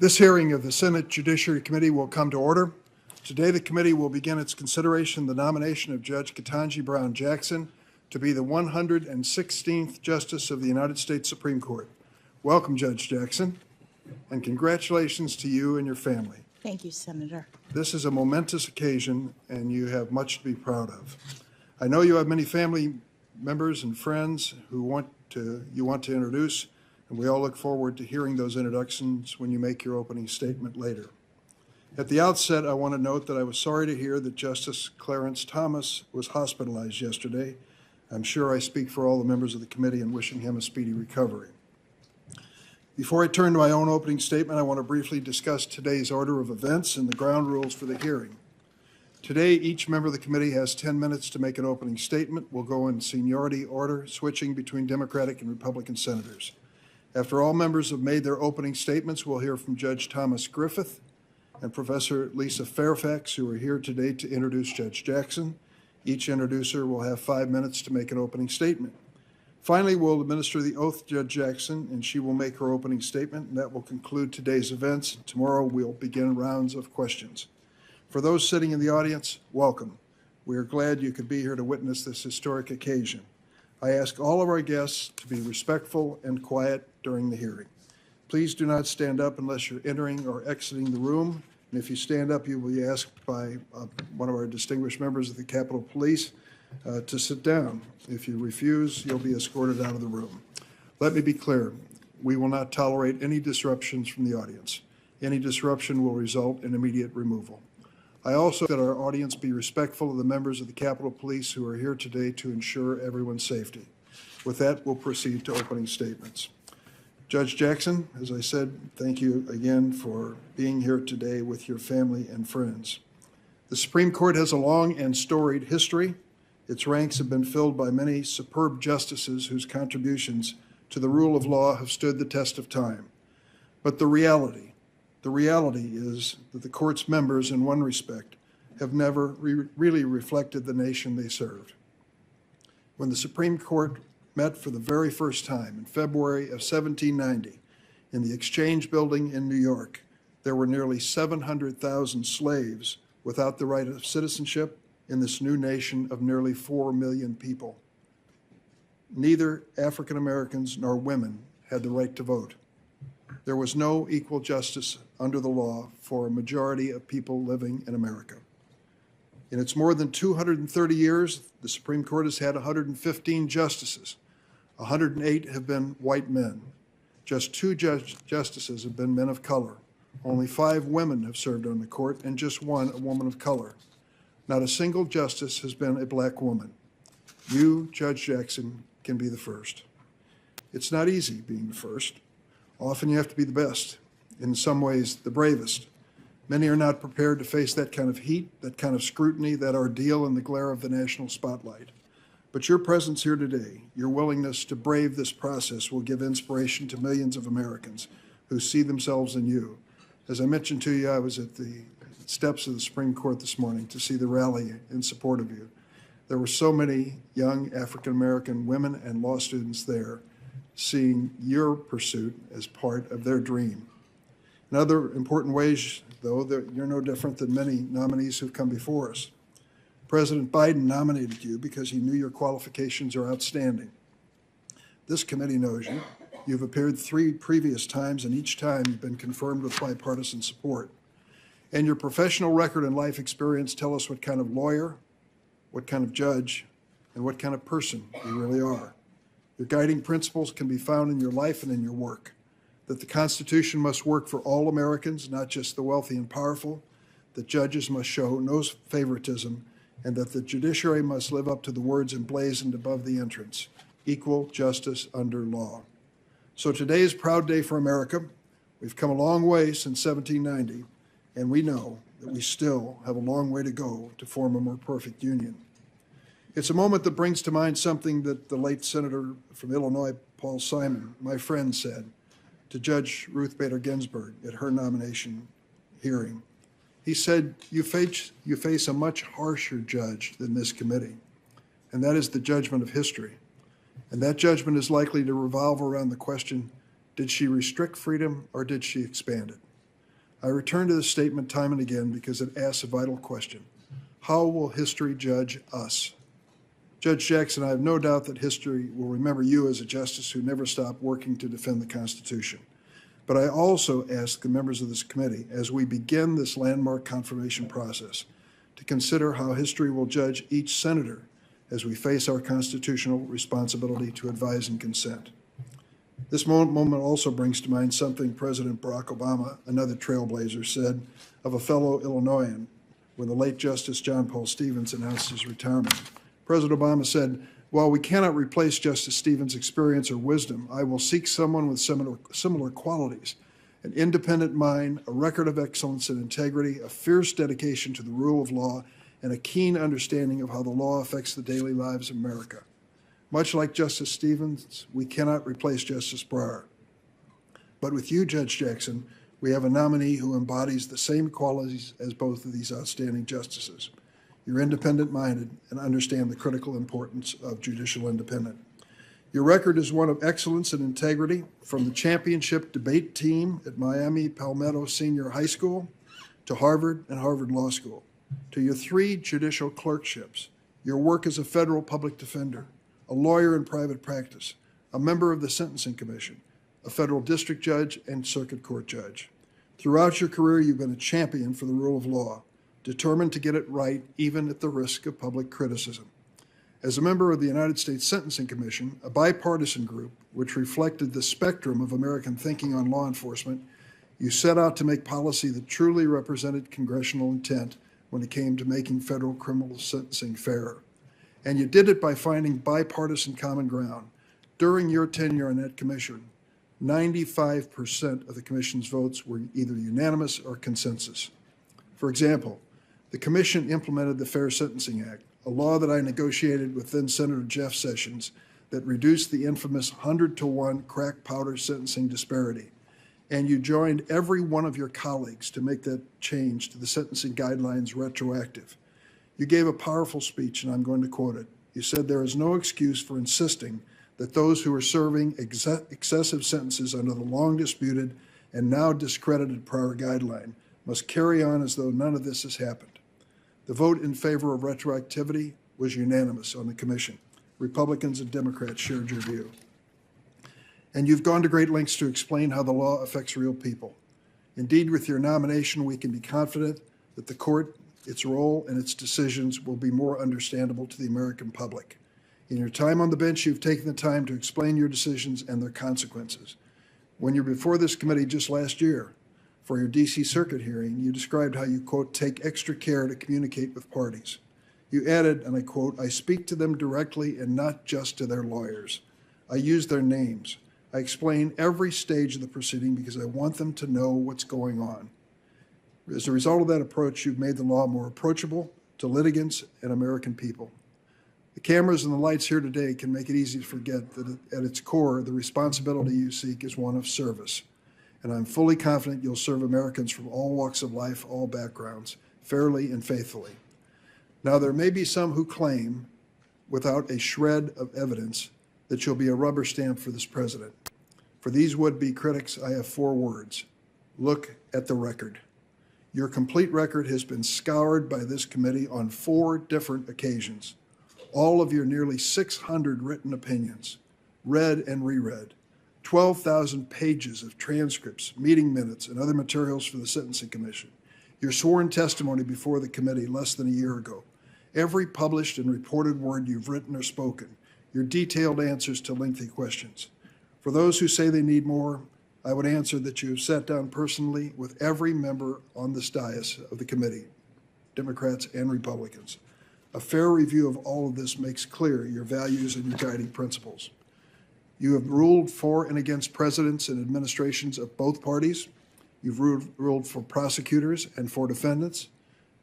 This hearing of the Senate Judiciary Committee will come to order. Today, the committee will begin its consideration of the nomination of Judge Ketanji Brown Jackson to be the 116th Justice of the United States Supreme Court. Welcome, Judge Jackson, and congratulations to you and your family. Thank you, Senator. This is a momentous occasion, and you have much to be proud of. I know you have many family members and friends who you want to introduce, and we all look forward to hearing those introductions when you make your opening statement later. At the outset, I want to note that I was sorry to hear that Justice Clarence Thomas was hospitalized yesterday. I'm sure I speak for all the members of the committee in wishing him a speedy recovery. Before I turn to my own opening statement, I want to briefly discuss today's order of events and the ground rules for the hearing. Today, each member of the committee has 10 minutes to make an opening statement. We'll go in seniority order, switching between Democratic and Republican senators. After all members have made their opening statements, we'll hear from Judge Thomas Griffith and Professor Lisa Fairfax, who are here today to introduce Judge Jackson. Each introducer will have 5 minutes to make an opening statement. Finally, we'll administer the oath to Judge Jackson, and she will make her opening statement, and that will conclude today's events. Tomorrow, we'll begin rounds of questions. For those sitting in the audience, welcome. We are glad you could be here to witness this historic occasion. I ask all of our guests to be respectful and quiet during the hearing. Please do not stand up unless you're entering or exiting the room. And if you stand up, you will be asked by one of our distinguished members of the Capitol Police to sit down. If you refuse, you'll be escorted out of the room. Let me be clear. We will not tolerate any disruptions from the audience. Any disruption will result in immediate removal. I also ask that our audience be respectful of the members of the Capitol Police who are here today to ensure everyone's safety. With that, we'll proceed to opening statements. Judge Jackson, as I said, thank you again for being here today with your family and friends. The Supreme Court has a long and storied history. Its ranks have been filled by many superb justices whose contributions to the rule of law have stood the test of time. But the reality is that the court's members, in one respect, have never really reflected the nation they served. When the Supreme Court met for the very first time in February of 1790 in the Exchange Building in New York, there were nearly 700,000 slaves without the right of citizenship in this new nation of nearly 4 million people. Neither African Americans nor women had the right to vote. There was no equal justice under the law for a majority of people living in America. In its more than 230 years, the Supreme Court has had 115 justices. 108 have been white men. Just 2 justices have been men of color. Only 5 women have served on the court, and just 1 a woman of color. Not a single justice has been a black woman. You, Judge Jackson, can be the first. It's not easy being the first. Often you have to be the best, in some ways the bravest. Many are not prepared to face that kind of heat, that kind of scrutiny, that ordeal in the glare of the national spotlight. But your presence here today, your willingness to brave this process will give inspiration to millions of Americans who see themselves in you. As I mentioned to you, I was at the steps of the Supreme Court this morning to see the rally in support of you. There were so many young African-American women and law students there seeing your pursuit as part of their dream. In other important ways, though, you're no different than many nominees who've come before us. President Biden nominated you because he knew your qualifications are outstanding. This committee knows you. You've appeared 3 previous times, and each time you've been confirmed with bipartisan support. And your professional record and life experience tell us what kind of lawyer, what kind of judge, and what kind of person you really are. Your guiding principles can be found in your life and in your work. That the Constitution must work for all Americans, not just the wealthy and powerful. That judges must show no favoritism, and that the judiciary must live up to the words emblazoned above the entrance: equal justice under law. So today is a proud day for America. We've come a long way since 1790, and we know that we still have a long way to go to form a more perfect union. It's a moment that brings to mind something that the late Senator from Illinois, Paul Simon, my friend, said to Judge Ruth Bader Ginsburg at her nomination hearing. He said, you face a much harsher judge than this committee, and that is the judgment of history. And that judgment is likely to revolve around the question, did she restrict freedom or did she expand it? I return to this statement time and again because it asks a vital question. How will history judge us? Judge Jackson, I have no doubt that history will remember you as a justice who never stopped working to defend the Constitution. But I also ask the members of this committee, as we begin this landmark confirmation process, to consider how history will judge each senator as we face our constitutional responsibility to advise and consent. This moment also brings to mind something President Barack Obama, another trailblazer, said of a fellow Illinoisan when the late Justice John Paul Stevens announced his retirement. President Obama said, "While we cannot replace Justice Stevens' experience or wisdom, I will seek someone with similar qualities, an independent mind, a record of excellence and integrity, a fierce dedication to the rule of law, and a keen understanding of how the law affects the daily lives of America." Much like Justice Stevens, we cannot replace Justice Breyer. But with you, Judge Jackson, we have a nominee who embodies the same qualities as both of these outstanding justices. You're independent-minded and understand the critical importance of judicial independence. Your record is one of excellence and integrity, from the championship debate team at Miami Palmetto Senior High School to Harvard and Harvard Law School, to your 3 judicial clerkships, your work as a federal public defender, a lawyer in private practice, a member of the Sentencing Commission, a federal district judge, and circuit court judge. Throughout your career, you've been a champion for the rule of law, determined to get it right even at the risk of public criticism. As a member of the United States Sentencing Commission, a bipartisan group which reflected the spectrum of American thinking on law enforcement, you set out to make policy that truly represented congressional intent when it came to making federal criminal sentencing fairer. And you did it by finding bipartisan common ground. During your tenure on that commission, 95% of the commission's votes were either unanimous or consensus. For example, the commission implemented the Fair Sentencing Act, a law that I negotiated with then Senator Jeff Sessions that reduced the infamous 100-to-1 crack powder sentencing disparity. And you joined every one of your colleagues to make that change to the sentencing guidelines retroactive. You gave a powerful speech, and I'm going to quote it. You said, "There is no excuse for insisting that those who are serving excessive sentences under the long disputed and now discredited prior guideline must carry on as though none of this has happened." The vote in favor of retroactivity was unanimous on the commission. Republicans and Democrats shared your view. And you've gone to great lengths to explain how the law affects real people. Indeed, with your nomination, we can be confident that the court, its role, and its decisions will be more understandable to the American public. In your time on the bench, you've taken the time to explain your decisions and their consequences. When you were before this committee just last year, for your D.C. Circuit hearing, you described how you, quote, "take extra care to communicate with parties." You added, and I quote, "I speak to them directly and not just to their lawyers. I use their names. I explain every stage of the proceeding because I want them to know what's going on." As a result of that approach, you've made the law more approachable to litigants and American people. The cameras and the lights here today can make it easy to forget that at its core, the responsibility you seek is one of service. And I'm fully confident you'll serve Americans from all walks of life, all backgrounds, fairly and faithfully. Now, there may be some who claim, without a shred of evidence, that you'll be a rubber stamp for this president. For these would-be critics, I have 4 words. Look at the record. Your complete record has been scoured by this committee on 4 different occasions. All of your nearly 600 written opinions, read and reread, 12,000 pages of transcripts, meeting minutes, and other materials for the Sentencing Commission, your sworn testimony before the committee less than a year ago, every published and reported word you've written or spoken, your detailed answers to lengthy questions. For those who say they need more, I would answer that you have sat down personally with every member on this dais of the committee, Democrats and Republicans. A fair review of all of this makes clear your values and your guiding principles. You have ruled for and against presidents and administrations of both parties. You've ruled for prosecutors and for defendants.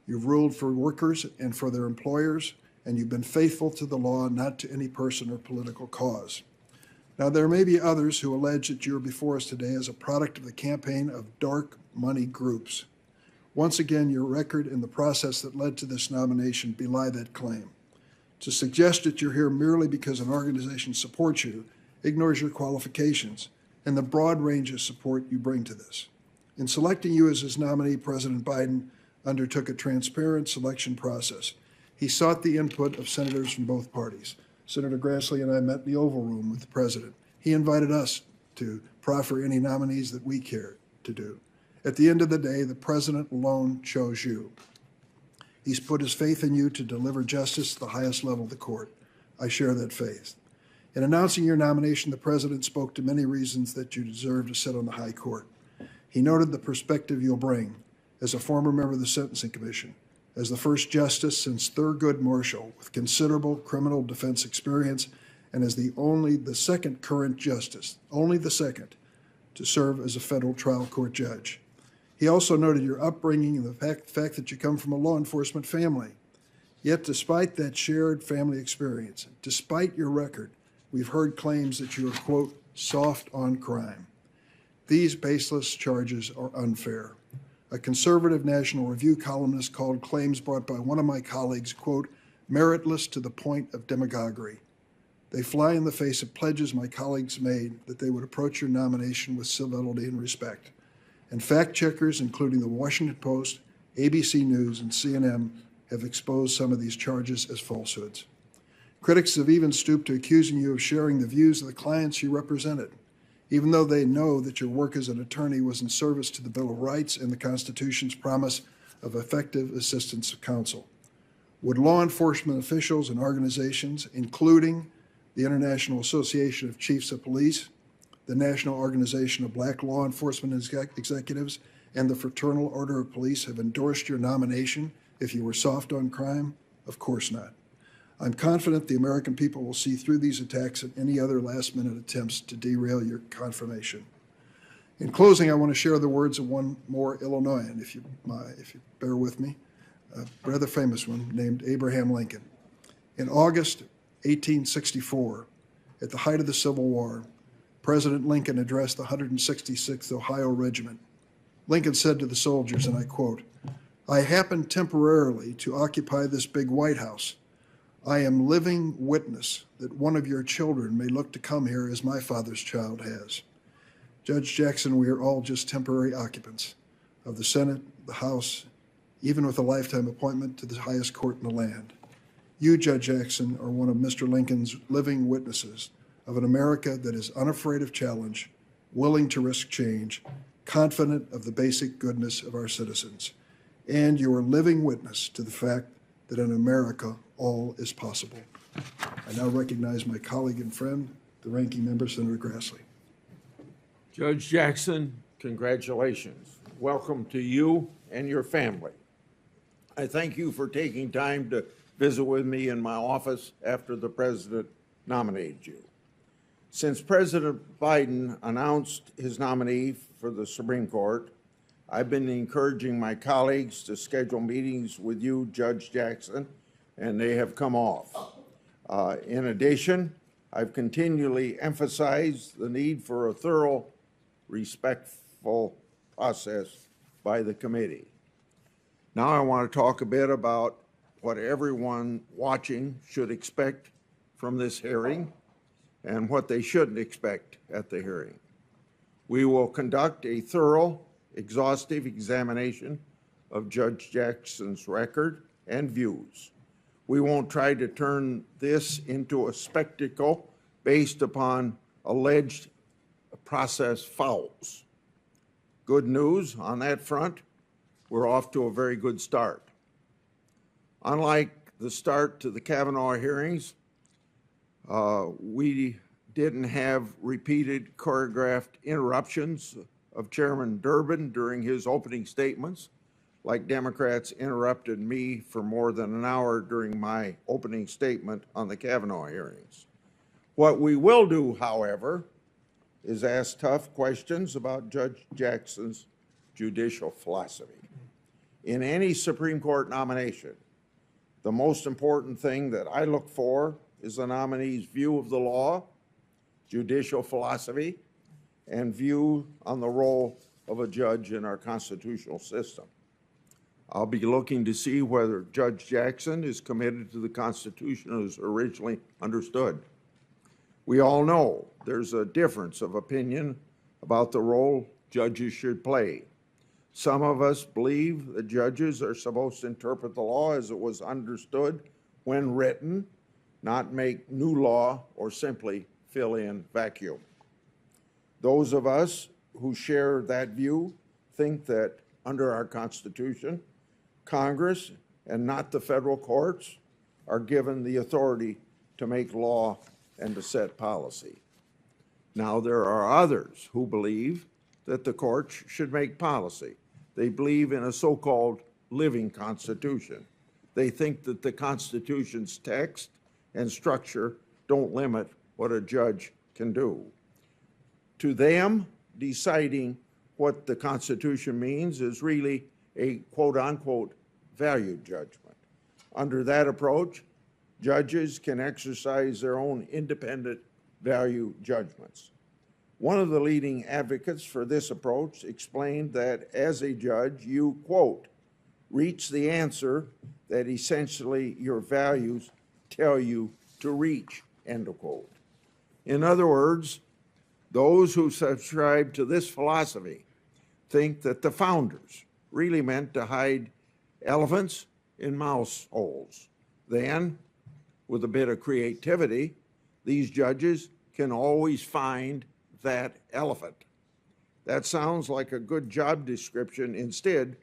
You've ruled for workers and for their employers, and you've been faithful to the law, not to any person or political cause. Now, there may be others who allege that you're before us today as a product of the campaign of dark money groups. Once again, your record and the process that led to this nomination belie that claim. To suggest that you're here merely because an organization supports you ignores your qualifications and the broad range of support you bring to this. In selecting you as his nominee, President Biden undertook a transparent selection process. He sought the input of senators from both parties. Senator Grassley and I met in the Oval Room with the president. He invited us to proffer any nominees that we cared to do. At the end of the day, the president alone chose you. He's put his faith in you to deliver justice at the highest level of the court. I share that faith. In announcing your nomination, the president spoke to many reasons that you deserve to sit on the high court. He noted the perspective you'll bring as a former member of the Sentencing Commission, as the first justice since Thurgood Marshall with considerable criminal defense experience, and as the second current justice, only the second, to serve as a federal trial court judge. He also noted your upbringing and the fact that you come from a law enforcement family. Yet despite that shared family experience, despite your record, we've heard claims that you are, quote, soft on crime. These baseless charges are unfair. A conservative National Review columnist called claims brought by one of my colleagues, quote, meritless to the point of demagoguery. They fly in the face of pledges my colleagues made that they would approach your nomination with civility and respect. And fact checkers, including the Washington Post, ABC News, and CNN, have exposed some of these charges as falsehoods. Critics have even stooped to accusing you of sharing the views of the clients you represented, even though they know that your work as an attorney was in service to the Bill of Rights and the Constitution's promise of effective assistance of counsel. Would law enforcement officials and organizations, including the International Association of Chiefs of Police, the National Organization of Black Law Enforcement Executives, and the Fraternal Order of Police have endorsed your nomination if you were soft on crime? Of course not. I'm confident the American people will see through these attacks and any other last-minute attempts to derail your confirmation. In closing, I want to share the words of one more Illinoisan, if you bear with me, a rather famous one named Abraham Lincoln. In August 1864, at the height of the Civil War, President Lincoln addressed the 166th Ohio Regiment. Lincoln said to the soldiers, and I quote, "I happened temporarily to occupy this big White House. I am living witness that one of your children may look to come here as my father's child has." Judge Jackson, we are all just temporary occupants of the Senate, the House, even with a lifetime appointment to the highest court in the land. You, Judge Jackson, are one of Mr. Lincoln's living witnesses of an America that is unafraid of challenge, willing to risk change, confident of the basic goodness of our citizens. And you are living witness to the fact that in America, all is possible. I now recognize my colleague and friend, the ranking member, Senator Grassley. Judge Jackson, congratulations. Welcome to you and your family. I thank you for taking time to visit with me in my office after the president nominated you. Since President Biden announced his nominee for the Supreme Court, I've been encouraging my colleagues to schedule meetings with you, Judge Jackson, and they have come off. In addition, I've continually emphasized the need for a thorough, respectful process by the committee. Now I want to talk a bit about what everyone watching should expect from this hearing and what they shouldn't expect at the hearing. We will conduct a thorough, exhaustive examination of Judge Jackson's record and views. We won't try to turn this into a spectacle based upon alleged process fouls. Good news on that front, we're off to a very good start. Unlike the start to the Kavanaugh hearings, we didn't have repeated choreographed interruptions of Chairman Durbin during his opening statements, like Democrats interrupted me for more than an hour during my opening statement on the Kavanaugh hearings. What we will do, however, is ask tough questions about Judge Jackson's judicial philosophy. In any Supreme Court nomination, the most important thing that I look for is the nominee's view of the law, judicial philosophy, and view on the role of a judge in our constitutional system. I'll be looking to see whether Judge Jackson is committed to the Constitution as originally understood. We all know there's a difference of opinion about the role judges should play. Some of us believe that judges are supposed to interpret the law as it was understood when written, not make new law or simply fill in vacuum. Those of us who share that view think that under our Constitution, Congress and not the federal courts are given the authority to make law and to set policy. Now, there are others who believe that the courts should make policy. They believe in a so-called living Constitution. They think that the Constitution's text and structure don't limit what a judge can do. To them, deciding what the Constitution means is really a quote-unquote value judgment. Under that approach, judges can exercise their own independent value judgments. One of the leading advocates for this approach explained that as a judge, you, quote, reach the answer that essentially your values tell you to reach, end of quote. In other words, those who subscribe to this philosophy think that the founders really meant to hide elephants in mouse holes. Then, with a bit of creativity, these judges can always find that elephant. That sounds like a good job description instead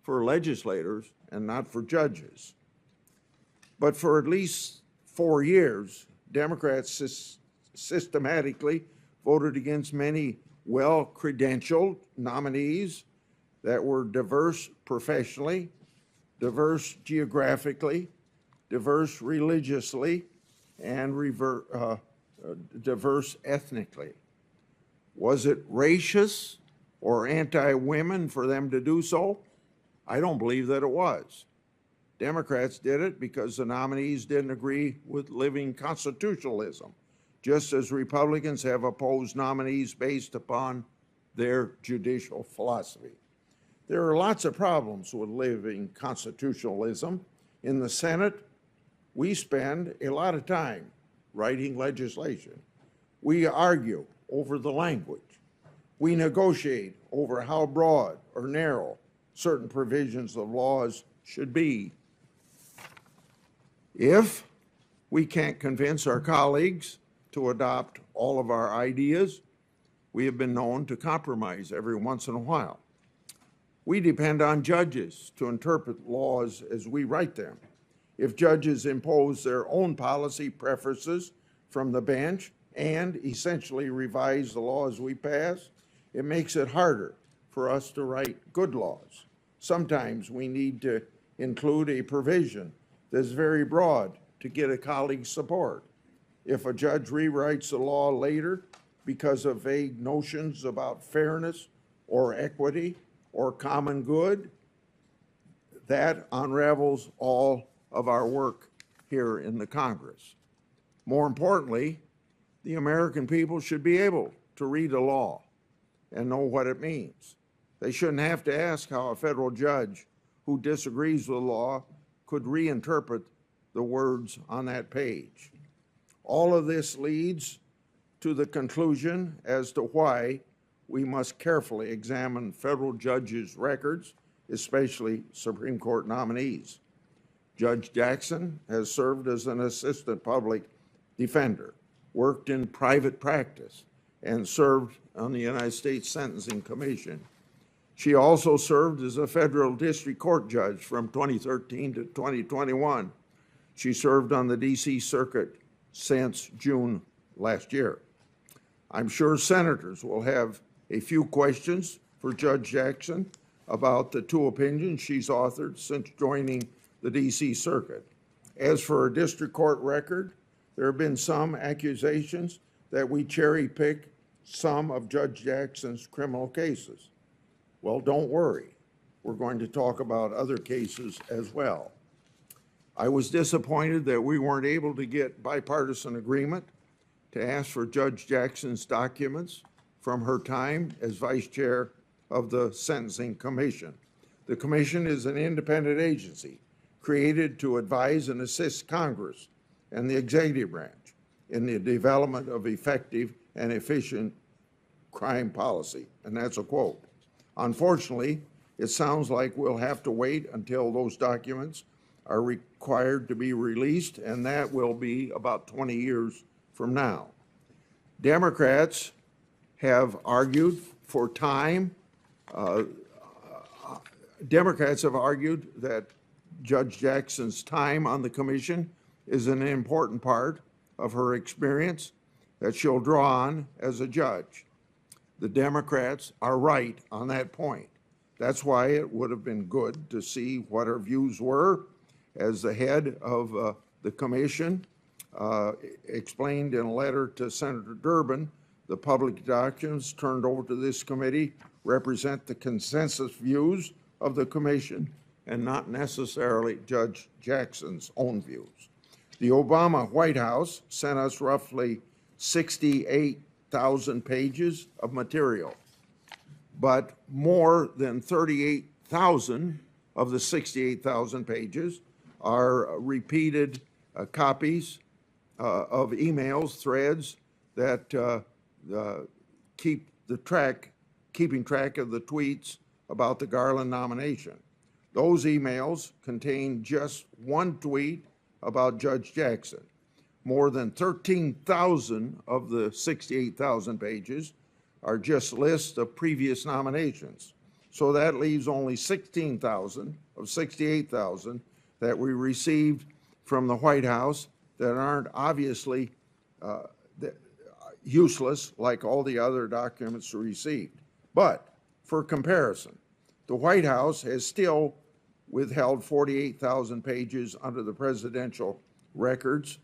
for legislators and not for judges. But for at least 4 years, Democrats systematically voted against many well-credentialed nominees that were diverse professionally, diverse geographically, diverse religiously, and diverse ethnically. Was it racist or anti-women for them to do so? I don't believe that it was. Democrats did it because the nominees didn't agree with living constitutionalism, just as Republicans have opposed nominees based upon their judicial philosophy. There are lots of problems with living constitutionalism. In the Senate, we spend a lot of time writing legislation. We argue over the language. We negotiate over how broad or narrow certain provisions of laws should be. If we can't convince our colleagues to adopt all of our ideas, we have been known to compromise every once in a while. We depend on judges to interpret laws as we write them. If judges impose their own policy preferences from the bench and essentially revise the laws we pass, it makes it harder for us to write good laws. Sometimes we need to include a provision that's very broad to get a colleague's support. If a judge rewrites the law later because of vague notions about fairness or equity or common good, that unravels all of our work here in the Congress. More importantly, the American people should be able to read a law and know what it means. They shouldn't have to ask how a federal judge who disagrees with the law could reinterpret the words on that page. All of this leads to the conclusion as to why we must carefully examine federal judges' records, especially Supreme Court nominees. Judge Jackson has served as an assistant public defender, worked in private practice, and served on the United States Sentencing Commission. She also served as a federal district court judge from 2013 to 2021. She served on the DC Circuit since June last year. I'm sure senators will have a few questions for Judge Jackson about the two opinions she's authored since joining the DC Circuit. As for her district court record, there have been some accusations that we cherry-pick some of Judge Jackson's criminal cases. Well, don't worry. We're going to talk about other cases as well. I was disappointed that we weren't able to get bipartisan agreement to ask for Judge Jackson's documents from her time as vice chair of the Sentencing Commission. The commission is an independent agency created to advise and assist Congress and the executive branch in the development of effective and efficient crime policy, and that's a quote. Unfortunately, It sounds like we'll have to wait until those documents are required to be released, and that will be about 20 years from now. Democrats have argued for time. Democrats have argued that Judge Jackson's time on the commission is an important part of her experience that she'll draw on as a judge. The Democrats are right on that point. That's why it would have been good to see what her views were as the head of the commission explained in a letter to Senator Durbin. The public documents turned over to this committee represent the consensus views of the commission and not necessarily Judge Jackson's own views. The Obama White House sent us roughly 68,000 pages of material, but more than 38,000 of the 68,000 pages are repeated copies of emails, threads that keeping track of the tweets about the Garland nomination. Those emails contain just one tweet about Judge Jackson. More than 13,000 of the 68,000 pages are just lists of previous nominations. So that leaves only 16,000 of 68,000 that we received from the White House that aren't obviously useless like all the other documents received. But for comparison, the White House has still withheld 48,000 pages under the presidential records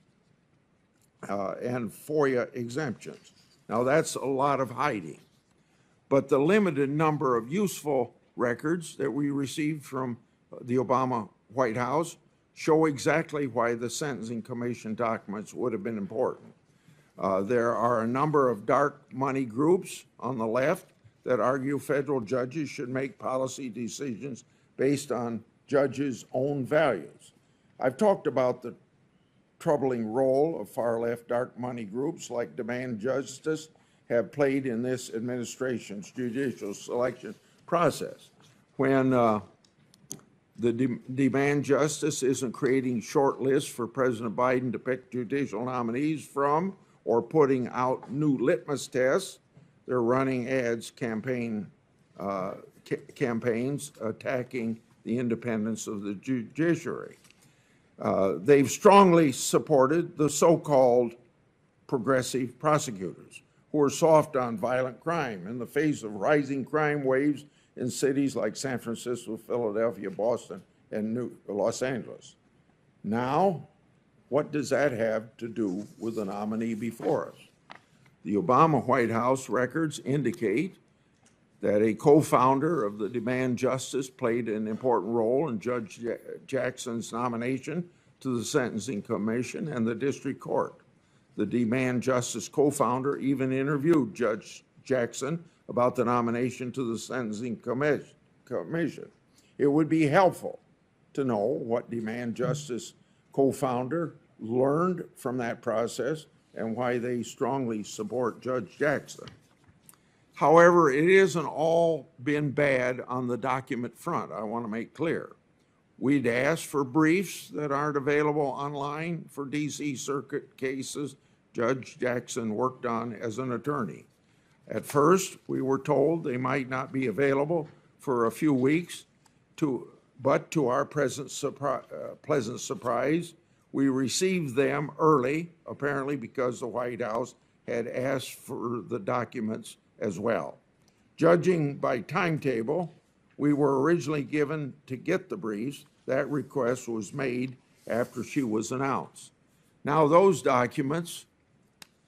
and FOIA exemptions. Now that's a lot of hiding, but the limited number of useful records that we received from the Obama White House show exactly why the Sentencing Commission documents would have been important. There are a number of dark money groups on the left that argue federal judges should make policy decisions based on judges' own values. I've talked about the troubling role of far-left dark money groups like Demand Justice have played in this administration's judicial selection process. When the Demand Justice isn't creating short lists for President Biden to pick judicial nominees from or putting out new litmus tests, they're running ads campaigns attacking the independence of the judiciary. They've strongly supported the so-called progressive prosecutors who are soft on violent crime in the face of rising crime waves in cities like San Francisco, Philadelphia, Boston, and Los Angeles. Now, what does that have to do with the nominee before us? The Obama White House records indicate that a co-founder of the Demand Justice played an important role in Judge Jackson's nomination to the Sentencing Commission and the District Court. The Demand Justice co-founder even interviewed Judge Jackson about the nomination to the Sentencing Commission. It would be helpful to know what Demand Justice co-founder learned from that process and why they strongly support Judge Jackson. However, it isn't all been bad on the document front, I want to make clear. We'd asked for briefs that aren't available online for DC Circuit cases Judge Jackson worked on as an attorney. At first, we were told they might not be available for a few weeks, but to our pleasant surprise, we received them early, apparently because the White House had asked for the documents as well. Judging by timetable, we were originally given to get the briefs. That request was made after she was announced. Now those documents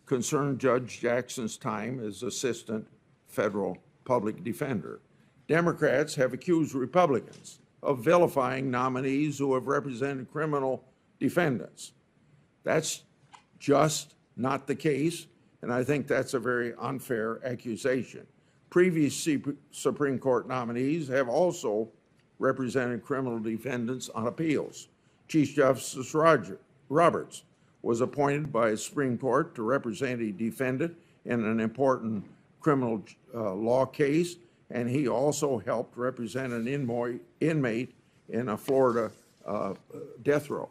concern Judge Jackson's time as assistant federal public defender. Democrats have accused Republicans of vilifying nominees who have represented criminal defendants. That's just not the case, and I think that's a very unfair accusation. Previous Supreme Court nominees have also represented criminal defendants on appeals. Chief Justice Roberts was appointed by the Supreme Court to represent a defendant in an important criminal law case, and he also helped represent an inmate in a Florida death row.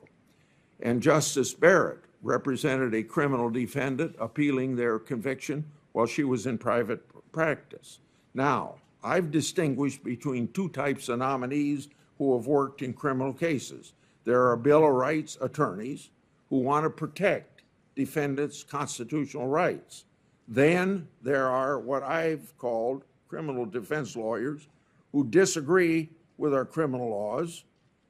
And Justice Barrett represented a criminal defendant appealing their conviction while she was in private practice. Now, I've distinguished between two types of nominees who have worked in criminal cases. There are Bill of Rights attorneys who want to protect defendants' constitutional rights. Then there are what I've called criminal defense lawyers who disagree with our criminal laws.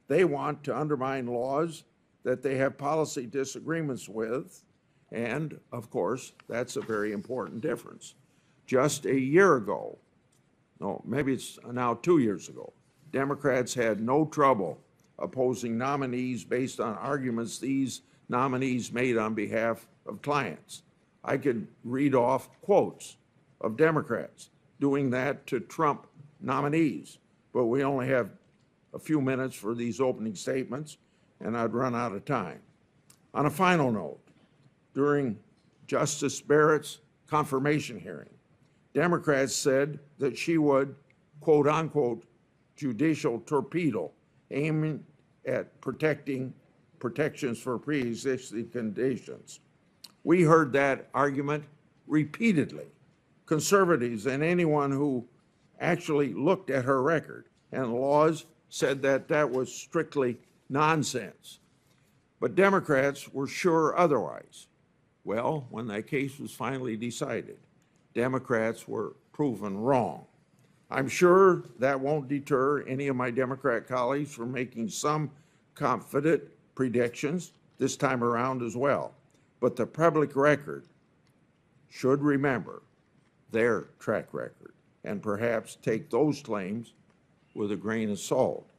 They want to undermine laws that they have policy disagreements with, and of course, that's a very important difference. Just a year ago, no, maybe it's now 2 years ago, Democrats had no trouble opposing nominees based on arguments these nominees made on behalf of clients. I could read off quotes of Democrats doing that to Trump nominees, but we only have a few minutes for these opening statements, and I'd run out of time. On a final note, during Justice Barrett's confirmation hearing, Democrats said that she would, quote unquote, judicial torpedo, aiming at protections for pre-existing conditions. We heard that argument repeatedly. Conservatives and anyone who actually looked at her record and laws said that that was strictly nonsense. But Democrats were sure otherwise. Well, when that case was finally decided, Democrats were proven wrong. I'm sure that won't deter any of my Democrat colleagues from making some confident predictions this time around as well. But the public record should remember their track record and perhaps take those claims with a grain of salt.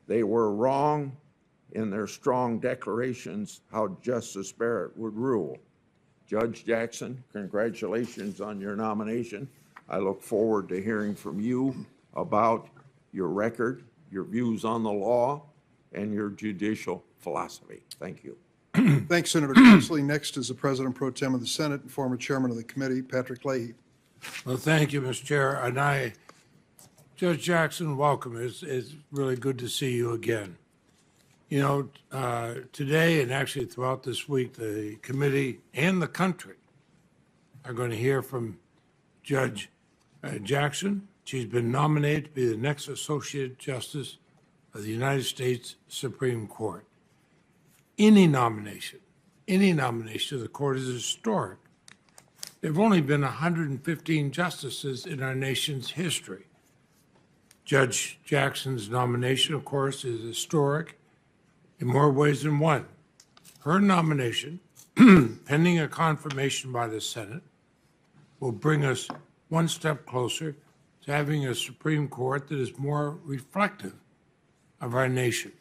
They were wrong in their strong declarations how Justice Barrett would rule. Judge Jackson, congratulations on your nomination. I look forward to hearing from you about your record, your views on the law, and your judicial philosophy. Thank you. Thanks, Senator Grassley. Next is the President Pro Tem of the Senate and former Chairman of the committee, Patrick Leahy. Well, thank you, Mr. Chair. And Judge Jackson, welcome. It's really good to see you again. You know, today and actually throughout this week, the committee and the country are going to hear from Judge Jackson. She's been nominated to be the next Associate Justice of the United States Supreme Court. Any nomination to the court is historic. There have only been 115 justices in our nation's history. Judge Jackson's nomination, of course, is historic in more ways than one. Her nomination, pending a confirmation by the Senate, will bring us one step closer to having a Supreme Court that is more reflective of our nation.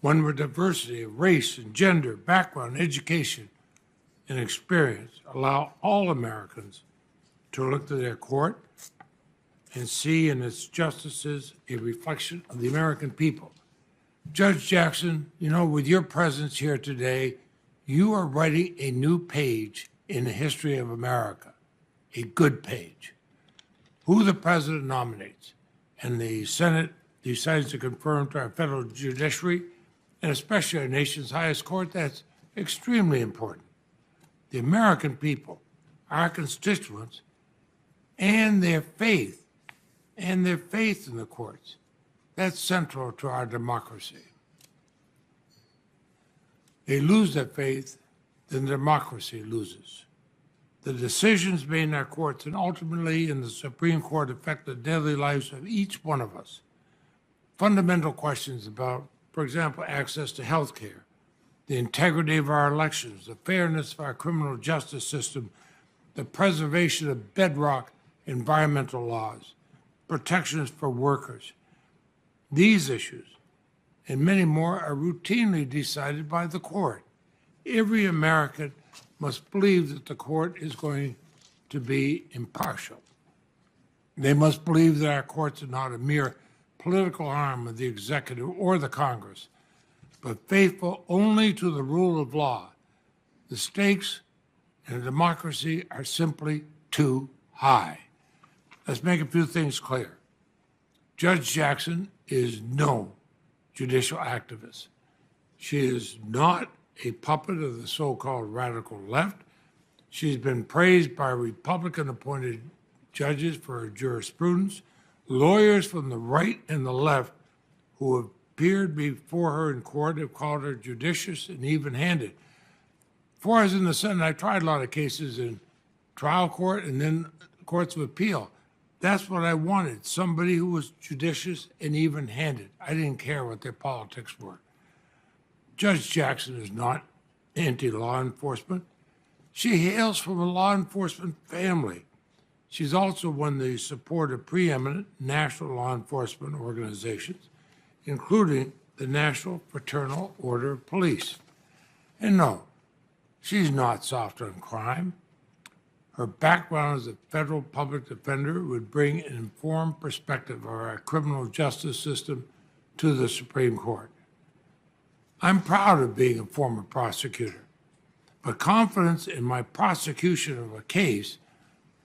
One where diversity of race and gender, background, education, and experience allow all Americans to look to their court and see in its justices a reflection of the American people. Judge Jackson, you know, with your presence here today, you are writing a new page in the history of America, a good page. Who the president nominates and the Senate decides to confirm to our federal judiciary, and especially our nation's highest court, that's extremely important. The American people, our constituents, and their faith in the courts, that's central to our democracy. They lose that faith, then democracy loses. The decisions made in our courts and ultimately in the Supreme Court affect the daily lives of each one of us. Fundamental questions about, for example, access to health care, the integrity of our elections, the fairness of our criminal justice system, the preservation of bedrock environmental laws, protections for workers. These issues and many more are routinely decided by the court. Every American must believe that the court is going to be impartial. They must believe that our courts are not a mere political arm of the executive or the Congress, but faithful only to the rule of law. The stakes in a democracy are simply too high. Let's make a few things clear. Judge Jackson is no judicial activist. She is not a puppet of the so-called radical left. She's been praised by Republican-appointed judges for her jurisprudence. Lawyers from the right and the left who have appeared before her in court have called her judicious and even-handed. Before I was in the Senate, I tried a lot of cases in trial court and then courts of appeal. That's what I wanted, somebody who was judicious and even-handed. I didn't care what their politics were. Judge Jackson is not anti-law enforcement. She hails from a law enforcement family. She's also won the support of preeminent national law enforcement organizations, including the National Fraternal Order of Police. And no, she's not soft on crime. Her background as a federal public defender would bring an informed perspective of our criminal justice system to the Supreme Court. I'm proud of being a former prosecutor, but confidence in my prosecution of a case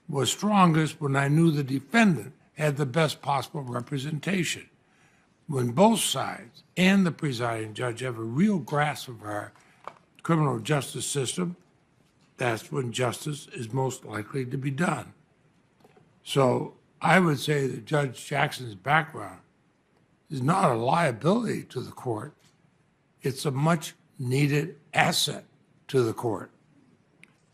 was strongest when I knew the defendant had the best possible representation. When both sides and the presiding judge have a real grasp of our criminal justice system, that's when justice is most likely to be done. So I would say that Judge Jackson's background is not a liability to the court. It's a much needed asset to the court.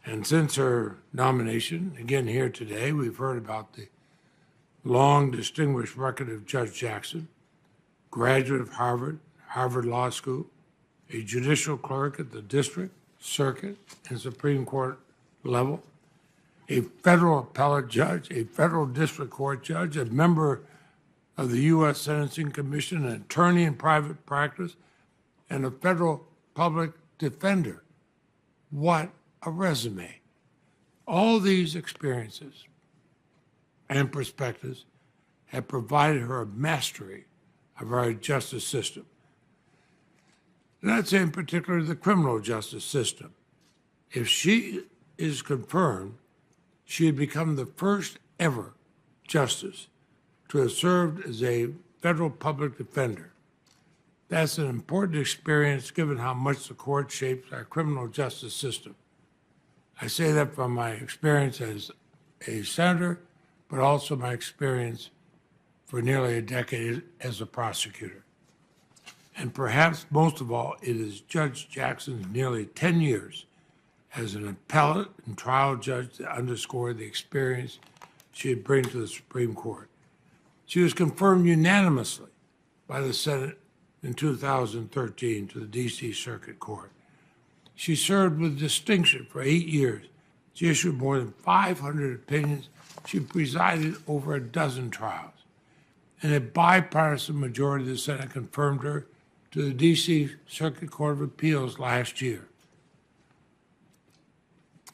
And since her nomination, again here today, we've heard about the long distinguished record of Judge Jackson, graduate of Harvard, Harvard Law School, a judicial clerk at the district, circuit, and Supreme Court level, a federal appellate judge, a federal district court judge, a member of the U.S. Sentencing Commission, an attorney in private practice, and a federal public defender. What a resume. All these experiences and perspectives have provided her a mastery of our justice system. And I'd say in particular the criminal justice system. If she is confirmed, she had become the first ever justice to have served as a federal public defender. That's an important experience given how much the court shapes our criminal justice system. I say that from my experience as a senator, but also my experience for nearly a decade as a prosecutor. And perhaps most of all, it is Judge Jackson's nearly 10 years as an appellate and trial judge that underscore the experience she would bring to the Supreme Court. She was confirmed unanimously by the Senate in 2013 to the D.C. Circuit Court. She served with distinction for 8 years. She issued more than 500 opinions. She presided over a dozen trials. And a bipartisan majority of the Senate confirmed her to the D.C. Circuit Court of Appeals last year.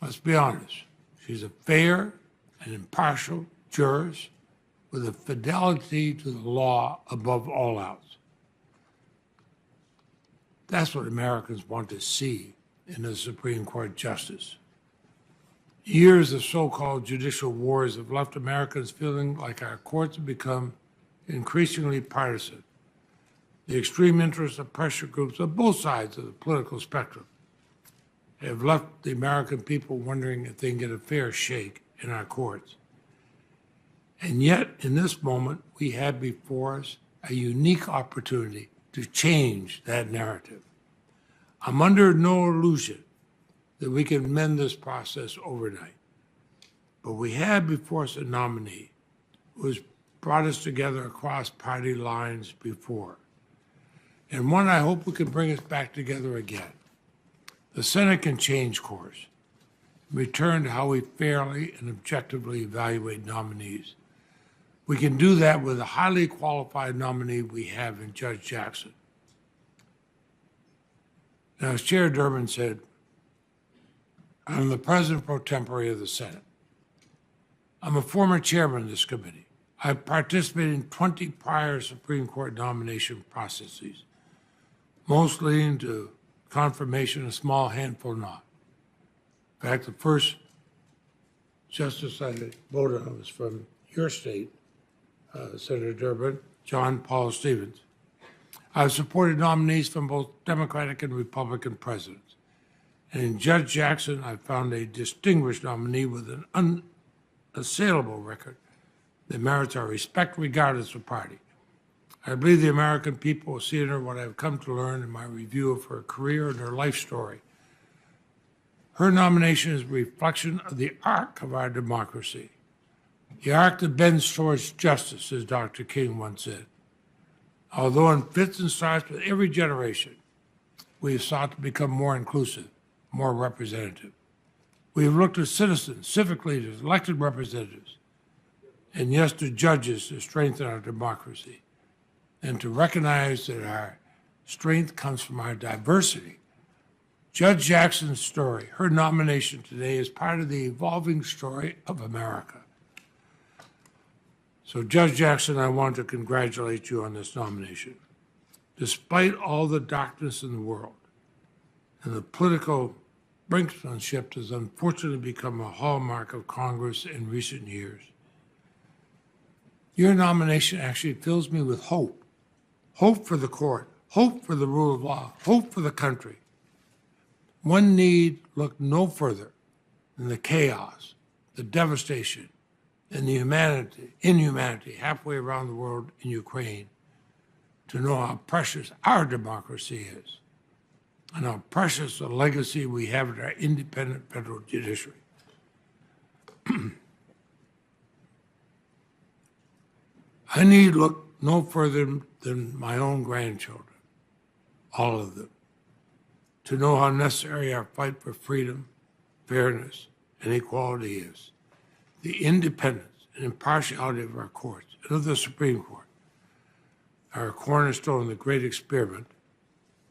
Let's be honest. She's a fair and impartial jurist with a fidelity to the law above all else. That's what Americans want to see in a Supreme Court justice. Years of so-called judicial wars have left Americans feeling like our courts have become increasingly partisan. The extreme interests of pressure groups on both sides of the political spectrum have left the American people wondering if they can get a fair shake in our courts. And yet, in this moment, we have before us a unique opportunity to change that narrative. I'm under no illusion that we can mend this process overnight. But we have before us a nominee who has brought us together across party lines before, and one I hope we can bring us back together again. The Senate can change course, return to how we fairly and objectively evaluate nominees. We can do that with a highly qualified nominee we have in Judge Jackson. Now, as Chair Durbin said, I'm the president pro tempore of the Senate. I'm a former chairman of this committee. I've participated in 20 prior Supreme Court nomination processes, most leading to confirmation, a small handful not. In fact, the first justice I voted on was from your state, Senator Durbin, John Paul Stevens. I've supported nominees from both Democratic and Republican presidents. And in Judge Jackson, I found a distinguished nominee with an unassailable record that merits our respect regardless of party. I believe the American people will see in her what I've come to learn in my review of her career and her life story. Her nomination is a reflection of the arc of our democracy, the arc that bends towards justice, as Dr. King once said. Although in fits and starts with every generation, we have sought to become more inclusive, more representative. We have looked at citizens, civic leaders, elected representatives, and yes, to judges to strengthen our democracy, and to recognize that our strength comes from our diversity. Judge Jackson's story, her nomination today, is part of the evolving story of America. So, Judge Jackson, I want to congratulate you on this nomination. Despite all the darkness in the world, and the political brinksmanship has unfortunately become a hallmark of Congress in recent years, your nomination actually fills me with hope. Hope for the court, hope for the rule of law, hope for the country. One need look no further than the chaos, the devastation, and the inhumanity halfway around the world in Ukraine to know how precious our democracy is and how precious the legacy we have in our independent federal judiciary. I need look no further than my own grandchildren, all of them, to know how necessary our fight for freedom, fairness, and equality is. The independence and impartiality of our courts and of the Supreme Court are a cornerstone of the great experiment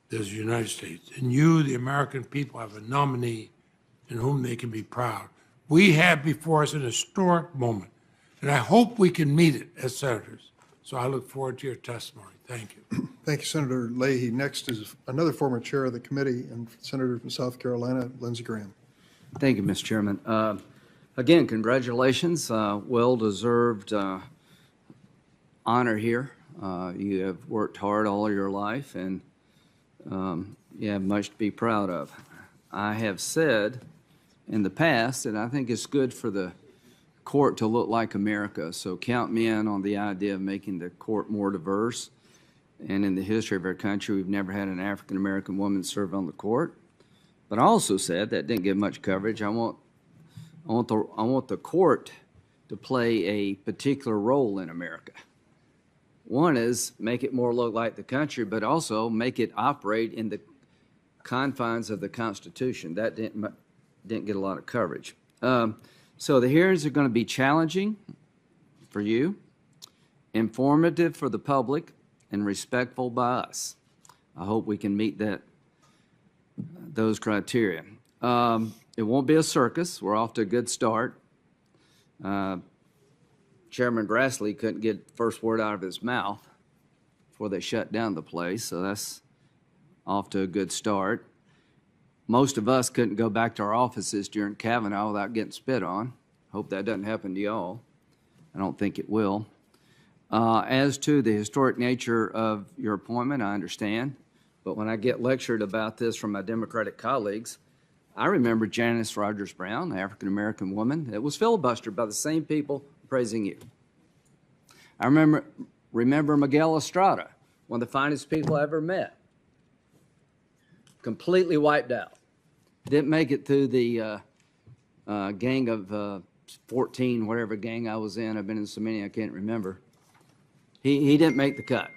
that is the United States. And you, the American people, have a nominee in whom they can be proud. We have before us an historic moment, and I hope we can meet it as senators. So I look forward to your testimony. Thank you. Thank you, Senator Leahy. Next is another former chair of the committee and Senator from South Carolina, Lindsey Graham. Thank you, Mr. Chairman. Again, congratulations. Well-deserved honor here. You have worked hard all your life, and you have much to be proud of. I have said in the past that I think it's good for the court to look like America, so count me in on the idea of making the court more diverse. And in the history of our country, we've never had an African-American woman serve on the court. But I also said that didn't get much coverage. I want the court to play a particular role in America. One is make it more look like the country, but also make it operate in the confines of the Constitution. That didn't get a lot of coverage. So the hearings are going to be challenging for you, informative for the public, and respectful by us. I hope we can meet those criteria. It won't be a circus. We're off to a good start. Chairman Grassley couldn't get the first word out of his mouth before they shut down the place, so that's off to a good start. Most of us couldn't go back to our offices during Kavanaugh without getting spit on. Hope that doesn't happen to y'all. I don't think it will. As to the historic nature of your appointment, I understand. But when I get lectured about this from my Democratic colleagues, I remember Janice Rogers Brown, the African-American woman that was filibustered by the same people praising you. I remember Miguel Estrada, one of the finest people I ever met, completely wiped out. Didn't make it through the gang of 14, whatever gang I was in. I've been in so many I can't remember. He didn't make the cut.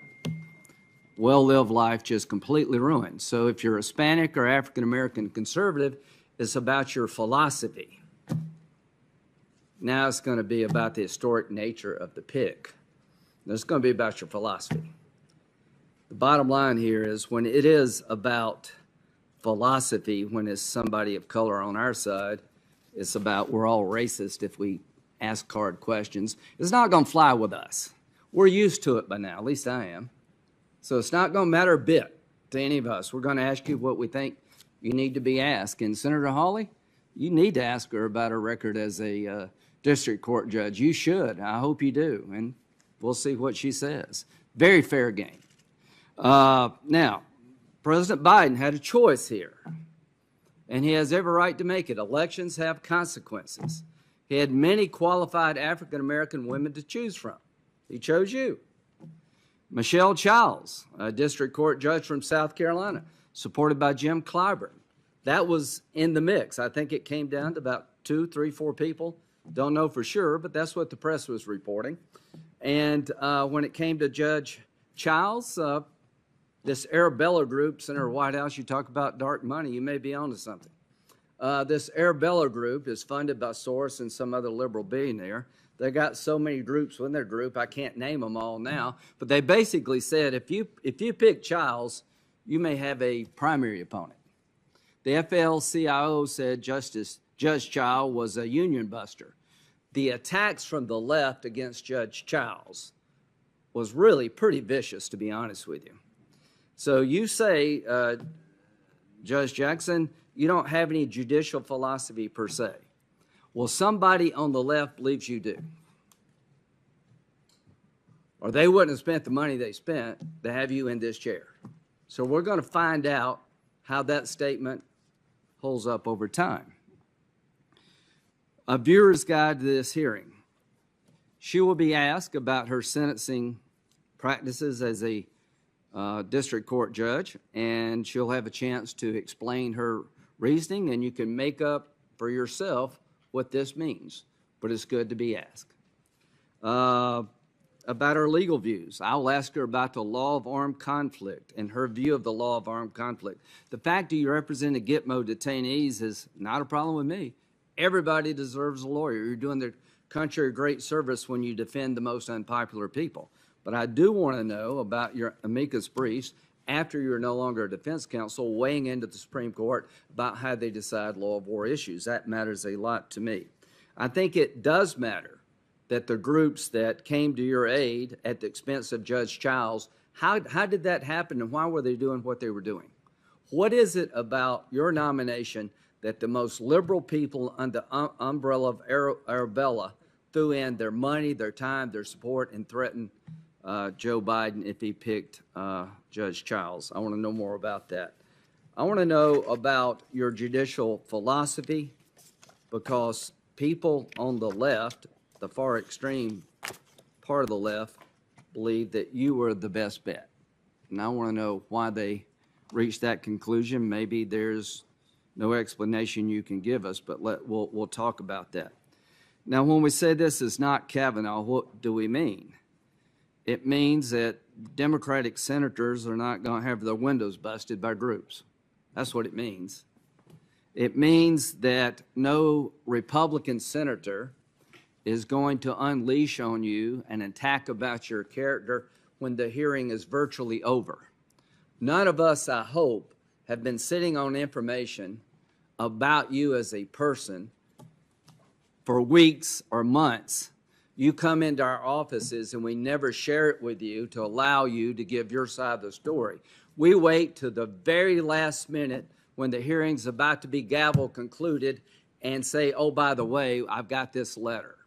Well-lived life just completely ruined. So if you're Hispanic or African-American conservative, it's about your philosophy. Now it's going to be about the historic nature of the pick. It's going to be about your philosophy. The bottom line here is when it is about philosophy, when it's somebody of color on our side, it's about we're all racist if we ask hard questions. It's not going to fly with us. We're used to it by now, at least I am. So it's not going to matter a bit to any of us. We're going to ask you what we think you need to be asked. And Senator Hawley, you need to ask her about her record as a district court judge. You should. I hope you do. And we'll see what she says. Very fair game. Now, President Biden had a choice here, and he has every right to make it. Elections have consequences. He had many qualified African-American women to choose from. He chose you. Michelle Childs, a district court judge from South Carolina, supported by Jim Clyburn. That was in the mix. I think it came down to about 2, 3, 4 people. Don't know for sure, but that's what the press was reporting. And when it came to Judge Childs, this Arabella group, Senator Whitehouse, you talk about dark money, you may be onto something. This Arabella group is funded by Soros and some other liberal billionaire. They got so many groups within their group, I can't name them all now, but they basically said if you pick Childs, you may have a primary opponent. The FL-CIO said Judge Childs was a union buster. The attacks from the left against Judge Childs was really pretty vicious, to be honest with you. So you say, Judge Jackson, you don't have any judicial philosophy per se. Well, somebody on the left believes you do. Or they wouldn't have spent the money they spent to have you in this chair. So we're going to find out how that statement holds up over time. A viewer's guide to this hearing. She will be asked about her sentencing practices as a district court judge, and she'll have a chance to explain her reasoning, and you can make up for yourself what this means, but it's good to be asked. About her legal views, I'll ask her about the law of armed conflict and her view of the law of armed conflict. The fact that you represent a Gitmo detainees is not a problem with me. Everybody deserves a lawyer. You're doing the country a great service when you defend the most unpopular people. But I do want to know about your amicus briefs after you're no longer a defense counsel weighing into the Supreme Court about how they decide law of war issues. That matters a lot to me. I think it does matter that the groups that came to your aid at the expense of Judge Childs, how did that happen and why were they doing what they were doing? What is it about your nomination that the most liberal people under the umbrella of Arabella threw in their money, their time, their support, and threatened Joe Biden if he picked Judge Childs? I want to know more about that. I want to know about your judicial philosophy, because people on the left, the far extreme part of the left, believe that you were the best bet. And I want to know why they reached that conclusion. Maybe there's no explanation you can give us, but we'll talk about that. Now, when we say this is not Kavanaugh, what do we mean? It means that Democratic senators are not going to have their windows busted by groups. That's what it means. It means that no Republican senator is going to unleash on you an attack about your character when the hearing is virtually over. None of us, I hope, have been sitting on information about you as a person for weeks or months. You come into our offices and we never share it with you to allow you to give your side of the story. We wait to the very last minute when the hearing's about to be gavel concluded and say, oh, by the way, I've got this letter.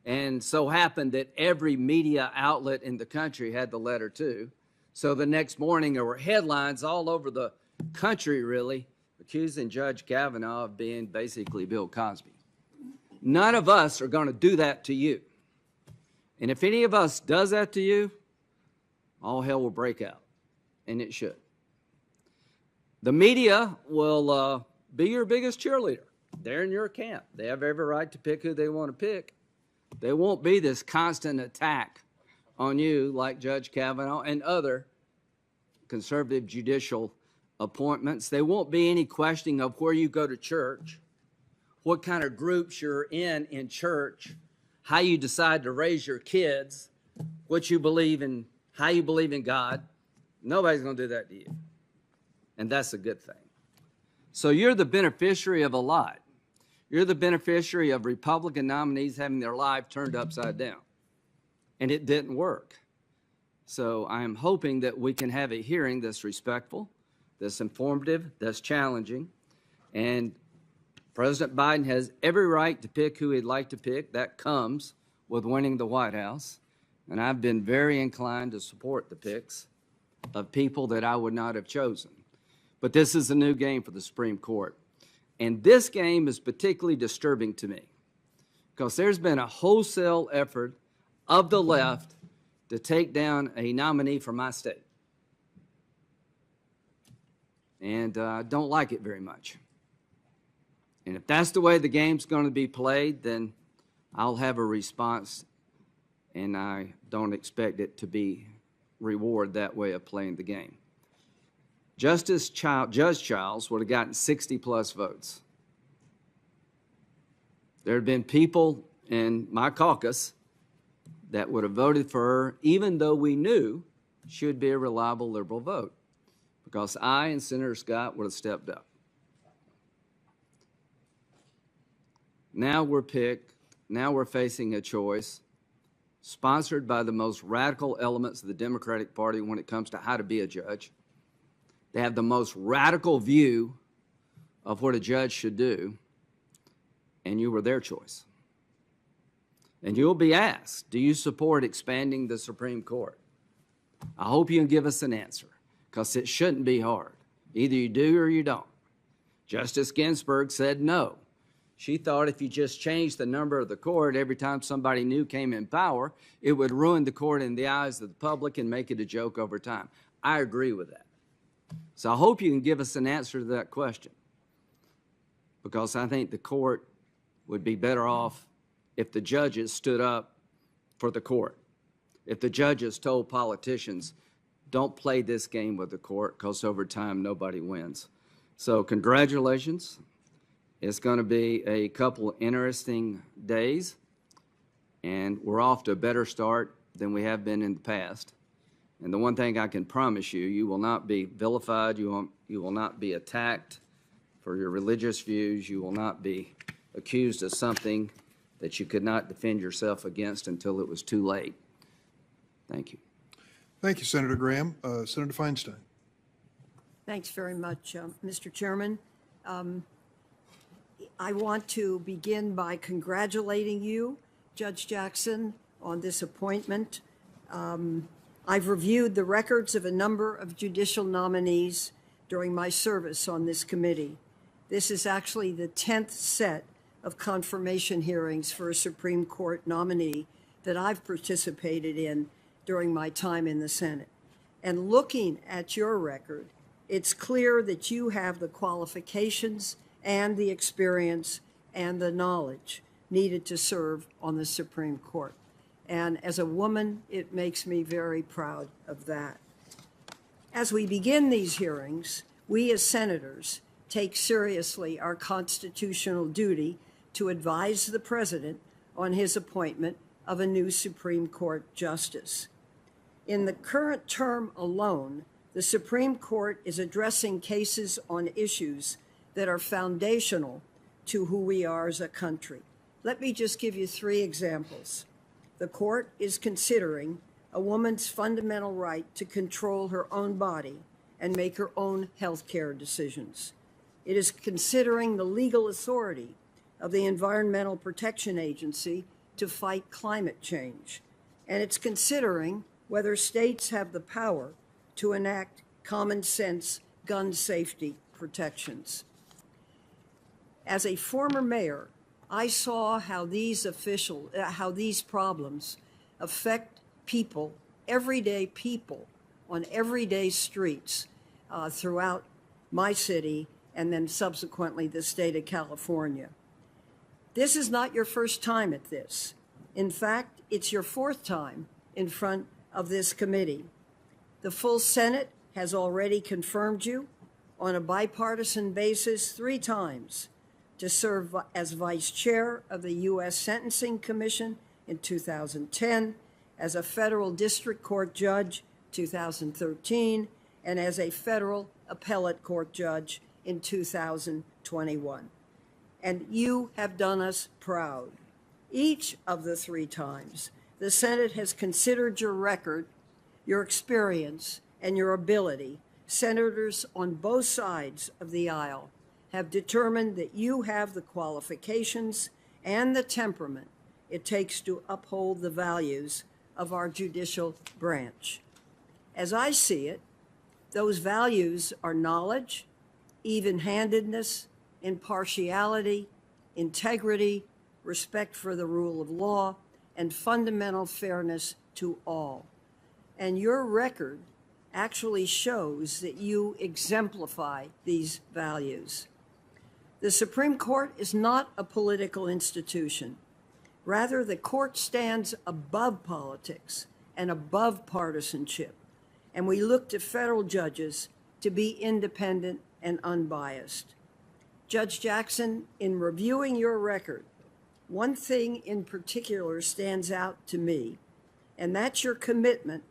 And so happened that every media outlet in the country had the letter too. So the next morning there were headlines all over the country, really, accusing Judge Kavanaugh of being basically Bill Cosby. None of us are going to do that to you. And if any of us does that to you, all hell will break out, and it should. The media will be your biggest cheerleader. They're in your camp. They have every right to pick who they want to pick. There won't be this constant attack on you like Judge Kavanaugh and other conservative judicial appointments. There won't be any questioning of where you go to church, what kind of groups you're in church, how you decide to raise your kids, what you believe in, how you believe in God. Nobody's going to do that to you. And that's a good thing. So you're the beneficiary of a lot. You're the beneficiary of Republican nominees having their life turned upside down. And it didn't work. So I'm hoping that we can have a hearing that's respectful, that's informative, that's challenging. And President Biden has every right to pick who he'd like to pick. That comes with winning the White House. And I've been very inclined to support the picks of people that I would not have chosen. But this is a new game for the Supreme Court. And this game is particularly disturbing to me because there's been a wholesale effort of the left to take down a nominee from my state. And I don't like it very much. And if that's the way the game's going to be played, then I'll have a response, and I don't expect it to be reward that way of playing the game. Judge Childs would have gotten 60-plus votes. There have been people in my caucus that would have voted for her, even though we knew she would be a reliable liberal vote, because I and Senator Scott would have stepped up. Now we're facing a choice sponsored by the most radical elements of the Democratic Party when it comes to how to be a judge. They have the most radical view of what a judge should do, and you were their choice. And you'll be asked, do you support expanding the Supreme Court? I hope you can give us an answer, because it shouldn't be hard. Either you do or you don't. Justice Ginsburg said no. She thought if you just changed the number of the court every time somebody new came in power, it would ruin the court in the eyes of the public and make it a joke over time. I agree with that. So I hope you can give us an answer to that question, because I think the court would be better off if the judges stood up for the court. If the judges told politicians, don't play this game with the court, because over time nobody wins. So congratulations. It's going to be a couple of interesting days, and we're off to a better start than we have been in the past. And the one thing I can promise you, you will not be vilified, you will not be attacked for your religious views, you will not be accused of something that you could not defend yourself against until it was too late. Thank you. Thank you, Senator Graham. Senator Feinstein. Thanks very much, Mr. Chairman. I want to begin by congratulating you, Judge Jackson, on this appointment. I've reviewed the records of a number of judicial nominees during my service on this committee. This is actually the 10th set of confirmation hearings for a Supreme Court nominee that I've participated in during my time in the Senate. And looking at your record, it's clear that you have the qualifications and the experience and the knowledge needed to serve on the Supreme Court. And as a woman, it makes me very proud of that. As we begin these hearings, we as senators take seriously our constitutional duty to advise the President on his appointment of a new Supreme Court justice. In the current term alone, the Supreme Court is addressing cases on issues that are foundational to who we are as a country. Let me just give you 3 examples. The court is considering a woman's fundamental right to control her own body and make her own health care decisions. It is considering the legal authority of the Environmental Protection Agency to fight climate change. And it's considering whether states have the power to enact common sense gun safety protections. As a former mayor, I saw how these problems affect people, everyday people, on everyday streets throughout my city and then subsequently the state of California. This is not your first time at this. In fact, it's your 4th time in front of this committee. The full Senate has already confirmed you on a bipartisan basis 3 times to serve as vice chair of the U.S. Sentencing Commission in 2010, as a federal district court judge 2013, and as a federal appellate court judge in 2021. And you have done us proud. Each of the 3 times, the Senate has considered your record, your experience, and your ability. Senators on both sides of the aisle have determined that you have the qualifications and the temperament it takes to uphold the values of our judicial branch. As I see it, those values are knowledge, even-handedness, impartiality, integrity, respect for the rule of law, and fundamental fairness to all. And your record actually shows that you exemplify these values. The Supreme Court is not a political institution. Rather, the court stands above politics and above partisanship, and we look to federal judges to be independent and unbiased. Judge Jackson, in reviewing your record, one thing in particular stands out to me, and that's your commitment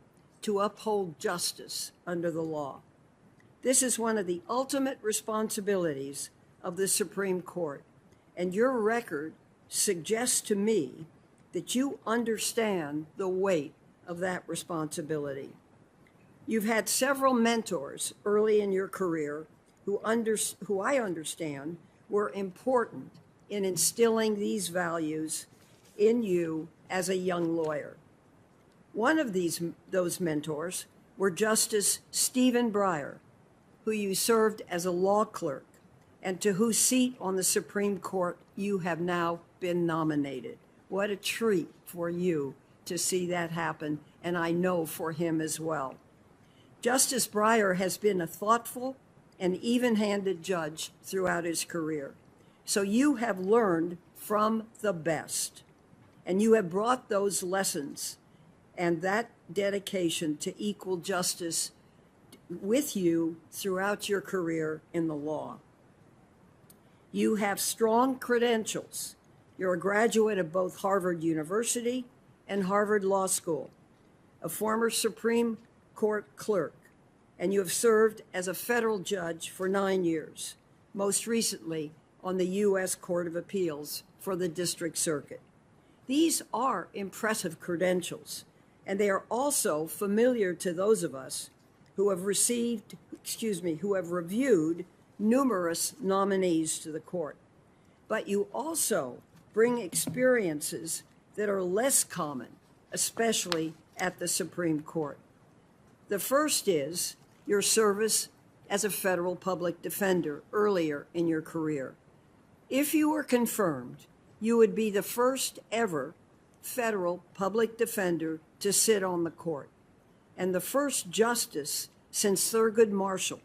to uphold justice under the law. This is one of the ultimate responsibilities of the Supreme Court, and your record suggests to me that you understand the weight of that responsibility. You've had several mentors early in your career who I understand were important in instilling these values in you as a young lawyer. One of those mentors were Justice Stephen Breyer, who you served as a law clerk and to whose seat on the Supreme Court you have now been nominated. What a treat for you to see that happen, and I know for him as well. Justice Breyer has been a thoughtful and even-handed judge throughout his career. So you have learned from the best, and you have brought those lessons and that dedication to equal justice with you throughout your career in the law. You have strong credentials. You're a graduate of both Harvard University and Harvard Law School, a former Supreme Court clerk, and you have served as a federal judge for 9 years, most recently on the U.S. Court of Appeals for the District Circuit. These are impressive credentials, and they are also familiar to those of us who have reviewed numerous nominees to the court. But you also bring experiences that are less common, especially at the Supreme Court. The first is your service as a federal public defender earlier in your career. If you were confirmed, you would be the first ever federal public defender to sit on the court, and the first justice since Thurgood Marshall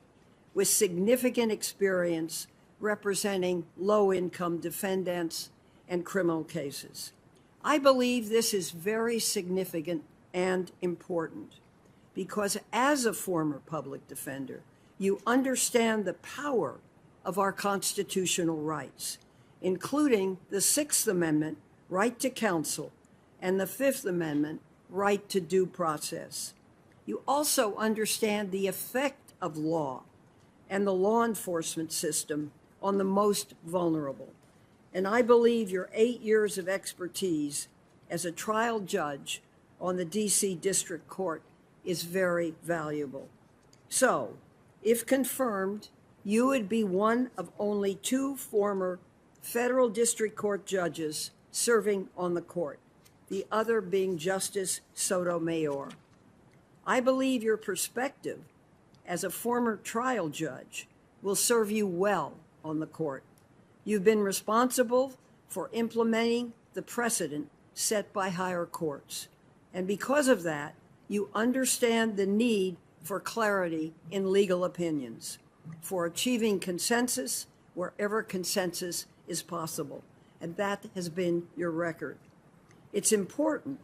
with significant experience representing low-income defendants and criminal cases. I believe this is very significant and important because as a former public defender, you understand the power of our constitutional rights, including the Sixth Amendment right to counsel and the Fifth Amendment right to due process. You also understand the effect of law and the law enforcement system on the most vulnerable. And I believe your 8 years of expertise as a trial judge on the D.C. District Court is very valuable. So, if confirmed, you would be one of only 2 former federal district court judges serving on the court, the other being Justice Sotomayor. I believe your perspective as a former trial judge will serve you well on the court. You've been responsible for implementing the precedent set by higher courts. And because of that, you understand the need for clarity in legal opinions, for achieving consensus wherever consensus is possible. And that has been your record. It's important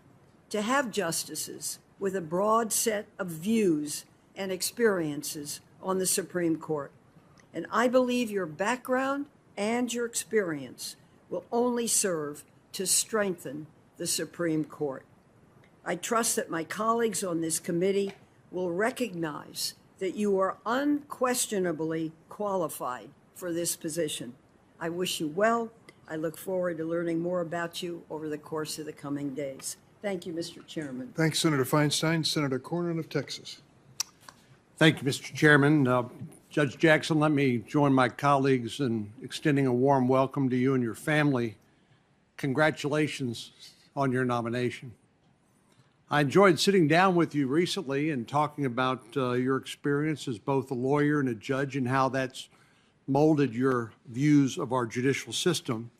to have justices with a broad set of views and experiences on the Supreme Court. And I believe your background and your experience will only serve to strengthen the Supreme Court. I trust that my colleagues on this committee will recognize that you are unquestionably qualified for this position. I wish you well. I look forward to learning more about you over the course of the coming days. Thank you, Mr. Chairman. Thanks, Senator Feinstein. Senator Cornyn of Texas. Thank you, Mr. Chairman. Judge Jackson, let me join my colleagues in extending a warm welcome to you and your family. Congratulations on your nomination. I enjoyed sitting down with you recently and talking about your experience as both a lawyer and a judge and how that's molded your views of our judicial system.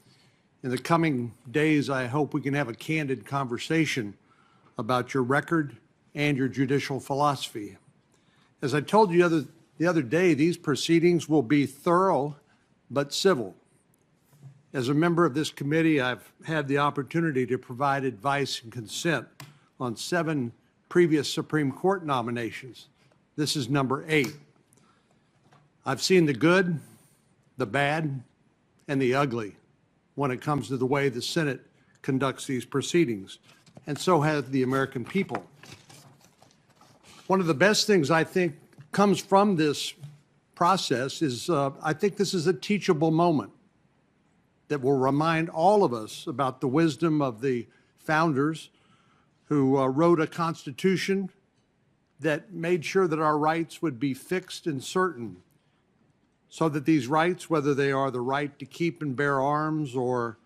In the coming days, I hope we can have a candid conversation about your record and your judicial philosophy. As I told you the other day, these proceedings will be thorough but civil. As a member of this committee, I've had the opportunity to provide advice and consent on 7 previous Supreme Court nominations. This is number 8. I've seen the good, the bad, and the ugly when it comes to the way the Senate conducts these proceedings, and so have the American people. One of the best things I think comes from this process is I think this is a teachable moment that will remind all of us about the wisdom of the founders who wrote a constitution that made sure that our rights would be fixed and certain, so that these rights, whether they are the right to keep and bear arms or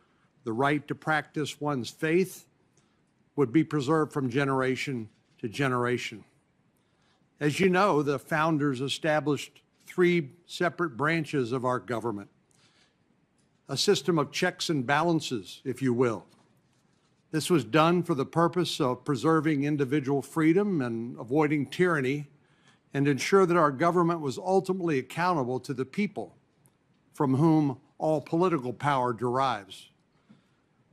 the right to practice one's faith, would be preserved from generation to generation. As you know, the founders established 3 separate branches of our government, a system of checks and balances, if you will. This was done for the purpose of preserving individual freedom and avoiding tyranny, and ensure that our government was ultimately accountable to the people from whom all political power derives.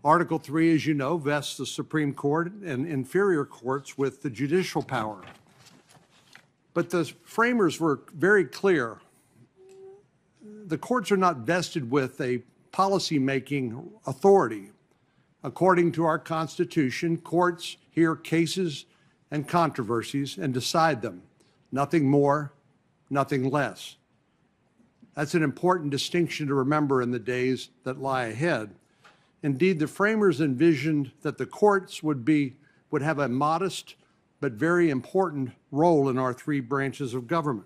Article 3, as you know, vests the Supreme Court and inferior courts with the judicial power. But the framers were very clear. The courts are not vested with a policy-making authority. According to our Constitution, courts hear cases and controversies and decide them. Nothing more, nothing less. That's an important distinction to remember in the days that lie ahead. Indeed, the framers envisioned that the courts would have a modest but very important role in our 3 branches of government.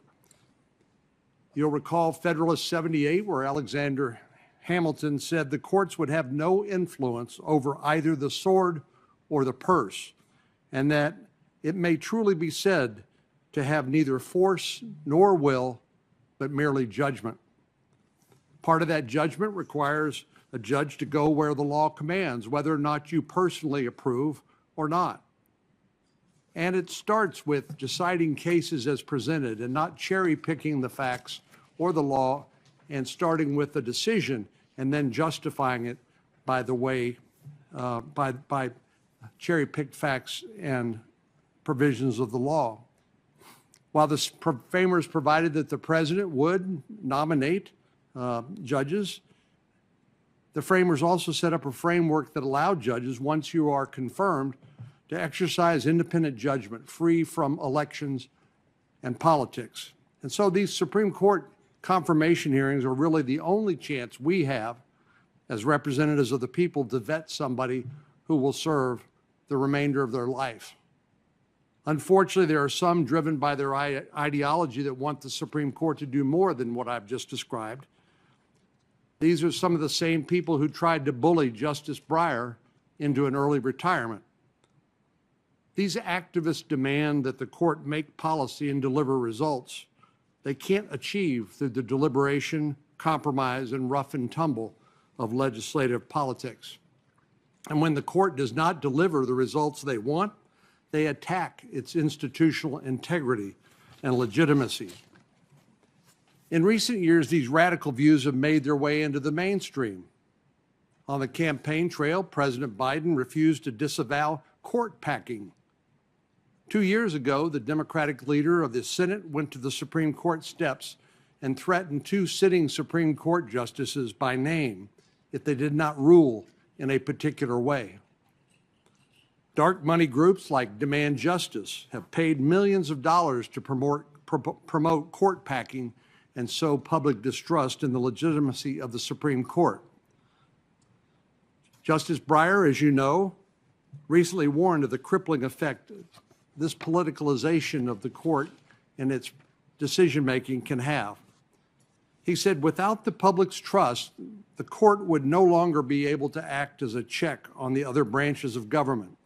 You'll recall Federalist 78, where Alexander Hamilton said the courts would have no influence over either the sword or the purse, and that it may truly be said to have neither force nor will, but merely judgment. Part of that judgment requires a judge to go where the law commands, whether or not you personally approve or not. And it starts with deciding cases as presented and not cherry-picking the facts or the law and starting with a decision and then justifying it by the way, by cherry-picked facts and provisions of the law. While the framers provided that the president would nominate judges, the framers also set up a framework that allowed judges, once you are confirmed, to exercise independent judgment, free from elections and politics. And so these Supreme Court confirmation hearings are really the only chance we have as representatives of the people to vet somebody who will serve the remainder of their life. Unfortunately, there are some driven by their ideology that want the Supreme Court to do more than what I've just described. These are some of the same people who tried to bully Justice Breyer into an early retirement. These activists demand that the court make policy and deliver results they can't achieve through the deliberation, compromise, and rough and tumble of legislative politics. And when the court does not deliver the results they want, they attack its institutional integrity and legitimacy. In recent years, these radical views have made their way into the mainstream. On the campaign trail, President Biden refused to disavow court packing. 2 years ago, the Democratic leader of the Senate went to the Supreme Court steps and threatened 2 sitting Supreme Court justices by name if they did not rule in a particular way. Dark money groups like Demand Justice have paid millions of dollars to promote court packing and sow public distrust in the legitimacy of the Supreme Court. Justice Breyer, as you know, recently warned of the crippling effect this politicalization of the court and its decision-making can have He said, without the public's trust, the court would no longer be able to act as a check on the other branches of government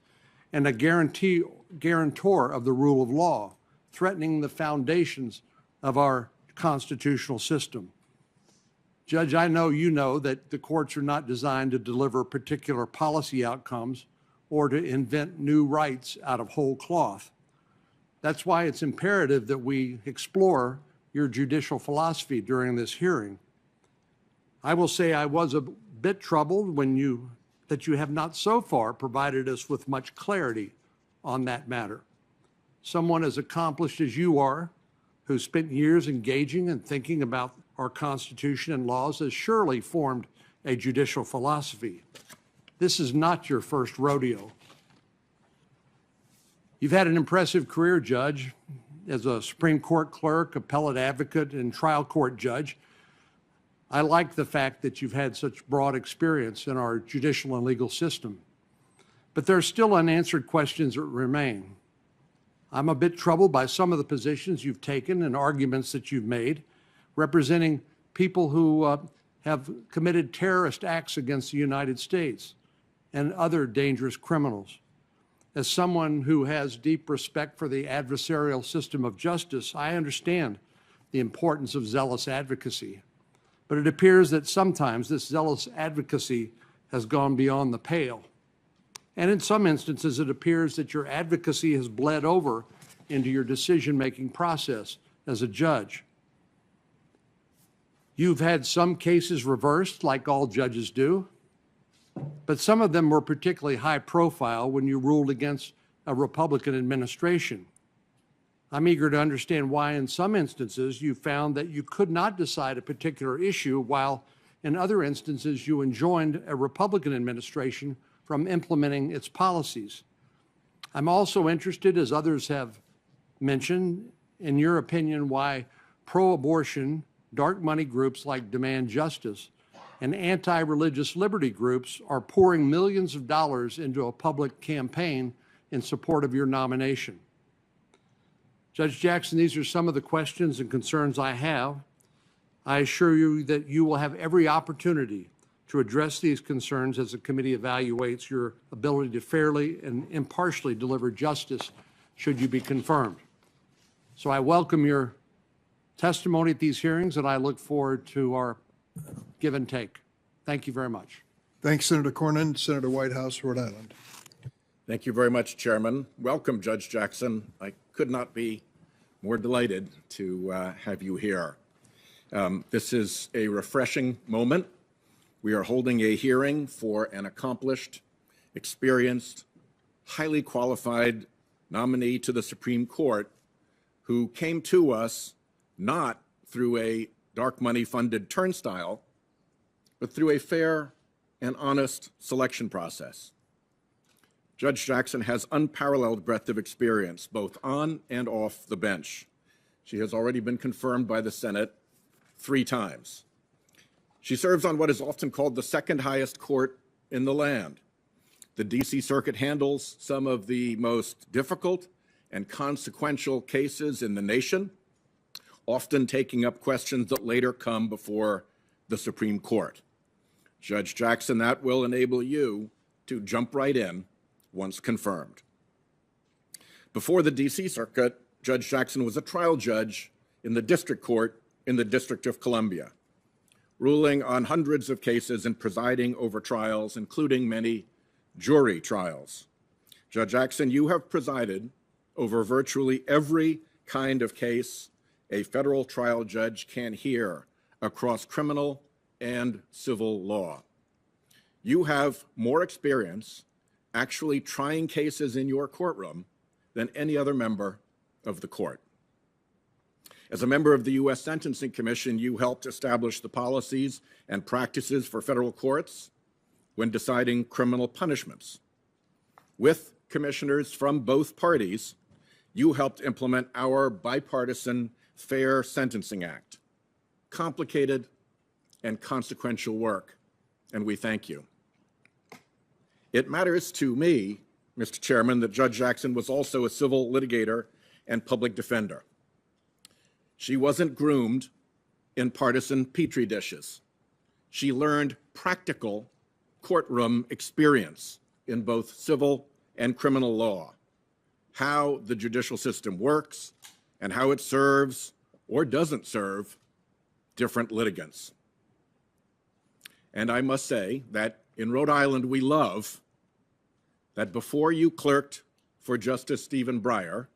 and a guarantor of the rule of law, threatening the foundations of our constitutional system. Judge, I know you know that the courts are not designed to deliver particular policy outcomes or to invent new rights out of whole cloth. That's why it's imperative that we explore your judicial philosophy during this hearing. I will say I was a bit troubled that you have not so far provided us with much clarity on that matter. Someone as accomplished as you are, who spent years engaging and thinking about our Constitution and laws, has surely formed a judicial philosophy. This is not your first rodeo. You've had an impressive career, Judge, as a Supreme Court clerk, appellate advocate, and trial court judge. I like the fact that you've had such broad experience in our judicial and legal system. But there are still unanswered questions that remain. I'm a bit troubled by some of the positions you've taken and arguments that you've made, representing people who have committed terrorist acts against the United States and other dangerous criminals. As someone who has deep respect for the adversarial system of justice, I understand the importance of zealous advocacy. But it appears that sometimes this zealous advocacy has gone beyond the pale. And in some instances, it appears that your advocacy has bled over into your decision-making process as a judge. You've had some cases reversed, like all judges do, but some of them were particularly high profile when you ruled against a Republican administration. I'm eager to understand why in some instances you found that you could not decide a particular issue, while in other instances you enjoined a Republican administration from implementing its policies. I'm also interested, as others have mentioned, in your opinion, why pro-abortion, dark money groups like Demand Justice, and anti-religious liberty groups are pouring millions of dollars into a public campaign in support of your nomination. Judge Jackson, these are some of the questions and concerns I have. I assure you that you will have every opportunity to address these concerns as the committee evaluates your ability to fairly and impartially deliver justice should you be confirmed. So I welcome your testimony at these hearings, and I look forward to our give and take. Thank you very much. Thanks, Senator Cornyn. Senator Whitehouse, Rhode Island. Thank you very much, Chairman. Welcome, Judge Jackson. I could not be more delighted to have you here. This is a refreshing moment. We are holding a hearing for an accomplished, experienced, highly qualified nominee to the Supreme Court who came to us not through a dark money funded turnstile, but through a fair and honest selection process. Judge Jackson has unparalleled breadth of experience, both on and off the bench. She has already been confirmed by the Senate 3 times. She serves on what is often called the second highest court in the land. The DC Circuit handles some of the most difficult and consequential cases in the nation, often taking up questions that later come before the Supreme Court. Judge Jackson, that will enable you to jump right in once confirmed. Before the DC Circuit, Judge Jackson was a trial judge in the district court in the District of Columbia, ruling on hundreds of cases and presiding over trials, including many jury trials. Judge Jackson, you have presided over virtually every kind of case a federal trial judge can hear across criminal and civil law. You have more experience actually trying cases in your courtroom than any other member of the court. As a member of the U.S. Sentencing Commission, you helped establish the policies and practices for federal courts when deciding criminal punishments. With commissioners from both parties, you helped implement our bipartisan Fair Sentencing Act. Complicated and consequential work, and we thank you. It matters to me, Mr. Chairman, that Judge Jackson was also a civil litigator and public defender. She wasn't groomed in partisan petri dishes. She learned practical courtroom experience in both civil and criminal law, how the judicial system works and how it serves or doesn't serve different litigants. And I must say that in Rhode Island, we love that before you clerked for Justice Stephen Breyer,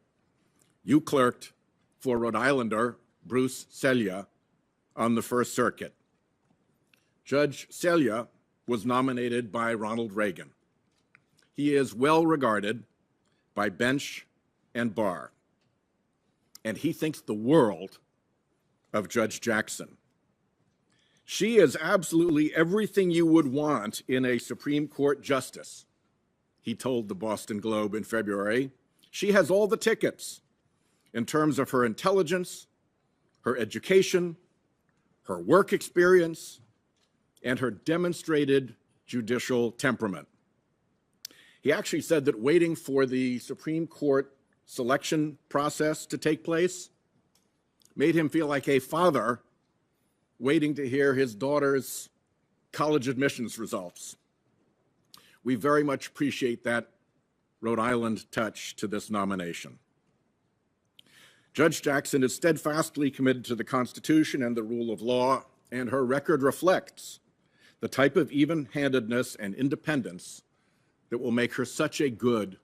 you clerked for Rhode Islander Bruce Selya on the First Circuit. Judge Selya was nominated by Ronald Reagan. He is well regarded by bench and bar, and he thinks the world of Judge Jackson. She is absolutely everything you would want in a Supreme Court justice, he told the Boston Globe in February. She has all the tickets in terms of her intelligence, her education, her work experience, and her demonstrated judicial temperament. He actually said that waiting for the Supreme Court selection process to take place made him feel like a father waiting to hear his daughter's college admissions results. We very much appreciate that Rhode Island touch to this nomination. Judge Jackson is steadfastly committed to the Constitution and the rule of law, and her record reflects the type of even-handedness and independence that will make her such a good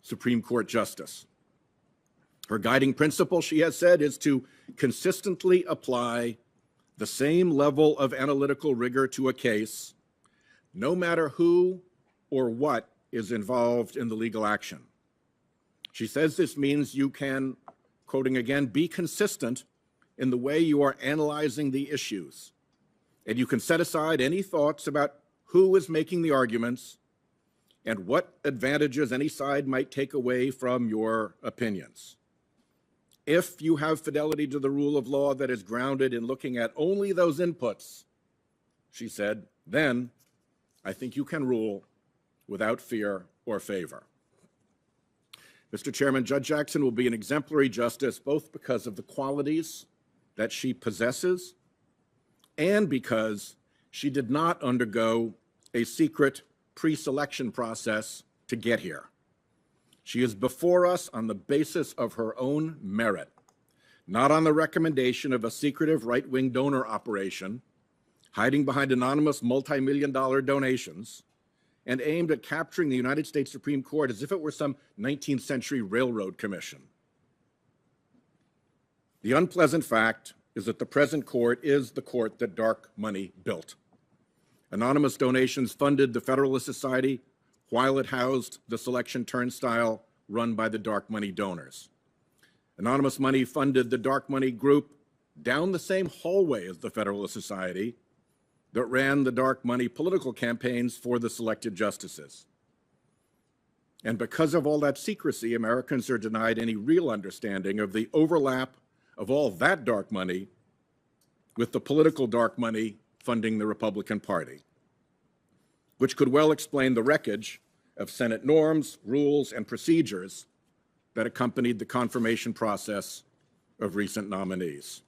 Supreme Court justice. Her guiding principle, she has said, is to consistently apply the same level of analytical rigor to a case, no matter who or what is involved in the legal action. She says this means you can, quoting again, be consistent in the way you are analyzing the issues, and you can set aside any thoughts about who is making the arguments and what advantages any side might take away from your opinions. If you have fidelity to the rule of law that is grounded in looking at only those inputs, she said, then I think you can rule without fear or favor. Mr. Chairman, Judge Jackson will be an exemplary justice both because of the qualities that she possesses and because she did not undergo a secret pre-selection process to get here. She is before us on the basis of her own merit, not on the recommendation of a secretive right-wing donor operation hiding behind anonymous multi-million-dollar donations and aimed at capturing the United States Supreme Court as if it were some 19th century railroad commission. The unpleasant fact is that the present court is the court that dark money built. Anonymous donations funded the Federalist Society while it housed the selection turnstile run by the dark money donors. Anonymous money funded the dark money group down the same hallway as the Federalist Society that ran the dark money political campaigns for the selected justices. And because of all that secrecy, Americans are denied any real understanding of the overlap of all that dark money with the political dark money funding the Republican Party, which could well explain the wreckage of Senate norms, rules, and procedures that accompanied the confirmation process of recent nominees.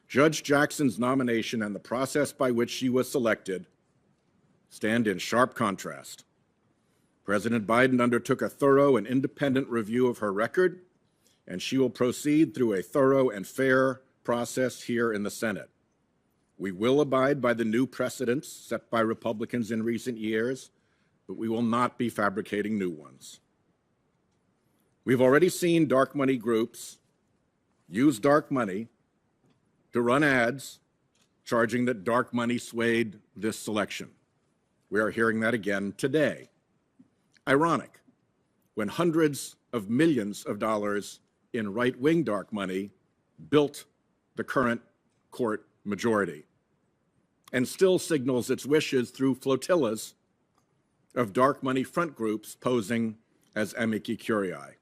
Judge Jackson's nomination and the process by which she was selected stand in sharp contrast. President Biden undertook a thorough and independent review of her record, and she will proceed through a thorough and fair process here in the Senate. We will abide by the new precedents set by Republicans in recent years, but we will not be fabricating new ones. We've already seen dark money groups use dark money to run ads charging that dark money swayed this selection. We are hearing that again today. Ironic, when hundreds of millions of dollars in right-wing dark money built the current court majority and still signals its wishes through flotillas of dark money front groups posing as amici curiae.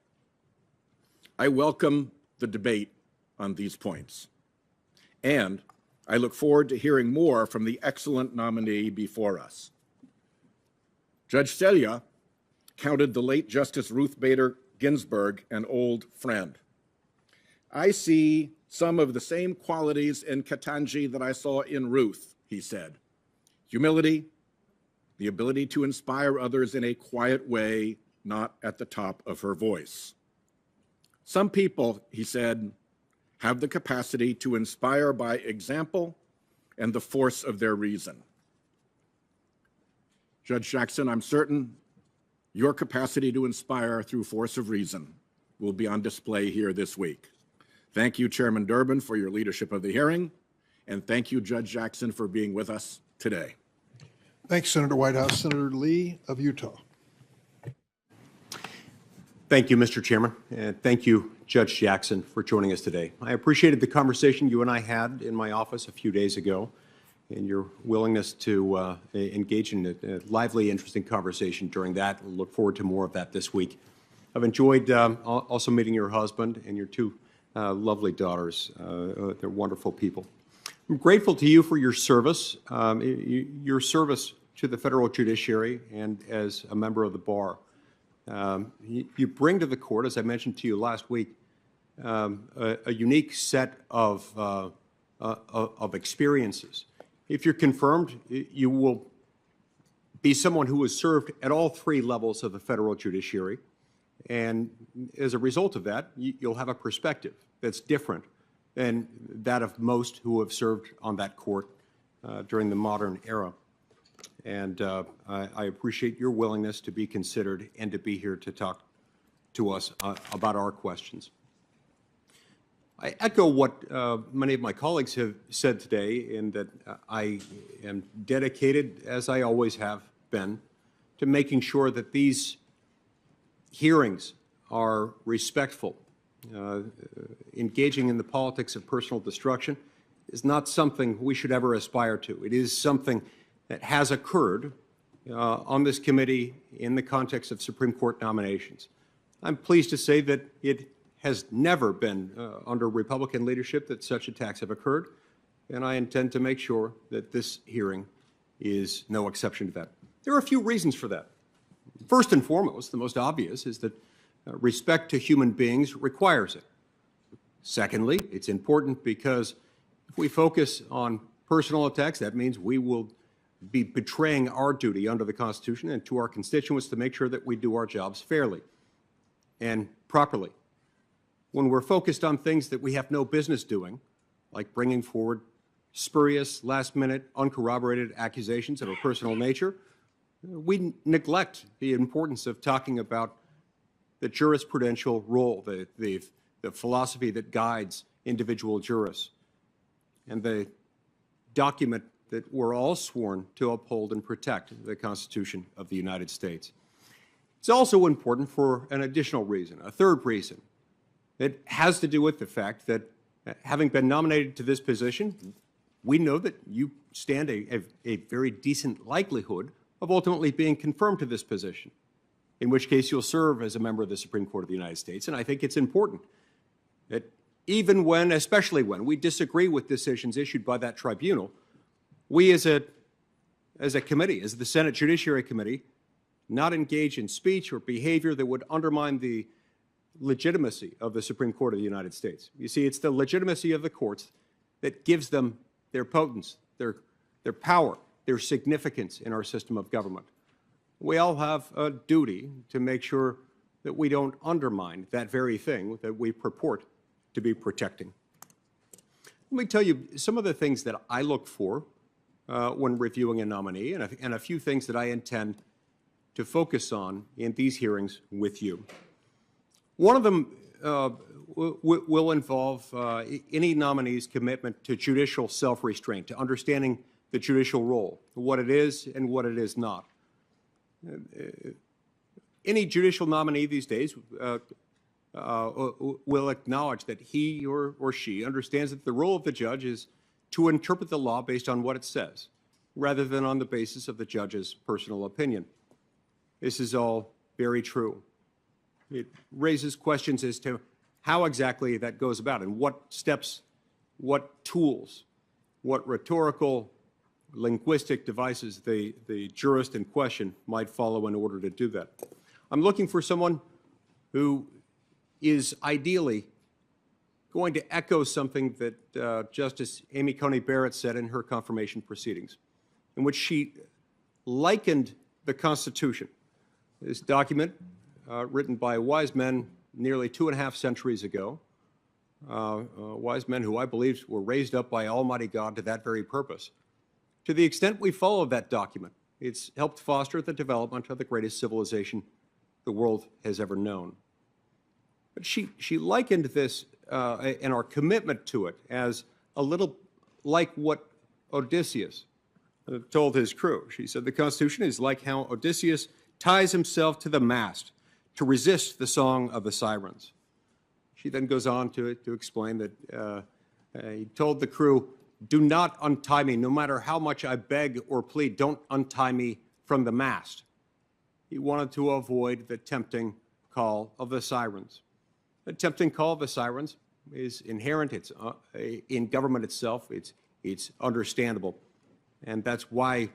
I welcome the debate on these points, and I look forward to hearing more from the excellent nominee before us. Judge Selya counted the late Justice Ruth Bader Ginsburg an old friend. I see some of the same qualities in Ketanji that I saw in Ruth, he said. Humility, the ability to inspire others in a quiet way, not at the top of her voice. Some people, he said, have the capacity to inspire by example and the force of their reason. Judge Jackson, I'm certain your capacity to inspire through force of reason will be on display here this week. Thank you, Chairman Durbin, for your leadership of the hearing, and thank you, Judge Jackson, for being with us today. Thanks, Senator Whitehouse. Senator Lee of Utah. Thank you, Mr. Chairman, and thank you, Judge Jackson, for joining us today. I appreciated the conversation you and I had in my office a few days ago, and your willingness to engage in a lively, interesting conversation during that. I look forward to more of that this week. I've enjoyed also meeting your husband and your two lovely daughters. They're wonderful people. I'm grateful to you for your service to the federal judiciary and as a member of the bar. You bring to the court, as I mentioned to you last week, a unique set of experiences. If you're confirmed, you will be someone who has served at all three levels of the federal judiciary. And as a result of that, you'll have a perspective that's different than that of most who have served on that court during the modern era. And I appreciate your willingness to be considered and to be here to talk to us about our questions. I echo what many of my colleagues have said today, in that I am dedicated, as I always have been, to making sure that these hearings are respectful. Engaging in the politics of personal destruction is not something we should ever aspire to. It is something that has occurred on this committee in the context of Supreme Court nominations. I'm pleased to say that it has never been under Republican leadership that such attacks have occurred, and I intend to make sure that this hearing is no exception to that. There are a few reasons for that. First and foremost, the most obvious is that respect to human beings requires it. Secondly, it's important because if we focus on personal attacks, that means we will be betraying our duty under the Constitution and to our constituents to make sure that we do our jobs fairly and properly. When we're focused on things that we have no business doing, like bringing forward spurious, last-minute, uncorroborated accusations of a personal nature, we neglect the importance of talking about the jurisprudential role, the philosophy that guides individual jurists, and the document that we're all sworn to uphold and protect, the Constitution of the United States. It's also important for an additional reason, a third reason. It has to do with the fact that, having been nominated to this position, we know that you stand a very decent likelihood of ultimately being confirmed to this position, in which case you'll serve as a member of the Supreme Court of the United States. And I think it's important that even when, especially when, we disagree with decisions issued by that tribunal, we as a committee, as the Senate Judiciary Committee, not engage in speech or behavior that would undermine the legitimacy of the Supreme Court of the United States. You see, it's the legitimacy of the courts that gives them their potence, their power, their significance in our system of government. We all have a duty to make sure that we don't undermine that very thing that we purport to be protecting. Let me tell you some of the things that I look for when reviewing a nominee, and a few things that I intend to focus on in these hearings with you. One of them will involve any nominee's commitment to judicial self-restraint, to understanding the judicial role, what it is and what it is not. Any judicial nominee these days will acknowledge that he or she understands that the role of the judge is to interpret the law based on what it says, rather than on the basis of the judge's personal opinion. This is all very true. It raises questions as to how exactly that goes about and what steps, what tools, what rhetorical, linguistic devices the jurist in question might follow in order to do that. I'm looking for someone who is ideally going to echo something that Justice Amy Coney Barrett said in her confirmation proceedings, in which she likened the Constitution, this document written by wise men nearly 2.5 centuries ago, wise men who I believe were raised up by Almighty God to that very purpose. To the extent we follow that document, it's helped foster the development of the greatest civilization the world has ever known. But she likened this and our commitment to it as a little like what Odysseus told his crew. She said the Constitution is like how Odysseus ties himself to the mast to resist the song of the sirens. She then goes on to explain that he told the crew, do not untie me, no matter how much I beg or plead, don't untie me from the mast. He wanted to avoid the tempting call of the sirens. The tempting call of the sirens is inherent. It's in government itself. It's understandable. And that's why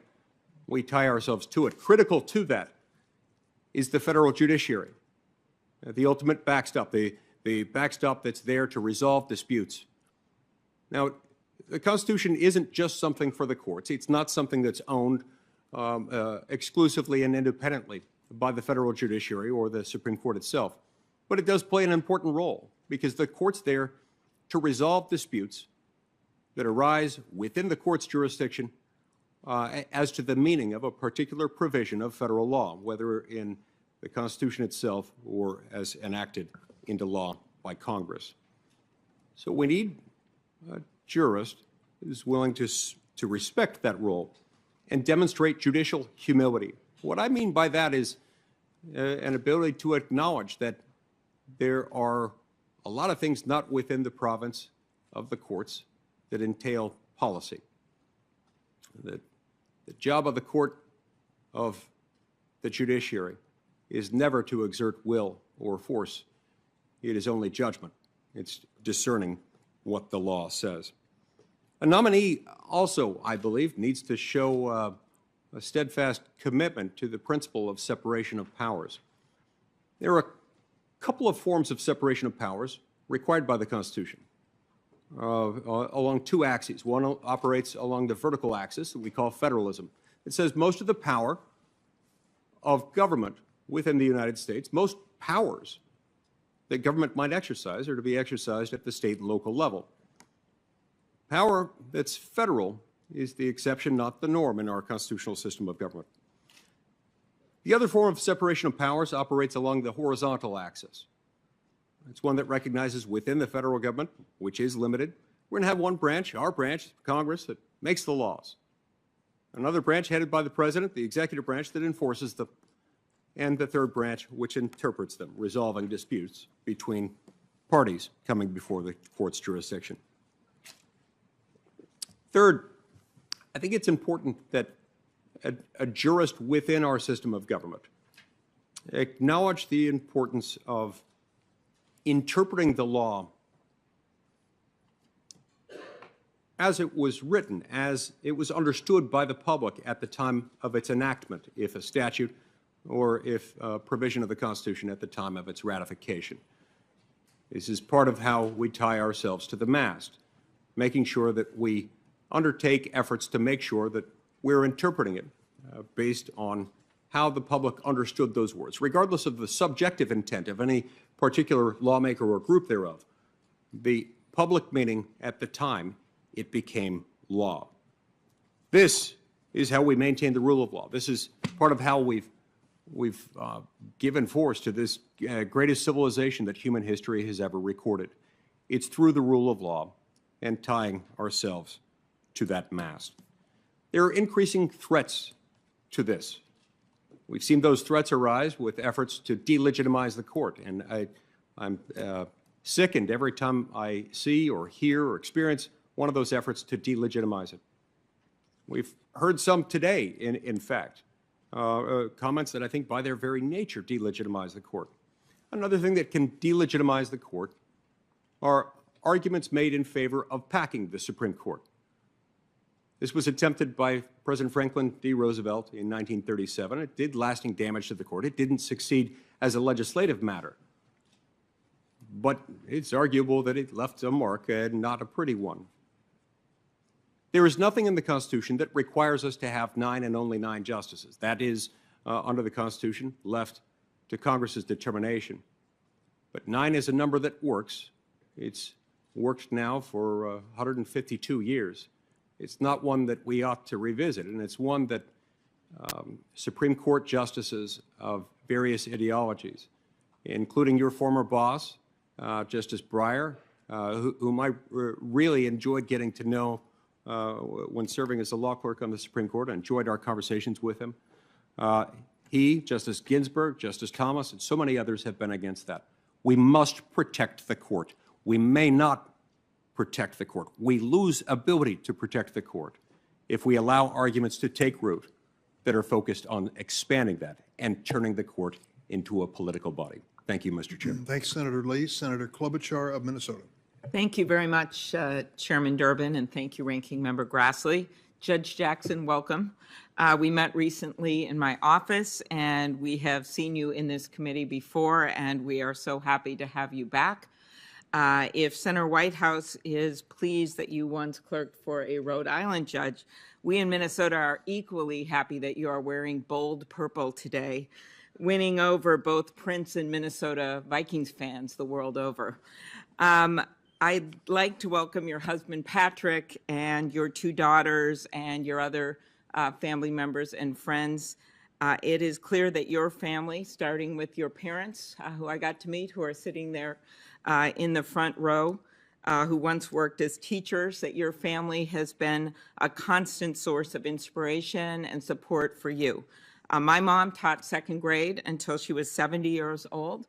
we tie ourselves to it. Critical to that is the federal judiciary, the ultimate backstop, the backstop that's there to resolve disputes. Now, the Constitution isn't just something for the courts. It's not something that's owned exclusively and independently by the federal judiciary or the Supreme Court itself. But it does play an important role because the court's there to resolve disputes that arise within the court's jurisdiction as to the meaning of a particular provision of federal law, whether in the Constitution itself or as enacted into law by Congress. So we need a jurist who's willing to respect that role and demonstrate judicial humility. What I mean by that is an ability to acknowledge that there are a lot of things not within the province of the courts that entail policy. The job of the court of the judiciary is never to exert will or force. It is only judgment. It's discerning what the law says. A nominee also, I believe, needs to show a steadfast commitment to the principle of separation of powers. There are a couple of forms of separation of powers required by the Constitution along two axes. One operates along the vertical axis that we call federalism. It says most of the power of government within the United States, most powers that government might exercise are to be exercised at the state and local level. Power that's federal is the exception, not the norm in our constitutional system of government. The other form of separation of powers operates along the horizontal axis. It's one that recognizes within the federal government, which is limited, we're going to have one branch, our branch, Congress, that makes the laws. Another branch headed by the president, the executive branch that enforces them, and the third branch which interprets them, resolving disputes between parties coming before the court's jurisdiction. Third, I think it's important that a jurist within our system of government acknowledge the importance of interpreting the law as it was written, as it was understood by the public at the time of its enactment, if a statute or if a provision of the Constitution at the time of its ratification. This is part of how we tie ourselves to the mast, making sure that we undertake efforts to make sure that we're interpreting it based on how the public understood those words, regardless of the subjective intent of any particular lawmaker or group thereof. The public meaning at the time it became law. This is how we maintain the rule of law. This is part of how we've given force to this greatest civilization that human history has ever recorded. It's through the rule of law and tying ourselves to that mast. There are increasing threats to this. We've seen those threats arise with efforts to delegitimize the court, and I'm sickened every time I see or hear or experience one of those efforts to delegitimize it. We've heard some today, in fact, comments that I think by their very nature delegitimize the court. Another thing that can delegitimize the court are arguments made in favor of packing the Supreme Court. This was attempted by President Franklin D. Roosevelt in 1937. It did lasting damage to the court. It didn't succeed as a legislative matter. but it's arguable that it left a mark and not a pretty one. There is nothing in the Constitution that requires us to have 9 and only 9 justices. That is, under the Constitution, left to Congress's determination. But 9 is a number that works. It's worked now for 152 years. It's not one that we ought to revisit, and it's one that Supreme Court justices of various ideologies, including your former boss, Justice Breyer, whom I really enjoyed getting to know when serving as a law clerk on the Supreme Court. I enjoyed our conversations with him. He, Justice Ginsburg, Justice Thomas, and so many others have been against that. We must protect the court. We may not protect the court. We lose ability to protect the court if we allow arguments to take root that are focused on expanding that and turning the court into a political body. Thank you, Mr. Chairman. Thanks, Senator Lee. Senator Klobuchar of Minnesota. Thank you very much, Chairman Durbin, and thank you, Ranking Member Grassley. Judge Jackson, welcome. We met recently in my office, and we have seen you in this committee before, and we are so happy to have you back. If Senator Whitehouse is pleased that you once clerked for a Rhode Island judge, we in Minnesota are equally happy that you are wearing bold purple today, winning over both Prince and Minnesota Vikings fans the world over. I'd like to welcome your husband, Patrick, and your 2 daughters and your other family members and friends. It is clear that your family, starting with your parents, who I got to meet, who are sitting there in the front row, who once worked as teachers, that your family has been a constant source of inspiration and support for you. My mom taught 2nd grade until she was 70 years old.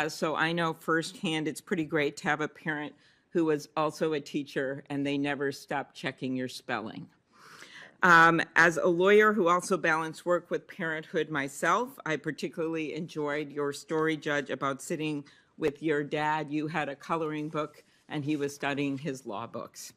So I know firsthand it's pretty great to have a parent who was also a teacher and they never stopped checking your spelling. As a lawyer who also balanced work with parenthood myself, I particularly enjoyed your story, Judge, about sitting with your dad. You had a coloring book and he was studying his law books.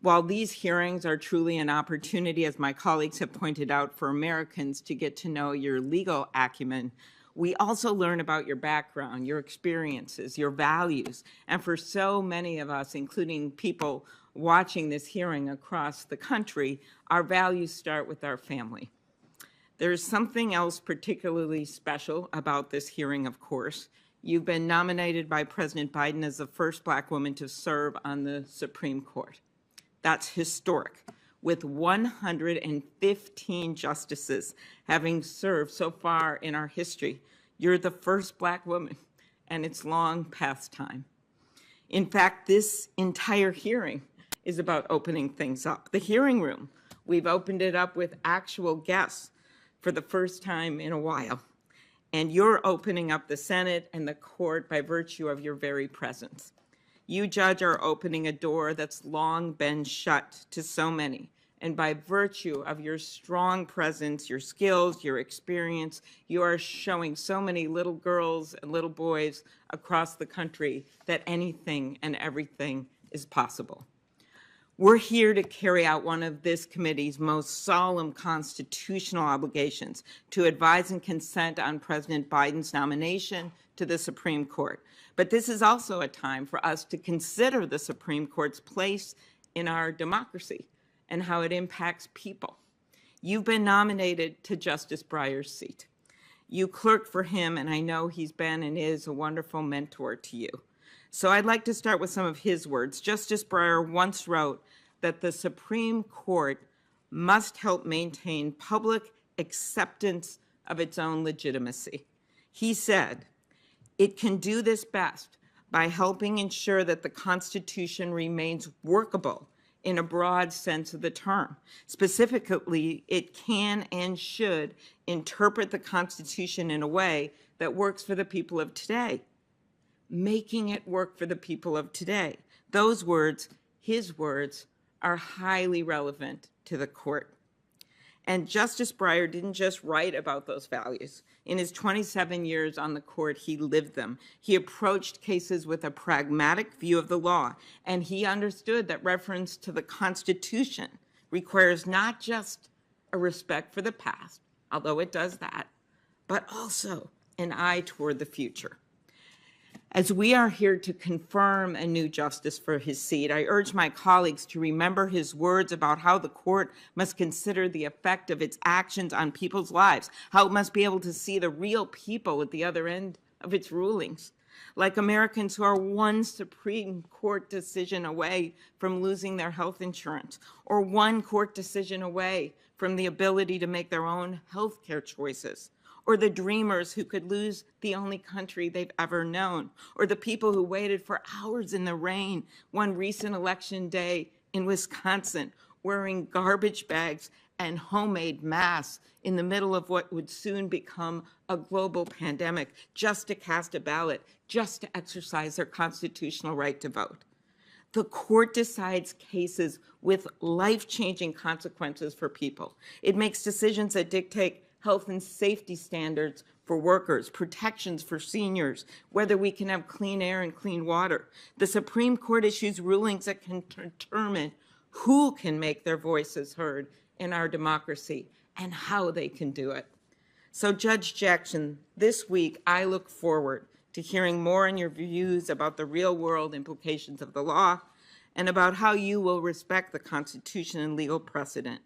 While these hearings are truly an opportunity, as my colleagues have pointed out, for Americans to get to know your legal acumen, we also learn about your background, your experiences, your values. And for so many of us, including people watching this hearing across the country, our values start with our family. There's something else particularly special about this hearing, of course. You've been nominated by President Biden as the first Black woman to serve on the Supreme Court. That's historic, with 115 justices having served so far in our history. You're the first Black woman, and it's long past time. In fact, this entire hearing is about opening things up. The hearing room, we've opened it up with actual guests for the first time in a while. And you're opening up the Senate and the court by virtue of your very presence. You, Judge, are opening a door that's long been shut to so many. And by virtue of your strong presence, your skills, your experience, you are showing so many little girls and little boys across the country that anything and everything is possible. We're here to carry out one of this committee's most solemn constitutional obligations, to advise and consent on President Biden's nomination to the Supreme Court. But this is also a time for us to consider the Supreme Court's place in our democracy and how it impacts people. You've been nominated to Justice Breyer's seat. You clerked for him, and I know he's been and is a wonderful mentor to you. So I'd like to start with some of his words. Justice Breyer once wrote that the Supreme Court must help maintain public acceptance of its own legitimacy. He said, "It can do this best by helping ensure that the Constitution remains workable in a broad sense of the term. Specifically, it can and should interpret the Constitution in a way that works for the people of today, making it work for the people of today." Those words, his words, are highly relevant to the court. And Justice Breyer didn't just write about those values. In his 27 years on the court, he lived them. He approached cases with a pragmatic view of the law, and he understood that reference to the Constitution requires not just a respect for the past, although it does that, but also an eye toward the future. As we are here to confirm a new justice for his seat, I urge my colleagues to remember his words about how the court must consider the effect of its actions on people's lives, how it must be able to see the real people at the other end of its rulings. Like Americans who are one Supreme Court decision away from losing their health insurance, or one court decision away from the ability to make their own health care choices, or the dreamers who could lose the only country they've ever known, or the people who waited for hours in the rain one recent election day in Wisconsin, wearing garbage bags and homemade masks in the middle of what would soon become a global pandemic, just to cast a ballot, just to exercise their constitutional right to vote. The court decides cases with life-changing consequences for people. It makes decisions that dictate health and safety standards for workers, protections for seniors, whether we can have clean air and clean water. The Supreme Court issues rulings that can determine who can make their voices heard in our democracy and how they can do it. So, Judge Jackson, this week I look forward to hearing more on your views about the real-world implications of the law and about how you will respect the Constitution and legal precedent,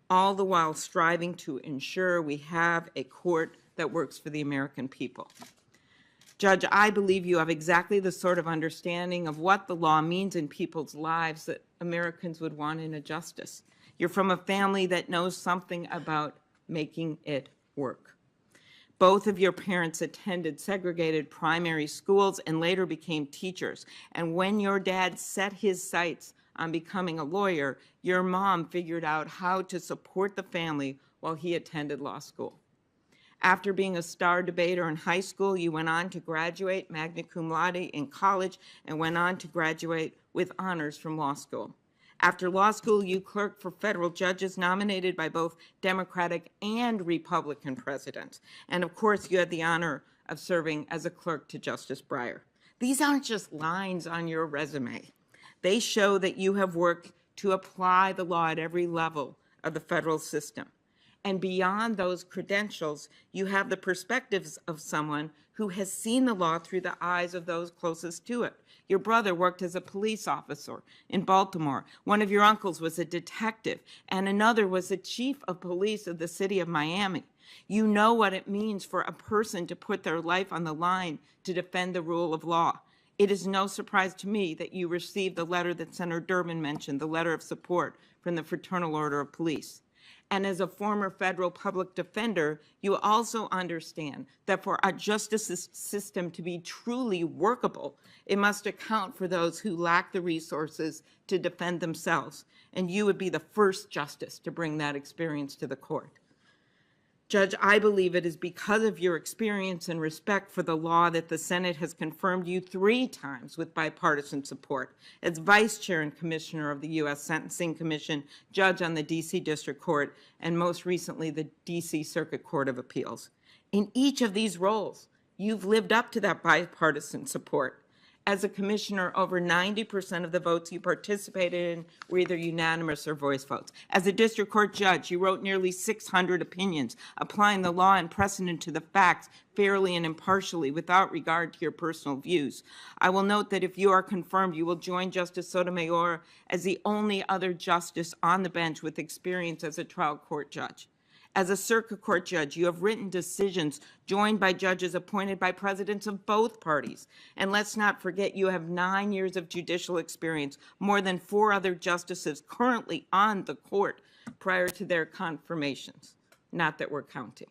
all the while striving to ensure we have a court that works for the American people. Judge, I believe you have exactly the sort of understanding of what the law means in people's lives that Americans would want in a justice. You're from a family that knows something about making it work. Both of your parents attended segregated primary schools and later became teachers. And when your dad set his sights on becoming a lawyer, your mom figured out how to support the family while he attended law school. After being a star debater in high school, you went on to graduate magna cum laude in college and went on to graduate with honors from law school. After law school, you clerked for federal judges nominated by both Democratic and Republican presidents. And of course, you had the honor of serving as a clerk to Justice Breyer. These aren't just lines on your resume. They show that you have worked to apply the law at every level of the federal system. And beyond those credentials, you have the perspectives of someone who has seen the law through the eyes of those closest to it. Your brother worked as a police officer in Baltimore. One of your uncles was a detective, and another was the chief of police of the city of Miami. You know what it means for a person to put their life on the line to defend the rule of law. It is no surprise to me that you received the letter that Senator Durbin mentioned, the letter of support from the Fraternal Order of Police. And as a former federal public defender, you also understand that for our justice system to be truly workable, it must account for those who lack the resources to defend themselves. And you would be the first justice to bring that experience to the court. Judge, I believe it is because of your experience and respect for the law that the Senate has confirmed you 3 times with bipartisan support as Vice Chair and Commissioner of the U.S. Sentencing Commission, Judge on the D.C. District Court, and most recently the D.C. Circuit Court of Appeals. In each of these roles, you've lived up to that bipartisan support. As a commissioner, over 90% of the votes you participated in were either unanimous or voice votes. As a district court judge, you wrote nearly 600 opinions, applying the law and precedent to the facts fairly and impartially without regard to your personal views. I will note that if you are confirmed, you will join Justice Sotomayor as the only other justice on the bench with experience as a trial court judge. As a circuit court judge, you have written decisions joined by judges appointed by presidents of both parties. And let's not forget, you have 9 years of judicial experience, more than 4 other justices currently on the court prior to their confirmations. Not that we're counting.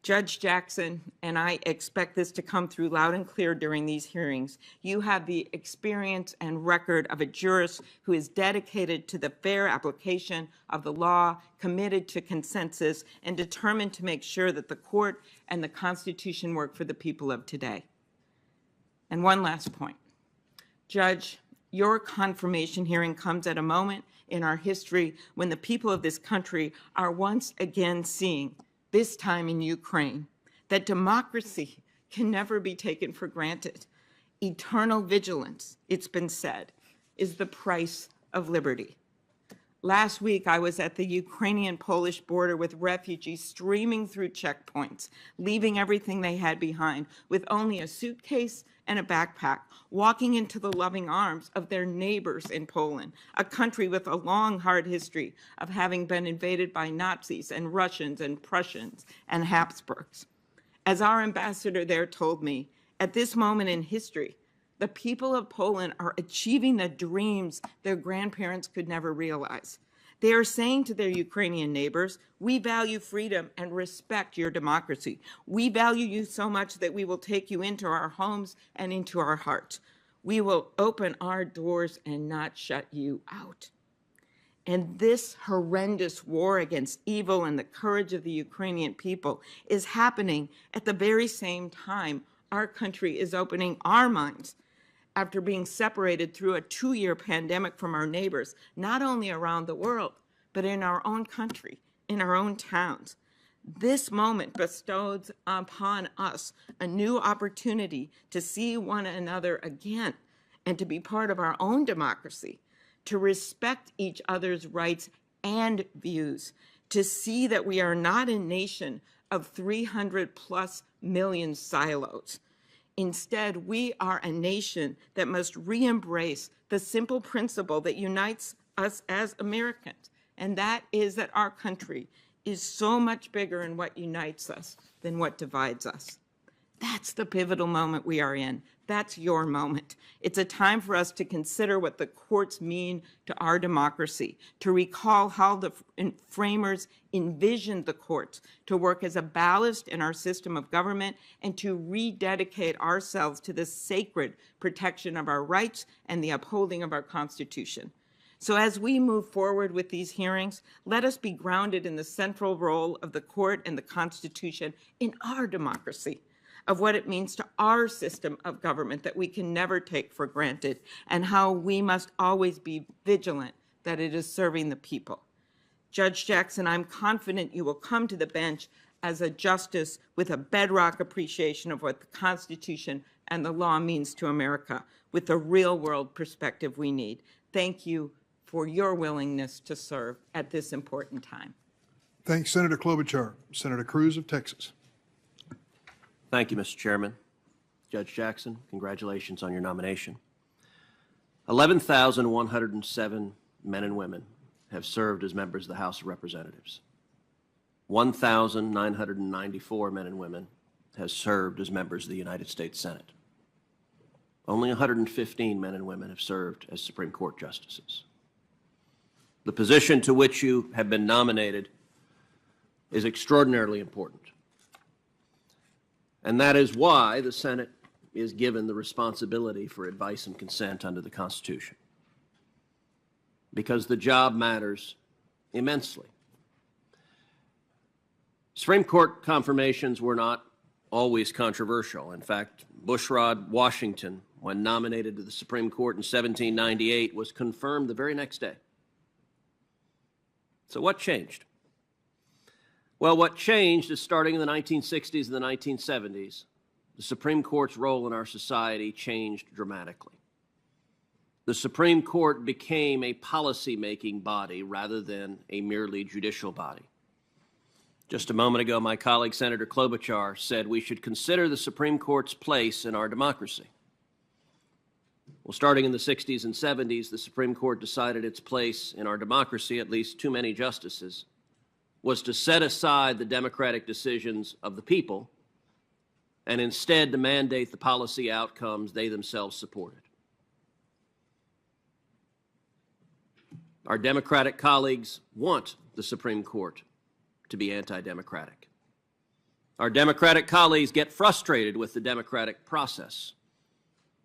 Judge Jackson, and I expect this to come through loud and clear during these hearings, you have the experience and record of a jurist who is dedicated to the fair application of the law, committed to consensus, and determined to make sure that the court and the Constitution work for the people of today. And one last point. Judge, your confirmation hearing comes at a moment in our history when the people of this country are once again seeing, this time in Ukraine, that democracy can never be taken for granted. Eternal vigilance, it's been said, is the price of liberty. Last week, I was at the Ukrainian-Polish border with refugees streaming through checkpoints, leaving everything they had behind with only a suitcase and a backpack, walking into the loving arms of their neighbors in Poland, a country with a long, hard history of having been invaded by Nazis and Russians and Prussians and Habsburgs. As our ambassador there told me, at this moment in history, the people of Poland are achieving the dreams their grandparents could never realize. They are saying to their Ukrainian neighbors, we value freedom and respect your democracy. We value you so much that we will take you into our homes and into our hearts. We will open our doors and not shut you out. And this horrendous war against evil and the courage of the Ukrainian people is happening at the very same time our country is opening our minds after being separated through a 2-year pandemic from our neighbors, not only around the world, but in our own country, in our own towns. This moment bestows upon us a new opportunity to see one another again and to be part of our own democracy, to respect each other's rights and views, to see that we are not a nation of 300+ million silos. Instead, we are a nation that must re-embrace the simple principle that unites us as Americans, and that is that our country is so much bigger in what unites us than what divides us. That's the pivotal moment we are in. That's your moment. It's a time for us to consider what the courts mean to our democracy, to recall how the framers envisioned the courts to work as a ballast in our system of government, and to rededicate ourselves to the sacred protection of our rights and the upholding of our Constitution. So as we move forward with these hearings, let us be grounded in the central role of the court and the Constitution in our democracy, of what it means to our system of government that we can never take for granted, and how we must always be vigilant that it is serving the people. Judge Jackson, I'm confident you will come to the bench as a justice with a bedrock appreciation of what the Constitution and the law means to America, with the real-world perspective we need. Thank you for your willingness to serve at this important time. Thanks, Senator Klobuchar. Senator Cruz of Texas. Thank you, Mr. Chairman. Judge Jackson, congratulations on your nomination. 11,107 men and women have served as members of the House of Representatives. 1,994 men and women have served as members of the United States Senate. Only 115 men and women have served as Supreme Court justices. The position to which you have been nominated is extraordinarily important. And that is why the Senate is given the responsibility for advice and consent under the Constitution. Because the job matters immensely. Supreme Court confirmations were not always controversial. In fact, Bushrod Washington, when nominated to the Supreme Court in 1798, was confirmed the very next day. So what changed? Well, what changed is, starting in the 1960s and the 1970s, the Supreme Court's role in our society changed dramatically. The Supreme Court became a policy-making body rather than a merely judicial body. Just a moment ago, my colleague, Senator Klobuchar, said we should consider the Supreme Court's place in our democracy. Well, starting in the 60s and 70s, the Supreme Court decided its place in our democracy, at least too many justices, was to set aside the democratic decisions of the people and instead to mandate the policy outcomes they themselves supported. Our Democratic colleagues want the Supreme Court to be anti-democratic. Our Democratic colleagues get frustrated with the democratic process.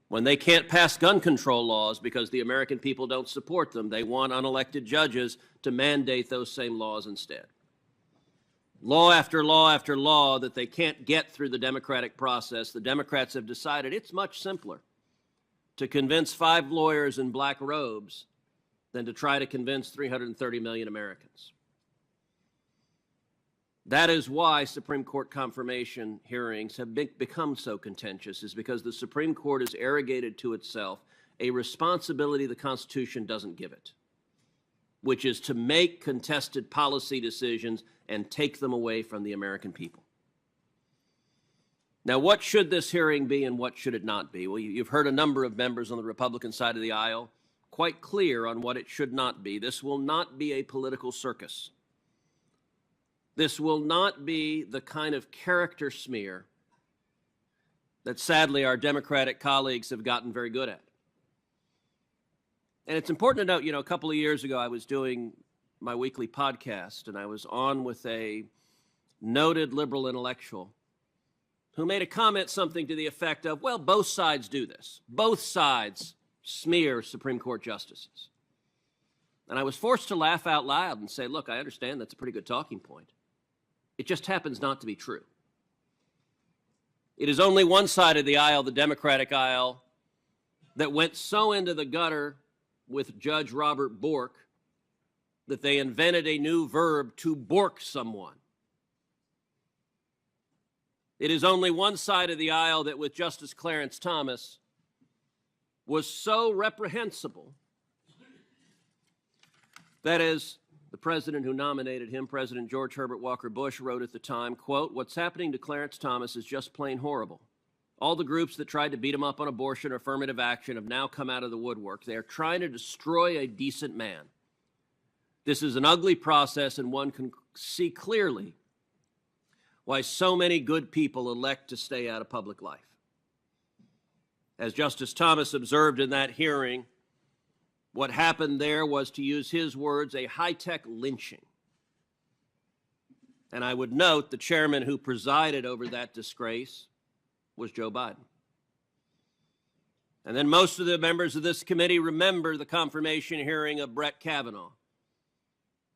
When they can't pass gun control laws because the American people don't support them, they want unelected judges to mandate those same laws instead. Law after law after law that they can't get through the democratic process, the Democrats have decided it's much simpler to convince 5 lawyers in black robes than to try to convince 330 million Americans. That is why Supreme Court confirmation hearings have become so contentious, is because the Supreme Court has arrogated to itself a responsibility the Constitution doesn't give it, which is to make contested policy decisions and take them away from the American people. Now, what should this hearing be and what should it not be? Well, you've heard a number of members on the Republican side of the aisle quite clear on what it should not be. This will not be a political circus. This will not be the kind of character smear that sadly our Democratic colleagues have gotten very good at. And it's important to note, a couple of years ago I was doing my weekly podcast and I was on with a noted liberal intellectual who made a comment something to the effect of, well, both sides do this. Both sides smear Supreme Court justices. And I was forced to laugh out loud and say, look, I understand that's a pretty good talking point. It just happens not to be true. It is only one side of the aisle, the Democratic aisle, that went so into the gutter with Judge Robert Bork that they invented a new verb, to bork someone. It is only one side of the aisle that with Justice Clarence Thomas was so reprehensible that, as the president who nominated him, President George Herbert Walker Bush, wrote at the time, quote, "What's happening to Clarence Thomas is just plain horrible. All the groups that tried to beat him up on abortion or affirmative action have now come out of the woodwork. They are trying to destroy a decent man. This is an ugly process, and one can see clearly why so many good people elect to stay out of public life." As Justice Thomas observed in that hearing, what happened there was, to use his words, a high-tech lynching. And I would note the chairman who presided over that disgrace was Joe Biden. And then most of the members of this committee remember the confirmation hearing of Brett Kavanaugh,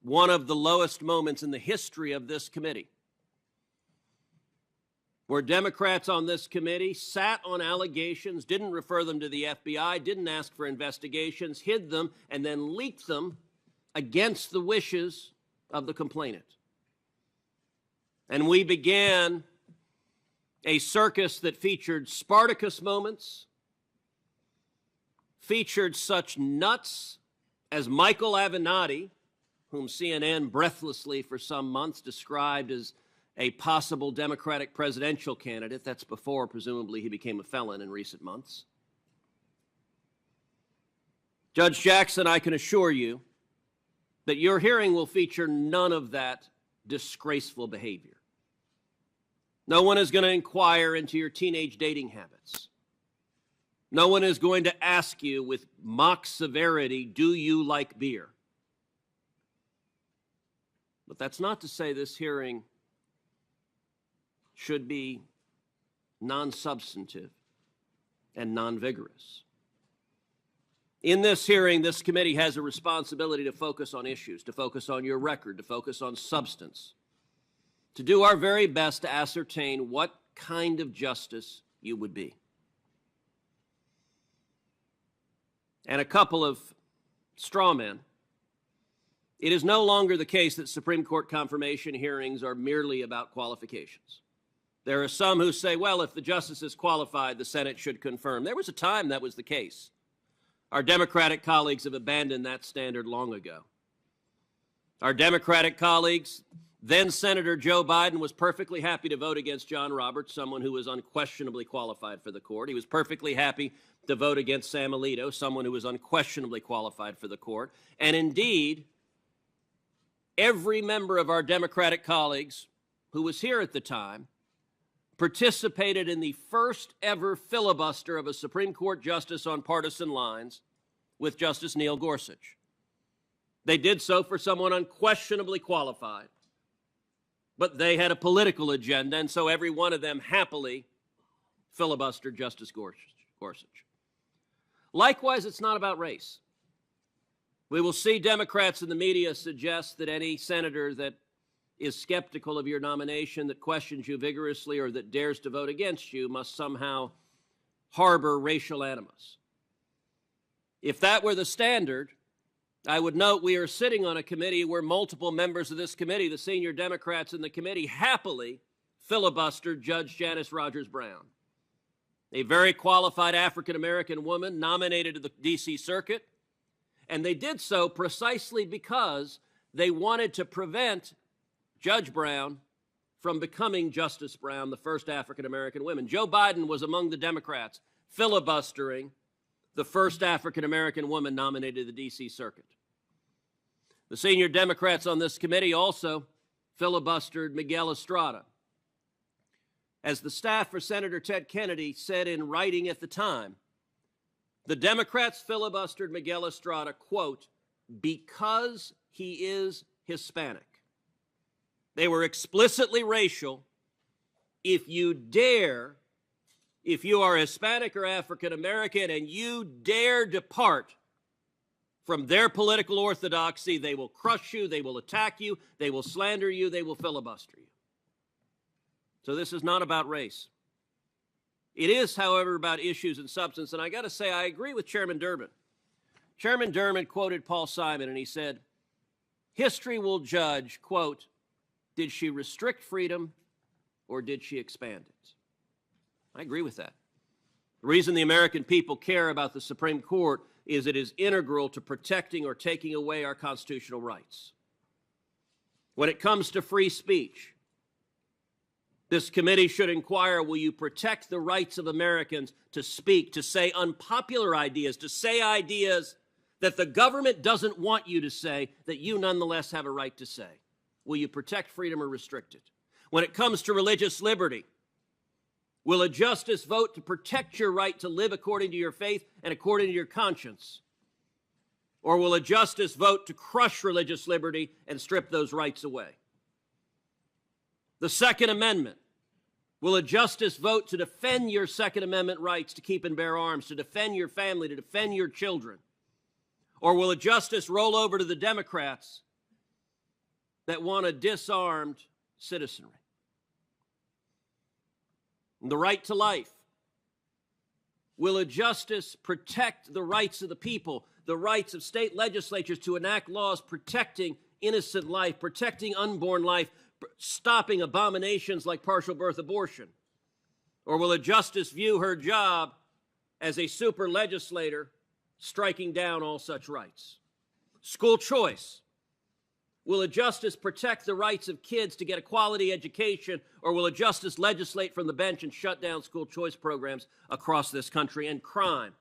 one of the lowest moments in the history of this committee, where Democrats on this committee sat on allegations, didn't refer them to the FBI, didn't ask for investigations, hid them, and then leaked them against the wishes of the complainant. And we began a circus that featured Spartacus moments, featured such nuts as Michael Avenatti, whom CNN breathlessly for some months described as a possible Democratic presidential candidate. That's before, presumably, he became a felon in recent months. Judge Jackson, I can assure you that your hearing will feature none of that disgraceful behavior. No one is going to inquire into your teenage dating habits. No one is going to ask you with mock severity, do you like beer? But that's not to say this hearing should be non-substantive and non-vigorous. In this hearing, this committee has a responsibility to focus on issues, to focus on your record, to focus on substance, to do our very best to ascertain what kind of justice you would be. And a couple of straw men. It is no longer the case that Supreme Court confirmation hearings are merely about qualifications. There are some who say, well, if the justice is qualified, the Senate should confirm. There was a time that was the case. Our Democratic colleagues have abandoned that standard long ago. Our Democratic colleagues, then Senator Joe Biden was perfectly happy to vote against John Roberts, someone who was unquestionably qualified for the court. He was perfectly happy to vote against Sam Alito, someone who was unquestionably qualified for the court. And indeed, every member of our Democratic colleagues who was here at the time participated in the first ever filibuster of a Supreme Court justice on partisan lines with Justice Neil Gorsuch. They did so for someone unquestionably qualified, but they had a political agenda, and so every one of them happily filibustered Justice Gorsuch. Likewise, it's not about race. We will see Democrats in the media suggest that any senator that is skeptical of your nomination, that questions you vigorously, or that dares to vote against you must somehow harbor racial animus. If that were the standard, I would note we are sitting on a committee where multiple members of this committee, the senior Democrats in the committee, happily filibustered Judge Janice Rogers Brown, a very qualified African-American woman nominated to the D.C. Circuit, and they did so precisely because they wanted to prevent Judge Brown from becoming Justice Brown, the first African-American woman. Joe Biden was among the Democrats filibustering the first African-American woman nominated to the D.C. Circuit. The senior Democrats on this committee also filibustered Miguel Estrada. As the staff for Senator Ted Kennedy said in writing at the time, the Democrats filibustered Miguel Estrada, quote, because he is Hispanic. They were explicitly racial. If you are Hispanic or African American and you dare depart from their political orthodoxy, they will crush you, they will attack you, they will slander you, they will filibuster you. So this is not about race. It is, however, about issues and substance, and I got to say, I agree with Chairman Durbin. Chairman Durbin quoted Paul Simon, and he said, history will judge, quote, did she restrict freedom or did she expand it? I agree with that. The reason the American people care about the Supreme Court is it is integral to protecting or taking away our constitutional rights. When it comes to free speech, this committee should inquire, will you protect the rights of Americans to speak, to say unpopular ideas, to say ideas that the government doesn't want you to say, that you nonetheless have a right to say? Will you protect freedom or restrict it? When it comes to religious liberty, will a justice vote to protect your right to live according to your faith and according to your conscience? Or will a justice vote to crush religious liberty and strip those rights away? The Second Amendment. Will a justice vote to defend your Second Amendment rights to keep and bear arms, to defend your family, to defend your children? Or will a justice roll over to the Democrats that want a disarmed citizenry? And the right to life. Will a justice protect the rights of the people, the rights of state legislatures to enact laws protecting innocent life, protecting unborn life, stopping abominations like partial birth abortion? Or will a justice view her job as a super legislator striking down all such rights? School choice. Will a justice protect the rights of kids to get a quality education, or will a justice legislate from the bench and shut down school choice programs across this country? And crime.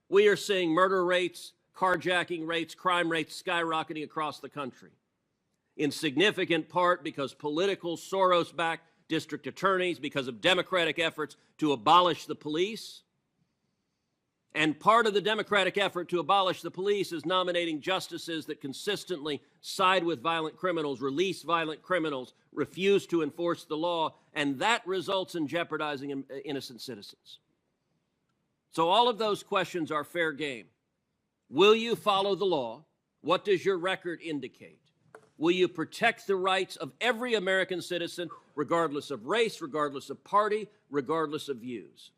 We are seeing murder rates, carjacking rates, crime rates skyrocketing across the country, in significant part because political Soros-backed district attorneys, because of Democratic efforts to abolish the police. And part of the Democratic effort to abolish the police is nominating justices that consistently side with violent criminals, release violent criminals, refuse to enforce the law, and that results in jeopardizing innocent citizens. So all of those questions are fair game. Will you follow the law? What does your record indicate? Will you protect the rights of every American citizen, regardless of race, regardless of party, regardless of views?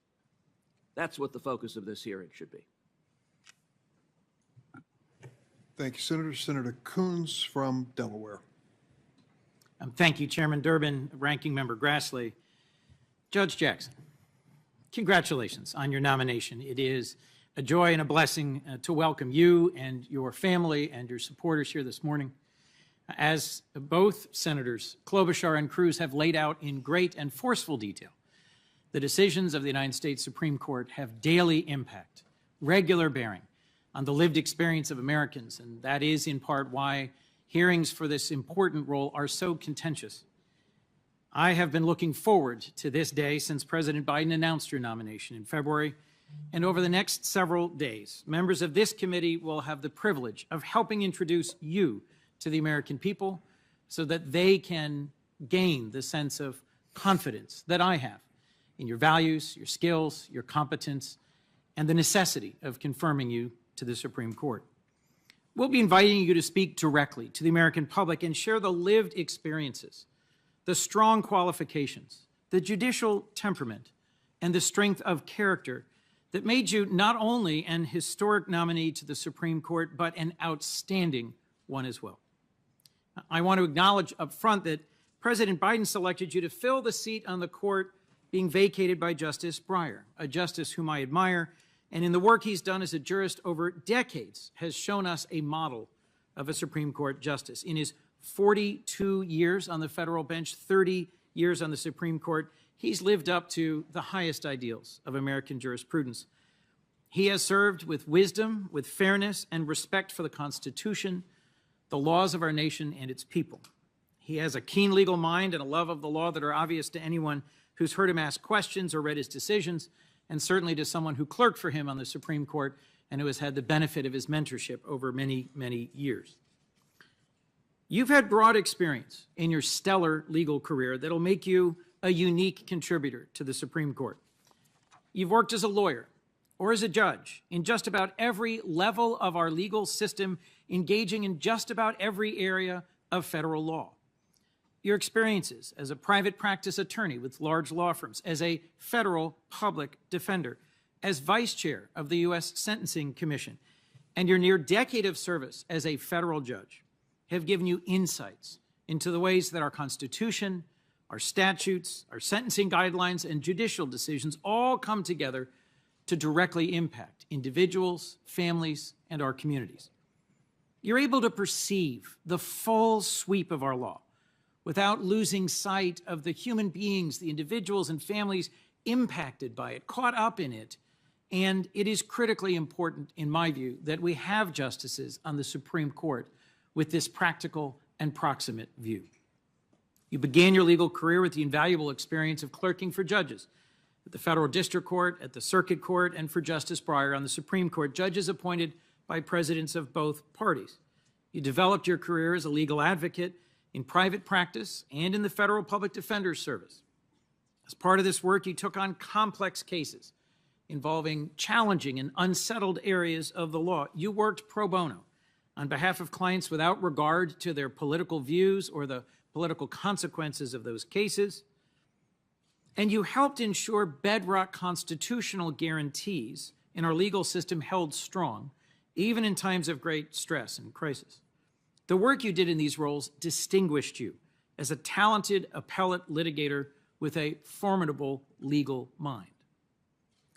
That's what the focus of this hearing should be. Thank you, Senator. Senator Coons from Delaware. Thank you, Chairman Durbin, Ranking Member Grassley. Judge Jackson, congratulations on your nomination. It is a joy and a blessing to welcome you and your family and your supporters here this morning. As both Senators Klobuchar and Cruz have laid out in great and forceful detail, the decisions of the United States Supreme Court have daily impact, regular bearing on the lived experience of Americans, and that is in part why hearings for this important role are so contentious. I have been looking forward to this day since President Biden announced your nomination in February, and over the next several days, members of this committee will have the privilege of helping introduce you to the American people so that they can gain the sense of confidence that I have in your values, your skills, your competence, and the necessity of confirming you to the Supreme Court. We'll be inviting you to speak directly to the American public and share the lived experiences, the strong qualifications, the judicial temperament, and the strength of character that made you not only an historic nominee to the Supreme Court, but an outstanding one as well. I want to acknowledge up front that President Biden selected you to fill the seat on the court being vacated by Justice Breyer, a justice whom I admire, and in the work he's done as a jurist over decades has shown us a model of a Supreme Court justice. In his 42 years on the federal bench, 30 years on the Supreme Court, he's lived up to the highest ideals of American jurisprudence. He has served with wisdom, with fairness, and respect for the Constitution, the laws of our nation, and its people. He has a keen legal mind and a love of the law that are obvious to anyone who's heard him ask questions or read his decisions, and certainly to someone who clerked for him on the Supreme Court and who has had the benefit of his mentorship over many, many years. You've had broad experience in your stellar legal career that'll make you a unique contributor to the Supreme Court. You've worked as a lawyer or as a judge in just about every level of our legal system, engaging in just about every area of federal law. Your experiences as a private practice attorney with large law firms, as a federal public defender, as vice chair of the U.S. Sentencing Commission, and your near decade of service as a federal judge have given you insights into the ways that our Constitution, our statutes, our sentencing guidelines, and judicial decisions all come together to directly impact individuals, families, and our communities. You're able to perceive the full sweep of our law without losing sight of the human beings, the individuals and families impacted by it, caught up in it. And it is critically important, in my view, that we have justices on the Supreme Court with this practical and proximate view. You began your legal career with the invaluable experience of clerking for judges at the Federal District Court, at the Circuit Court, and for Justice Breyer on the Supreme Court, judges appointed by presidents of both parties. You developed your career as a legal advocate in private practice and in the Federal Public Defender's Service. As part of this work, you took on complex cases involving challenging and unsettled areas of the law. You worked pro bono on behalf of clients without regard to their political views or the political consequences of those cases. And you helped ensure bedrock constitutional guarantees in our legal system held strong, even in times of great stress and crisis. The work you did in these roles distinguished you as a talented appellate litigator with a formidable legal mind.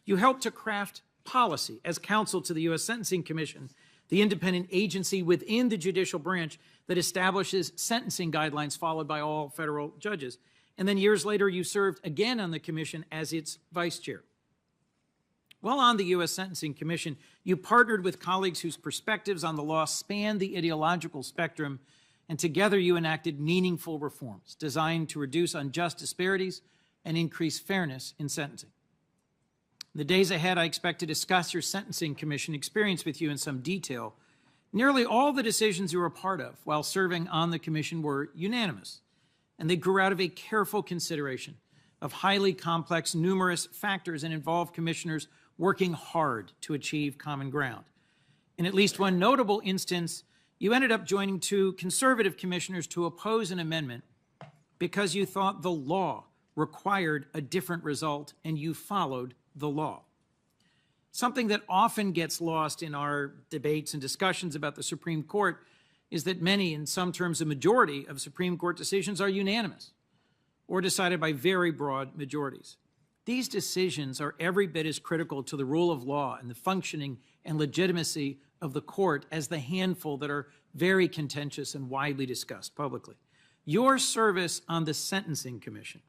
You helped to craft policy as counsel to the U.S. Sentencing Commission, the independent agency within the judicial branch that establishes sentencing guidelines followed by all federal judges. And then years later, you served again on the commission as its vice chair. While on the U.S. Sentencing Commission, you partnered with colleagues whose perspectives on the law spanned the ideological spectrum, and together you enacted meaningful reforms designed to reduce unjust disparities and increase fairness in sentencing. In the days ahead, I expect to discuss your Sentencing Commission experience with you in some detail. Nearly all the decisions you were a part of while serving on the commission were unanimous, and they grew out of a careful consideration of highly complex, numerous factors and involved commissioners working hard to achieve common ground. In at least one notable instance, you ended up joining two conservative commissioners to oppose an amendment because you thought the law required a different result and you followed the law. Something that often gets lost in our debates and discussions about the Supreme Court is that many, in some terms a majority, of Supreme Court decisions are unanimous or decided by very broad majorities. These decisions are every bit as critical to the rule of law and the functioning and legitimacy of the court as the handful that are very contentious and widely discussed publicly. Your service on the Sentencing Commission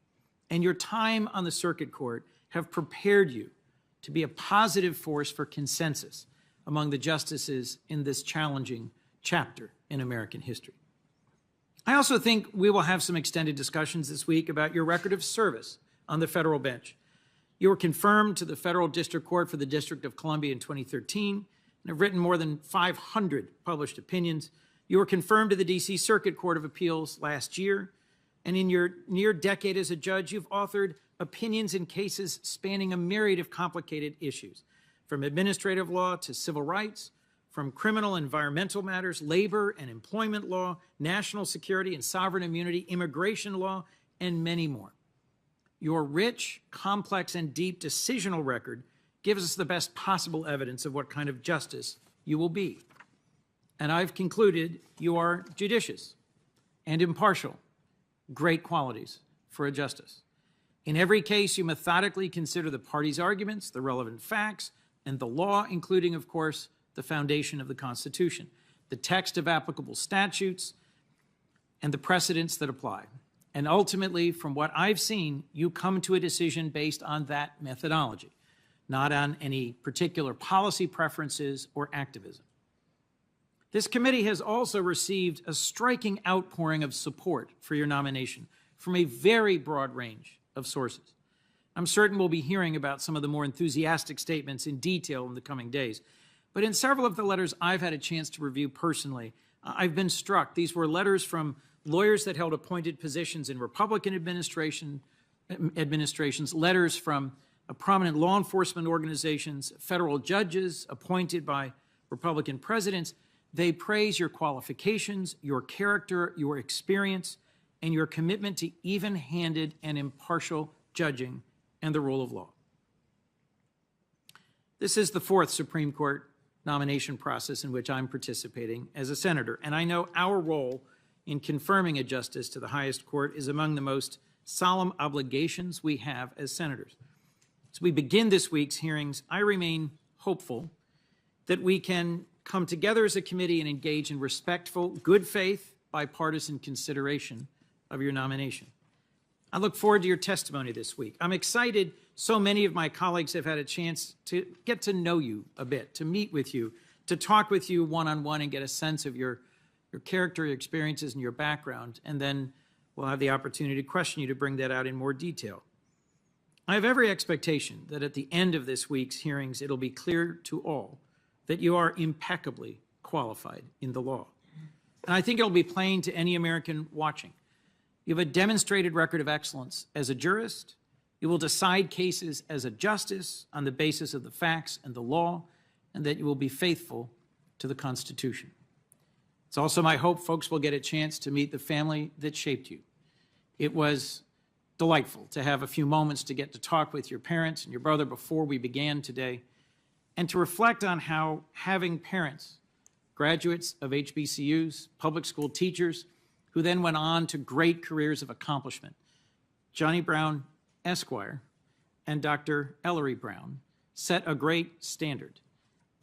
and your time on the Circuit Court have prepared you to be a positive force for consensus among the justices in this challenging chapter in American history. I also think we will have some extended discussions this week about your record of service on the federal bench. You were confirmed to the Federal District Court for the District of Columbia in 2013 and have written more than 500 published opinions. You were confirmed to the D.C. Circuit Court of Appeals last year, and in your near decade as a judge, you've authored opinions in cases spanning a myriad of complicated issues, from administrative law to civil rights, from criminal and environmental matters, labor and employment law, national security and sovereign immunity, immigration law, and many more. Your rich, complex, and deep decisional record gives us the best possible evidence of what kind of justice you will be. And I've concluded you are judicious and impartial, great qualities for a justice. In every case, you methodically consider the parties' arguments, the relevant facts, and the law, including, of course, the foundation of the Constitution, the text of applicable statutes, and the precedents that apply. And ultimately, from what I've seen, you come to a decision based on that methodology, not on any particular policy preferences or activism. This committee has also received a striking outpouring of support for your nomination from a very broad range of sources. I'm certain we'll be hearing about some of the more enthusiastic statements in detail in the coming days. But in several of the letters I've had a chance to review personally, I've been struck. These were letters from lawyers that held appointed positions in Republican administrations, letters from prominent law enforcement organizations, federal judges appointed by Republican presidents. They praise your qualifications, your character, your experience, and your commitment to even-handed and impartial judging and the rule of law. This is the fourth Supreme Court nomination process in which I'm participating as a senator, and I know our role in confirming a justice to the highest court is among the most solemn obligations we have as senators. As we begin this week's hearings, I remain hopeful that we can come together as a committee and engage in respectful, good faith, bipartisan consideration of your nomination. I look forward to your testimony this week. I'm excited so many of my colleagues have had a chance to get to know you a bit, to meet with you, to talk with you one-on-one and get a sense of your character, your experiences, and your background. And then we'll have the opportunity to question you to bring that out in more detail. I have every expectation that at the end of this week's hearings, it'll be clear to all that you are impeccably qualified in the law. And I think it'll be plain to any American watching. You have a demonstrated record of excellence as a jurist. You will decide cases as a justice on the basis of the facts and the law, and that you will be faithful to the Constitution. It's also my hope folks will get a chance to meet the family that shaped you. It was delightful to have a few moments to get to talk with your parents and your brother before we began today, and to reflect on how having parents, graduates of HBCUs, public school teachers, who then went on to great careers of accomplishment, Johnny Brown, Esquire, and Dr. Ellery Brown, set a great standard.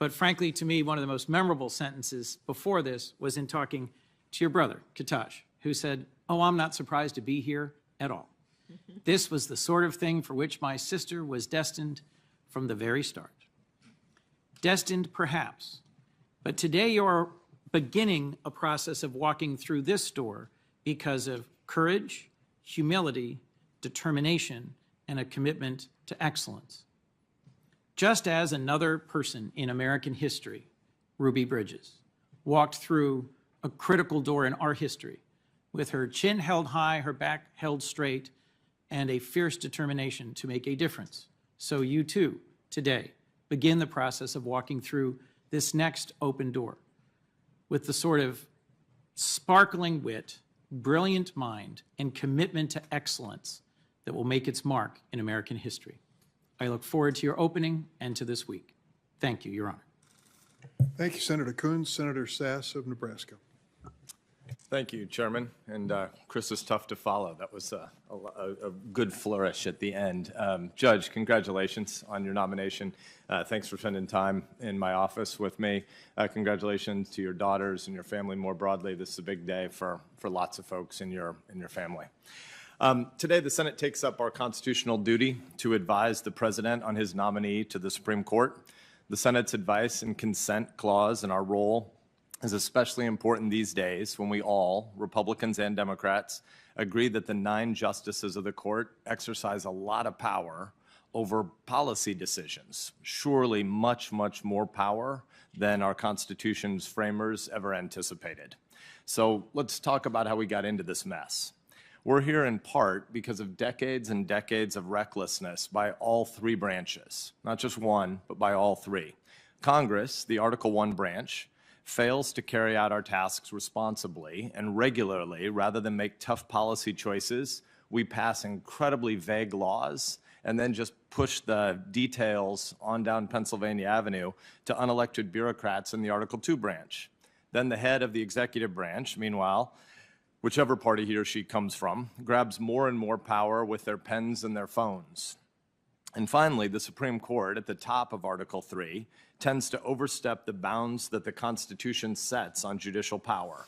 But frankly, to me, one of the most memorable sentences before this was in talking to your brother, Ketanji, who said, "Oh, I'm not surprised to be here at all. This was the sort of thing for which my sister was destined from the very start." Destined, perhaps, but today you're beginning a process of walking through this door because of courage, humility, determination, and a commitment to excellence. Just as another person in American history, Ruby Bridges, walked through a critical door in our history with her chin held high, her back held straight, and a fierce determination to make a difference, so you too, today, begin the process of walking through this next open door with the sort of sparkling wit, brilliant mind, and commitment to excellence that will make its mark in American history. I look forward to your opening and to this week. Thank you, Your Honor. Thank you, Senator Coons. Senator Sasse of Nebraska. Thank you, Chairman. And Chris is tough to follow. That was a good flourish at the end. Judge, congratulations on your nomination. Thanks for spending time in my office with me. Congratulations to your daughters and your family more broadly. This is a big day for lots of folks in your family. Today, the Senate takes up our constitutional duty to advise the President on his nominee to the Supreme Court. The Senate's advice and consent clause and our role is especially important these days when we all, Republicans and Democrats, agree that the 9 justices of the court exercise a lot of power over policy decisions, surely much, much more power than our Constitution's framers ever anticipated. So let's talk about how we got into this mess. We're here in part because of decades and decades of recklessness by all 3 branches, not just one, but by all 3. Congress, the Article I branch, fails to carry out our tasks responsibly and regularly. Rather than make tough policy choices, we pass incredibly vague laws and then just push the details on down Pennsylvania Avenue to unelected bureaucrats in the Article II branch. Then the head of the executive branch, meanwhile, whichever party he or she comes from, grabs more and more power with their pens and their phones. And finally, the Supreme Court, at the top of Article III, tends to overstep the bounds that the Constitution sets on judicial power.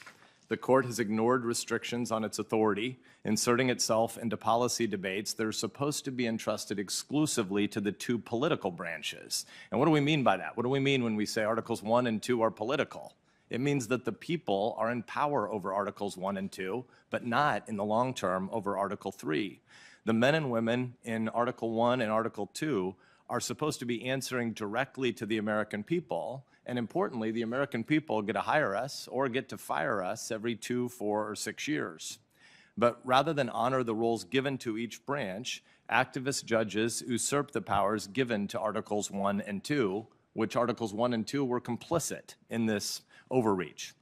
The court has ignored restrictions on its authority, inserting itself into policy debates that are supposed to be entrusted exclusively to the two political branches. And what do we mean by that? What do we mean when we say Articles 1 and 2 are political? It means that the people are in power over Articles 1 and 2, but not in the long term over Article 3. The men and women in Article 1 and Article 2 are supposed to be answering directly to the American people. And importantly, the American people get to hire us or get to fire us every 2, 4, or 6 years. But rather than honor the roles given to each branch, activist judges usurp the powers given to Articles 1 and 2, which Articles 1 and 2 were complicit in this overreach.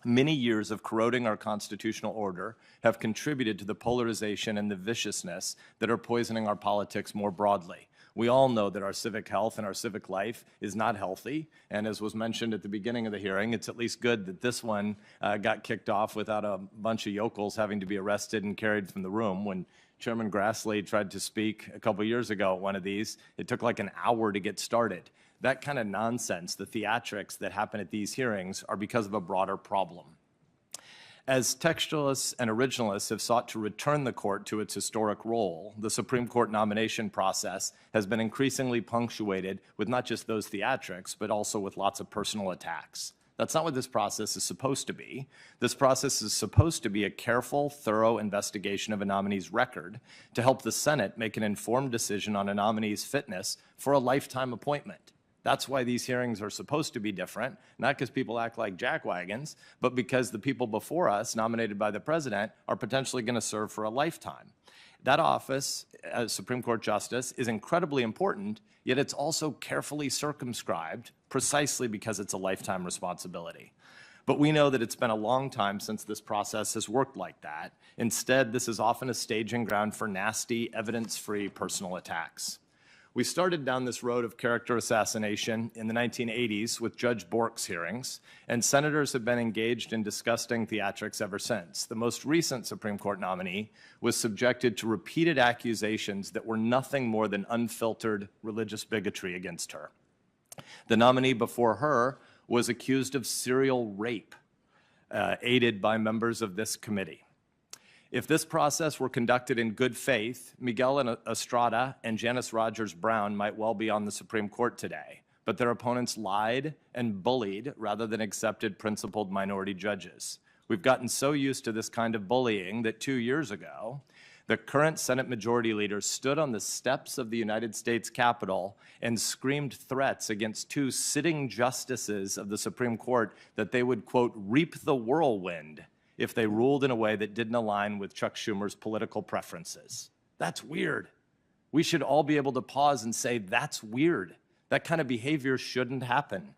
Many years of corroding our constitutional order have contributed to the polarization and the viciousness that are poisoning our politics more broadly. We all know that our civic health and our civic life is not healthy, and as was mentioned at the beginning of the hearing, it's at least good that this one got kicked off without a bunch of yokels having to be arrested and carried from the room. When Chairman Grassley tried to speak a couple years ago at one of these, it took like an hour to get started. That kind of nonsense, the theatrics that happen at these hearings, are because of a broader problem. As textualists and originalists have sought to return the court to its historic role, the Supreme Court nomination process has been increasingly punctuated with not just those theatrics, but also with lots of personal attacks. That's not what this process is supposed to be. This process is supposed to be a careful, thorough investigation of a nominee's record to help the Senate make an informed decision on a nominee's fitness for a lifetime appointment. That's why these hearings are supposed to be different, not because people act like jackwagons, but because the people before us, nominated by the president, are potentially going to serve for a lifetime. That office, as Supreme Court Justice, is incredibly important, yet it's also carefully circumscribed precisely because it's a lifetime responsibility. But we know that it's been a long time since this process has worked like that. Instead, this is often a staging ground for nasty, evidence-free personal attacks. We started down this road of character assassination in the 1980s with Judge Bork's hearings, and senators have been engaged in disgusting theatrics ever since. The most recent Supreme Court nominee was subjected to repeated accusations that were nothing more than unfiltered religious bigotry against her. The nominee before her was accused of serial rape, aided by members of this committee. If this process were conducted in good faith, Miguel Estrada and Janice Rogers Brown might well be on the Supreme Court today, but their opponents lied and bullied rather than accepted principled minority judges. We've gotten so used to this kind of bullying that 2 years ago, the current Senate Majority Leader stood on the steps of the United States Capitol and screamed threats against 2 sitting justices of the Supreme Court that they would, quote, reap the whirlwind if they ruled in a way that didn't align with Chuck Schumer's political preferences. That's weird. We should all be able to pause and say, that's weird. That kind of behavior shouldn't happen.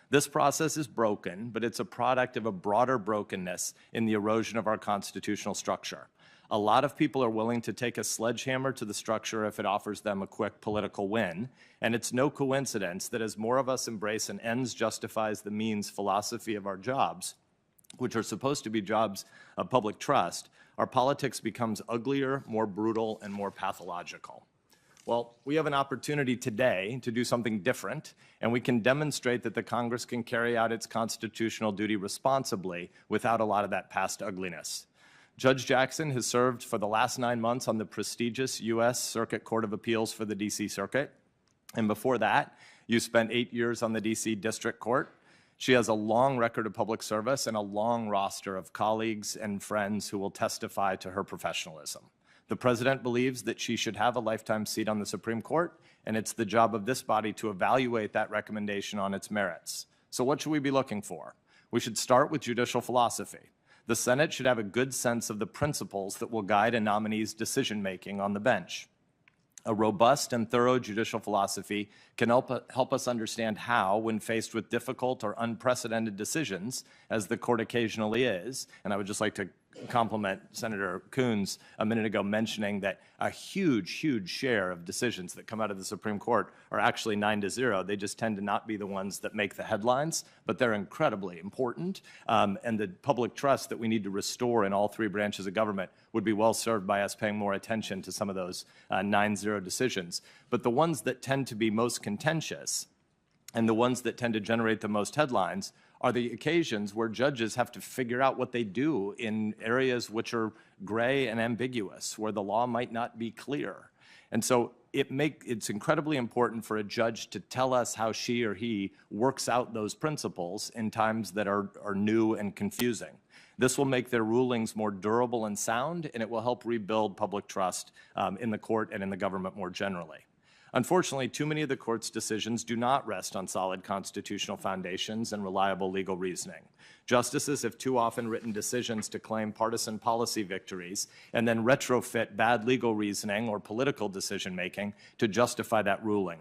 This process is broken, but it's a product of a broader brokenness in the erosion of our constitutional structure. A lot of people are willing to take a sledgehammer to the structure if it offers them a quick political win, and it's no coincidence that as more of us embrace an ends justifies the means philosophy of our jobs, which are supposed to be jobs of public trust, our politics becomes uglier, more brutal, and more pathological. Well, we have an opportunity today to do something different, and we can demonstrate that the Congress can carry out its constitutional duty responsibly without a lot of that past ugliness. Judge Jackson has served for the last 9 months on the prestigious U.S. Circuit Court of Appeals for the D.C. Circuit, and before that, you spent 8 years on the D.C. District Court. She has a long record of public service and a long roster of colleagues and friends who will testify to her professionalism. The president believes that she should have a lifetime seat on the Supreme Court, and it's the job of this body to evaluate that recommendation on its merits. So what should we be looking for? We should start with judicial philosophy. The Senate should have a good sense of the principles that will guide a nominee's decision-making on the bench. A robust and thorough judicial philosophy can help us understand how, when faced with difficult or unprecedented decisions, as the court occasionally is, and I would just like to compliment Senator Coons a minute ago mentioning that a huge share of decisions that come out of the Supreme Court are actually 9-0. They just tend to not be the ones that make the headlines, but they're incredibly important. And the public trust that we need to restore in all 3 branches of government would be well served by us paying more attention to some of those 9-0 decisions. But the ones that tend to be most contentious and the ones that tend to generate the most headlines are the occasions where judges have to figure out what they do in areas which are gray and ambiguous, where the law might not be clear. And so it's incredibly important for a judge to tell us how she or he works out those principles in times that are new and confusing. This will make their rulings more durable and sound, and it will help rebuild public trust in the court and in the government more generally. Unfortunately, too many of the court's decisions do not rest on solid constitutional foundations and reliable legal reasoning. Justices have too often written decisions to claim partisan policy victories and then retrofit bad legal reasoning or political decision-making to justify that ruling.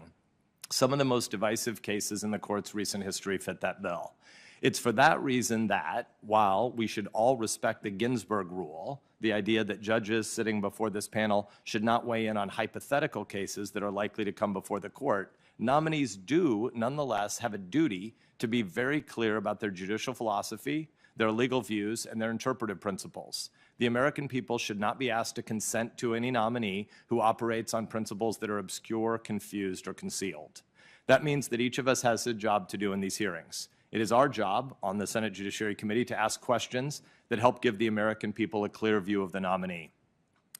Some of the most divisive cases in the court's recent history fit that bill. It's for that reason that, while we should all respect the Ginsburg rule, the idea that judges sitting before this panel should not weigh in on hypothetical cases that are likely to come before the court, nominees do nonetheless have a duty to be very clear about their judicial philosophy, their legal views, and their interpretive principles. The American people should not be asked to consent to any nominee who operates on principles that are obscure, confused, or concealed. That means that each of us has a job to do in these hearings. It is our job on the Senate Judiciary Committee to ask questions that help give the American people a clear view of the nominee.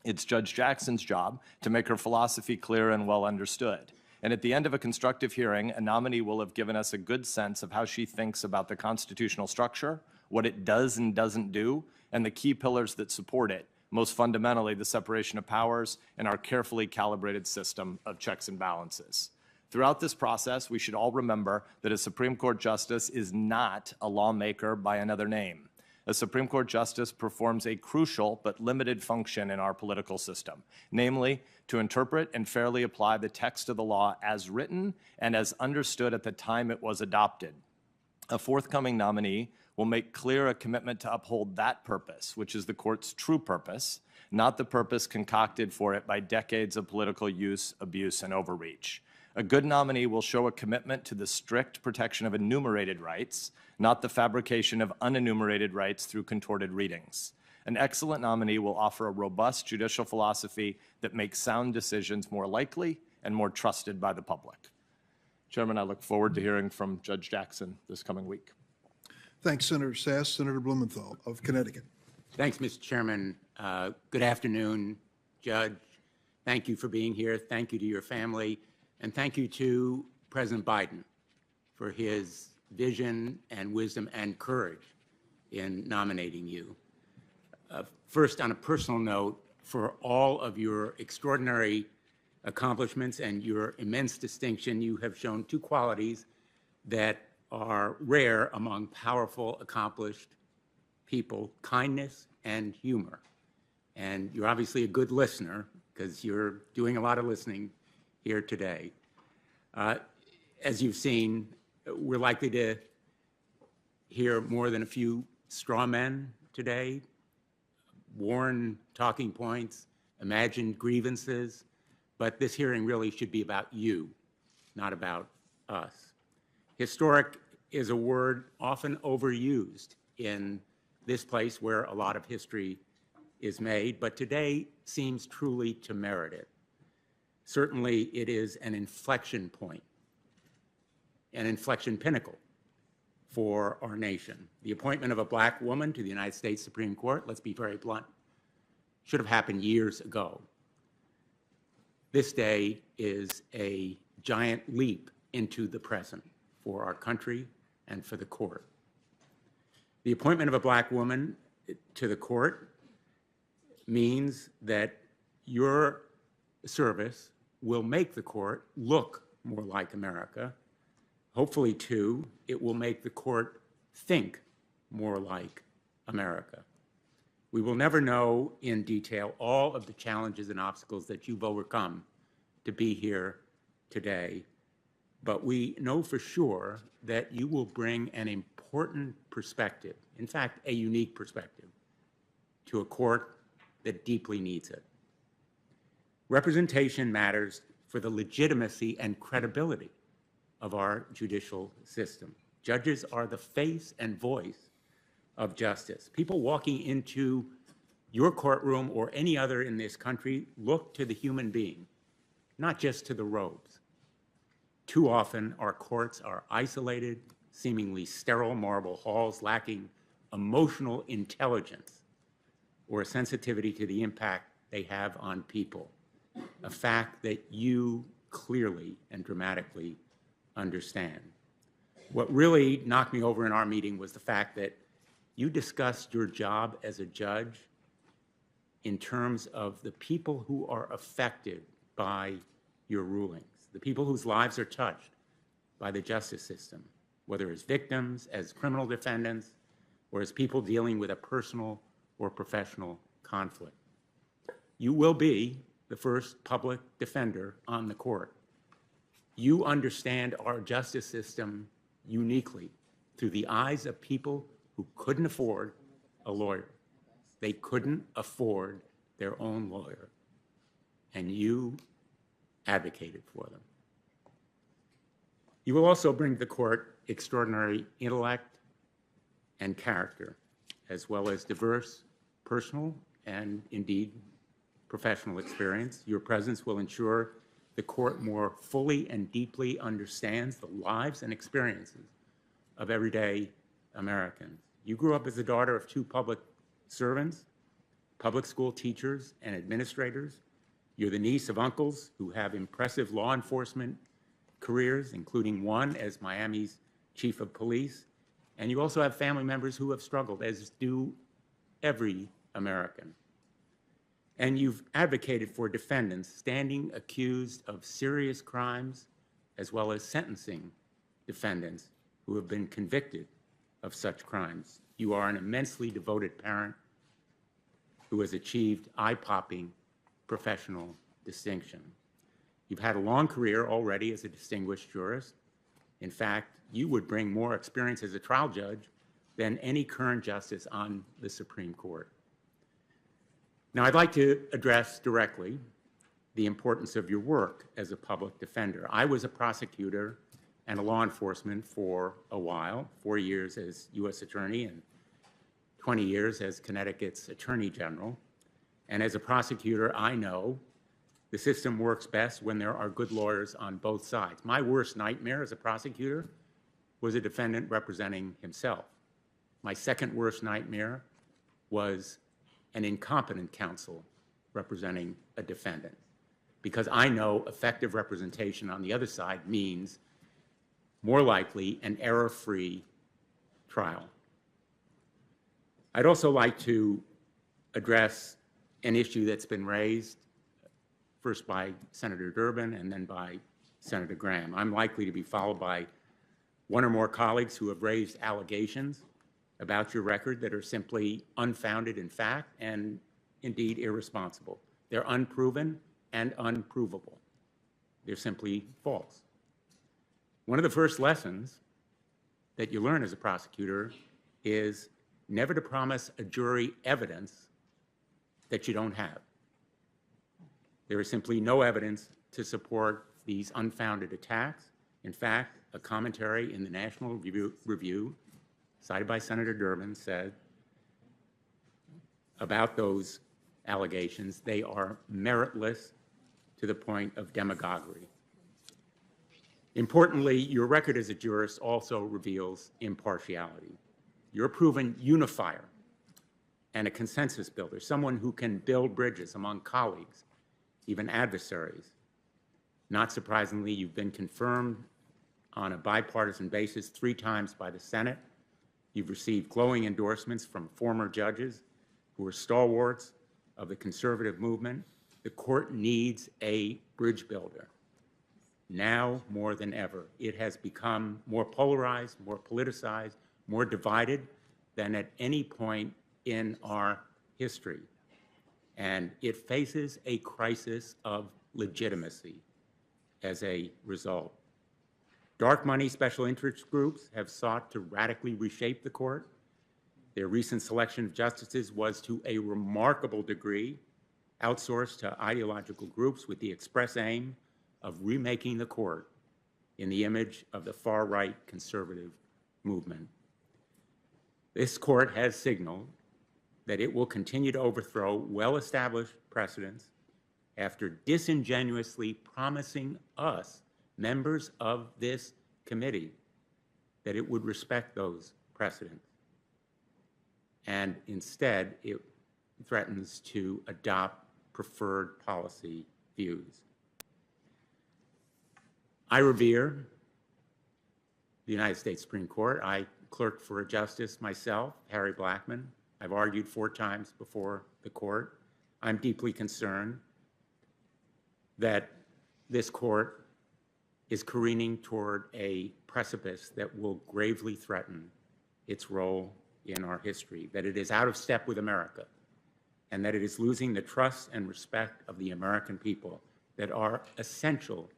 It's Judge Jackson's job to make her philosophy clear and well understood. And at the end of a constructive hearing, a nominee will have given us a good sense of how she thinks about the constitutional structure, what it does and doesn't do, and the key pillars that support it, most fundamentally the separation of powers and our carefully calibrated system of checks and balances. Throughout this process, we should all remember that a Supreme Court justice is not a lawmaker by another name. A Supreme Court justice performs a crucial but limited function in our political system, namely to interpret and fairly apply the text of the law as written and as understood at the time it was adopted. A forthcoming nominee will make clear a commitment to uphold that purpose, which is the court's true purpose, not the purpose concocted for it by decades of political use, abuse, and overreach. A good nominee will show a commitment to the strict protection of enumerated rights, not the fabrication of unenumerated rights through contorted readings. An excellent nominee will offer a robust judicial philosophy that makes sound decisions more likely and more trusted by the public. Chairman, I look forward to hearing from Judge Jackson this coming week. Thanks, Senator Sasse. Senator Blumenthal of Connecticut. Thanks, Mr. Chairman. Good afternoon, Judge. Thank you for being here. Thank you to your family. And thank you to President Biden for his vision and wisdom and courage in nominating you. First, on a personal note, for all of your extraordinary accomplishments and your immense distinction, you have shown two qualities that are rare among powerful, accomplished people: kindness and humor. And you're obviously a good listener because you're doing a lot of listening here today. As you've seen, we're likely to hear more than a few straw men today, worn talking points, imagined grievances, but this hearing really should be about you, not about us. Historic is a word often overused in this place where a lot of history is made, but today seems truly to merit it. Certainly, it is an inflection point, an inflection pinnacle for our nation. The appointment of a black woman to the United States Supreme Court, let's be very blunt, should have happened years ago. This day is a giant leap into the present for our country and for the court. The appointment of a black woman to the court means that your service will make the court look more like America. Hopefully, too, it will make the court think more like America. We will never know in detail all of the challenges and obstacles that you've overcome to be here today, but we know for sure that you will bring an important perspective, in fact, a unique perspective, to a court that deeply needs it. Representation matters for the legitimacy and credibility of our judicial system. Judges are the face and voice of justice. People walking into your courtroom or any other in this country look to the human being, not just to the robes. Too often, our courts are isolated, seemingly sterile marble halls lacking emotional intelligence or a sensitivity to the impact they have on people, a fact that you clearly and dramatically understand. What really knocked me over in our meeting was the fact that you discussed your job as a judge in terms of the people who are affected by your rulings, the people whose lives are touched by the justice system, whether as victims, as criminal defendants, or as people dealing with a personal or professional conflict. You will be the first public defender on the court. You understand our justice system uniquely through the eyes of people who couldn't afford a lawyer. They couldn't afford their own lawyer, and you advocated for them. You will also bring to the court extraordinary intellect and character, as well as diverse personal and indeed professional experience. Your presence will ensure the court more fully and deeply understands the lives and experiences of everyday Americans. You grew up as the daughter of two public servants, public school teachers and administrators. You're the niece of uncles who have impressive law enforcement careers, including one as Miami's chief of police. And you also have family members who have struggled, as do every American. And you've advocated for defendants standing accused of serious crimes, as well as sentencing defendants who have been convicted of such crimes. You are an immensely devoted parent who has achieved eye-popping professional distinction. You've had a long career already as a distinguished jurist. In fact, you would bring more experience as a trial judge than any current justice on the Supreme Court. Now, I'd like to address directly the importance of your work as a public defender. I was a prosecutor and a law enforcement for a while, 4 years as U.S. Attorney and 20 years as Connecticut's Attorney General. And as a prosecutor, I know the system works best when there are good lawyers on both sides. My worst nightmare as a prosecutor was a defendant representing himself. My second worst nightmare was an incompetent counsel representing a defendant, because I know effective representation on the other side means more likely an error-free trial. I'd also like to address an issue that's been raised first by Senator Durbin and then by Senator Graham. I'm likely to be followed by one or more colleagues who have raised allegations about your record that are simply unfounded in fact and indeed irresponsible. They're unproven and unprovable. They're simply false. One of the first lessons that you learn as a prosecutor is never to promise a jury evidence that you don't have. There is simply no evidence to support these unfounded attacks. In fact, a commentary in the National Review cited by Senator Durbin said about those allegations, they are meritless to the point of demagoguery. Importantly, your record as a jurist also reveals impartiality. You're a proven unifier and a consensus builder, someone who can build bridges among colleagues, even adversaries. Not surprisingly, you've been confirmed on a bipartisan basis 3 times by the Senate. You've received glowing endorsements from former judges who are stalwarts of the conservative movement. The court needs a bridge builder. Now more than ever, it has become more polarized, more politicized, more divided than at any point in our history. And it faces a crisis of legitimacy as a result. Dark money special interest groups have sought to radically reshape the court. Their recent selection of justices was to a remarkable degree outsourced to ideological groups with the express aim of remaking the court in the image of the far-right conservative movement. This court has signaled that it will continue to overthrow well-established precedents after disingenuously promising us, members of this committee, that it would respect those precedents. And instead, it threatens to adopt preferred policy views. I revere the United States Supreme Court. I clerked for a justice myself, Harry Blackman. I've argued 4 times before the court. I'm deeply concerned that this court is careening toward a precipice that will gravely threaten its role in our history, that it is out of step with America, and that it is losing the trust and respect of the American people that are essential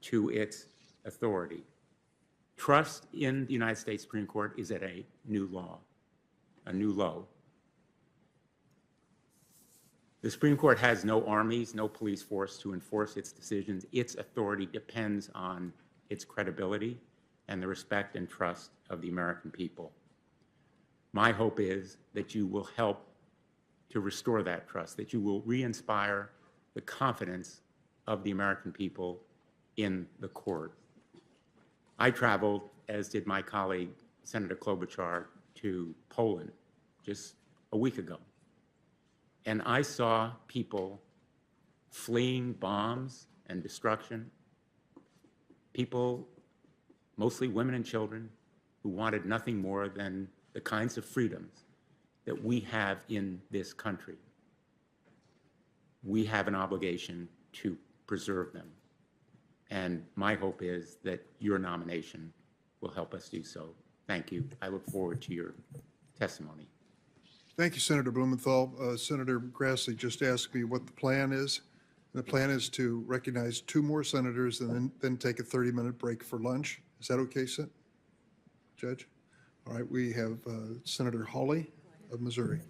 to its authority. Trust in the United States Supreme Court is at a new low. The Supreme Court has no armies, no police force to enforce its decisions. Its authority depends on its credibility and the respect and trust of the American people. My hope is that you will help to restore that trust, that you will re-inspire the confidence of the American people in the court. I traveled, as did my colleague, Senator Klobuchar, to Poland just a week ago. And I saw people fleeing bombs and destruction, people, mostly women and children, who wanted nothing more than the kinds of freedoms that we have in this country. We have an obligation to preserve them. And my hope is that your nomination will help us do so. Thank you. I look forward to your testimony. Thank you, Senator Blumenthal. Senator Grassley just asked me what the plan is. The plan is to recognize 2 more senators and then take a 30-minute break for lunch. Is that okay, Judge? All right, we have Senator Hawley of Missouri.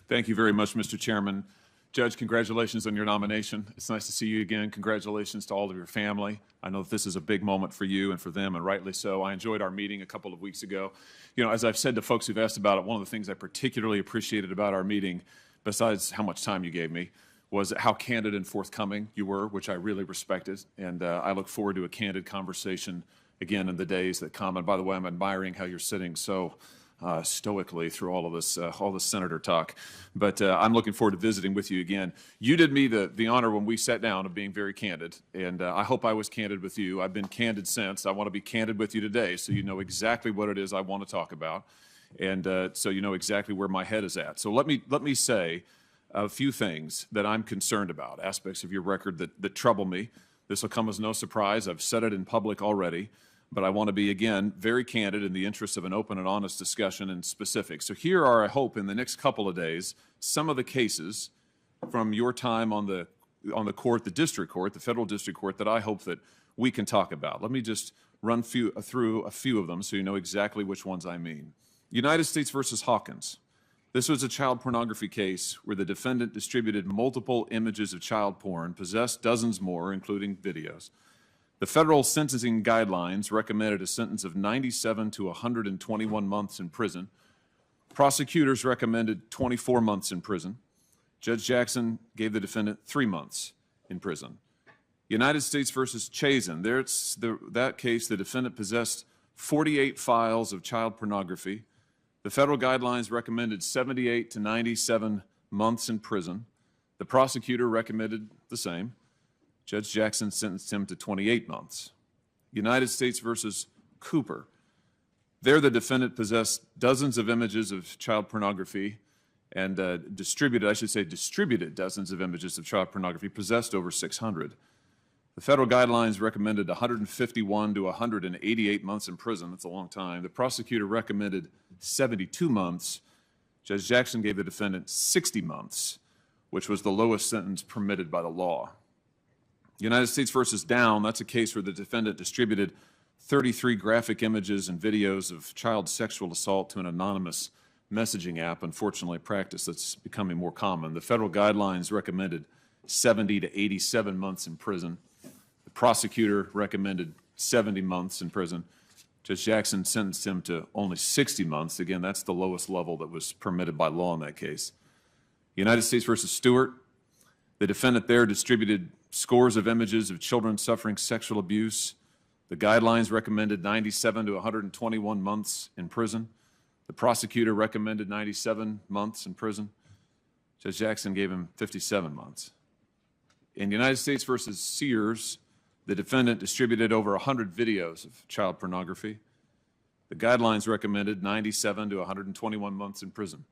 Thank you very much, Mr. Chairman. Judge, congratulations on your nomination. It's nice to see you again. Congratulations to all of your family. I know that this is a big moment for you and for them, and rightly so. I enjoyed our meeting a couple of weeks ago. You know, as I've said to folks who've asked about it, one of the things I particularly appreciated about our meeting, besides how much time you gave me, was how candid and forthcoming you were, which I really respected. And I look forward to a candid conversation again in the days that come. And by the way, I'm admiring how you're sitting so stoically through all this senator talk. But I'm looking forward to visiting with you again. You did me the honor when we sat down of being very candid, and I hope I was candid with you. I've been candid since. I want to be candid with you today so you know exactly what it is I want to talk about, and so you know exactly where my head is at. So let me say a few things that I'm concerned about, aspects of your record that trouble me. This will come as no surprise. I've said it in public already. But I want to be, again, very candid in the interest of an open and honest discussion and specifics. So here are, I hope, in the next couple of days, some of the cases from your time on the court, the district court, the federal district court, that I hope that we can talk about. Let me just run through a few of them so you know exactly which ones I mean. United States versus Hawkins. This was a child pornography case where the defendant distributed multiple images of child porn, possessed dozens more, including videos. The federal sentencing guidelines recommended a sentence of 97 to 121 months in prison. Prosecutors recommended 24 months in prison. Judge Jackson gave the defendant 3 months in prison. United States versus Chazen. That case, the defendant possessed 48 files of child pornography. The federal guidelines recommended 78 to 97 months in prison. The prosecutor recommended the same. Judge Jackson sentenced him to 28 months. United States versus Cooper. There, the defendant possessed dozens of images of child pornography and distributed dozens of images of child pornography, possessed over 600. The federal guidelines recommended 151 to 188 months in prison. That's a long time. The prosecutor recommended 72 months. Judge Jackson gave the defendant 60 months, which was the lowest sentence permitted by the law. United States versus Down, that's a case where the defendant distributed 33 graphic images and videos of child sexual assault to an anonymous messaging app, unfortunately a practice that's becoming more common. The federal guidelines recommended 70 to 87 months in prison. The prosecutor recommended 70 months in prison. Judge Jackson sentenced him to only 60 months. Again, that's the lowest level that was permitted by law in that case. United States versus Stewart, the defendant there distributed scores of images of children suffering sexual abuse. The guidelines recommended 97 to 121 months in prison. The prosecutor recommended 97 months in prison. Judge Jackson gave him 57 months. In United States versus Sears, the defendant distributed over 100 videos of child pornography. The guidelines recommended 97 to 121 months in prison.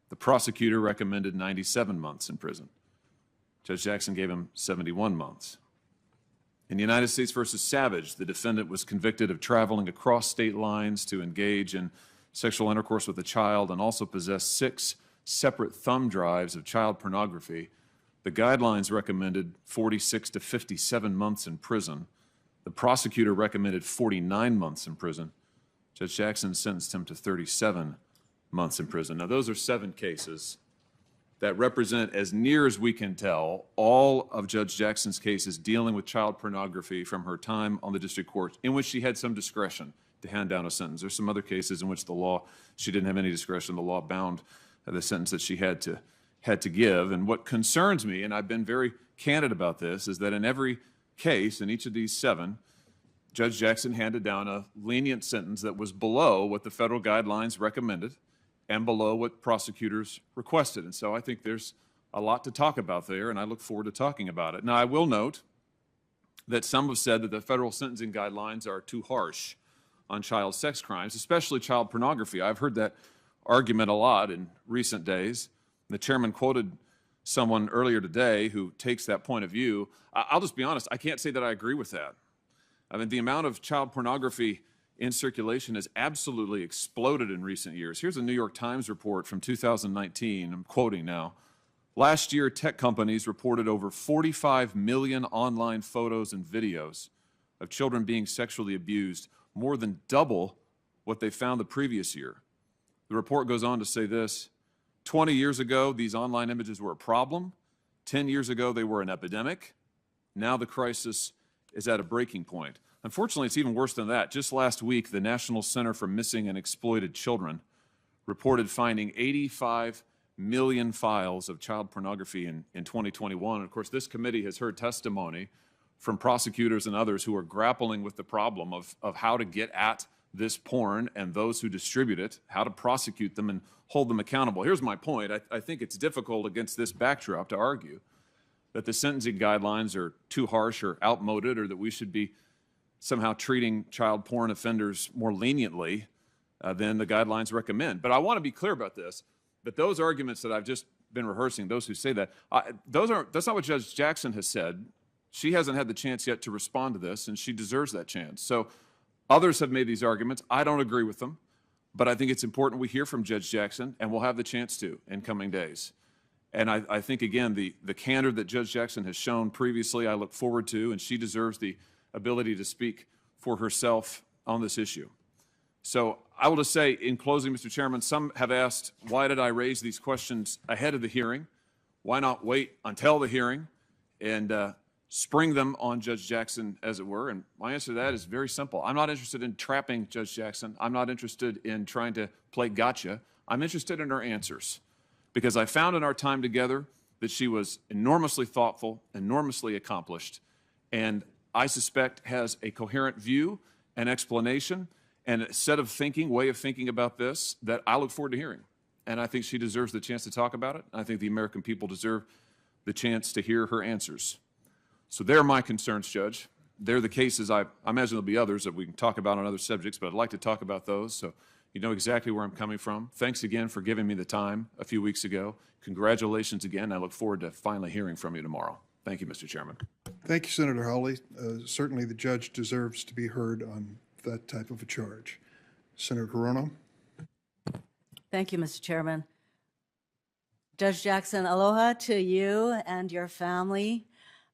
The prosecutor recommended 97 months in prison. Judge Jackson gave him 71 months. In United States versus Savage, the defendant was convicted of traveling across state lines to engage in sexual intercourse with a child and also possessed 6 separate thumb drives of child pornography. The guidelines recommended 46 to 57 months in prison. The prosecutor recommended 49 months in prison. Judge Jackson sentenced him to 37 months in prison. Now, those are 7 cases that represent, as near as we can tell, all of Judge Jackson's cases dealing with child pornography from her time on the district court, in which she had some discretion to hand down a sentence. There's some other cases in which the law, she didn't have any discretion. The law bound the sentence that she had to give. And what concerns me, and I've been very candid about this, is that in every case, in each of these 7, Judge Jackson handed down a lenient sentence that was below what the federal guidelines recommended and below what prosecutors requested. And so I think there's a lot to talk about there, and I look forward to talking about it. Now, I will note that some have said that the federal sentencing guidelines are too harsh on child sex crimes, especially child pornography. I've heard that argument a lot in recent days. The chairman quoted someone earlier today who takes that point of view. I'll just be honest, I can't say that I agree with that. I mean, the amount of child pornography in circulation has absolutely exploded in recent years. Here's a New York Times report from 2019. I'm quoting now. Last year, tech companies reported over 45 million online photos and videos of children being sexually abused, more than double what they found the previous year. The report goes on to say this: 20 years ago, these online images were a problem. 10 years ago, they were an epidemic. Now the crisis is at a breaking point. Unfortunately, it's even worse than that. Just last week, the National Center for Missing and Exploited Children reported finding 85 million files of child pornography in 2021. And of course, this committee has heard testimony from prosecutors and others who are grappling with the problem of how to get at this porn and those who distribute it, how to prosecute them and hold them accountable. Here's my point. I think it's difficult against this backdrop to argue that the sentencing guidelines are too harsh or outmoded, or that we should be somehow treating child porn offenders more leniently than the guidelines recommend. But I want to be clear about this, that those arguments that I've just been rehearsing, those who say that, that's not what Judge Jackson has said. She hasn't had the chance yet to respond to this, and she deserves that chance. So others have made these arguments. I don't agree with them, but I think it's important we hear from Judge Jackson, and we'll have the chance to in coming days. And I think, again, the candor that Judge Jackson has shown previously, I look forward to, and she deserves the ability to speak for herself on this issue. So I will just say, in closing, Mr. Chairman, some have asked, why did I raise these questions ahead of the hearing? Why not wait until the hearing and spring them on Judge Jackson, as it were? And my answer to that is very simple. I'm not interested in trapping Judge Jackson. I'm not interested in trying to play gotcha. I'm interested in her answers, because I found in our time together that she was enormously thoughtful, enormously accomplished, and I suspect has a coherent view and explanation and a set of thinking, way of thinking about this that I look forward to hearing. And I think she deserves the chance to talk about it. I think the American people deserve the chance to hear her answers. So they're my concerns, Judge. They're the cases. I imagine there'll be others that we can talk about on other subjects, but I'd like to talk about those. So you know exactly where I'm coming from. Thanks again for giving me the time a few weeks ago. Congratulations again. I look forward to finally hearing from you tomorrow. Thank you, Mr. Chairman. Thank you, Senator Hawley. Certainly the judge deserves to be heard on that type of a charge. Senator Hirono. Thank you, Mr. Chairman. Judge Jackson, aloha to you and your family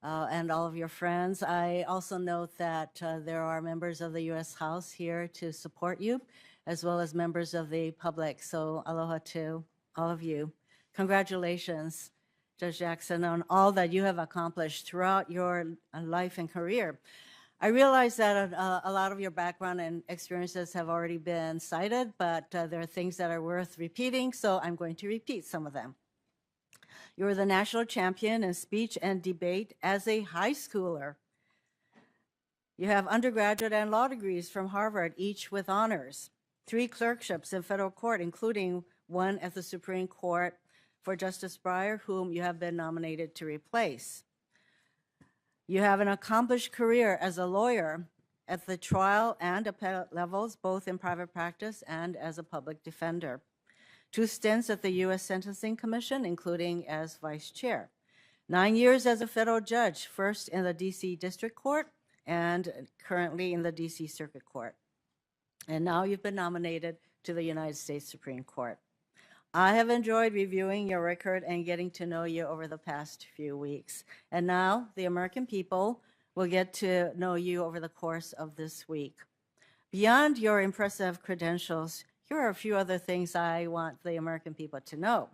and all of your friends. I also note that there are members of the U.S. House here to support you, as well as members of the public. So aloha to all of you. Congratulations, Judge Jackson, on all that you have accomplished throughout your life and career. I realize that a lot of your background and experiences have already been cited, but there are things that are worth repeating, so I'm going to repeat some of them. You were the national champion in speech and debate as a high schooler. You have undergraduate and law degrees from Harvard, each with honors, 3 clerkships in federal court, including one at the Supreme Court for Justice Breyer, whom you have been nominated to replace. You have an accomplished career as a lawyer at the trial and appellate levels, both in private practice and as a public defender. 2 stints at the U.S. Sentencing Commission, including as vice chair. 9 years as a federal judge, first in the D.C. District Court and currently in the D.C. Circuit Court. And now you've been nominated to the United States Supreme Court. I have enjoyed reviewing your record and getting to know you over the past few weeks. And now the American people will get to know you over the course of this week. Beyond your impressive credentials, here are a few other things I want the American people to know.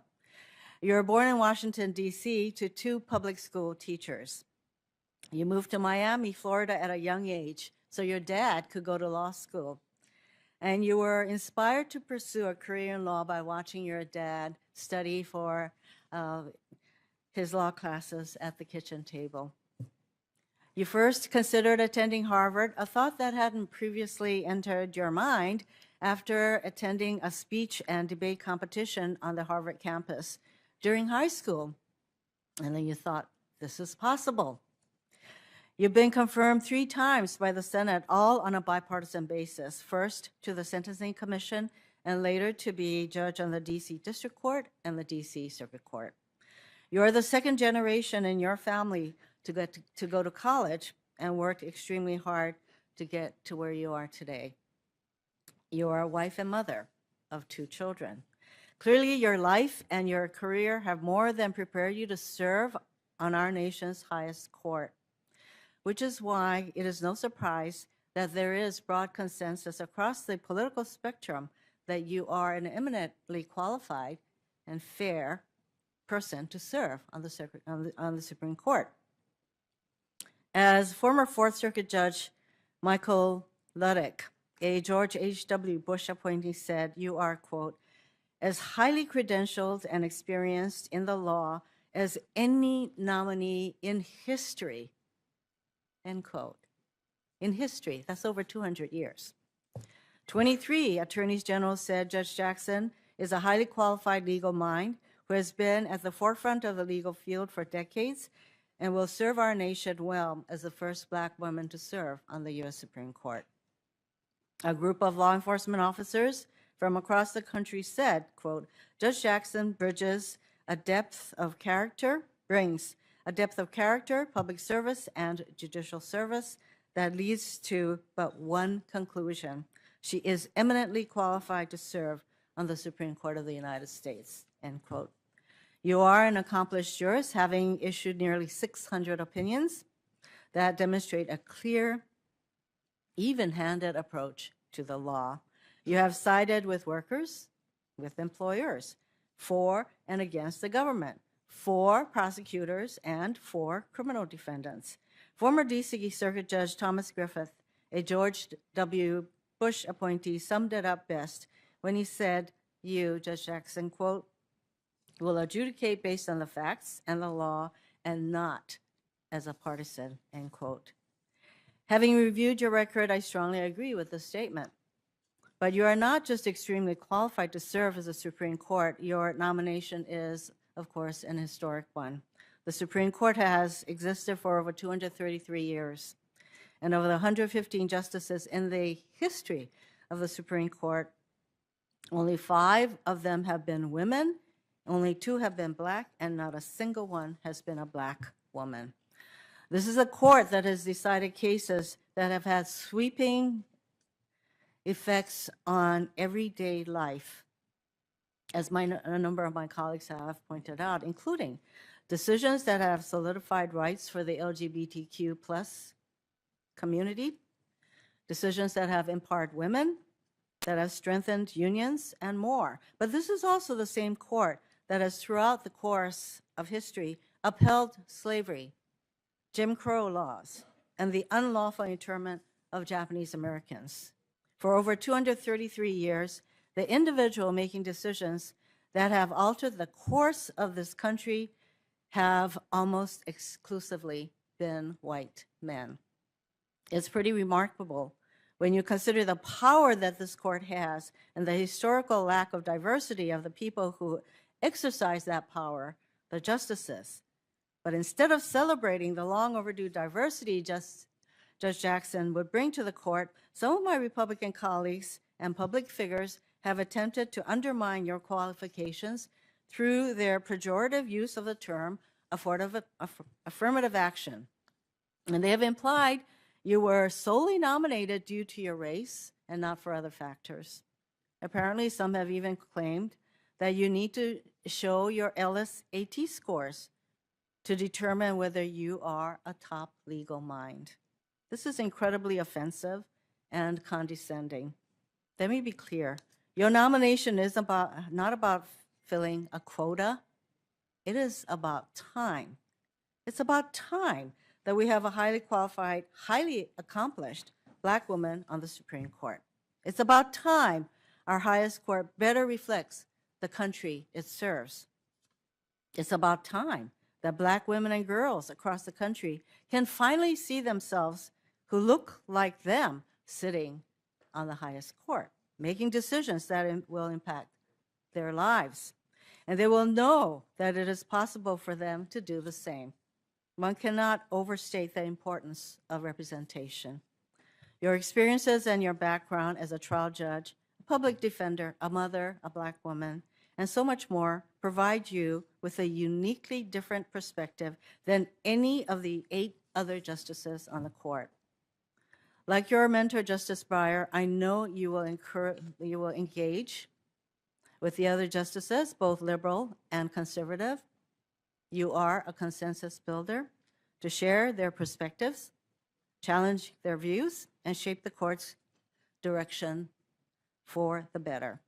You were born in Washington, D.C. to 2 public school teachers. You moved to Miami, Florida at a young age, so your dad could go to law school. And you were inspired to pursue a career in law by watching your dad study for his law classes at the kitchen table. You first considered attending Harvard, a thought that hadn't previously entered your mind after attending a speech and debate competition on the Harvard campus during high school. And then you thought, this is possible. You've been confirmed 3 times by the Senate, all on a bipartisan basis, first to the Sentencing Commission and later to be judge on the D.C. District Court and the D.C. Circuit Court. You're the 2nd generation in your family to go to college and worked extremely hard to get to where you are today. You are a wife and mother of 2 children. Clearly, your life and your career have more than prepared you to serve on our nation's highest court, which is why it is no surprise that there is broad consensus across the political spectrum that you are an eminently qualified and fair person to serve on the Supreme Court. As former 4th Circuit Judge Michael Luddick, a George H.W. Bush appointee, said, you are, quote, as highly credentialed and experienced in the law as any nominee in history, end quote. In history, that's over 200 years. 23 attorneys general said Judge Jackson is a highly qualified legal mind who has been at the forefront of the legal field for decades and will serve our nation well as the first Black woman to serve on the U.S. Supreme Court. A group of law enforcement officers from across the country said, quote, Judge Jackson brings a depth of character, public service, and judicial service that leads to but one conclusion. She is eminently qualified to serve on the Supreme Court of the United States, end quote. You are an accomplished jurist, having issued nearly 600 opinions that demonstrate a clear, even-handed approach to the law. You have sided with workers, with employers, for and against the government, for prosecutors, and for criminal defendants. Former D.C. Circuit Judge Thomas Griffith, a George W. Bush appointee, summed it up best when he said, you, Judge Jackson, quote, will adjudicate based on the facts and the law and not as a partisan, end quote. Having reviewed your record, I strongly agree with this statement. But you are not just extremely qualified to serve as a Supreme Court. Your nomination is, of course, an historic one. The Supreme Court has existed for over 233 years. And of the 115 justices in the history of the Supreme Court, only 5 of them have been women, only 2 have been Black, and not a single one has been a Black woman. This is a court that has decided cases that have had sweeping effects on everyday life, as a number of my colleagues have pointed out, including decisions that have solidified rights for the LGBTQ plus community, decisions that have empowered women, that have strengthened unions, and more. But this is also the same court that has, throughout the course of history, upheld slavery, Jim Crow laws, and the unlawful internment of Japanese Americans. For over 233 years, the individual making decisions that have altered the course of this country have almost exclusively been white men. It's pretty remarkable when you consider the power that this court has and the historical lack of diversity of the people who exercise that power, the justices. But instead of celebrating the long overdue diversity Judge Jackson would bring to the court, some of my Republican colleagues and public figures have attempted to undermine your qualifications through their pejorative use of the term affirmative action. And they have implied you were solely nominated due to your race and not for other factors. Apparently, some have even claimed that you need to show your LSAT scores to determine whether you are a top legal mind. This is incredibly offensive and condescending. Let me be clear. Your nomination is not about filling a quota. It is about time. It's about time that we have a highly qualified, highly accomplished Black woman on the Supreme Court. It's about time our highest court better reflects the country it serves. It's about time that Black women and girls across the country can finally see themselves who look like them sitting on the highest court, making decisions that will impact their lives. And they will know that it is possible for them to do the same. One cannot overstate the importance of representation. Your experiences and your background as a trial judge, a public defender, a mother, a Black woman, and so much more provide you with a uniquely different perspective than any of the 8 other justices on the court. Like your mentor, Justice Breyer, I know you will engage with the other justices, both liberal and conservative. You are a consensus builder to share their perspectives, challenge their views, and shape the court's direction for the better.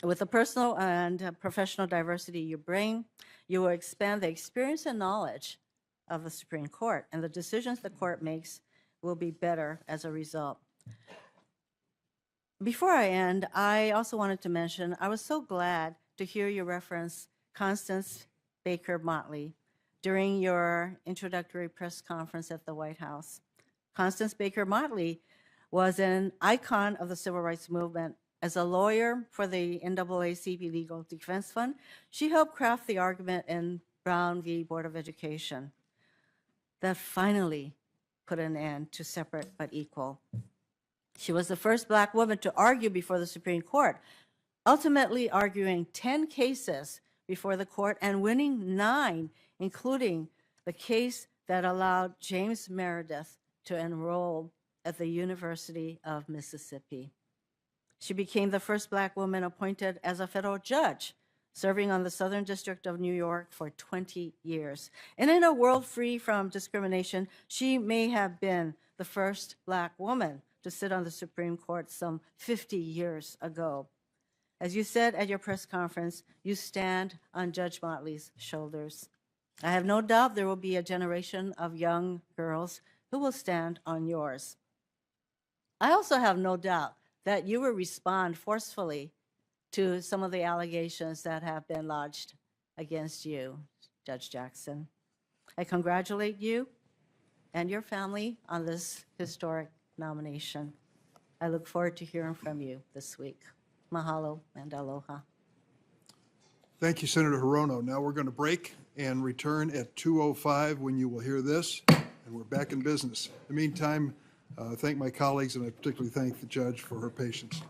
With the personal and professional diversity you bring, you will expand the experience and knowledge of the Supreme Court, and the decisions the court makes will be better as a result. Before I end, I also wanted to mention I was so glad to hear you reference Constance Baker Motley during your introductory press conference at the White House. Constance Baker Motley was an icon of the civil rights movement. As a lawyer for the NAACP Legal Defense Fund, she helped craft the argument in Brown v. Board of Education that finally put an end to separate but equal. She was the first Black woman to argue before the Supreme Court, ultimately arguing 10 cases before the court and winning 9, including the case that allowed James Meredith to enroll at the University of Mississippi. She became the first Black woman appointed as a federal judge, serving on the Southern District of New York for 20 years. And in a world free from discrimination, she may have been the first Black woman to sit on the Supreme Court some 50 years ago. As you said at your press conference, you stand on Judge Motley's shoulders. I have no doubt there will be a generation of young girls who will stand on yours. I also have no doubt that you will respond forcefully to some of the allegations that have been lodged against you, Judge Jackson. I congratulate you and your family on this historic nomination. I look forward to hearing from you this week. Mahalo and aloha. Thank you, Senator Hirono. Now we're going to break and return at 2:05 when you will hear this, and we're back in business. In the meantime, thank my colleagues, and I particularly thank the judge for her patience.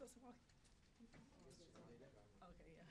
supposed to walk. Okay, yeah.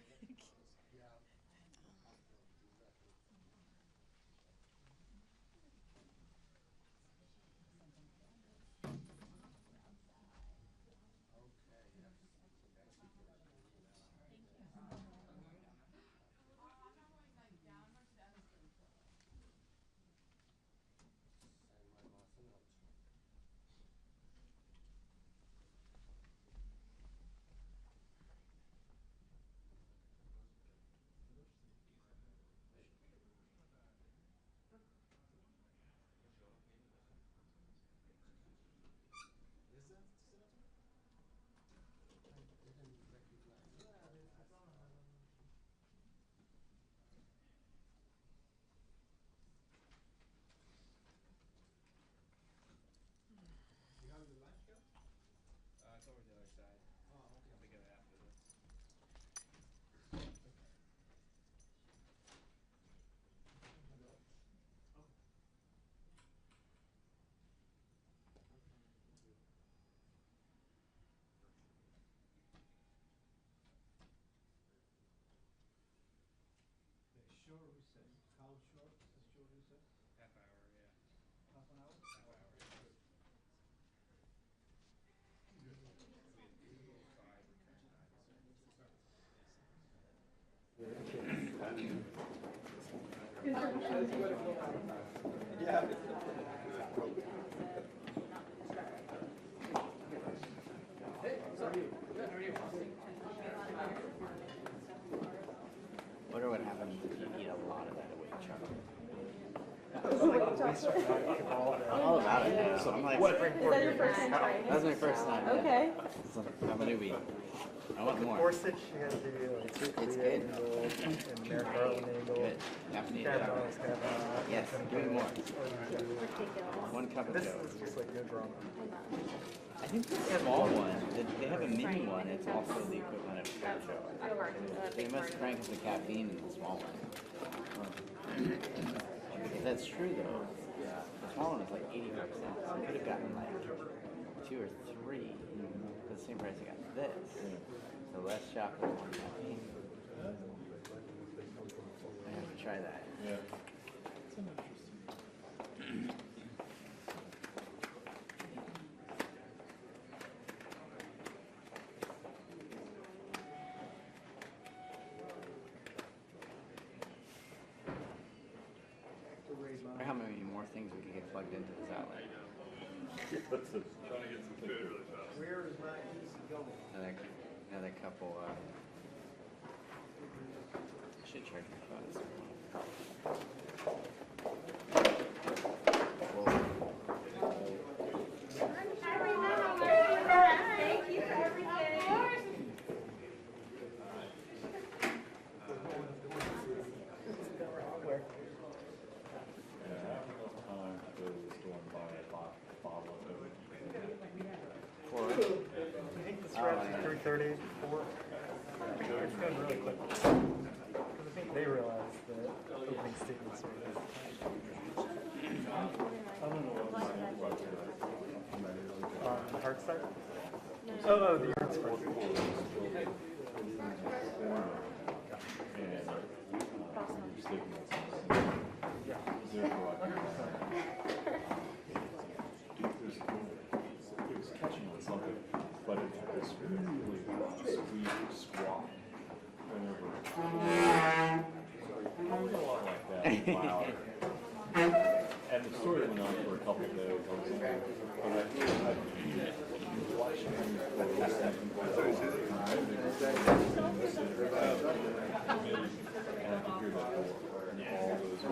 It's over the other side. Oh, okay. They get it after this. Short recess. How short is the short recess? Half hour, yeah. Half an hour? Half hour. Wonder what happens if you eat a lot of that away, Chuck. All about it now. I'm like, Is that your first time? That's my first time. Okay. So I'm a newbie. I want more. Corset, she has the It's good. and Merrick Garland angle. Good. Caffeinated. Yes, give me more. One cup of This Joe. is just like no drama. I think the small one, they have a mini one, it's also the equivalent of Joe. They must crank up the caffeine in the small one. If that's true though, the small one is like 85%, so you could have gotten like 2 or 3 for the same price you got this. So less chocolate, more caffeine. I have to try that. Yeah. Or how many more things we could get plugged into this outlet? Trying to get some food really fast. Where is my easy going? Another couple, I should charge my phones. Thank you for everything. I think this wraps at 3:30, 4. It's going really quick. Because I think they realize that opening statements are. The hard start? Oh, the hard start. It was catching on something, but it's this really sweet squawk whenever. A lot like that, louder. And the story went on for a couple of days. I was like, but I watching him for a second. And I could hear that door and all those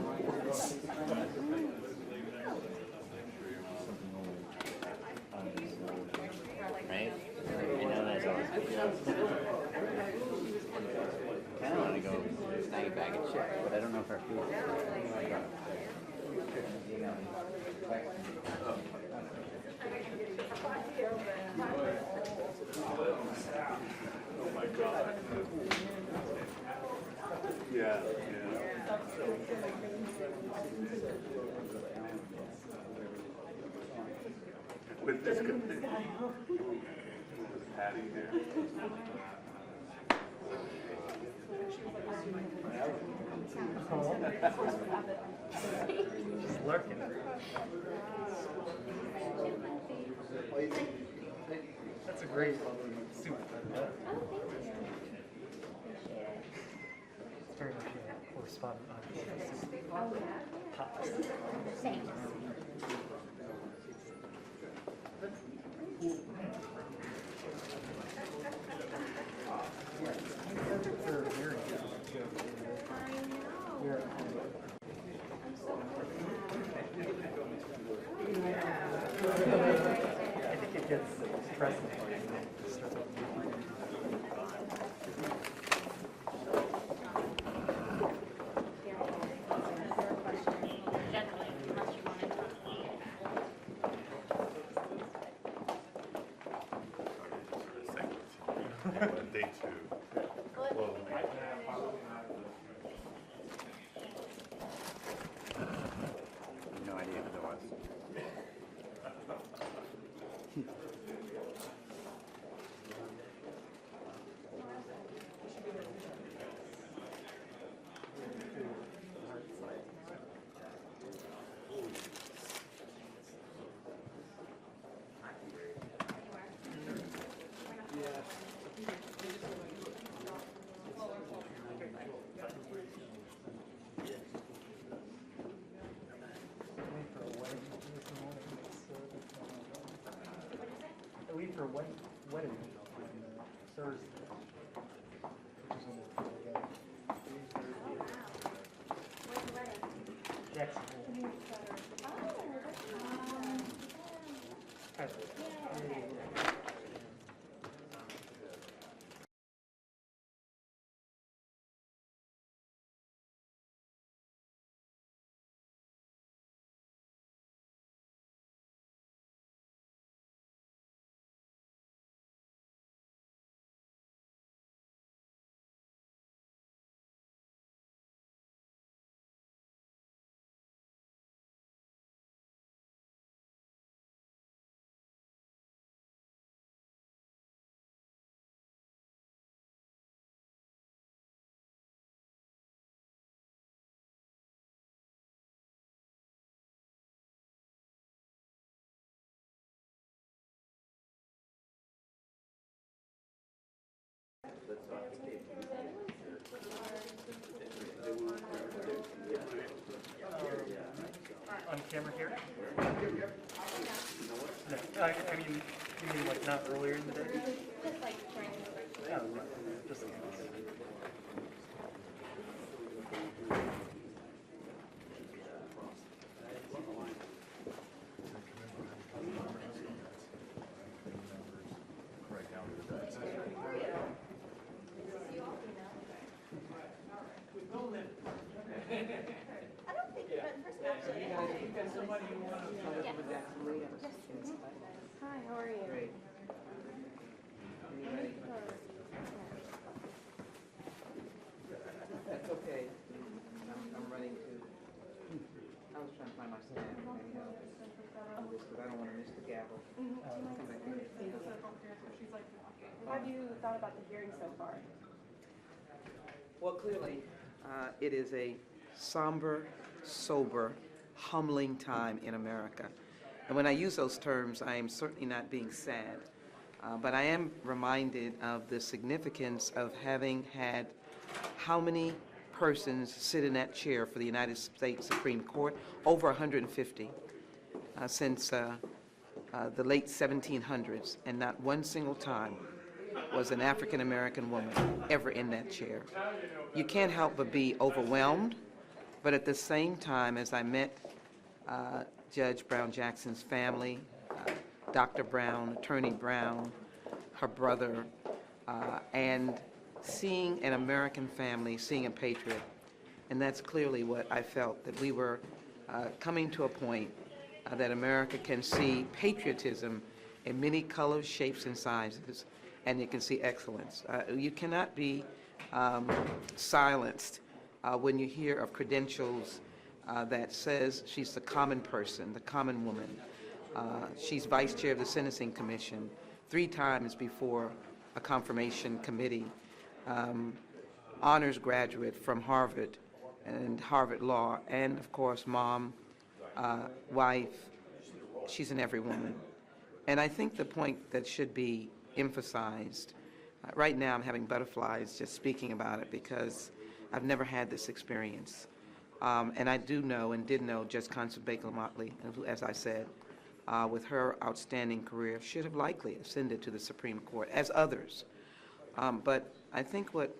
Right? I know that's always good. I kind of want to go snag a bag of chips, but I don't know if our food Oh my God. Yeah, With this. Just lurking. That's a great suit. It's very much a correspondent on Pops. Thanks. I think it gets stressful. Day two. Well, No idea who that was. I leave for a wedding on Thursday. Which is when we're together. Jackson. On camera here? No, I mean, you mean like not earlier in the day? Just like during the Oh, no, just I don't think you've been first actually. Hi, how are you? Great. That's okay. I'm running to. I was trying to find my stand. Because I don't want to miss the gavel. How have you thought about the hearing so far? Well, clearly, it is a somber, sober, humbling time in America. And when I use those terms, I am certainly not being sad. But I am reminded of the significance of having had how many persons sit in that chair for the United States Supreme Court? Over 150 since the late 1700s, and not one single time was an African-American woman ever in that chair. You can't help but be overwhelmed, but at the same time, as I met Judge Brown Jackson's family, Dr. Brown, Attorney Brown, her brother, and seeing an American family, seeing a patriot, and that's clearly what I felt, that we were coming to a point that America can see patriotism in many colors, shapes, and sizes, and you can see excellence. You cannot be silenced when you hear of credentials that says she's the common person, the common woman. She's vice chair of the Sentencing Commission, 3 times before a confirmation committee, honors graduate from Harvard and Harvard Law, and of course, mom, wife. She's an every woman. And I think the point that should be emphasized, right now I'm having butterflies just speaking about it because I've never had this experience. And I do know and did know Judge Constance Baker-Motley, as I said, with her outstanding career, should have likely ascended to the Supreme Court, as others. But I think what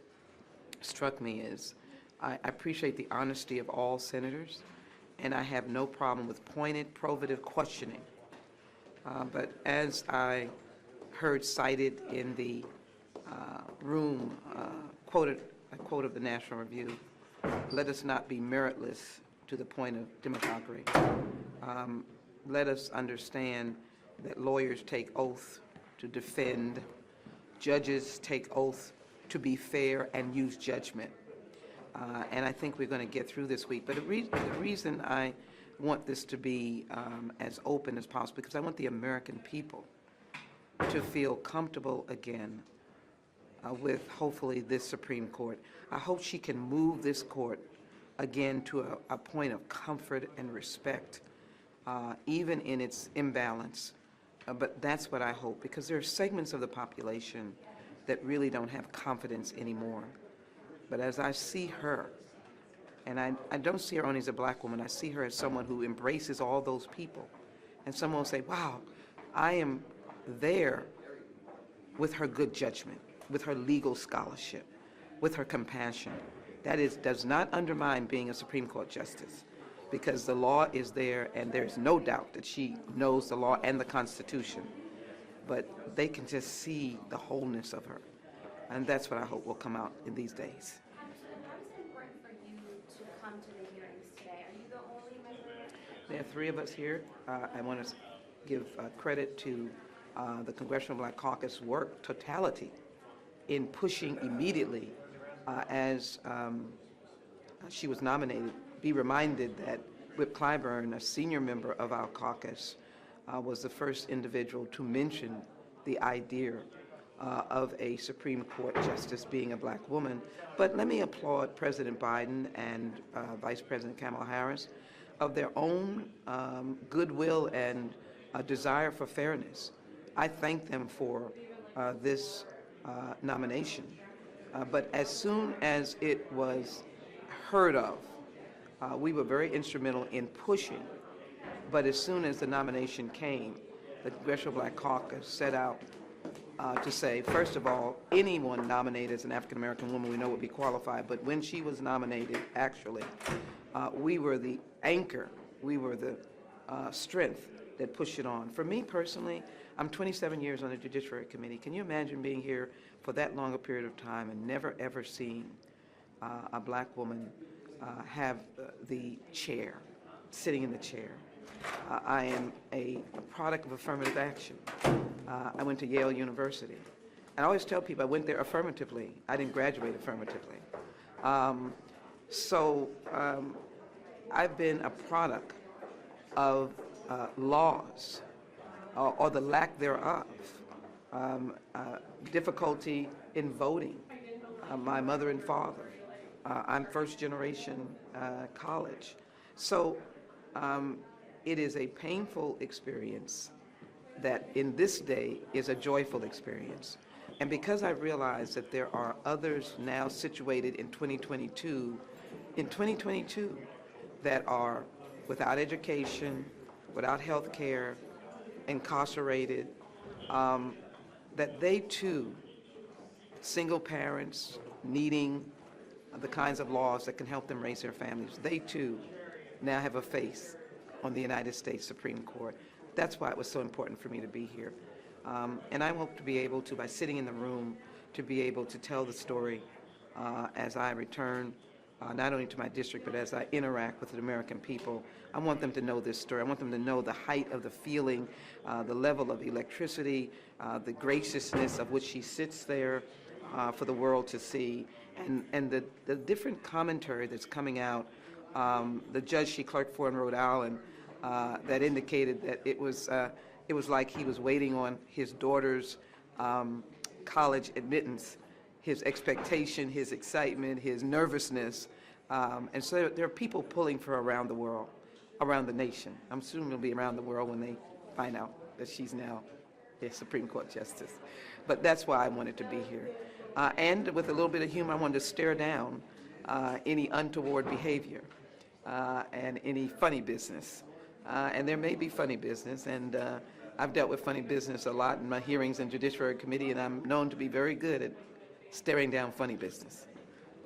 struck me is I appreciate the honesty of all senators, and I have no problem with pointed, probative questioning. But as I heard cited in the room, a quote of the National Review, let us not be meritless to the point of demagoguery. Let us understand that lawyers take oath to defend, judges take oath to be fair and use judgment. And I think we're going to get through this week. But the reason I want this to be as open as possible, because I want the American people to feel comfortable again with, hopefully, this Supreme Court. I hope she can move this court again to a point of comfort and respect, even in its imbalance. But that's what I hope, because there are segments of the population that really don't have confidence anymore. But as I see her, and I don't see her only as a black woman, I see her as someone who embraces all those people. And someone will say, wow, I am there with her good judgment, with her legal scholarship, with her compassion. That does not undermine being a Supreme Court justice, because the law is there, and there's no doubt that she knows the law and the Constitution. But they can just see the wholeness of her. And that's what I hope will come out in these days. Why was it important for you to come to the hearings today? Are you the only member? There are 3 of us here. I want to give credit to the Congressional Black Caucus work totality in pushing immediately as she was nominated. Be reminded that Whip Clyburn, a senior member of our caucus, was the first individual to mention the idea of a Supreme Court justice being a black woman. But let me applaud President Biden and Vice President Kamala Harris of their own goodwill and desire for fairness. I thank them for this nomination. But as soon as it was heard of, we were very instrumental in pushing. But as soon as the nomination came, the Congressional Black Caucus set out to say, first of all, anyone nominated as an African-American woman we know would be qualified, but when she was nominated, actually, we were the anchor, we were the strength that pushed it on. For me personally, I'm 27 years on the Judiciary Committee. Can you imagine being here for that long a period of time and never ever seeing a black woman have the chair, sitting in the chair? I am a product of affirmative action. I went to Yale University. And I always tell people I went there affirmatively. I didn't graduate affirmatively. I've been a product of laws or the lack thereof, difficulty in voting. My mother and father. I'm first generation college. So it is a painful experience that in this day is a joyful experience. And because I realize that there are others now situated in 2022, that are without education, without health care, incarcerated, that they too, single parents needing the kinds of laws that can help them raise their families, they too now have a face on the United States Supreme Court. That's why it was so important for me to be here. And I hope to be able to, by sitting in the room, to be able to tell the story as I return, not only to my district, but as I interact with the American people. I want them to know this story. I want them to know the height of the feeling, the level of electricity, the graciousness of which she sits there for the world to see, and the different commentary that's coming out. The judge she clerked for in Rhode Island that indicated that it It was like he was waiting on his daughter's college admittance, his expectation, his excitement, his nervousness. And so there are people pulling for around the world, around the nation. I'm assuming it'll be around the world when they find out that she's now a Supreme Court Justice. But that's why I wanted to be here. And with a little bit of humor, I wanted to stare down any untoward behavior and any funny business. And there may be funny business, and I've dealt with funny business a lot in my hearings in Judiciary Committee, and I'm known to be very good at staring down funny business.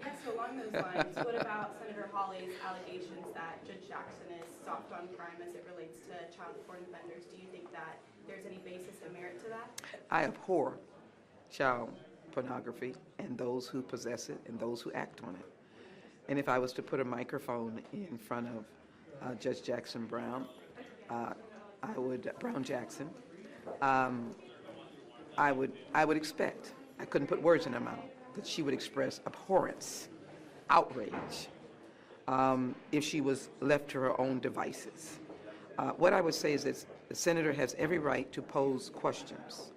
Yeah, so along those lines, what about Senator Hawley's allegations that Judge Jackson is soft on crime as it relates to child porn offenders? Do you think that there's any basis of merit to that? I abhor child pornography and those who possess it and those who act on it. And if I was to put a microphone in front of Judge Jackson Brown, Brown Jackson, I would expect, I couldn't put words in her mouth, that she would express abhorrence, outrage, if she was left to her own devices. What I would say is that the senator has every right to pose questions.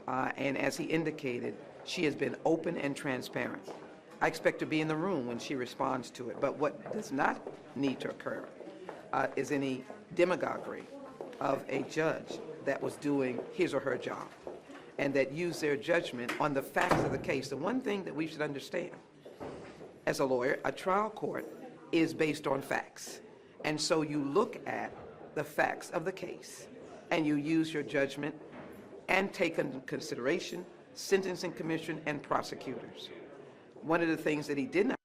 And as he indicated, she has been open and transparent. I expect to be in the room when she responds to it. But what does not need to occur is any demagoguery of a judge that was doing his or her job and that used their judgment on the facts of the case. The one thing that we should understand as a lawyer, a trial court is based on facts. And so you look at the facts of the case and you use your judgment and take into consideration sentencing commission and prosecutors. One of the things that he did not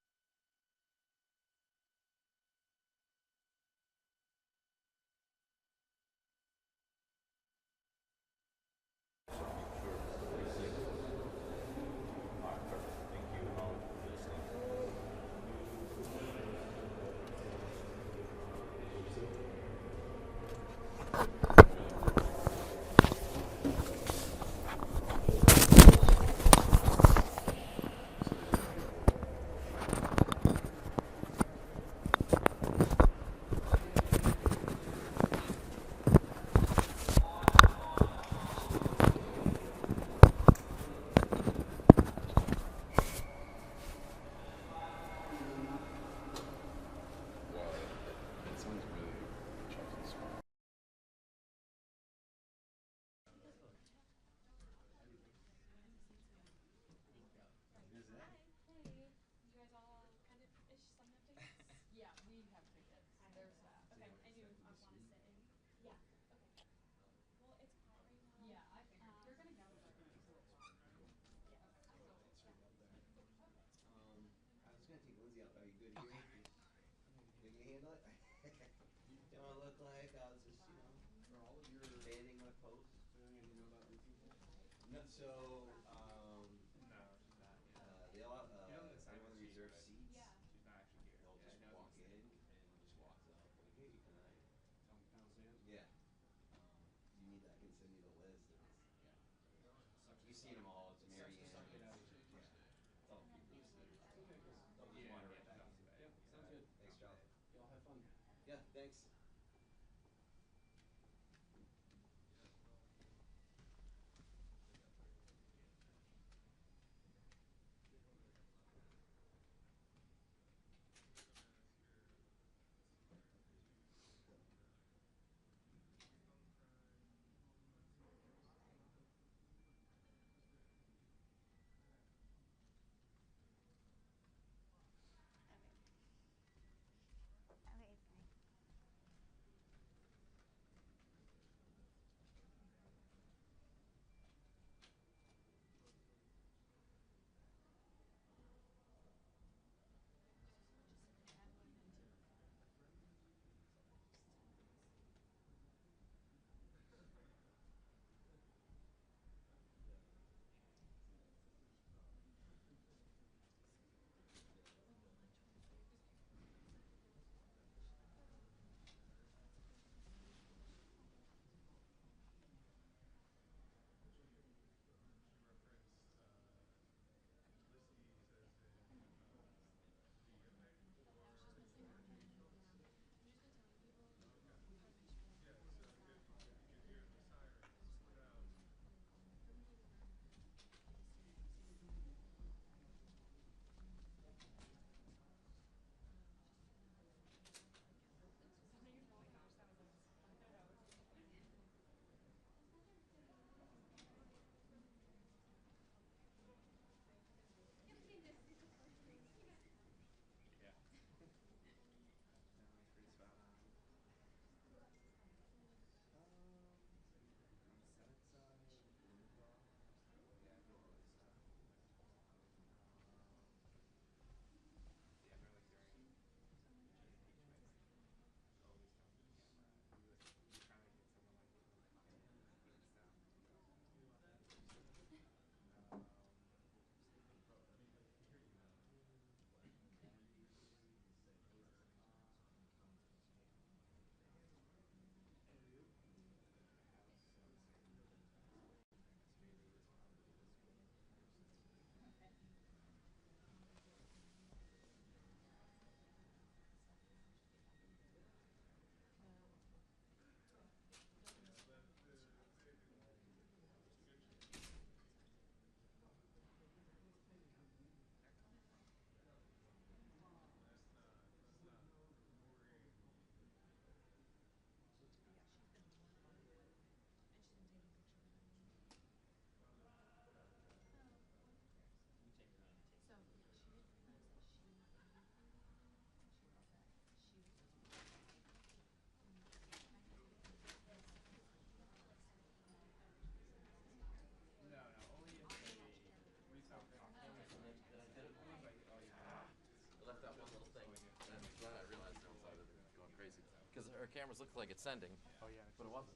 our cameras look like it's sending. Oh, yeah. But it wasn't.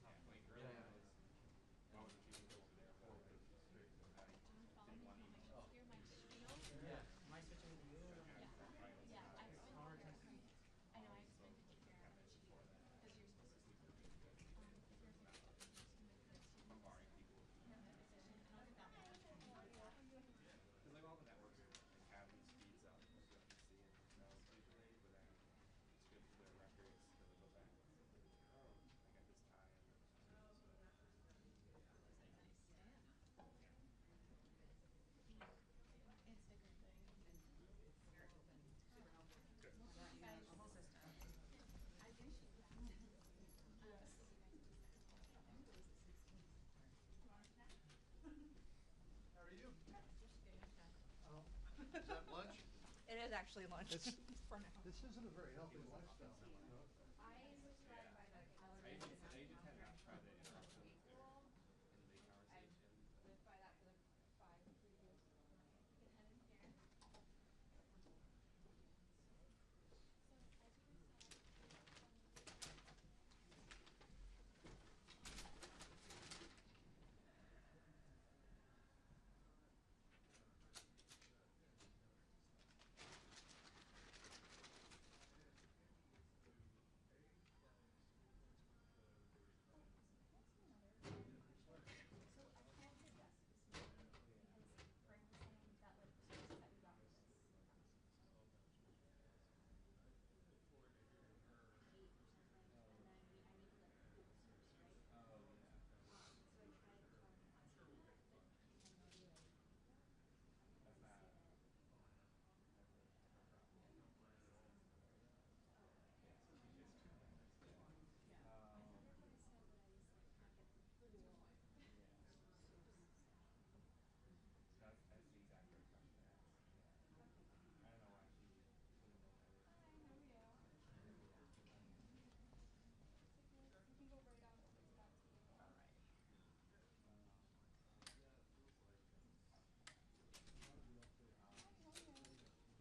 Is that lunch? It is actually lunch It's- for now. This isn't a very healthy lifestyle.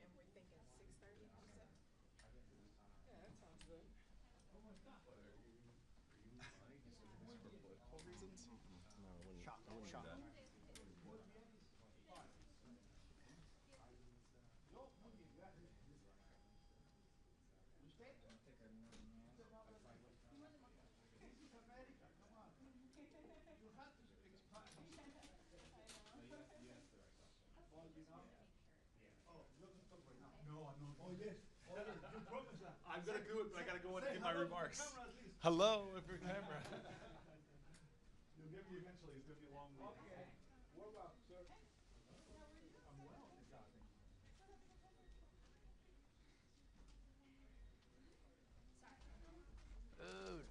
And we're thinking 6:30, you said? Yeah, that sounds good. Political reasons? No, I wouldn't. Shock, I wouldn't do shock. that. I'm gonna do it, but I gotta go in and give my remarks. Hello, if your camera. You'll get me eventually. It's gonna be a long week. Okay. What about, sir? I'm well. Food.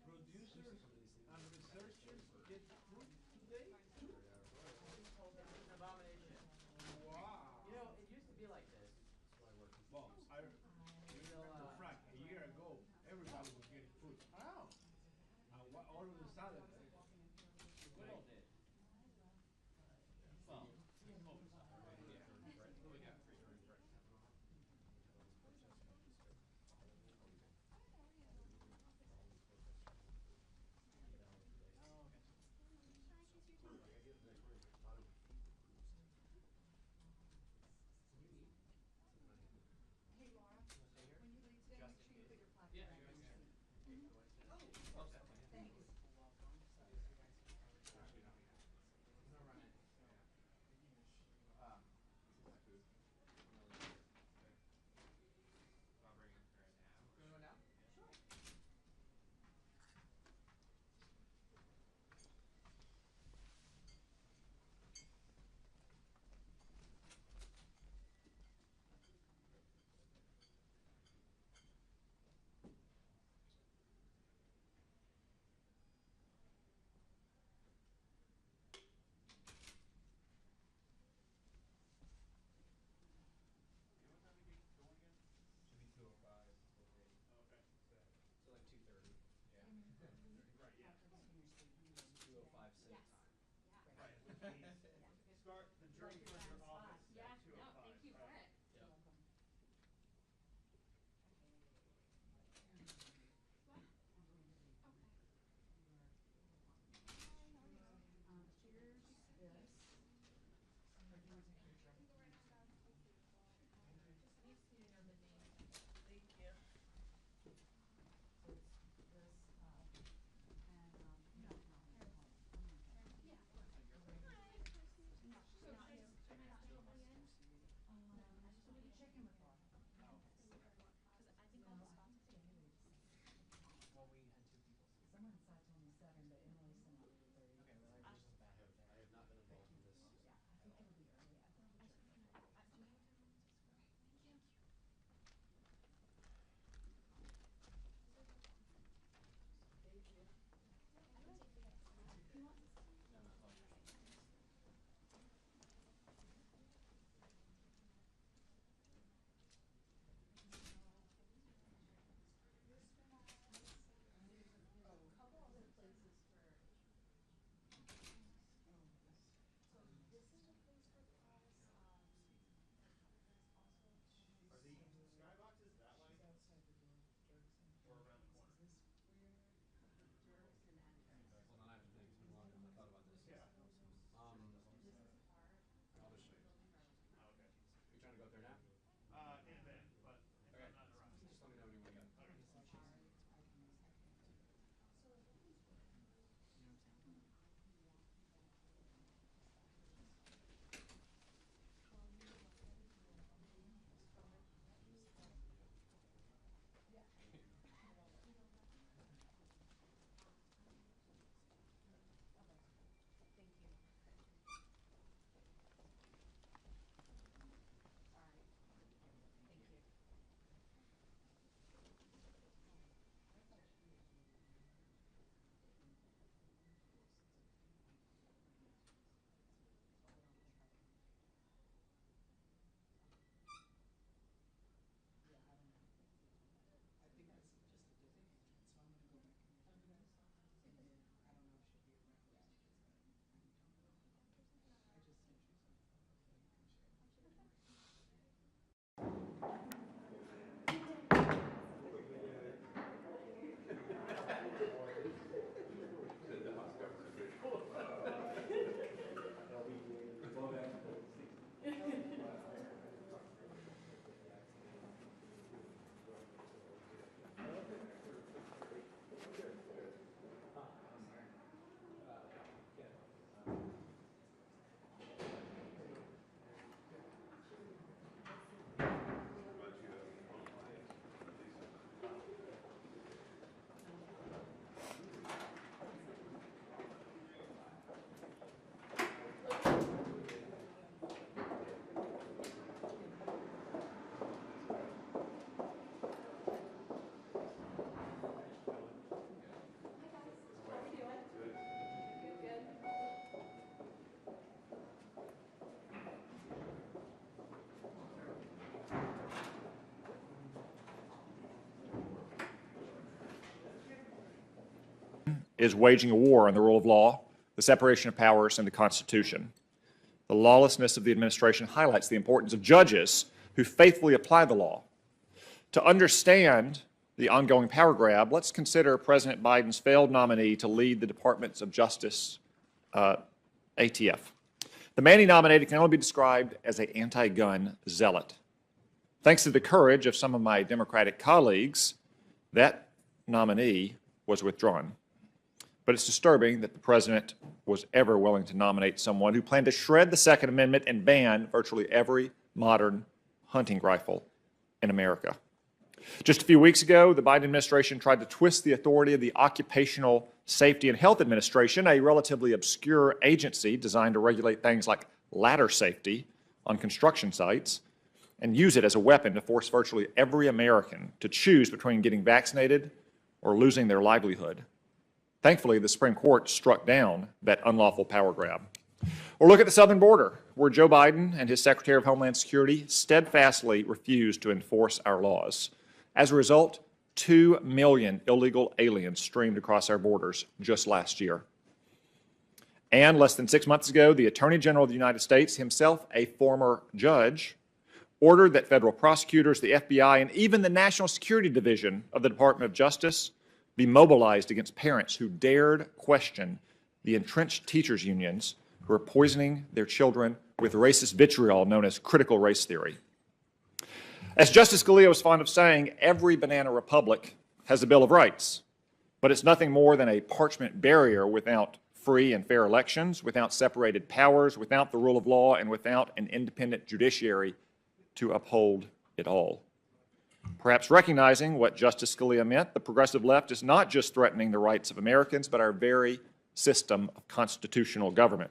Producers and researchers get fruit today? Wow. You know, it used to be like this. Well, I remember Frank, a year ago, everybody was getting fruit. Oh. And all of a sudden, The good old days. well, Hey, Laura, when you leave today, make sure you put your plaque Yeah. back. Oh, thanks. start the journey from your office at 2:05. is waging a war on the rule of law, the separation of powers, and the Constitution. The lawlessness of the administration highlights the importance of judges who faithfully apply the law. To understand the ongoing power grab, let's consider President Biden's failed nominee to lead the Department of Justice, ATF. The man he nominated can only be described as an anti-gun zealot. Thanks to the courage of some of my Democratic colleagues, that nominee was withdrawn. But it's disturbing that the president was ever willing to nominate someone who planned to shred the Second Amendment and ban virtually every modern hunting rifle in America. Just a few weeks ago, the Biden administration tried to twist the authority of the Occupational Safety and Health Administration, a relatively obscure agency designed to regulate things like ladder safety on construction sites, and use it as a weapon to force virtually every American to choose between getting vaccinated or losing their livelihood. Thankfully, the Supreme Court struck down that unlawful power grab. Or look at the southern border, where Joe Biden and his Secretary of Homeland Security steadfastly refused to enforce our laws. As a result, 2 million illegal aliens streamed across our borders just last year. And less than 6 months ago, the Attorney General of the United States, himself a former judge, ordered that federal prosecutors, the FBI, and even the National Security Division of the Department of Justice be mobilized against parents who dared question the entrenched teachers' unions who are poisoning their children with racist vitriol known as critical race theory. As Justice Scalia was fond of saying, every banana republic has a Bill of Rights, but it's nothing more than a parchment barrier without free and fair elections, without separated powers, without the rule of law, and without an independent judiciary to uphold it all. Perhaps recognizing what Justice Scalia meant, the progressive left is not just threatening the rights of Americans, but our very system of constitutional government.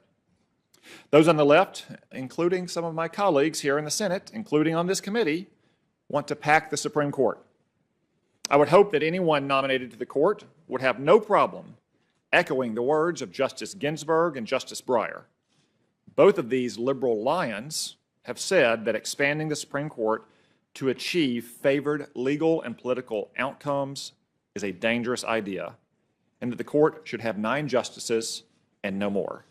Those on the left, including some of my colleagues here in the Senate, including on this committee, want to pack the Supreme Court. I would hope that anyone nominated to the court would have no problem echoing the words of Justice Ginsburg and Justice Breyer. Both of these liberal lions have said that expanding the Supreme Court to achieve favored legal and political outcomes is a dangerous idea, and that the court should have 9 justices and no more.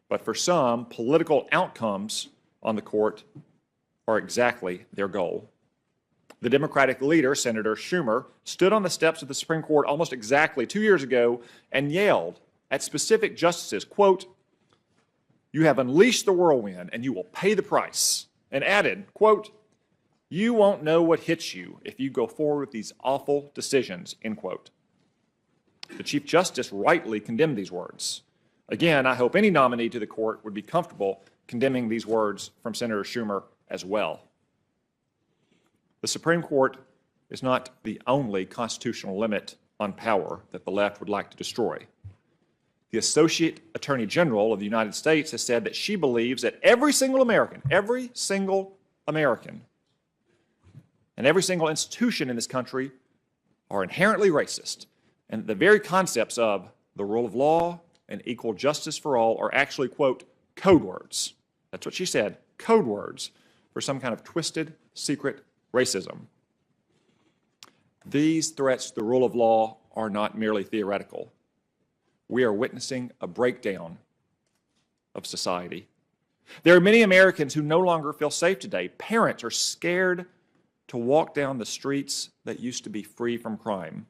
But for some, political outcomes on the court are exactly their goal. The Democratic leader, Senator Schumer, stood on the steps of the Supreme Court almost exactly 2 years ago and yelled at specific justices, quote, "You have unleashed the whirlwind and you will pay the price," and added, quote, "You won't know what hits you if you go forward with these awful decisions," end quote. The Chief Justice rightly condemned these words. Again, I hope any nominee to the court would be comfortable condemning these words from Senator Schumer as well. The Supreme Court is not the only constitutional limit on power that the left would like to destroy. The Associate Attorney General of the United States has said that she believes that every single American, and every single institution in this country are inherently racist, and the very concepts of the rule of law and equal justice for all are actually, quote, code words. That's what she said, code words for some kind of twisted, secret racism. These threats to the rule of law are not merely theoretical. We are witnessing a breakdown of society. There are many Americans who no longer feel safe today. Parents are scared to walk down the streets that used to be free from crime.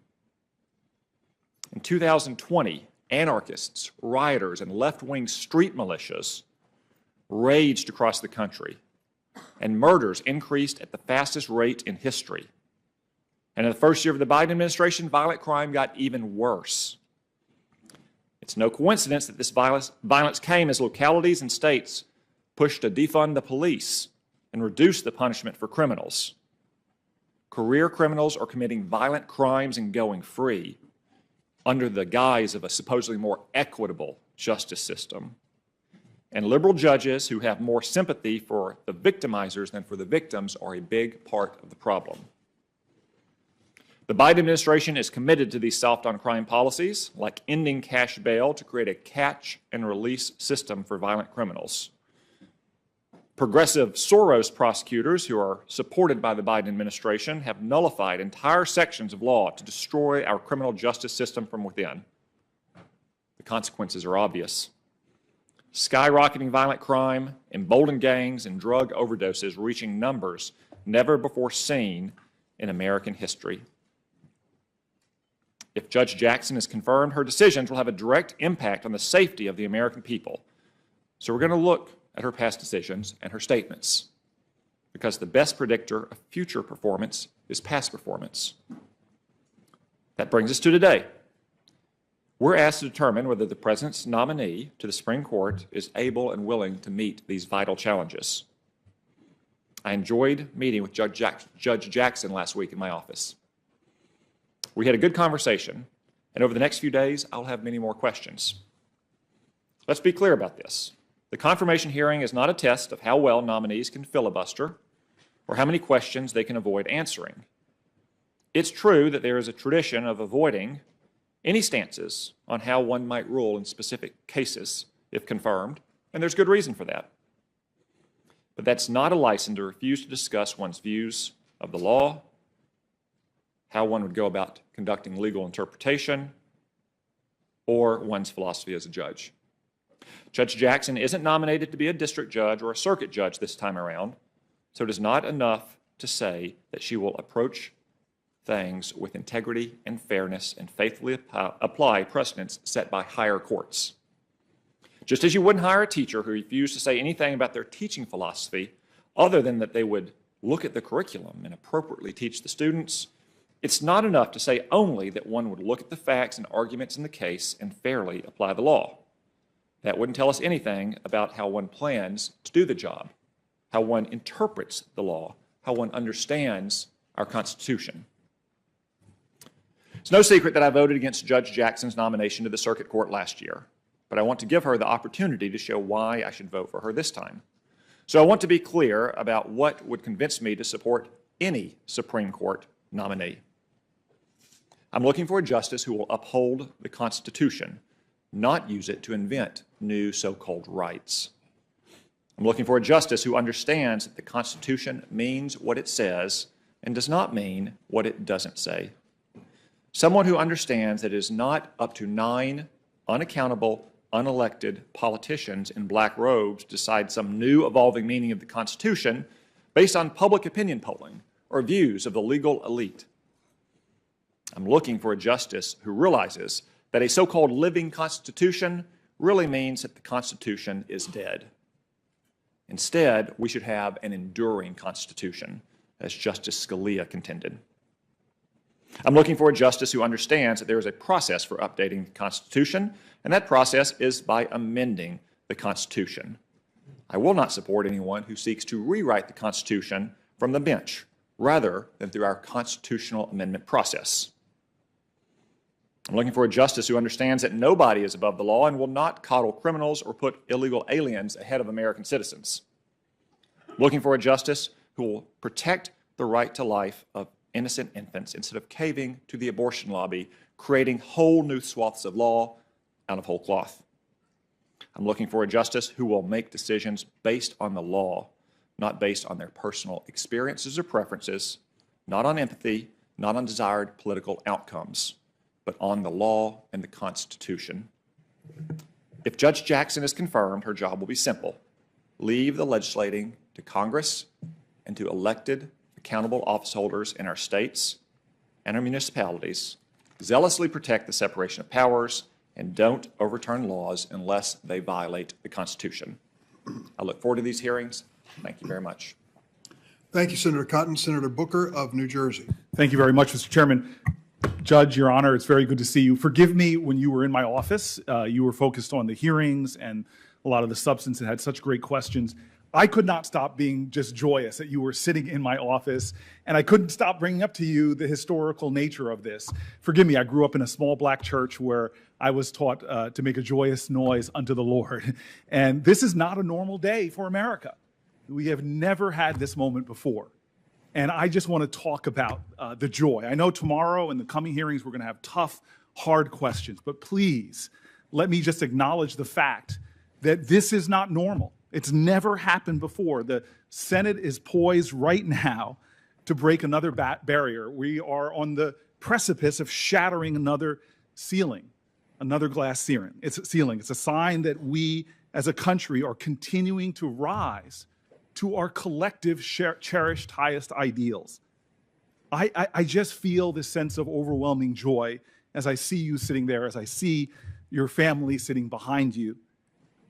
In 2020, anarchists, rioters, and left-wing street militias raged across the country, and murders increased at the fastest rate in history. And in the first year of the Biden administration, violent crime got even worse. It's no coincidence that this violence came as localities and states pushed to defund the police and reduce the punishment for criminals. Career criminals are committing violent crimes and going free under the guise of a supposedly more equitable justice system. And liberal judges who have more sympathy for the victimizers than for the victims are a big part of the problem. The Biden administration is committed to these soft-on-crime policies, like ending cash bail to create a catch-and-release system for violent criminals. Progressive Soros prosecutors who are supported by the Biden administration have nullified entire sections of law to destroy our criminal justice system from within. The consequences are obvious. Skyrocketing violent crime, emboldened gangs, and drug overdoses reaching numbers never before seen in American history. If Judge Jackson is confirmed, her decisions will have a direct impact on the safety of the American people. So we're going to look at her past decisions and her statements, because the best predictor of future performance is past performance. That brings us to today. We're asked to determine whether the President's nominee to the Supreme Court is able and willing to meet these vital challenges. I enjoyed meeting with Judge Jackson last week in my office. We had a good conversation, and over the next few days, I'll have many more questions. Let's be clear about this. The confirmation hearing is not a test of how well nominees can filibuster or how many questions they can avoid answering. It's true that there is a tradition of avoiding any stances on how one might rule in specific cases, if confirmed, and there's good reason for that. But that's not a license to refuse to discuss one's views of the law, how one would go about conducting legal interpretation, or one's philosophy as a judge. Judge Jackson isn't nominated to be a district judge or a circuit judge this time around, so it is not enough to say that she will approach things with integrity and fairness and faithfully apply precedents set by higher courts. Just as you wouldn't hire a teacher who refused to say anything about their teaching philosophy other than that they would look at the curriculum and appropriately teach the students, it's not enough to say only that one would look at the facts and arguments in the case and fairly apply the law. That wouldn't tell us anything about how one plans to do the job, how one interprets the law, how one understands our Constitution. It's no secret that I voted against Judge Jackson's nomination to the Circuit Court last year, but I want to give her the opportunity to show why I should vote for her this time. So I want to be clear about what would convince me to support any Supreme Court nominee. I'm looking for a justice who will uphold the Constitution, not use it to invent new so-called rights. I'm looking for a justice who understands that the Constitution means what it says and does not mean what it doesn't say. Someone who understands that it is not up to 9 unaccountable, unelected politicians in black robes to decide some new evolving meaning of the Constitution based on public opinion polling or views of the legal elite. I'm looking for a justice who realizes that a so-called living Constitution really means that the Constitution is dead. Instead, we should have an enduring Constitution, as Justice Scalia contended. I'm looking for a justice who understands that there is a process for updating the Constitution, and that process is by amending the Constitution. I will not support anyone who seeks to rewrite the Constitution from the bench, rather than through our constitutional amendment process. I'm looking for a justice who understands that nobody is above the law and will not coddle criminals or put illegal aliens ahead of American citizens. I'm looking for a justice who will protect the right to life of innocent infants instead of caving to the abortion lobby, creating whole new swaths of law out of whole cloth. I'm looking for a justice who will make decisions based on the law, not based on their personal experiences or preferences, not on empathy, not on desired political outcomes, but on the law and the Constitution. If Judge Jackson is confirmed, her job will be simple: leave the legislating to Congress and to elected, accountable office holders in our states and our municipalities, zealously protect the separation of powers, and don't overturn laws unless they violate the Constitution. I look forward to these hearings. Thank you very much. Thank you, Senator Cotton. Senator Booker of New Jersey. Thank you very much, Mr. Chairman. Judge, Your Honor, it's very good to see you. Forgive me, when you were in my office, you were focused on the hearings and a lot of the substance and had such great questions. I could not stop being just joyous that you were sitting in my office, and I couldn't stop bringing up to you the historical nature of this. Forgive me, I grew up in a small black church where I was taught to make a joyous noise unto the Lord. And this is not a normal day for America. We have never had this moment before. And I just want to talk about the joy. I know tomorrow in the coming hearings we're going to have tough, hard questions, but please let me just acknowledge the fact that this is not normal. It's never happened before. The Senate is poised right now to break another barrier. We are on the precipice of shattering another ceiling, another glass ceiling. It's a sign that we as a country are continuing to rise to our collective cherished highest ideals. I just feel this sense of overwhelming joy as I see you sitting there, as I see your family sitting behind you.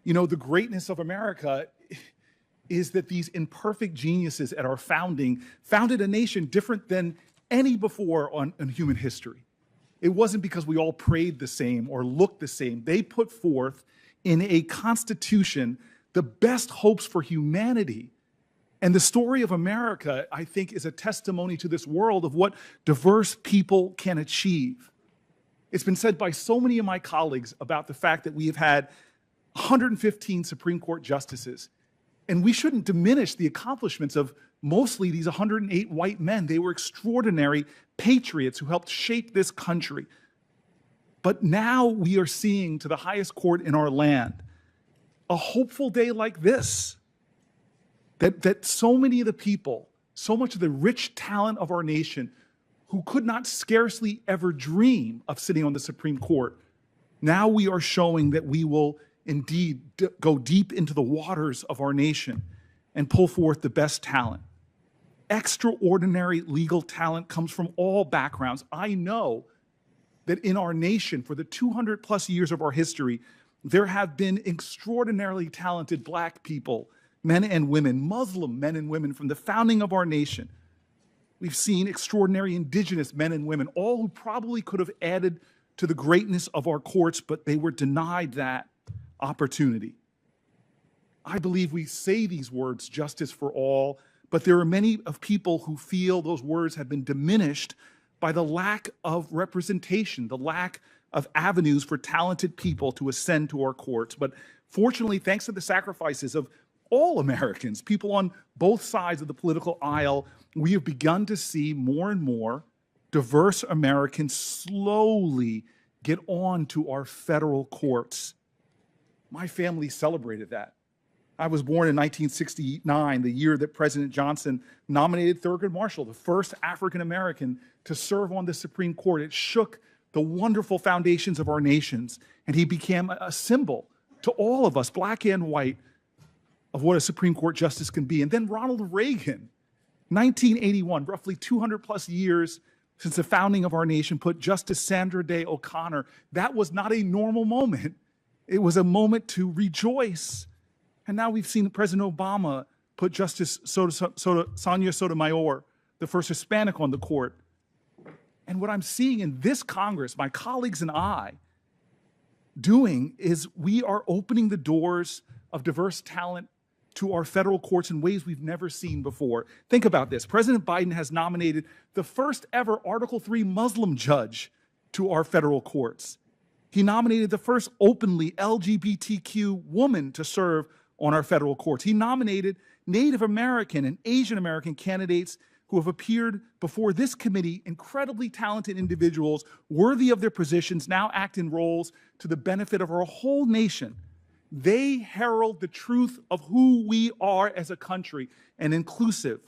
You know, the greatness of America is that these imperfect geniuses at our founding founded a nation different than any before in human history. It wasn't because we all prayed the same or looked the same. They put forth in a constitution the best hopes for humanity. And the story of America, I think, is a testimony to this world of what diverse people can achieve. It's been said by so many of my colleagues about the fact that we have had 115 Supreme Court justices, and we shouldn't diminish the accomplishments of mostly these 108 white men. They were extraordinary patriots who helped shape this country. But now we are seeing, to the highest court in our land, a hopeful day like this, that so many of the people, so much of the rich talent of our nation who could not scarcely ever dream of sitting on the Supreme Court, now we are showing that we will indeed go deep into the waters of our nation and pull forth the best talent. Extraordinary legal talent comes from all backgrounds. I know that in our nation, for the 200 plus years of our history, there have been extraordinarily talented Black people, men and women, Muslim men and women from the founding of our nation. We've seen extraordinary indigenous men and women, all who probably could have added to the greatness of our courts, but they were denied that opportunity. I believe we say these words, justice for all, but there are many of people who feel those words have been diminished by the lack of representation, the lack of avenues for talented people to ascend to our courts. But fortunately, thanks to the sacrifices of all Americans, people on both sides of the political aisle, we have begun to see more and more diverse Americans slowly get on to our federal courts. My family celebrated that. I was born in 1969, the year that President Johnson nominated Thurgood Marshall, the first African American to serve on the Supreme Court. It shook the wonderful foundations of our nations, and he became a symbol to all of us, Black and white, of what a Supreme Court justice can be. And then Ronald Reagan, 1981, roughly 200 plus years since the founding of our nation, put Justice Sandra Day O'Connor. That was not a normal moment. It was a moment to rejoice. And now we've seen President Obama put Justice Sonia Sotomayor, the first Hispanic, on the court. And what I'm seeing in this Congress, my colleagues and I, doing is we are opening the doors of diverse talent to our federal courts in ways we've never seen before. Think about this. President Biden has nominated the first ever Article III Muslim judge to our federal courts. He nominated the first openly LGBTQ woman to serve on our federal courts. He nominated Native American and Asian American candidates who have appeared before this committee, incredibly talented individuals worthy of their positions, now act in roles to the benefit of our whole nation. They herald the truth of who we are as a country, an inclusive,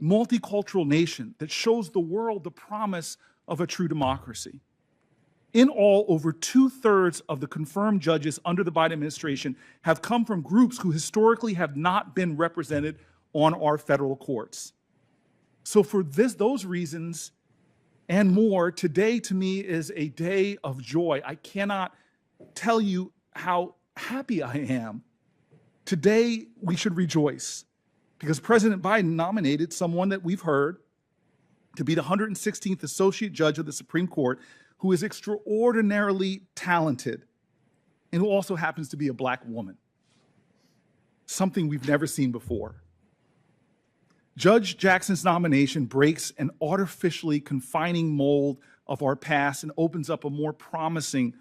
multicultural nation that shows the world the promise of a true democracy. In all, over 2/3 of the confirmed judges under the Biden administration have come from groups who historically have not been represented on our federal courts. So for those reasons and more, today to me is a day of joy. I cannot tell you how happy I am. Today we should rejoice because President Biden nominated someone that we've heard to be the 116th Associate Judge of the Supreme Court, who is extraordinarily talented and who also happens to be a Black woman, something we've never seen before. Judge Jackson's nomination breaks an artificially confining mold of our past and opens up a more promising,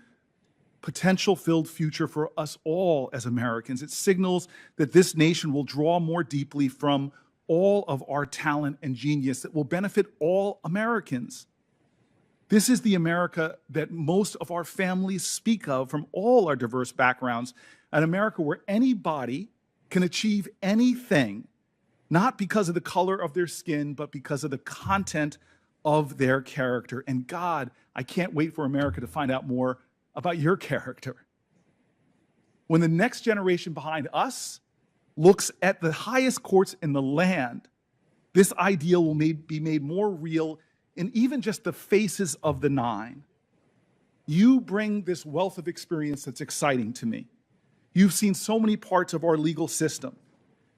potential-filled future for us all as Americans. It signals that this nation will draw more deeply from all of our talent and genius that will benefit all Americans. This is the America that most of our families speak of from all our diverse backgrounds, an America where anybody can achieve anything, not because of the color of their skin, but because of the content of their character. And God, I can't wait for America to find out more about your character. When the next generation behind us looks at the highest courts in the land, this ideal will be made more real in even just the faces of the nine. You bring this wealth of experience that's exciting to me. You've seen so many parts of our legal system.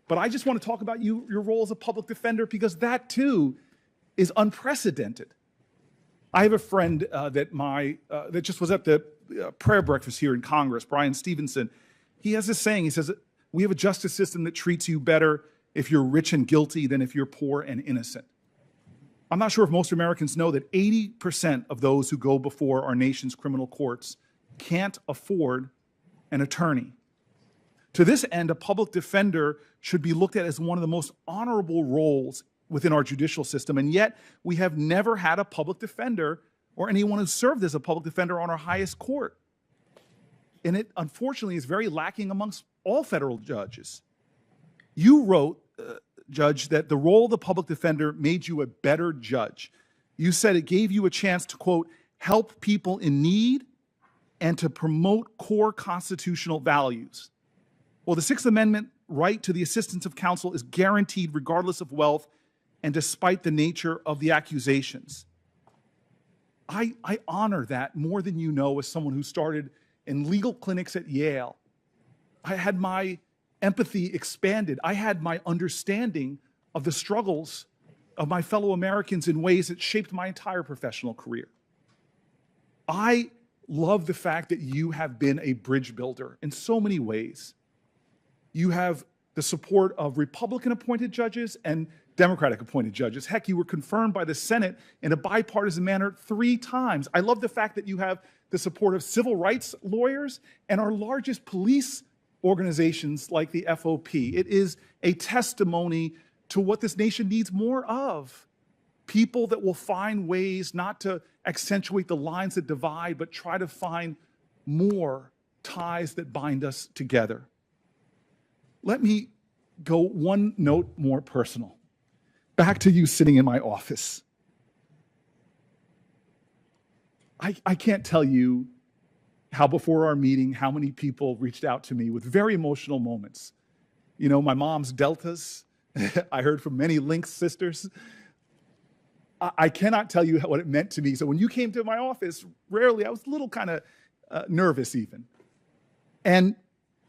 But I just want to talk about your role as a public defender because that too is unprecedented. I have a friend that just was at the prayer breakfast here in Congress, Brian Stevenson. He has this saying, he says, we have a justice system that treats you better if you're rich and guilty than if you're poor and innocent. I'm not sure if most Americans know that 80% of those who go before our nation's criminal courts can't afford an attorney. To this end, a public defender should be looked at as one of the most honorable roles within our judicial system, and yet we have never had a public defender or anyone who served as a public defender on our highest court. And it, unfortunately, is very lacking amongst all federal judges. You wrote, Judge, that the role of the public defender made you a better judge. You said it gave you a chance to, quote, help people in need and to promote core constitutional values. Well, the Sixth Amendment right to the assistance of counsel is guaranteed regardless of wealth and despite the nature of the accusations. I honor that more than you know as someone who started in legal clinics at Yale. I had my empathy expanded. I had my understanding of the struggles of my fellow Americans in ways that shaped my entire professional career. I love the fact that you have been a bridge builder in so many ways. You have the support of Republican-appointed judges and Democratic-appointed judges. Heck, you were confirmed by the Senate in a bipartisan manner 3 times. I love the fact that you have the support of civil rights lawyers and our largest police organizations like the FOP. It is a testimony to what this nation needs more of. People that will find ways not to accentuate the lines that divide, but try to find more ties that bind us together. Let me go one note more personal. Back to you sitting in my office. I can't tell you how before our meeting, how many people reached out to me with very emotional moments. You know, my mom's deltas. I heard from many Lynx sisters. I cannot tell you what it meant to me. So when you came to my office, rarely, I was a little kind of nervous even. And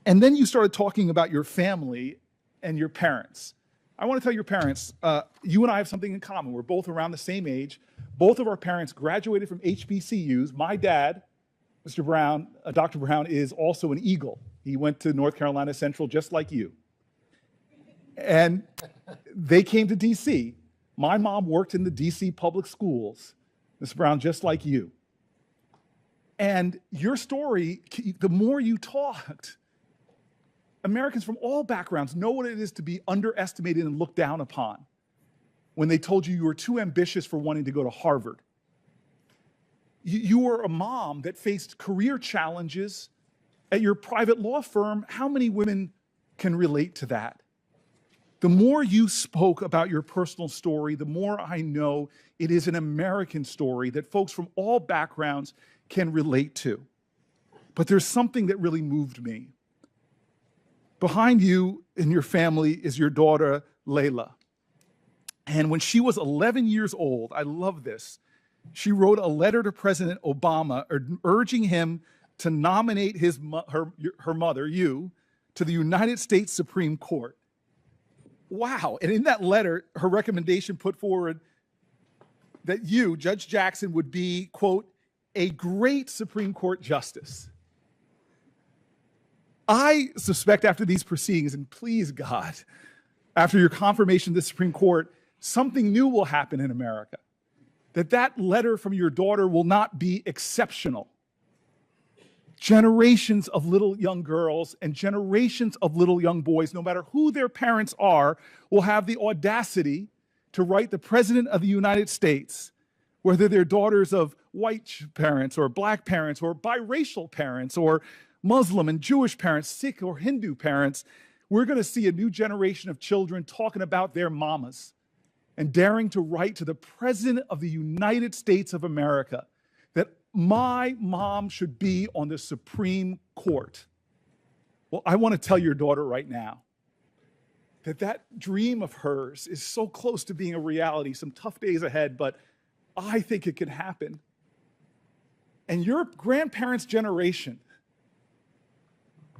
then you started talking about your family and your parents. I want to tell your parents, you and I have something in common. We're both around the same age. Both of our parents graduated from HBCUs. My dad, Mr. Brown, Dr. Brown, is also an Eagle. He went to North Carolina Central just like you. And they came to DC. My mom worked in the DC public schools, Ms. Brown, just like you. And your story, the more you talked, Americans from all backgrounds know what it is to be underestimated and looked down upon when they told you were too ambitious for wanting to go to Harvard. You were a mom that faced career challenges at your private law firm. How many women can relate to that? The more you spoke about your personal story, the more I know it is an American story that folks from all backgrounds can relate to. But there's something that really moved me. Behind you and your family is your daughter, Layla. And when she was 11 years old, I love this, she wrote a letter to President Obama urging him to nominate her mother, you, to the United States Supreme Court. Wow. And in that letter, her recommendation put forward that you, Judge Jackson, would be, quote, a great Supreme Court justice. I suspect after these proceedings, and please God, after your confirmation of the Supreme Court, something new will happen in America. That letter from your daughter will not be exceptional. Generations of little young girls and generations of little young boys, no matter who their parents are, will have the audacity to write the President of the United States, whether they're daughters of white parents or black parents or biracial parents or Muslim and Jewish parents, Sikh or Hindu parents. We're going to see a new generation of children talking about their mamas and daring to write to the President of the United States of America that my mom should be on the Supreme Court. Well, I want to tell your daughter right now that dream of hers is so close to being a reality, some tough days ahead, but I think it can happen. And your grandparents' generation,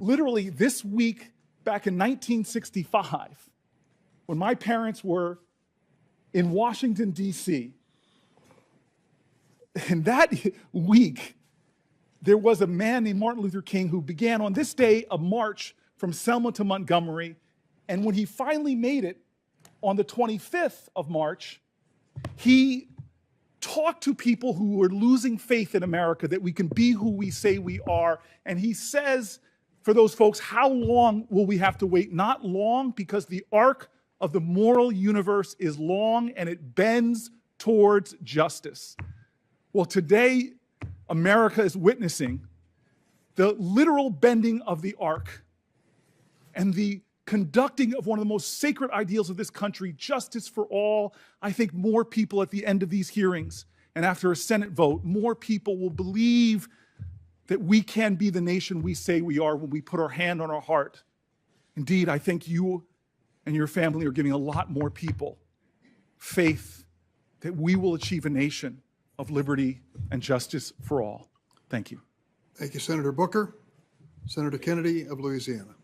literally this week back in 1965, when my parents were in Washington, D.C., and that week, there was a man named Martin Luther King who began on this day a march from Selma to Montgomery. And when he finally made it on the 25th of March, he talked to people who were losing faith in America that we can be who we say we are. And he says, for those folks, how long will we have to wait? Not long, because the arc of the moral universe is long and it bends towards justice. Well, today, America is witnessing the literal bending of the arc and the conducting of one of the most sacred ideals of this country, justice for all. I think more people at the end of these hearings and after a Senate vote, more people will believe that we can be the nation we say we are when we put our hand on our heart. Indeed, I think you and your family are giving a lot more people faith that we will achieve a nation of liberty and justice for all. Thank you. Thank you, Senator Booker. Senator Kennedy of Louisiana.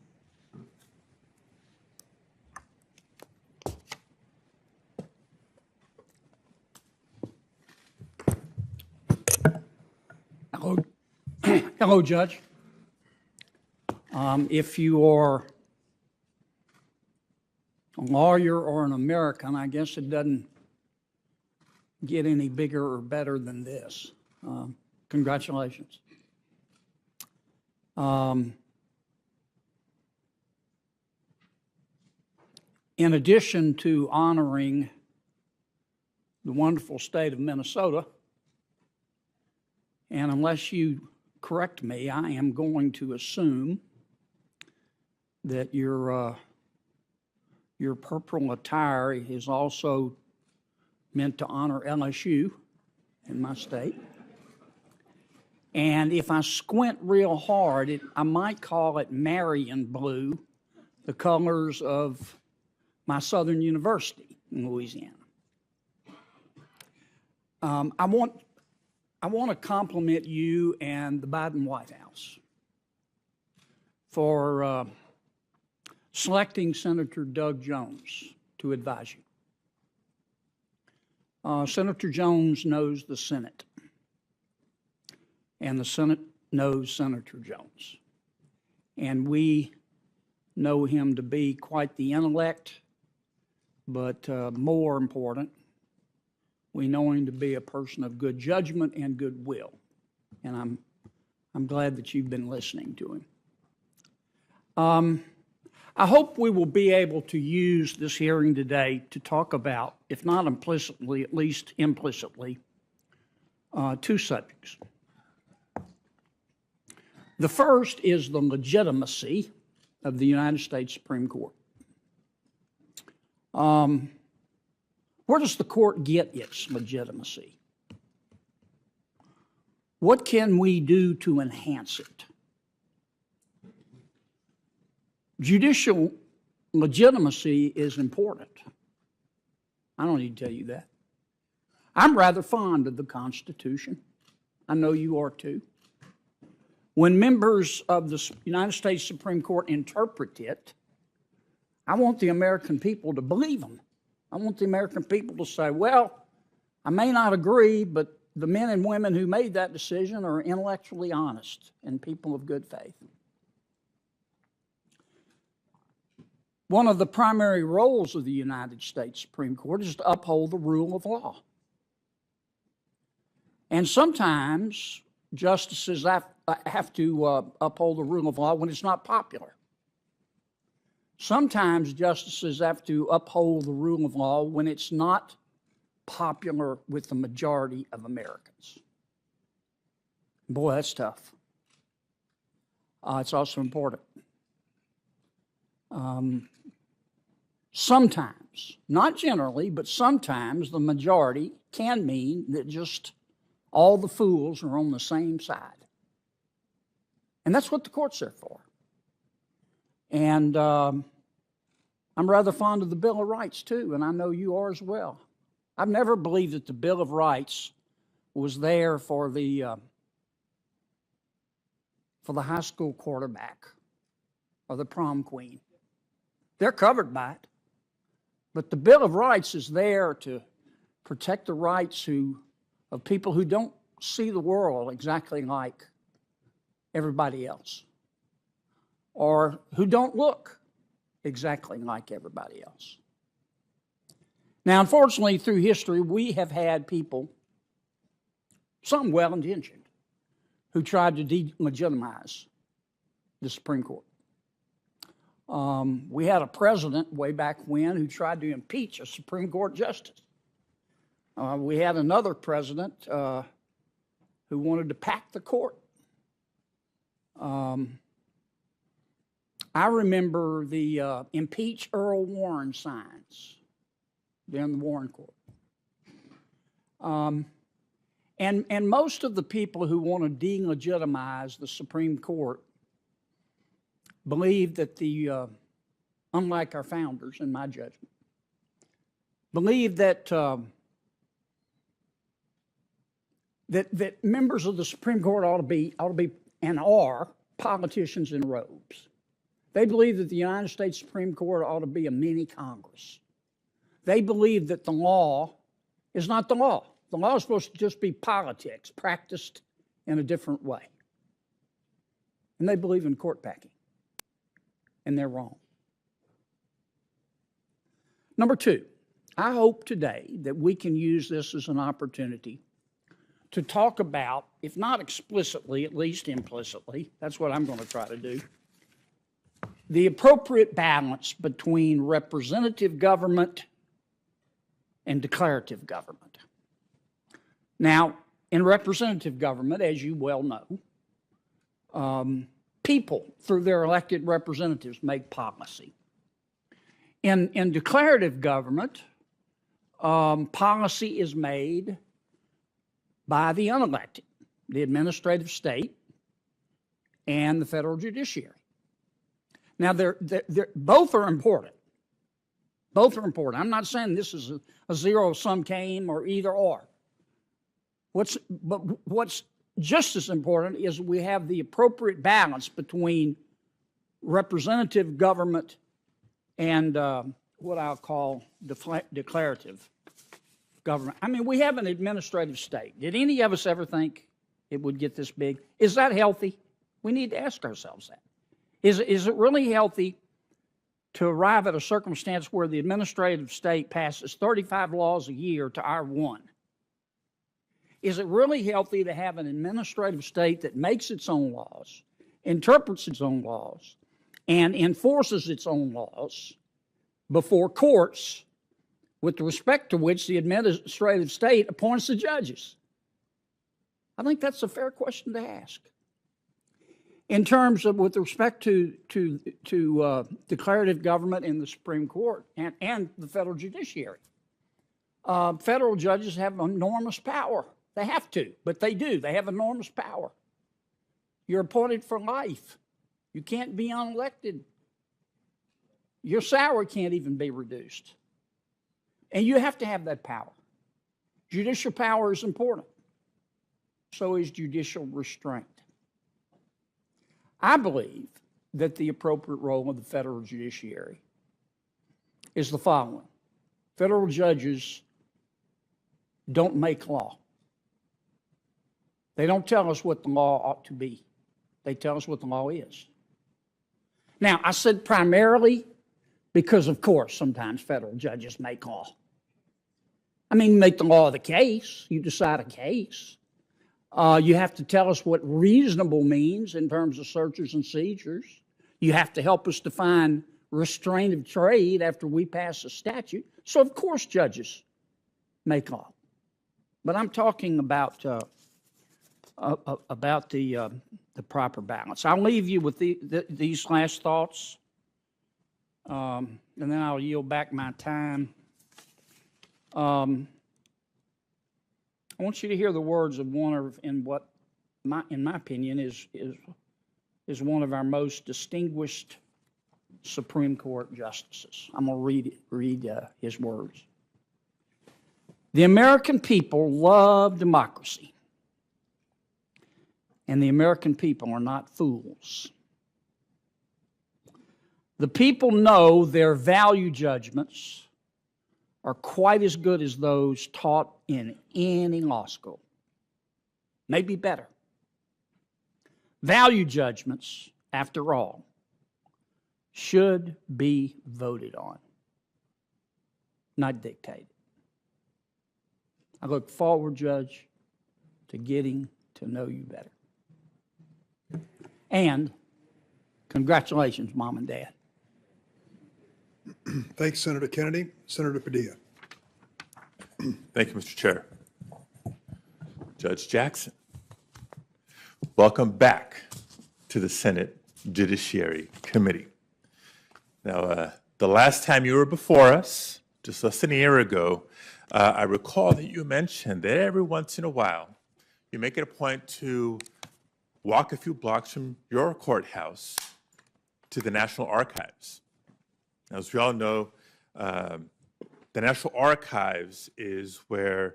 Hello, hello, Judge. If you are a lawyer or an American, I guess it doesn't get any bigger or better than this. Congratulations. In addition to honoring the wonderful state of Minnesota, and unless you correct me, I am going to assume that your purple attire is also meant to honor LSU in my state. And if I squint real hard, I might call it Marion blue, the colors of my Southern University in Louisiana. I want to compliment you and the Biden White House for selecting Senator Doug Jones to advise you. Senator Jones knows the Senate, and the Senate knows Senator Jones. And we know him to be quite the intellect, but more important, we know him to be a person of good judgment and goodwill. And I'm glad that you've been listening to him. I hope we will be able to use this hearing today to talk about, if not implicitly, at least implicitly, two subjects. The first is the legitimacy of the United States Supreme Court. Where does the court get its legitimacy? What can we do to enhance it? Judicial legitimacy is important. I don't need to tell you that. I'm rather fond of the Constitution. I know you are too. When members of the United States Supreme Court interpret it, I want the American people to believe them. I want the American people to say, well, I may not agree, but the men and women who made that decision are intellectually honest and people of good faith. One of the primary roles of the United States Supreme Court is to uphold the rule of law. And sometimes justices have to uphold the rule of law when it's not popular. Sometimes justices have to uphold the rule of law when it's not popular with the majority of Americans. Boy, that's tough. It's also important. Sometimes, not generally, but sometimes the majority can mean that just all the fools are on the same side. And that's what the courts are for. And I'm rather fond of the Bill of Rights, too, and I know you are as well. I've never believed that the Bill of Rights was there for the high school quarterback or the prom queen. They're covered by it. But the Bill of Rights is there to protect the rights of people who don't see the world exactly like everybody else, or who don't look exactly like everybody else. Now, unfortunately, through history, we have had people, some well-intentioned, who tried to delegitimize the Supreme Court. We had a president way back when who tried to impeach a Supreme Court justice. We had another president who wanted to pack the court. I remember the impeach Earl Warren signs during the Warren Court. And most of the people who want to delegitimize the Supreme Court believe that unlike our founders, in my judgment, believe that that members of the Supreme Court ought to be and are politicians in robes. They believe that the United States Supreme Court ought to be a mini Congress. They believe that the law is not the law. The law is supposed to just be politics practiced in a different way. And they believe in court packing. And they're wrong. Number two, I hope today that we can use this as an opportunity to talk about, if not explicitly, at least implicitly, that's what I'm going to try to do, the appropriate balance between representative government and declarative government. Now, in representative government, as you well know, people, through their elected representatives, make policy. In declarative government, policy is made by the unelected, the administrative state, and the federal judiciary. Now, both are important. Both are important. I'm not saying this is a zero-sum game or either or. What's just as important is we have the appropriate balance between representative government and what I'll call declarative government. I mean, we have an administrative state. Did any of us ever think it would get this big? Is that healthy? We need to ask ourselves that. Is it really healthy to arrive at a circumstance where the administrative state passes 35 laws a year to our one? Is it really healthy to have an administrative state that makes its own laws, interprets its own laws, and enforces its own laws before courts, with respect to which the administrative state appoints the judges? I think that's a fair question to ask. In terms of, with respect to declarative government in the Supreme Court and the federal judiciary, federal judges have enormous power. They have to, but they do. They have enormous power. You're appointed for life. You can't be unelected. Your salary can't even be reduced. And you have to have that power. Judicial power is important. So is judicial restraint. I believe that the appropriate role of the federal judiciary is the following. Federal judges don't make law. They don't tell us what the law ought to be. They tell us what the law is. Now, I said primarily because, of course, sometimes federal judges make law. I mean, you make the law of the case. You decide a case. You have to tell us what reasonable means in terms of searches and seizures. You have to help us define restraint of trade after we pass a statute. So, of course, judges make law. But I'm talking about the proper balance. I'll leave you with these last thoughts, and then I'll yield back my time. I want you to hear the words of one of, in my opinion, is one of our most distinguished Supreme Court justices. I'm going to read his words. The American people love democracy, and the American people are not fools. The people know their value judgments are quite as good as those taught in any law school, maybe better. Value judgments, after all, should be voted on, not dictated. I look forward, Judge, to getting to know you better. And congratulations, Mom and Dad. Thanks, Senator Kennedy. Senator Padilla. Thank you, Mr. Chair. Judge Jackson, welcome back to the Senate Judiciary Committee. Now, the last time you were before us, just less than a year ago, I recall that you mentioned that every once in a while you make it a point to walk a few blocks from your courthouse to the National Archives. As we all know, the National Archives is where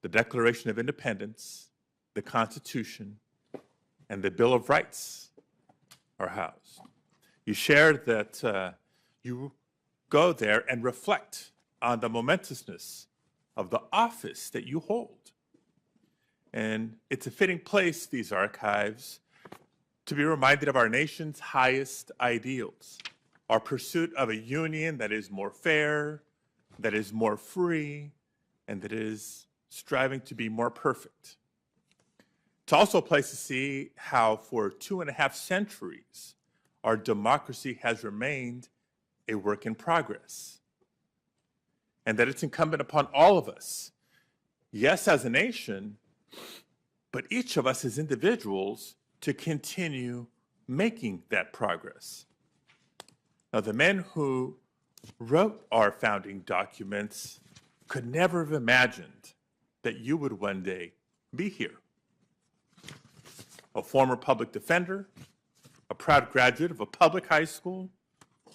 the Declaration of Independence, the Constitution, and the Bill of Rights are housed. You shared that you go there and reflect on the momentousness of the office that you hold. And it's a fitting place, these archives, to be reminded of our nation's highest ideals, our pursuit of a union that is more fair, that is more free, and that is striving to be more perfect. It's also a place to see how for 2.5 centuries, our democracy has remained a work in progress. And that it's incumbent upon all of us, yes, as a nation, but each of us as individuals to continue making that progress. Now, the men who wrote our founding documents could never have imagined that you would one day be here. A former public defender, a proud graduate of a public high school,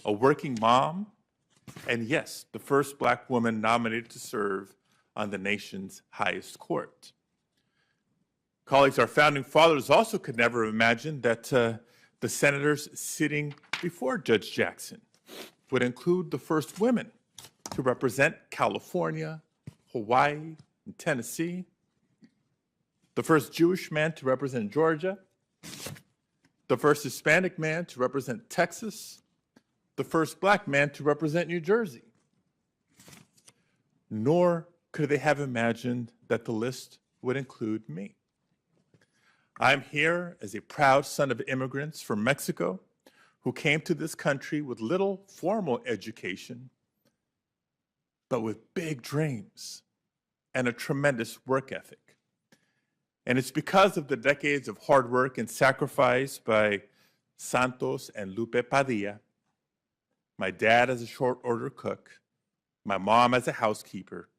a working mom, and yes, the first Black woman nominated to serve on the nation's highest court. Colleagues, our founding fathers also could never have imagined that the senators sitting before Judge Jackson would include the first women to represent California, Hawaii, and Tennessee, the first Jewish man to represent Georgia, the first Hispanic man to represent Texas, the first Black man to represent New Jersey. Nor could they have imagined that the list would include me. I'm here as a proud son of immigrants from Mexico who came to this country with little formal education, but with big dreams and a tremendous work ethic. And it's because of the decades of hard work and sacrifice by Santos and Lupe Padilla, my dad as a short order cook, my mom as a housekeeper,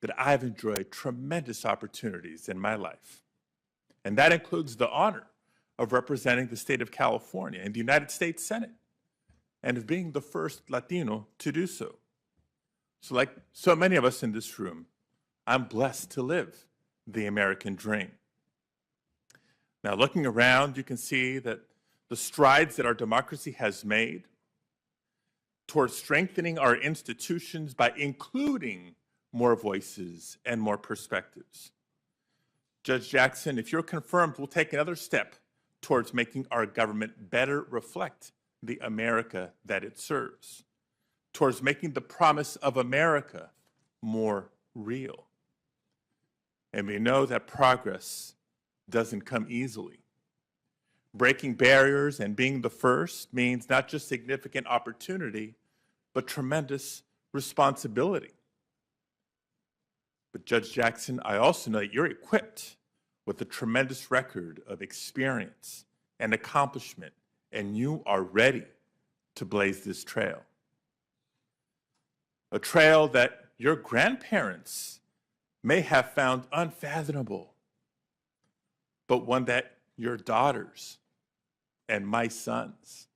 that I've enjoyed tremendous opportunities in my life. And that includes the honor of representing the state of California in the United States Senate and of being the first Latino to do so. So like so many of us in this room, I'm blessed to live the American dream. Now, looking around, you can see that the strides that our democracy has made towards strengthening our institutions by including more voices and more perspectives. Judge Jackson, if you're confirmed, we'll take another step towards making our government better reflect the America that it serves, towards making the promise of America more real. And we know that progress doesn't come easily. Breaking barriers and being the first means not just significant opportunity, but tremendous responsibility. But Judge Jackson, I also know that you're equipped with a tremendous record of experience and accomplishment, and you are ready to blaze this trail. A trail that your grandparents may have found unfathomable, but one that your daughters and my sons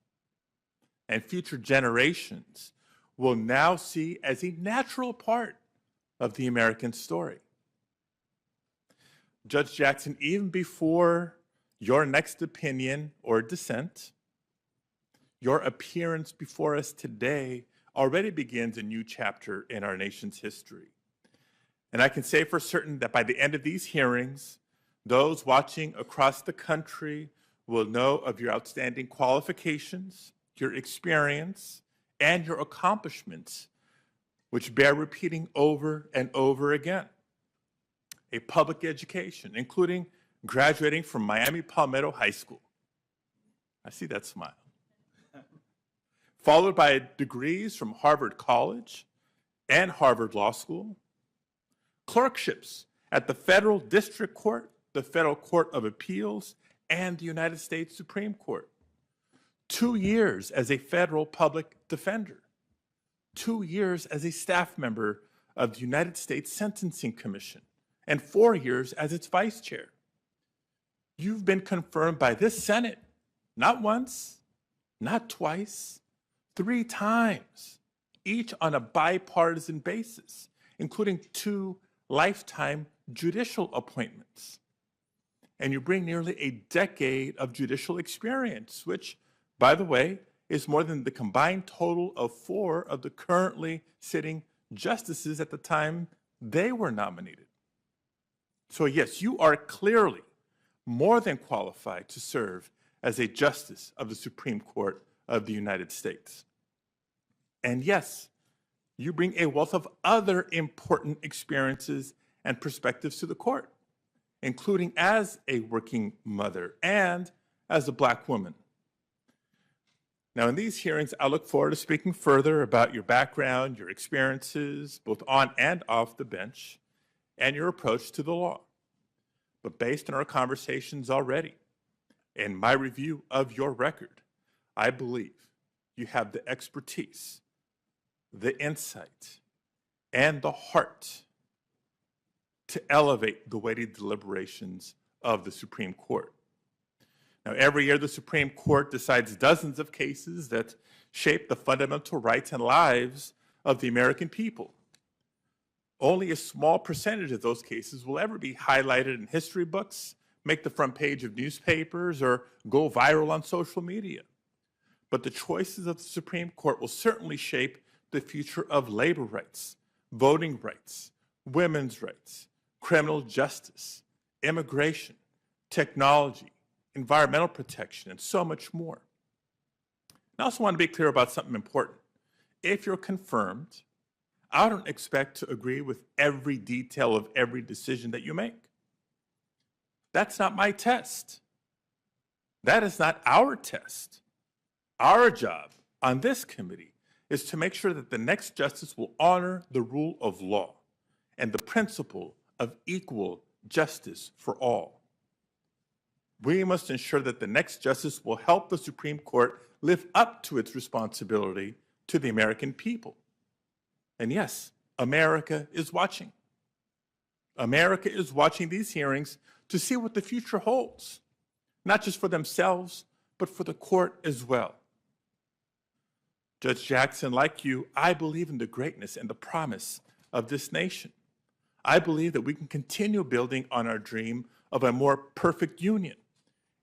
and future generations will now see as a natural part of the American story. Judge Jackson, even before your next opinion or dissent, your appearance before us today already begins a new chapter in our nation's history. And I can say for certain that by the end of these hearings, those watching across the country will know of your outstanding qualifications, your experience, and your accomplishments, which bear repeating over and over again. A public education, including graduating from Miami Palmetto High School. I see that smile. Followed by degrees from Harvard College and Harvard Law School, clerkships at the Federal District Court, the Federal Court of Appeals, and the United States Supreme Court. 2 years as a federal public defender. 2 years as a staff member of the United States Sentencing Commission, and 4 years as its vice chair. You've been confirmed by this Senate, not once, not twice, 3 times, each on a bipartisan basis, including 2 lifetime judicial appointments. And you bring nearly a decade of judicial experience, which, by the way, is more than the combined total of 4 of the currently sitting justices at the time they were nominated. So yes, you are clearly more than qualified to serve as a justice of the Supreme Court of the United States. And yes, you bring a wealth of other important experiences and perspectives to the court, including as a working mother and as a Black woman. Now, in these hearings, I look forward to speaking further about your background, your experiences, both on and off the bench, and your approach to the law. But based on our conversations already, and my review of your record, I believe you have the expertise, the insight, and the heart to elevate the weighty deliberations of the Supreme Court. Now, every year, the Supreme Court decides dozens of cases that shape the fundamental rights and lives of the American people. Only a small percentage of those cases will ever be highlighted in history books, make the front page of newspapers, or go viral on social media. But the choices of the Supreme Court will certainly shape the future of labor rights, voting rights, women's rights, criminal justice, immigration, technology, environmental protection, and so much more. I also want to be clear about something important. If you're confirmed, I don't expect to agree with every detail of every decision that you make. That's not my test. That is not our test. Our job on this committee is to make sure that the next justice will honor the rule of law and the principle of equal justice for all. We must ensure that the next justice will help the Supreme Court live up to its responsibility to the American people. And yes, America is watching. America is watching these hearings to see what the future holds, not just for themselves, but for the court as well. Judge Jackson, like you, I believe in the greatness and the promise of this nation. I believe that we can continue building on our dream of a more perfect union.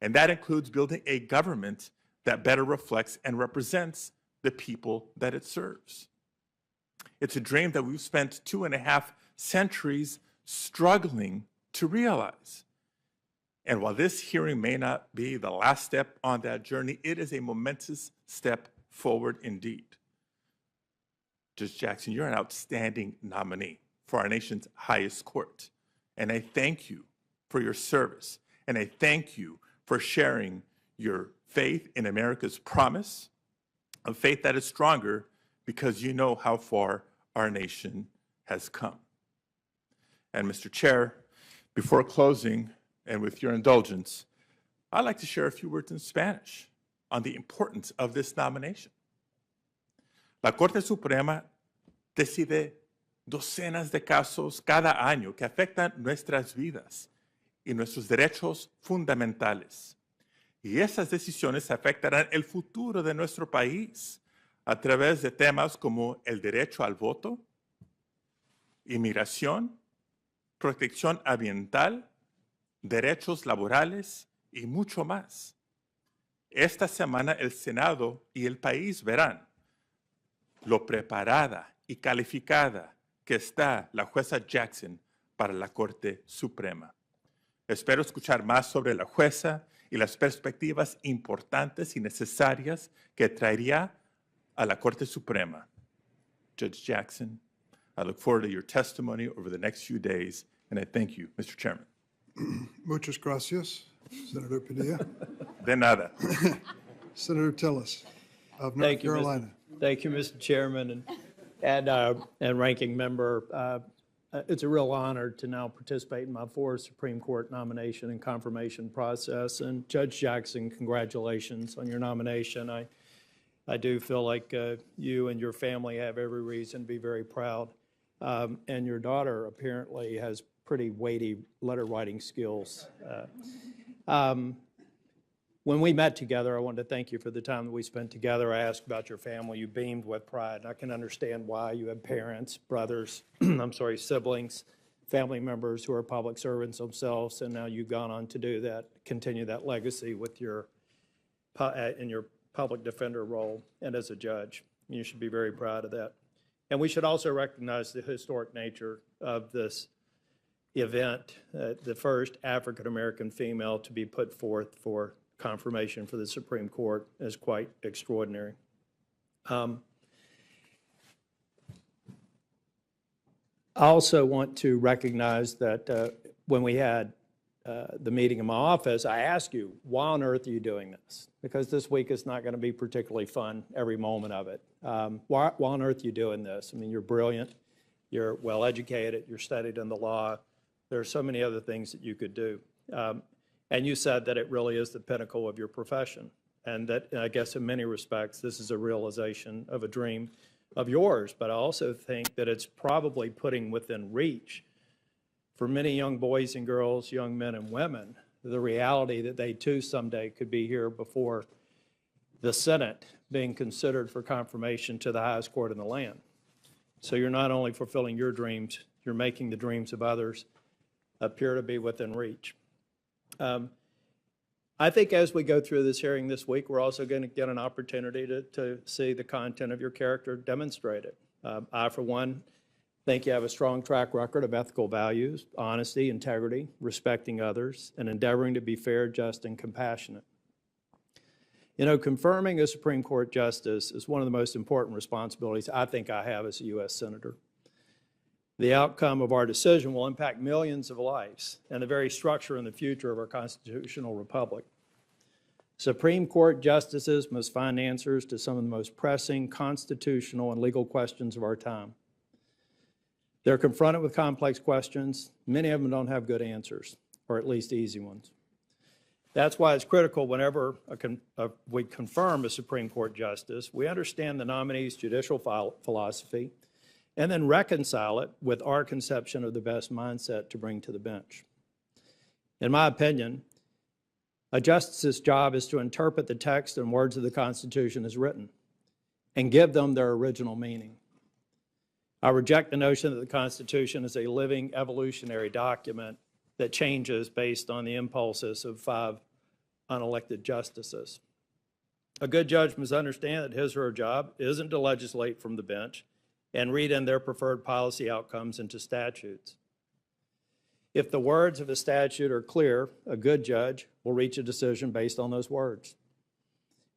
And that includes building a government that better reflects and represents the people that it serves. It's a dream that we've spent 2.5 centuries struggling to realize. And while this hearing may not be the last step on that journey, it is a momentous step forward indeed. Judge Jackson, you're an outstanding nominee for our nation's highest court. And I thank you for your service. And I thank you for sharing your faith in America's promise, a faith that is stronger because you know how far our nation has come. And Mr. Chair, before closing, and with your indulgence, I'd like to share a few words in Spanish on the importance of this nomination. La Corte Suprema decide docenas de casos cada año que afectan nuestras vidas y nuestros derechos fundamentales. Y esas decisiones afectarán el futuro de nuestro país a través de temas como el derecho al voto, inmigración, protección ambiental, derechos laborales y mucho más. Esta semana el Senado y el país verán lo preparada y calificada que está la jueza Jackson para la Corte Suprema. Espero escuchar más sobre la jueza y las perspectivas importantes y necesarias que traería a la Corte Suprema. Judge Jackson, I look forward to your testimony over the next few days, and I thank you, Mr. Chairman. Muchas gracias, Senator Padilla. De nada. Senator Tillis of North Carolina. Thank you, Mr. Chairman and Ranking Member. It's a real honor to now participate in my 4th Supreme Court nomination and confirmation process. And Judge Jackson, congratulations on your nomination. I do feel like you and your family have every reason to be very proud. And your daughter apparently has pretty weighty letter writing skills. When we met together, I wanted to thank you for the time that we spent together. I asked about your family. You beamed with pride. And I can understand why. You have parents, brothers, siblings, family members who are public servants themselves, and now you've gone on to do that, continue that legacy with in your public defender role and as a judge. You should be very proud of that. And we should also recognize the historic nature of this event, the first African-American female to be put forth for confirmation for the Supreme Court is quite extraordinary. I also want to recognize that when we had the meeting in my office, I asked you, why on earth are you doing this? Because this week is not going to be particularly fun, every moment of it. Why on earth are you doing this? I mean, you're brilliant, you're well-educated, you're studied in the law. There are so many other things that you could do. And you said that it really is the pinnacle of your profession, and that, I guess, in many respects, this is a realization of a dream of yours. But I also think that it's probably putting within reach for many young boys and girls, young men and women, the reality that they too someday could be here before the Senate being considered for confirmation to the highest court in the land. So you're not only fulfilling your dreams, you're making the dreams of others appear to be within reach. I think as we go through this hearing this week, we're also going to get an opportunity to see the content of your character demonstrated. I, for one, think you have a strong track record of ethical values, honesty, integrity, respecting others, and endeavoring to be fair, just, and compassionate. You know, confirming a Supreme Court justice is one of the most important responsibilities I think I have as a U.S. Senator. The outcome of our decision will impact millions of lives and the very structure and the future of our constitutional republic. Supreme Court justices must find answers to some of the most pressing constitutional and legal questions of our time. They're confronted with complex questions. Many of them don't have good answers, or at least easy ones. That's why it's critical whenever we confirm a Supreme Court justice, we understand the nominee's judicial philosophy and then reconcile it with our conception of the best mindset to bring to the bench. In my opinion, a justice's job is to interpret the text and words of the Constitution as written and give them their original meaning. I reject the notion that the Constitution is a living evolutionary document that changes based on the impulses of 5 unelected justices. A good judge must understand that his or her job isn't to legislate from the bench and read in their preferred policy outcomes into statutes. If the words of a statute are clear, a good judge will reach a decision based on those words,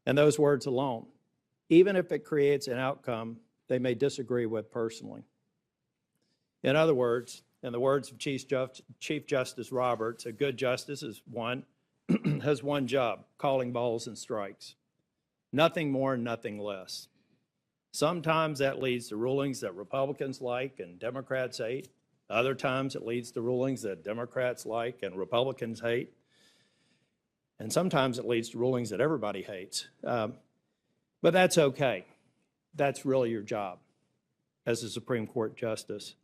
and those words alone, even if it creates an outcome they may disagree with personally. In other words, in the words of Chief Justice Roberts, a good justice has one job, calling balls and strikes. Nothing more, nothing less. Sometimes that leads to rulings that Republicans like and Democrats hate. Other times it leads to rulings that Democrats like and Republicans hate. And sometimes it leads to rulings that everybody hates. But that's okay. That's really your job as a Supreme Court justice.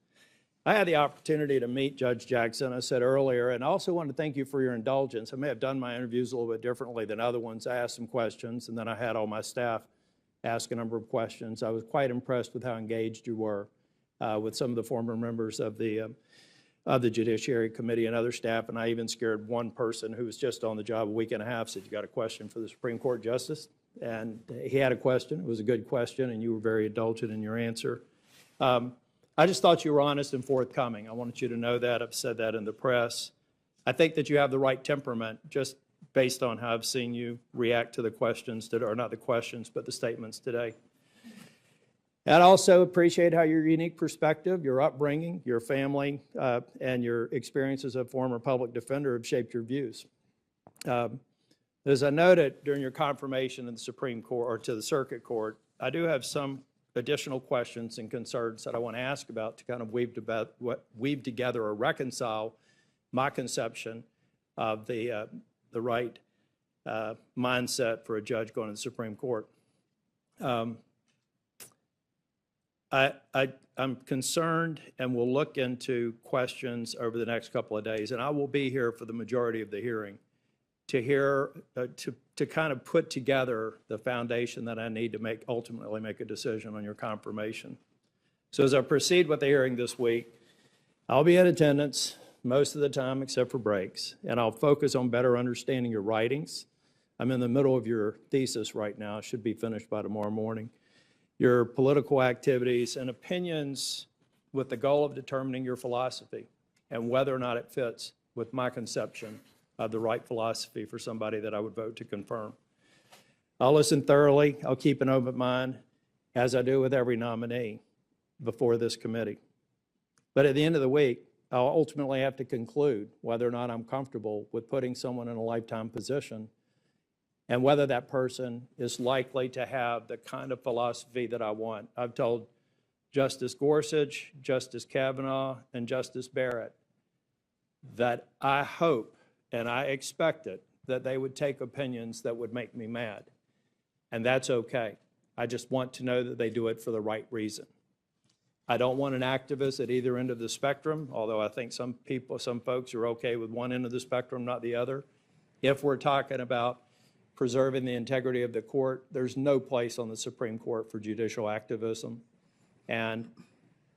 I had the opportunity to meet Judge Jackson, I said earlier, and I also want to thank you for your indulgence. I may have done my interviews a little bit differently than other ones. I asked some questions, and then I had all my staff ask a number of questions. I was quite impressed with how engaged you were with some of the former members of the Judiciary Committee and other staff, and I even scared one person who was just on the job a week and a half, said, "You got a question for the Supreme Court Justice?" And he had a question. It was a good question, and you were very indulgent in your answer. I just thought you were honest and forthcoming. I wanted you to know that. I've said that in the press. I think that you have the right temperament, just based on how I've seen you react to the questions, or not the questions, but the statements today. And I also appreciate how your unique perspective, your upbringing, your family, and your experiences as a former public defender have shaped your views. As I noted during your confirmation in the Supreme Court, or to the Circuit Court, I do have some additional questions and concerns that I want to ask about to kind of weave together or reconcile my conception of the right mindset for a judge going to the Supreme Court. I'm concerned and will look into questions over the next couple of days, and I will be here for the majority of the hearing to hear, to kind of put together the foundation that I need to ultimately make a decision on your confirmation. So as I proceed with the hearing this week, I'll be in attendance most of the time except for breaks, and I'll focus on better understanding your writings. I'm in the middle of your thesis right now. It should be finished by tomorrow morning. Your political activities and opinions with the goal of determining your philosophy and whether or not it fits with my conception of the right philosophy for somebody that I would vote to confirm. I'll listen thoroughly. I'll keep an open mind, as I do with every nominee before this committee. But at the end of the week, I'll ultimately have to conclude whether or not I'm comfortable with putting someone in a lifetime position and whether that person is likely to have the kind of philosophy that I want. I've told Justice Gorsuch, Justice Kavanaugh, and Justice Barrett that I hope and I expected that they would take opinions that would make me mad. And that's okay. I just want to know that they do it for the right reason. I don't want an activist at either end of the spectrum, although I think some folks are okay with one end of the spectrum, not the other. If we're talking about preserving the integrity of the court, there's no place on the Supreme Court for judicial activism. And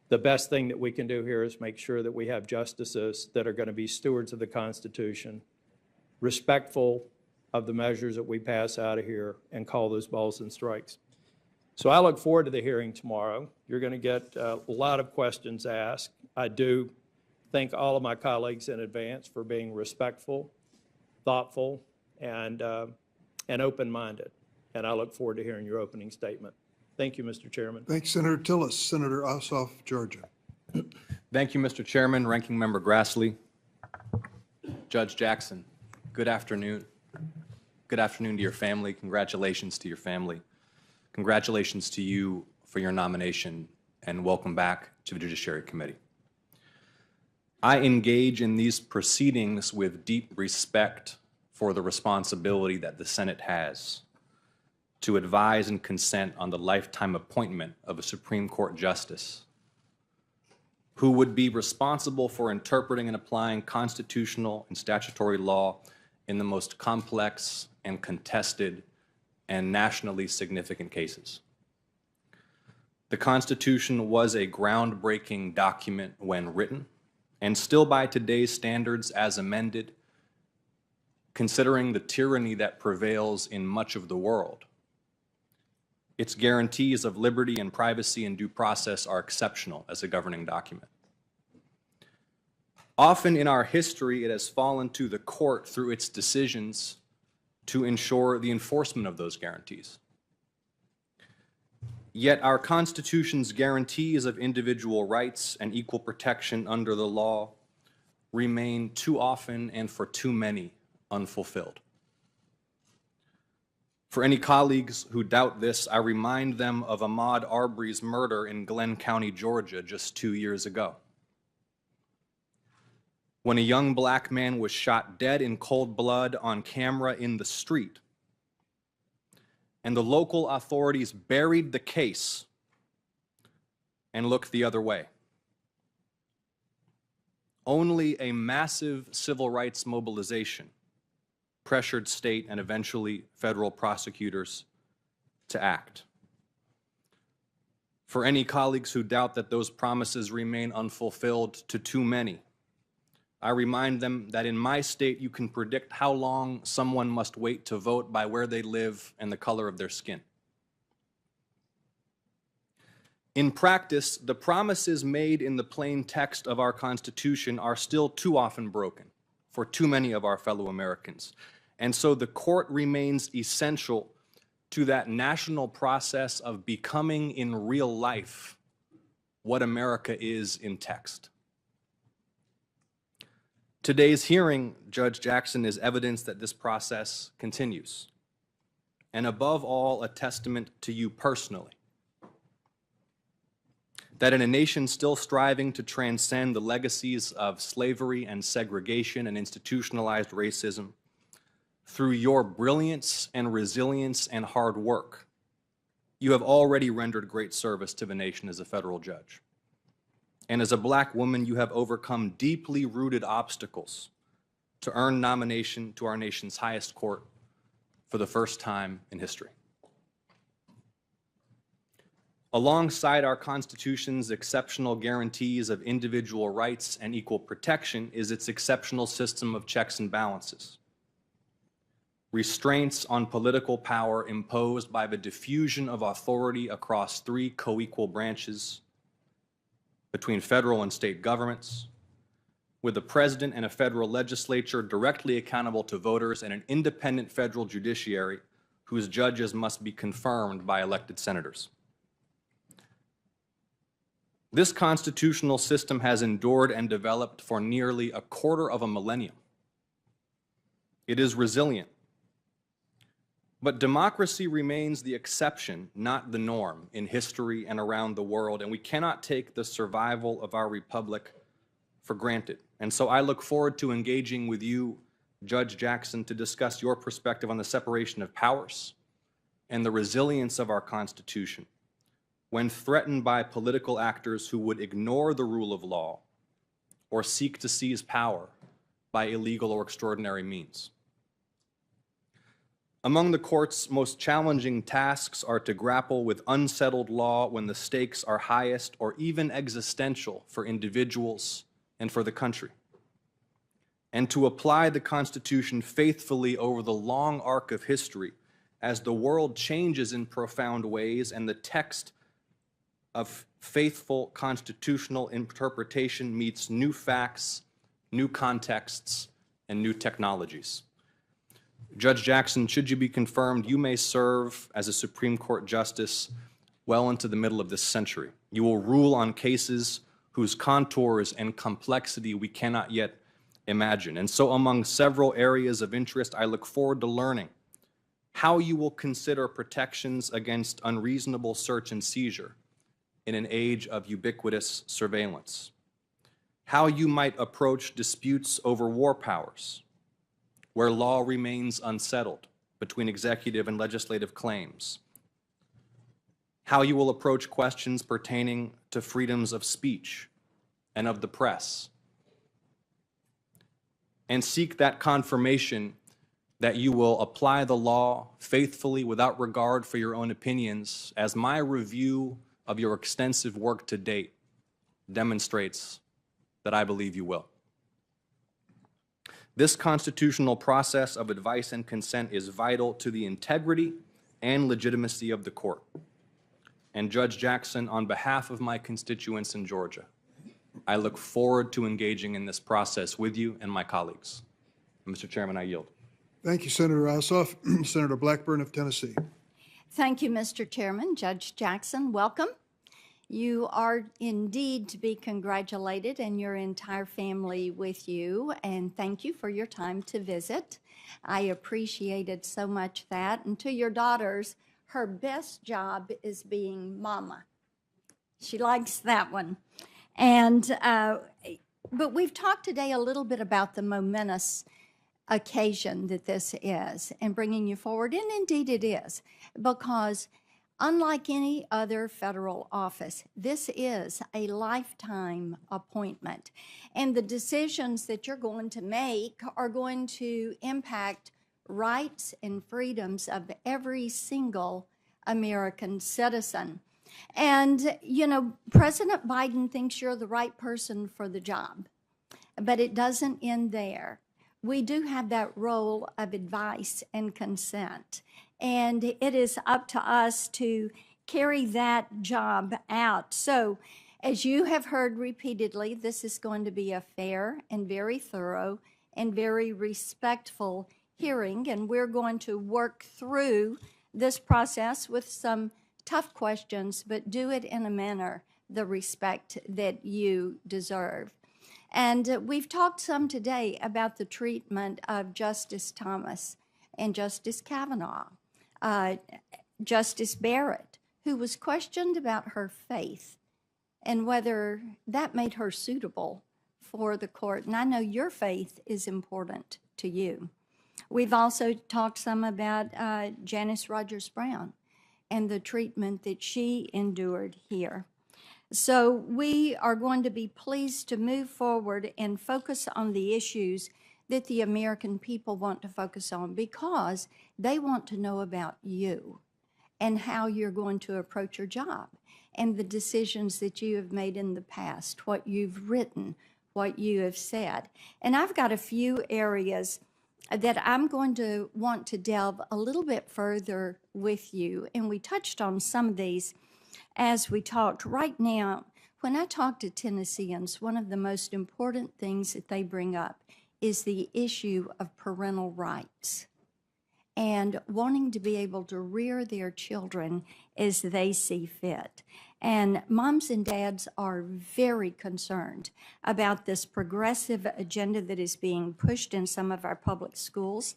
the best thing that we can do here is make sure that we have justices that are going to be stewards of the Constitution, respectful of the measures that we pass out of here, and call those balls and strikes. So I look forward to the hearing tomorrow. You're going to get a lot of questions asked. I do thank all of my colleagues in advance for being respectful, thoughtful, and open-minded. And I look forward to hearing your opening statement. Thank you, Mr. Chairman. Thanks, Senator Tillis. Senator Ossoff, Georgia. Thank you, Mr. Chairman, Ranking Member Grassley. Judge Jackson, good afternoon. Good afternoon to your family. Congratulations to your family. Congratulations to you for your nomination, and welcome back to the Judiciary Committee. I engage in these proceedings with deep respect for the responsibility that the Senate has to advise and consent on the lifetime appointment of a Supreme Court justice who would be responsible for interpreting and applying constitutional and statutory law in the most complex and contested and nationally significant cases. The Constitution was a groundbreaking document when written, and still by today's standards as amended, considering the tyranny that prevails in much of the world. Its guarantees of liberty and privacy and due process are exceptional as a governing document. Often in our history, it has fallen to the court through its decisions to ensure the enforcement of those guarantees. Yet our Constitution's guarantees of individual rights and equal protection under the law remain too often and for too many unfulfilled. For any colleagues who doubt this, I remind them of Ahmaud Arbery's murder in Glenn County, Georgia, just 2 years ago, when a young black man was shot dead in cold blood on camera in the street, and the local authorities buried the case and looked the other way. Only a massive civil rights mobilization pressured state and eventually federal prosecutors to act. For any colleagues who doubt that those promises remain unfulfilled to too many, I remind them that in my state you can predict how long someone must wait to vote by where they live and the color of their skin. In practice, the promises made in the plain text of our Constitution are still too often broken for too many of our fellow Americans. And so the court remains essential to that national process of becoming in real life what America is in text. Today's hearing, Judge Jackson, is evidence that this process continues, and above all, a testament to you personally, that in a nation still striving to transcend the legacies of slavery and segregation and institutionalized racism, through your brilliance and resilience and hard work, you have already rendered great service to the nation as a federal judge. And as a Black woman, you have overcome deeply rooted obstacles to earn nomination to our nation's highest court for the first time in history. Alongside our Constitution's exceptional guarantees of individual rights and equal protection is its exceptional system of checks and balances. Restraints on political power imposed by the diffusion of authority across three co-equal branches between federal and state governments, with the president and a federal legislature directly accountable to voters and an independent federal judiciary whose judges must be confirmed by elected senators. This constitutional system has endured and developed for nearly a quarter of a millennium. It is resilient. But democracy remains the exception, not the norm, in history and around the world, and we cannot take the survival of our republic for granted. And so I look forward to engaging with you, Judge Jackson, to discuss your perspective on the separation of powers and the resilience of our Constitution when threatened by political actors who would ignore the rule of law or seek to seize power by illegal or extraordinary means. Among the court's most challenging tasks are to grapple with unsettled law when the stakes are highest or even existential for individuals and for the country, and to apply the Constitution faithfully over the long arc of history as the world changes in profound ways and the text of faithful constitutional interpretation meets new facts, new contexts, and new technologies. Judge Jackson, should you be confirmed, you may serve as a Supreme Court justice well into the middle of this century. You will rule on cases whose contours and complexity we cannot yet imagine. And so among several areas of interest, I look forward to learning how you will consider protections against unreasonable search and seizure in an age of ubiquitous surveillance, how you might approach disputes over war powers, where law remains unsettled between executive and legislative claims, how you will approach questions pertaining to freedoms of speech and of the press, and seek that confirmation that you will apply the law faithfully without regard for your own opinions, as my review of your extensive work to date demonstrates that I believe you will. This constitutional process of advice and consent is vital to the integrity and legitimacy of the court. And Judge Jackson, on behalf of my constituents in Georgia, I look forward to engaging in this process with you and my colleagues. Mr. Chairman, I yield. Thank you, Senator Ossoff. Senator Blackburn of Tennessee. Thank you, Mr. Chairman. Judge Jackson, welcome. You are indeed to be congratulated and your entire family with you, and thank you for your time to visit. I appreciated so much that. And to your daughters, her best job is being mama. She likes that one. And but we've talked today a little bit about the momentous occasion that this is and bringing you forward, and indeed it is, because unlike any other federal office, this is a lifetime appointment, and the decisions that you're going to make are going to impact rights and freedoms of every single American citizen. And, you know, President Biden thinks you're the right person for the job, but it doesn't end there. We do have that role of advice and consent, and it is up to us to carry that job out. So, as you have heard repeatedly, this is going to be a fair and very thorough and very respectful hearing, and we're going to work through this process with some tough questions, but do it in a manner, the respect that you deserve. And we've talked some today about the treatment of Justice Thomas and Justice Kavanaugh, Justice Barrett, who was questioned about her faith and whether that made her suitable for the court. And I know your faith is important to you. We've also talked some about Janice Rogers Brown and the treatment that she endured here. So we are going to be pleased to move forward and focus on the issues that the American people want to focus on, because they want to know about you and how you're going to approach your job and the decisions that you have made in the past, what you've written, what you have said. And I've got a few areas that I'm going to want to delve a little bit further with you. And we touched on some of these as we talked. Right now, when I talk to Tennesseans, one of the most important things that they bring up is the issue of parental rights and wanting to be able to rear their children as they see fit. And moms and dads are very concerned about this progressive agenda that is being pushed in some of our public schools.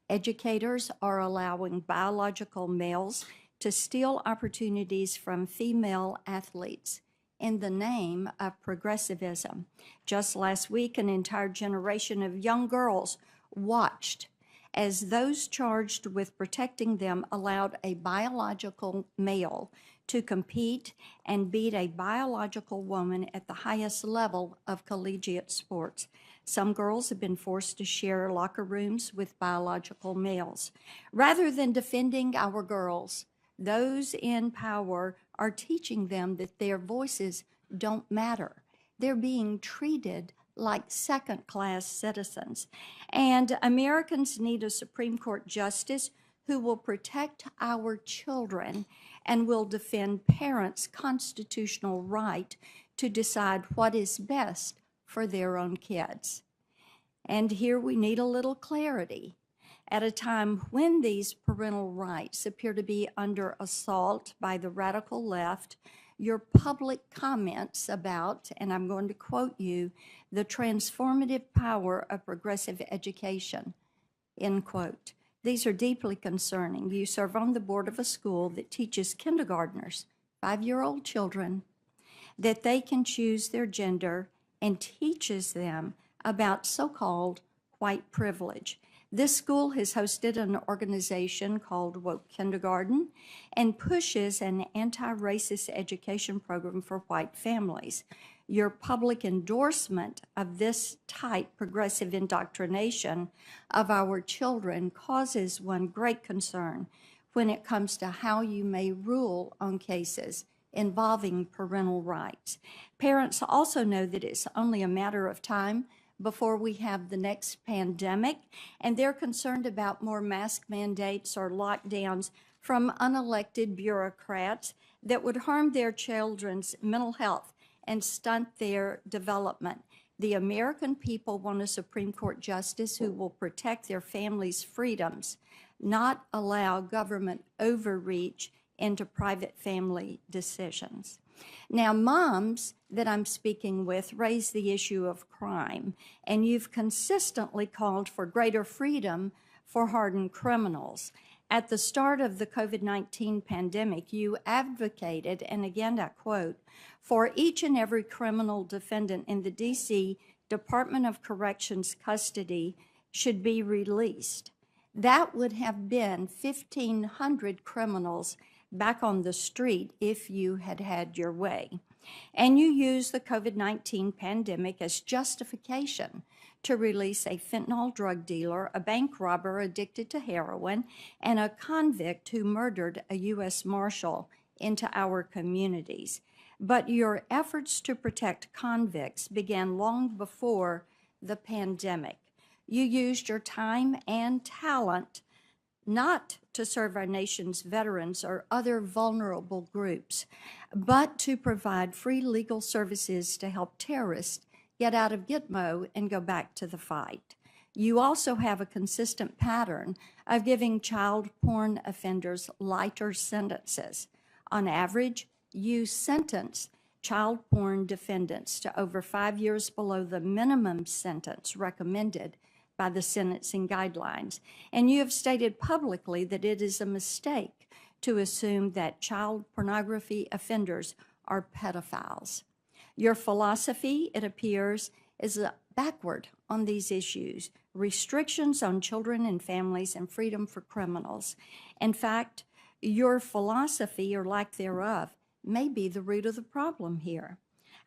Educators are allowing biological males to steal opportunities from female athletes in the name of progressivism. Just last week, an entire generation of young girls watched as those charged with protecting them allowed a biological male to compete and beat a biological woman at the highest level of collegiate sports. Some girls have been forced to share locker rooms with biological males. Rather than defending our girls, those in power are teaching them that their voices don't matter. They're being treated like second-class citizens. And Americans need a Supreme Court justice who will protect our children and will defend parents' constitutional right to decide what is best for their own kids. And here we need a little clarity. At a time when these parental rights appear to be under assault by the radical left, your public comments about, and I'm going to quote you, the transformative power of progressive education, end quote. These are deeply concerning. You serve on the board of a school that teaches kindergartners, 5-year-old children, that they can choose their gender and teaches them about so-called white privilege. This school has hosted an organization called Woke Kindergarten and pushes an anti-racist education program for white families. Your public endorsement of this type progressive indoctrination of our children causes one great concern when it comes to how you may rule on cases involving parental rights. Parents also know that it's only a matter of time before we have the next pandemic, and they're concerned about more mask mandates or lockdowns from unelected bureaucrats that would harm their children's mental health and stunt their development. The American people want a Supreme Court justice who will protect their families' freedoms, not allow government overreach into private family decisions. Now, moms that I'm speaking with raise the issue of crime, and you've consistently called for greater freedom for hardened criminals. At the start of the COVID-19 pandemic, you advocated, and again I quote, for each and every criminal defendant in the D.C. Department of Corrections custody should be released. That would have been 1,500 criminals back on the street if you had had your way. And you use the COVID-19 pandemic as justification to release a fentanyl drug dealer, a bank robber addicted to heroin, and a convict who murdered a U.S. Marshal into our communities. But your efforts to protect convicts began long before the pandemic. You used your time and talent not to serve our nation's veterans or other vulnerable groups, but to provide free legal services to help terrorists get out of Gitmo and go back to the fight. You also have a consistent pattern of giving child porn offenders lighter sentences. On average, you sentence child porn defendants to over 5 years below the minimum sentence recommended by the sentencing guidelines. And you have stated publicly that it is a mistake to assume that child pornography offenders are pedophiles. Your philosophy, it appears, is backward on these issues, restrictions on children and families and freedom for criminals. In fact, Your philosophy, or lack thereof, may be the root of the problem here.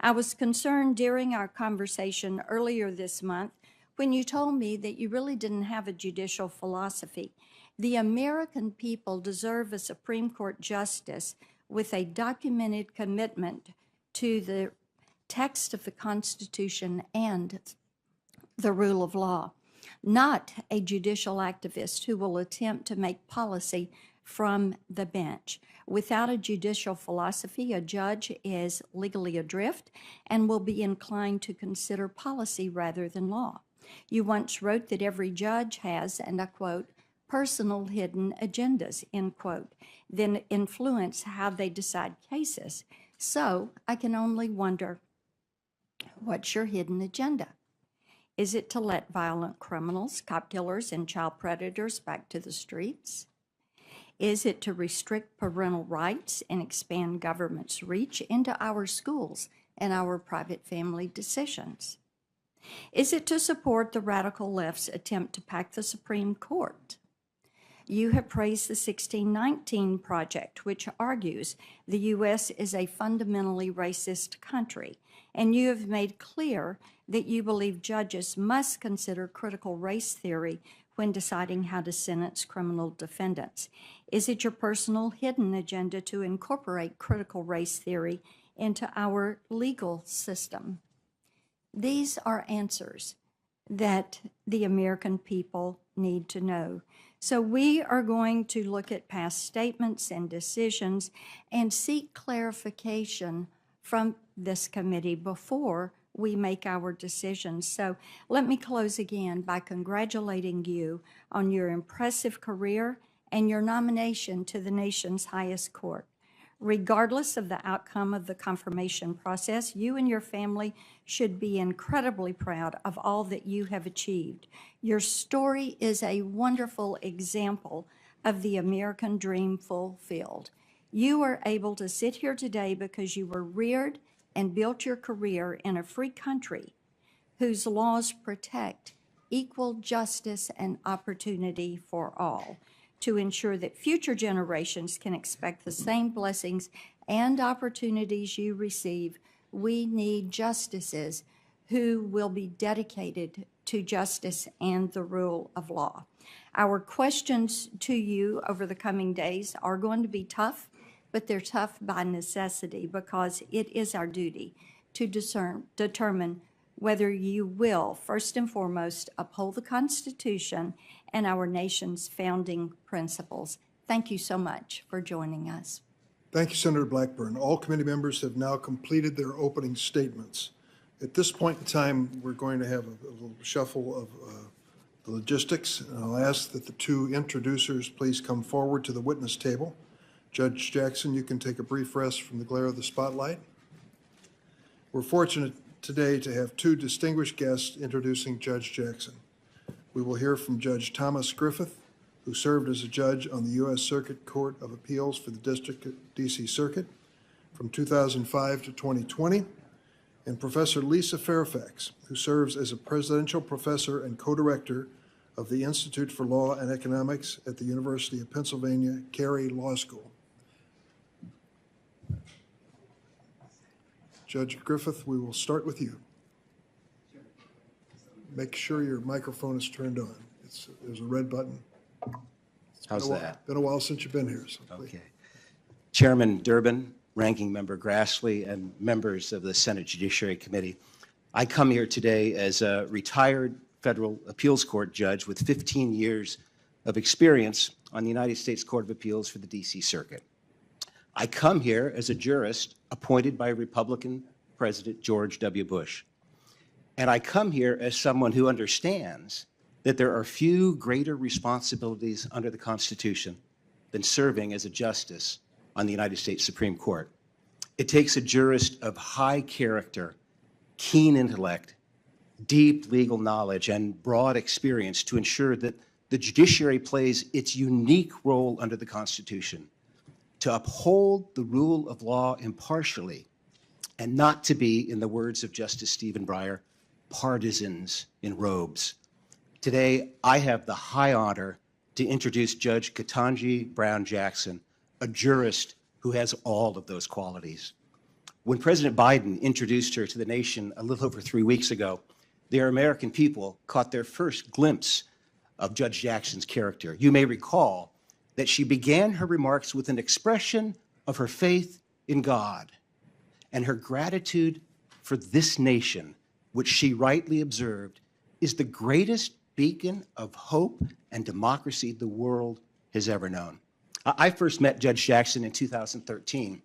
I was concerned during our conversation earlier this month when you told me that you really didn't have a judicial philosophy. The American people deserve a Supreme Court justice with a documented commitment to the text of the Constitution and the rule of law, not a judicial activist who will attempt to make policy from the bench. Without a judicial philosophy, a judge is legally adrift and will be inclined to consider policy rather than law. You once wrote that every judge has, and I quote, personal hidden agendas, end quote, then influence how they decide cases. So I can only wonder, what's your hidden agenda? Is it to let violent criminals, cop killers, and child predators back to the streets? Is it to restrict parental rights and expand government's reach into our schools and our private family decisions? Is it to support the radical left's attempt to pack the Supreme Court? You have praised the 1619 Project, which argues the U.S. is a fundamentally racist country, and you have made clear that you believe judges must consider critical race theory when deciding how to sentence criminal defendants. Is it your personal hidden agenda to incorporate critical race theory into our legal system? These are answers that the American people need to know. So we are going to look at past statements and decisions and seek clarification from this committee before we make our decisions. So let me close again by congratulating you on your impressive career and your nomination to the nation's highest court. Regardless of the outcome of the confirmation process, you and your family should be incredibly proud of all that you have achieved. Your story is a wonderful example of the American dream fulfilled. You are able to sit here today because you were reared and built your career in a free country whose laws protect equal justice and opportunity for all, to ensure that future generations can expect the same blessings and opportunities you receive. We need justices who will be dedicated to justice and the rule of law. Our questions to you over the coming days are going to be tough, but they're tough by necessity because it is our duty to determine whether you will, first and foremost, uphold the Constitution and our nation's founding principles. Thank you so much for joining us. Thank you, Senator Blackburn. All committee members have now completed their opening statements. At this point in time, we're going to have a little shuffle of the logistics. And I'll ask that the two introducers please come forward to the witness table. Judge Jackson, you can take a brief rest from the glare of the spotlight. We're fortunate today to have two distinguished guests introducing Judge Jackson. We will hear from Judge Thomas Griffith, who served as a judge on the U.S. Circuit Court of Appeals for the District D.C. Circuit from 2005 to 2020, and Professor Lisa Fairfax, who serves as a presidential professor and co-director of the Institute for Law and Economics at the University of Pennsylvania Carey Law School. Judge Griffith, we will start with you. Make sure your microphone is turned on. There's a red button. How's that? Been a while since you've been here. So okay. Chairman Durbin, Ranking Member Grassley, and members of the Senate Judiciary Committee, I come here today as a retired federal appeals court judge with 15 years of experience on the United States Court of Appeals for the D.C. Circuit. I come here as a jurist appointed by Republican President George W. Bush. And I come here as someone who understands that there are few greater responsibilities under the Constitution than serving as a justice on the United States Supreme Court. It takes a jurist of high character, keen intellect, deep legal knowledge, and broad experience to ensure that the judiciary plays its unique role under the Constitution to uphold the rule of law impartially and not to be, in the words of Justice Stephen Breyer, partisans in robes. Today, I have the high honor to introduce Judge Ketanji Brown Jackson, a jurist who has all of those qualities. When President Biden introduced her to the nation a little over 3 weeks ago, the American people caught their first glimpse of Judge Jackson's character. You may recall that she began her remarks with an expression of her faith in God and her gratitude for this nation, which she rightly observed is the greatest beacon of hope and democracy the world has ever known. I first met Judge Jackson in 2013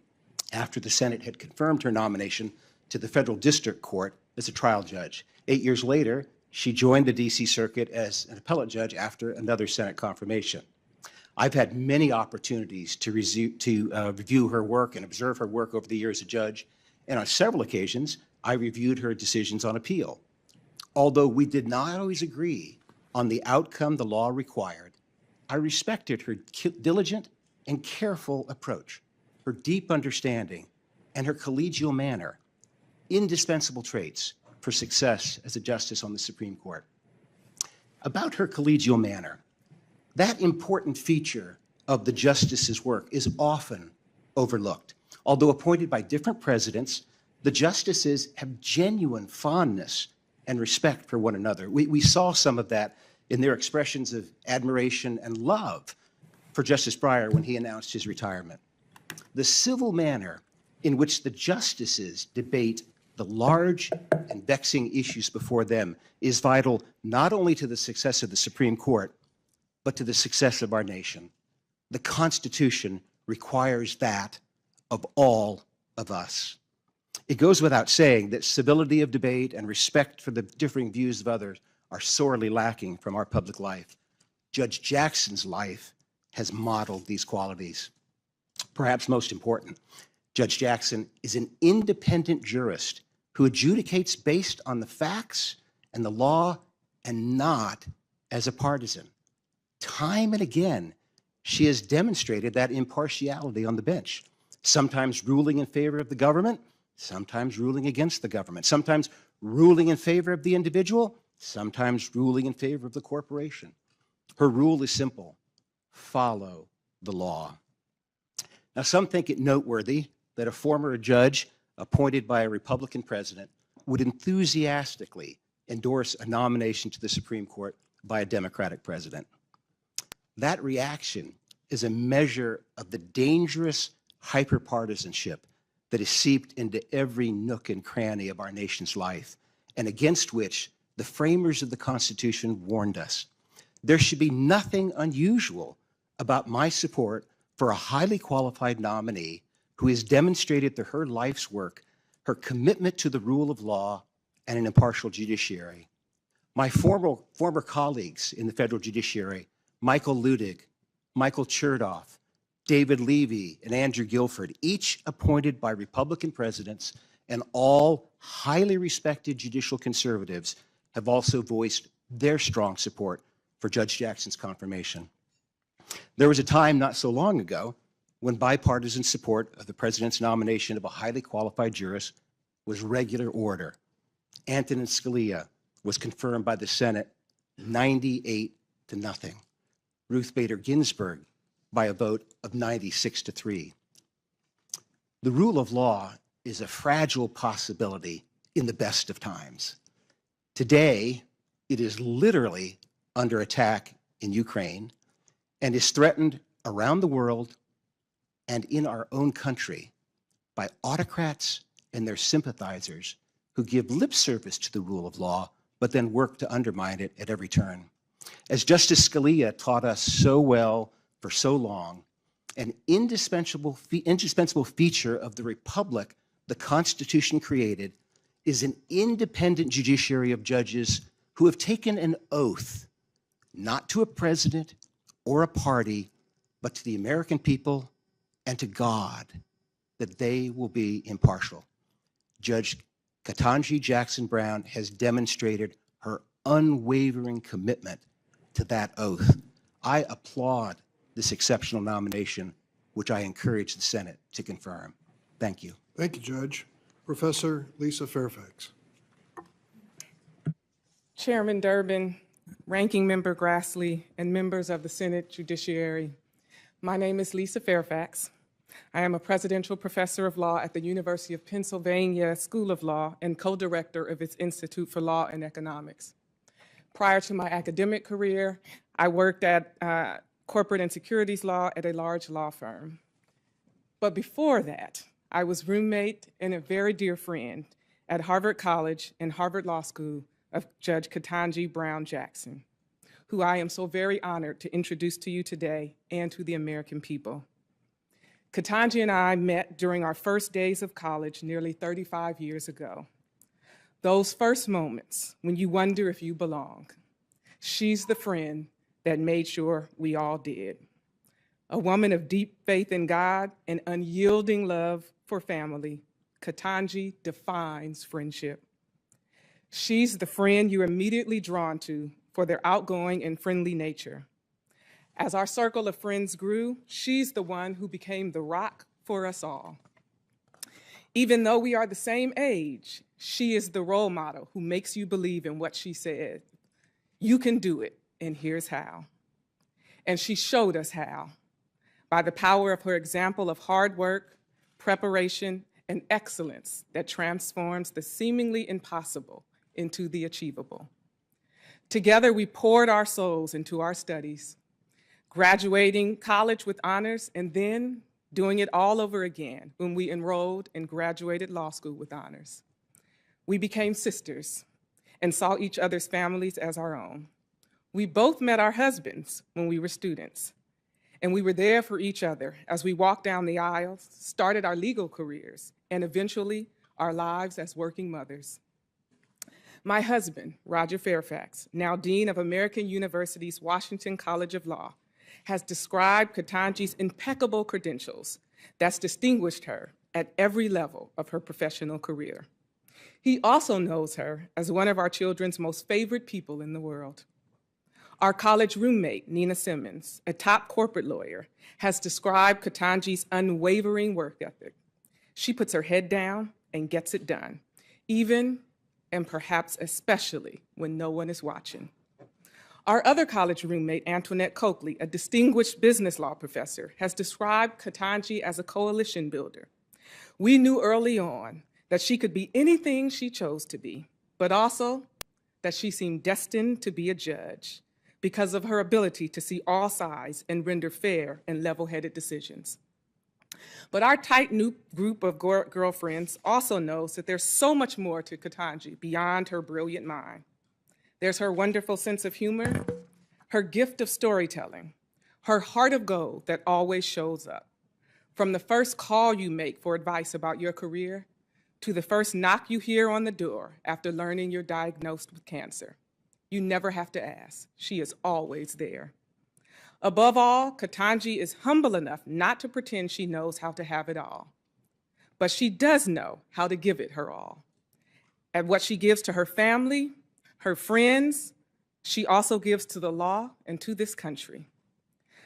after the Senate had confirmed her nomination to the federal district court as a trial judge. 8 years later, she joined the D.C. Circuit as an appellate judge after another Senate confirmation. I've had many opportunities to review her work and observe her work over the years as a judge, and on several occasions, I reviewed her decisions on appeal. Although we did not always agree on the outcome the law required, I respected her diligent and careful approach, her deep understanding, and her collegial manner, indispensable traits for success as a justice on the Supreme Court. About her collegial manner, that important feature of the justice's work is often overlooked. Although appointed by different presidents, the justices have genuine fondness and respect for one another. We saw some of that in their expressions of admiration and love for Justice Breyer when he announced his retirement. The civil manner in which the justices debate the large and vexing issues before them is vital not only to the success of the Supreme Court, but to the success of our nation. The Constitution requires that of all of us. It goes without saying that civility of debate and respect for the differing views of others are sorely lacking from our public life. Judge Jackson's life has modeled these qualities. Perhaps most important, Judge Jackson is an independent jurist who adjudicates based on the facts and the law and not as a partisan. Time and again, she has demonstrated that impartiality on the bench, sometimes ruling in favor of the government, sometimes ruling against the government, sometimes ruling in favor of the individual, sometimes ruling in favor of the corporation. Her rule is simple: follow the law. Now, some think it noteworthy that a former judge appointed by a Republican president would enthusiastically endorse a nomination to the Supreme Court by a Democratic president. That reaction is a measure of the dangerous hyperpartisanship that is seeped into every nook and cranny of our nation's life, and against which the framers of the Constitution warned us. There should be nothing unusual about my support for a highly qualified nominee who has demonstrated through her life's work her commitment to the rule of law and an impartial judiciary. My former colleagues in the federal judiciary, Michael Ludig, Michael Chertoff, David Levy, and Andrew Guilford, each appointed by Republican presidents, and all highly respected judicial conservatives, have also voiced their strong support for Judge Jackson's confirmation. There was a time not so long ago when bipartisan support of the president's nomination of a highly qualified jurist was regular order. Antonin Scalia was confirmed by the Senate 98-0. Ruth Bader Ginsburg by a vote of 96-3. The rule of law is a fragile possibility in the best of times. Today, it is literally under attack in Ukraine and is threatened around the world and in our own country by autocrats and their sympathizers who give lip service to the rule of law, but then work to undermine it at every turn. As Justice Scalia taught us so well for so long, an indispensable feature of the republic the Constitution created is an independent judiciary of judges who have taken an oath, not to a president or a party, but to the American people and to God, that they will be impartial. Judge Ketanji Jackson Brown has demonstrated her unwavering commitment to that oath. I applaud this exceptional nomination, which I encourage the Senate to confirm. Thank you. Thank you, Judge. Professor Lisa Fairfax. Chairman Durbin, Ranking Member Grassley, and members of the Senate Judiciary, My name is Lisa Fairfax. I am a presidential professor of law at the University of Pennsylvania School of Law and co-director of its Institute for Law and Economics. Prior to my academic career, I worked at corporate and securities law at a large law firm. But before that, I was roommate and a very dear friend at Harvard College and Harvard Law School of Judge Ketanji Brown Jackson, who I am so very honored to introduce to you today and to the American people. Ketanji and I met during our first days of college nearly 35 years ago. Those first moments when you wonder if you belong. She's the friend that made sure we all did. A woman of deep faith in God and unyielding love for family, Ketanji defines friendship. She's the friend you're immediately drawn to for their outgoing and friendly nature. As our circle of friends grew, she's the one who became the rock for us all. Even though we are the same age, she is the role model who makes you believe in what she said. You can do it, and here's how. And she showed us how, by the power of her example of hard work, preparation, and excellence that transforms the seemingly impossible into the achievable. Together, we poured our souls into our studies, graduating college with honors and then doing it all over again when we enrolled and graduated law school with honors. We became sisters and saw each other's families as our own. We both met our husbands when we were students, and we were there for each other as we walked down the aisles, started our legal careers, and eventually our lives as working mothers. My husband, Roger Fairfax, now Dean of American University's Washington College of Law, has described Ketanji's impeccable credentials that's distinguished her at every level of her professional career. He also knows her as one of our children's most favorite people in the world. Our college roommate, Nina Simmons, a top corporate lawyer, has described Ketanji's unwavering work ethic. She puts her head down and gets it done, even and perhaps especially when no one is watching. Our other college roommate, Antoinette Coakley, a distinguished business law professor, has described Ketanji as a coalition builder. We knew early on that she could be anything she chose to be, but also that she seemed destined to be a judge because of her ability to see all sides and render fair and level-headed decisions. But our tight-knit group of girlfriends also knows that there's so much more to Ketanji beyond her brilliant mind. There's her wonderful sense of humor, her gift of storytelling, her heart of gold that always shows up. From the first call you make for advice about your career to the first knock you hear on the door after learning you're diagnosed with cancer. You never have to ask. She is always there. Above all, Ketanji is humble enough not to pretend she knows how to have it all. But she does know how to give it her all. And what she gives to her family, her friends, she also gives to the law and to this country.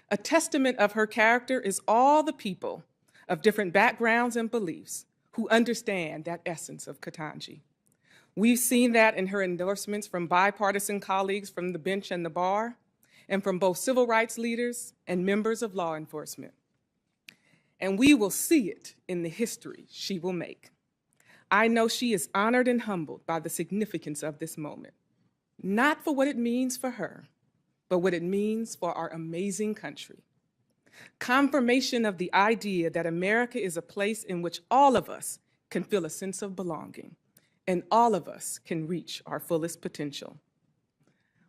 A testament of her character is all the people of different backgrounds and beliefs who understand that essence of Ketanji. We've seen that in her endorsements from bipartisan colleagues from the bench and the bar, and from both civil rights leaders and members of law enforcement. And we will see it in the history she will make. I know she is honored and humbled by the significance of this moment, not for what it means for her, but what it means for our amazing country. Confirmation of the idea that America is a place in which all of us can feel a sense of belonging, and all of us can reach our fullest potential.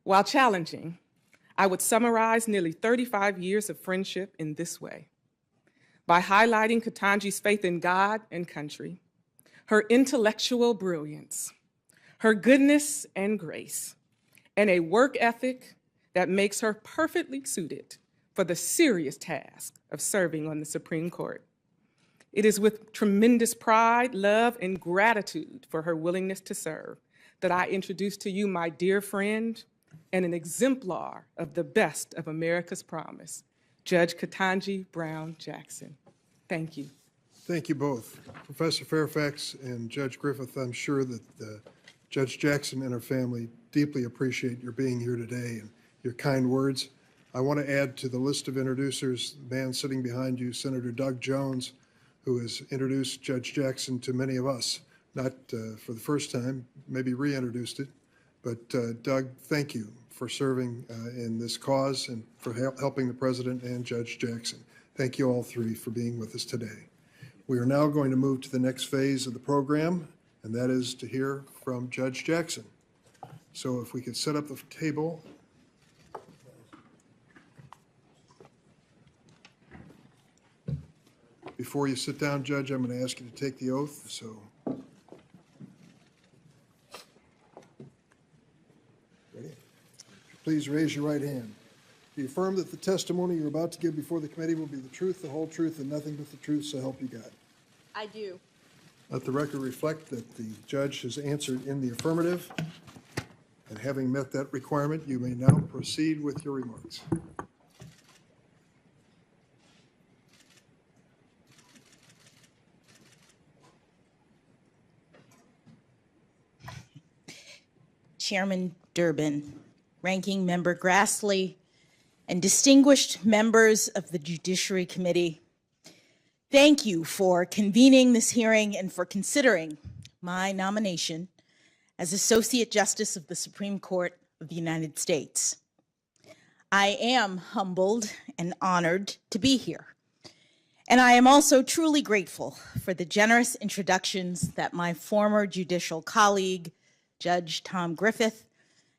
While challenging, I would summarize nearly 35 years of friendship in this way. By highlighting Ketanji's faith in God and country, her intellectual brilliance, her goodness and grace, and a work ethic that makes her perfectly suited for the serious task of serving on the Supreme Court. It is with tremendous pride, love, and gratitude for her willingness to serve that I introduce to you my dear friend and an exemplar of the best of America's promise, Judge Ketanji Brown Jackson. Thank you. Thank you both. Professor Fairfax and Judge Griffith, I'm sure that Judge Jackson and her family deeply appreciate your being here today and your kind words. I want to add to the list of introducers, the man sitting behind you, Senator Doug Jones, who has introduced Judge Jackson to many of us, not for the first time, maybe reintroduced it. But Doug, thank you for serving in this cause and for helping the President and Judge Jackson. Thank you all three for being with us today. We are now going to move to the next phase of the program, and that is to hear from Judge Jackson. So if we could set up the table. Before you sit down, Judge, I'm going to ask you to take the oath. So, ready? Please raise your right hand. Do you affirm that the testimony you're about to give before the committee will be the truth, the whole truth, and nothing but the truth, so help you God? I do. Let the record reflect that the judge has answered in the affirmative, and having met that requirement, you may now proceed with your remarks. Chairman Durbin, Ranking Member Grassley, and distinguished members of the Judiciary Committee, thank you for convening this hearing and for considering my nomination as Associate Justice of the Supreme Court of the United States. I am humbled and honored to be here, and I am also truly grateful for the generous introductions that my former judicial colleague, Judge Tom Griffith,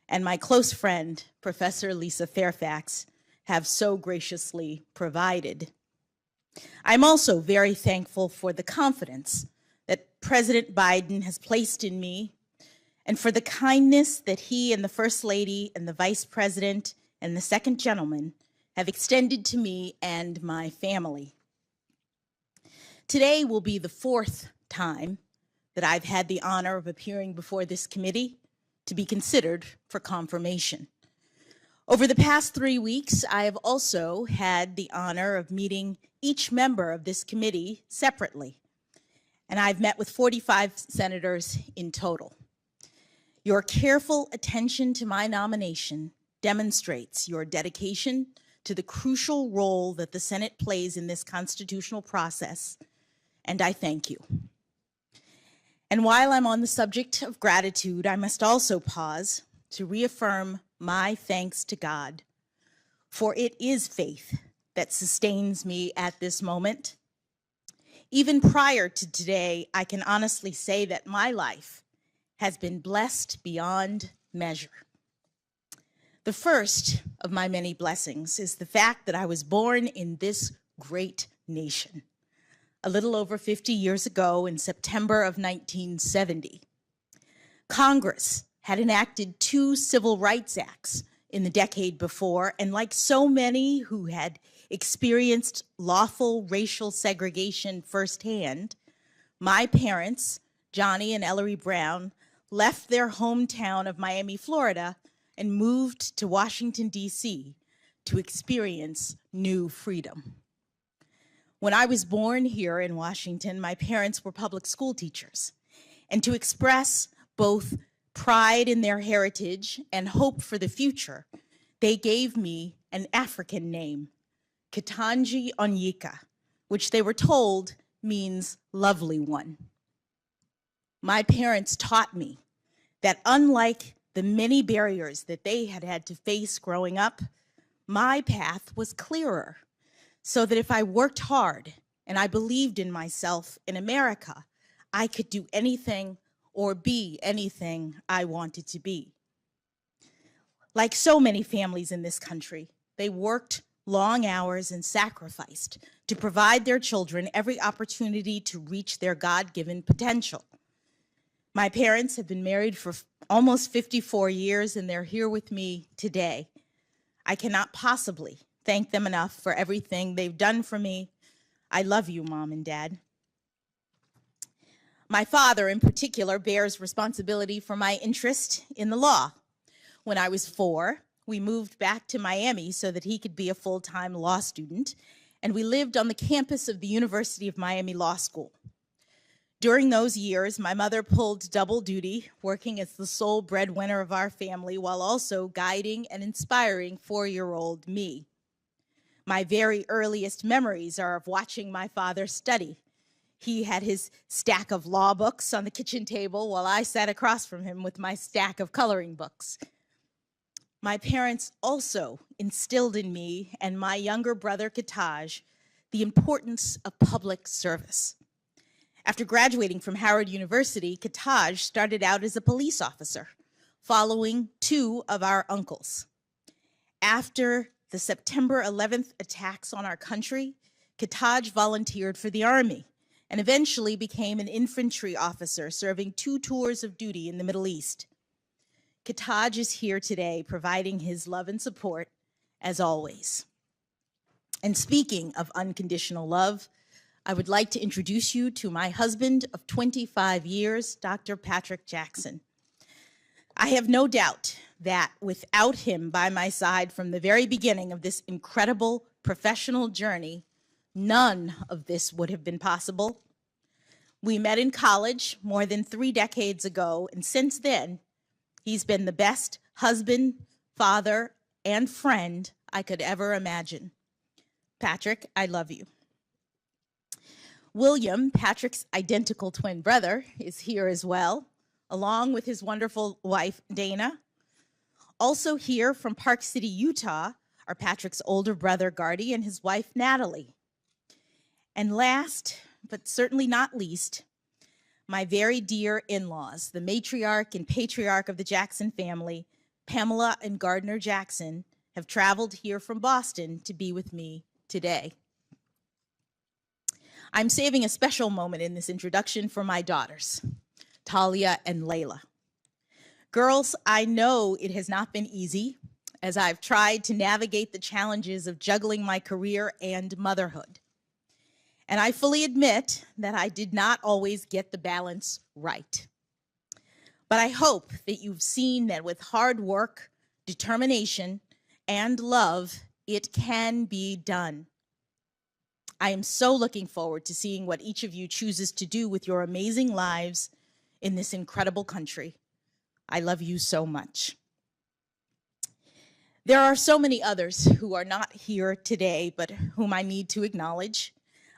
and my close friend, Professor Lisa Fairfax, have so graciously provided. I'm also very thankful for the confidence that President Biden has placed in me and for the kindness that he and the First Lady and the Vice President and the Second Gentleman have extended to me and my family. Today will be the fourth time that I've had the honor of appearing before this committee to be considered for confirmation. Over the past 3 weeks, I have also had the honor of meeting each member of this committee separately, and I've met with 45 senators in total. Your careful attention to my nomination demonstrates your dedication to the crucial role that the Senate plays in this constitutional process, and I thank you. And while I'm on the subject of gratitude, I must also pause to reaffirm my thanks to God, for it is faith that sustains me at this moment. Even prior to today, I can honestly say that my life has been blessed beyond measure. The first of my many blessings is the fact that I was born in this great nation a little over 50 years ago in September of 1970. Congress had enacted 2 Civil Rights Acts in the decade before, and like so many who had experienced lawful racial segregation firsthand, my parents, Johnny and Ellery Brown, left their hometown of Miami, Florida, and moved to Washington, D.C. to experience new freedom. When I was born here in Washington, my parents were public school teachers, and to express both pride in their heritage and hope for the future, they gave me an African name, Ketanji Onyeka, which they were told means lovely one. My parents taught me that unlike the many barriers that they had had to face growing up, my path was clearer, so that if I worked hard and I believed in myself in America, I could do anything or be anything I wanted to be. Like so many families in this country, they worked long hours and sacrificed to provide their children every opportunity to reach their God-given potential. My parents have been married for almost 54 years, and they're here with me today. I cannot possibly thank them enough for everything they've done for me. I love you, Mom and Dad. My father, in particular, bears responsibility for my interest in the law. When I was 4, we moved back to Miami so that he could be a full-time law student, and we lived on the campus of the University of Miami Law School. During those years, my mother pulled double duty, working as the sole breadwinner of our family while also guiding and inspiring 4-year-old me. My very earliest memories are of watching my father study. He had his stack of law books on the kitchen table while I sat across from him with my stack of coloring books. My parents also instilled in me and my younger brother, Ketanji, the importance of public service. After graduating from Howard University, Ketanji started out as a police officer, following 2 of our uncles. After the September 11th attacks on our country, Ketanji volunteered for the Army and eventually became an infantry officer serving 2 tours of duty in the Middle East. Ketanji is here today providing his love and support as always. And speaking of unconditional love, I would like to introduce you to my husband of 25 years, Dr. Patrick Jackson. I have no doubt that without him by my side from the very beginning of this incredible professional journey, none of this would have been possible. We met in college more than 3 decades ago, and since then, he's been the best husband, father, and friend I could ever imagine. Patrick, I love you. William, Patrick's identical twin brother, is here as well, along with his wonderful wife, Dana. Also here from Park City, Utah, are Patrick's older brother, Gardy, and his wife, Natalie. And last, but certainly not least, my very dear in-laws, the matriarch and patriarch of the Jackson family, Pamela and Gardner Jackson, have traveled here from Boston to be with me today. I'm saving a special moment in this introduction for my daughters, Talia and Layla. Girls, I know it has not been easy as I've tried to navigate the challenges of juggling my career and motherhood. And I fully admit that I did not always get the balance right. But I hope that you've seen that with hard work, determination, and love, it can be done. I am so looking forward to seeing what each of you chooses to do with your amazing lives in this incredible country. I love you so much. There are so many others who are not here today, but whom I need to acknowledge.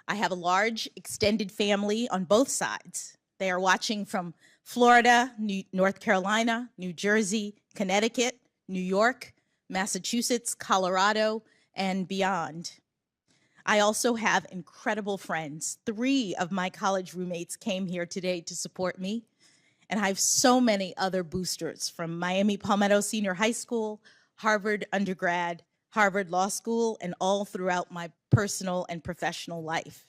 I have a large extended family on both sides. They are watching from Florida, North Carolina, New Jersey, Connecticut, New York, Massachusetts, Colorado, and beyond. I also have incredible friends. 3 of my college roommates came here today to support me. And I have so many other boosters from Miami Palmetto Senior High School, Harvard undergrad, Harvard Law School, and all throughout my personal and professional life.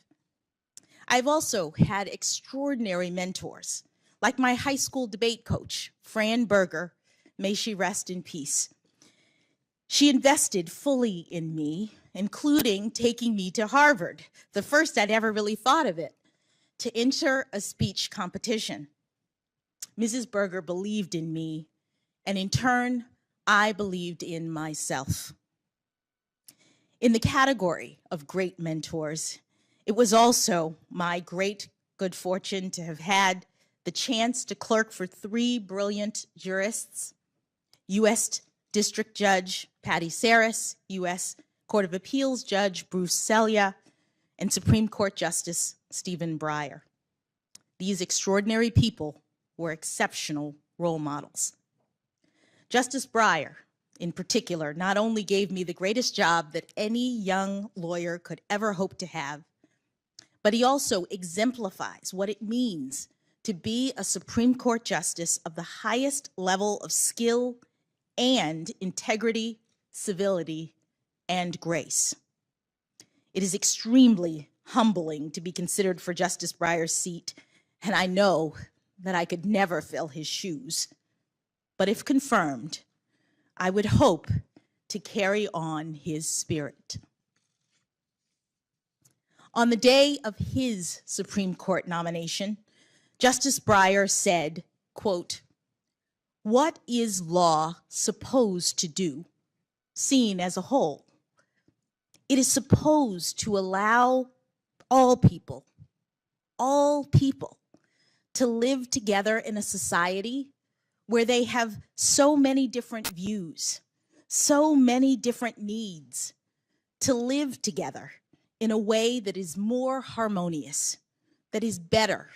I've also had extraordinary mentors, like my high school debate coach, Fran Berger, may she rest in peace. She invested fully in me, including taking me to Harvard, the first I'd ever really thought of it, to enter a speech competition. Mrs. Berger believed in me, and in turn, I believed in myself. In the category of great mentors, it was also my great good fortune to have had the chance to clerk for 3 brilliant jurists, U.S. District Judge Patty Saris, U.S. Court of Appeals Judge Bruce Selya, and Supreme Court Justice Stephen Breyer. These extraordinary people were exceptional role models. Justice Breyer, in particular, not only gave me the greatest job that any young lawyer could ever hope to have, but he also exemplifies what it means to be a Supreme Court justice of the highest level of skill and integrity, civility, and grace. It is extremely humbling to be considered for Justice Breyer's seat, and I know that I could never fill his shoes. But if confirmed, I would hope to carry on his spirit. On the day of his Supreme Court nomination, Justice Breyer said, quote, "What is law supposed to do, seen as a whole? It is supposed to allow all people, to live together in a society where they have so many different views, so many different needs, to live together in a way that is more harmonious, that is better,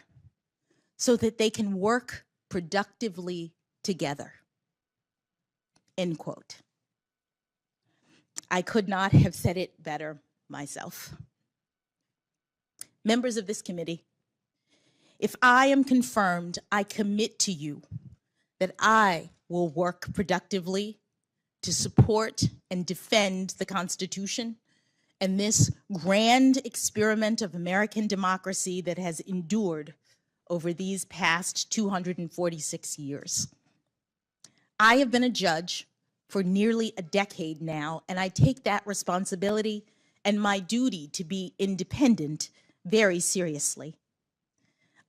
so that they can work productively together. End quote. I could not have said it better myself. Members of this committee, if I am confirmed, I commit to you that I will work productively to support and defend the Constitution and this grand experiment of American democracy that has endured over these past 246 years. I have been a judge for nearly a decade now, and I take that responsibility and my duty to be independent very seriously.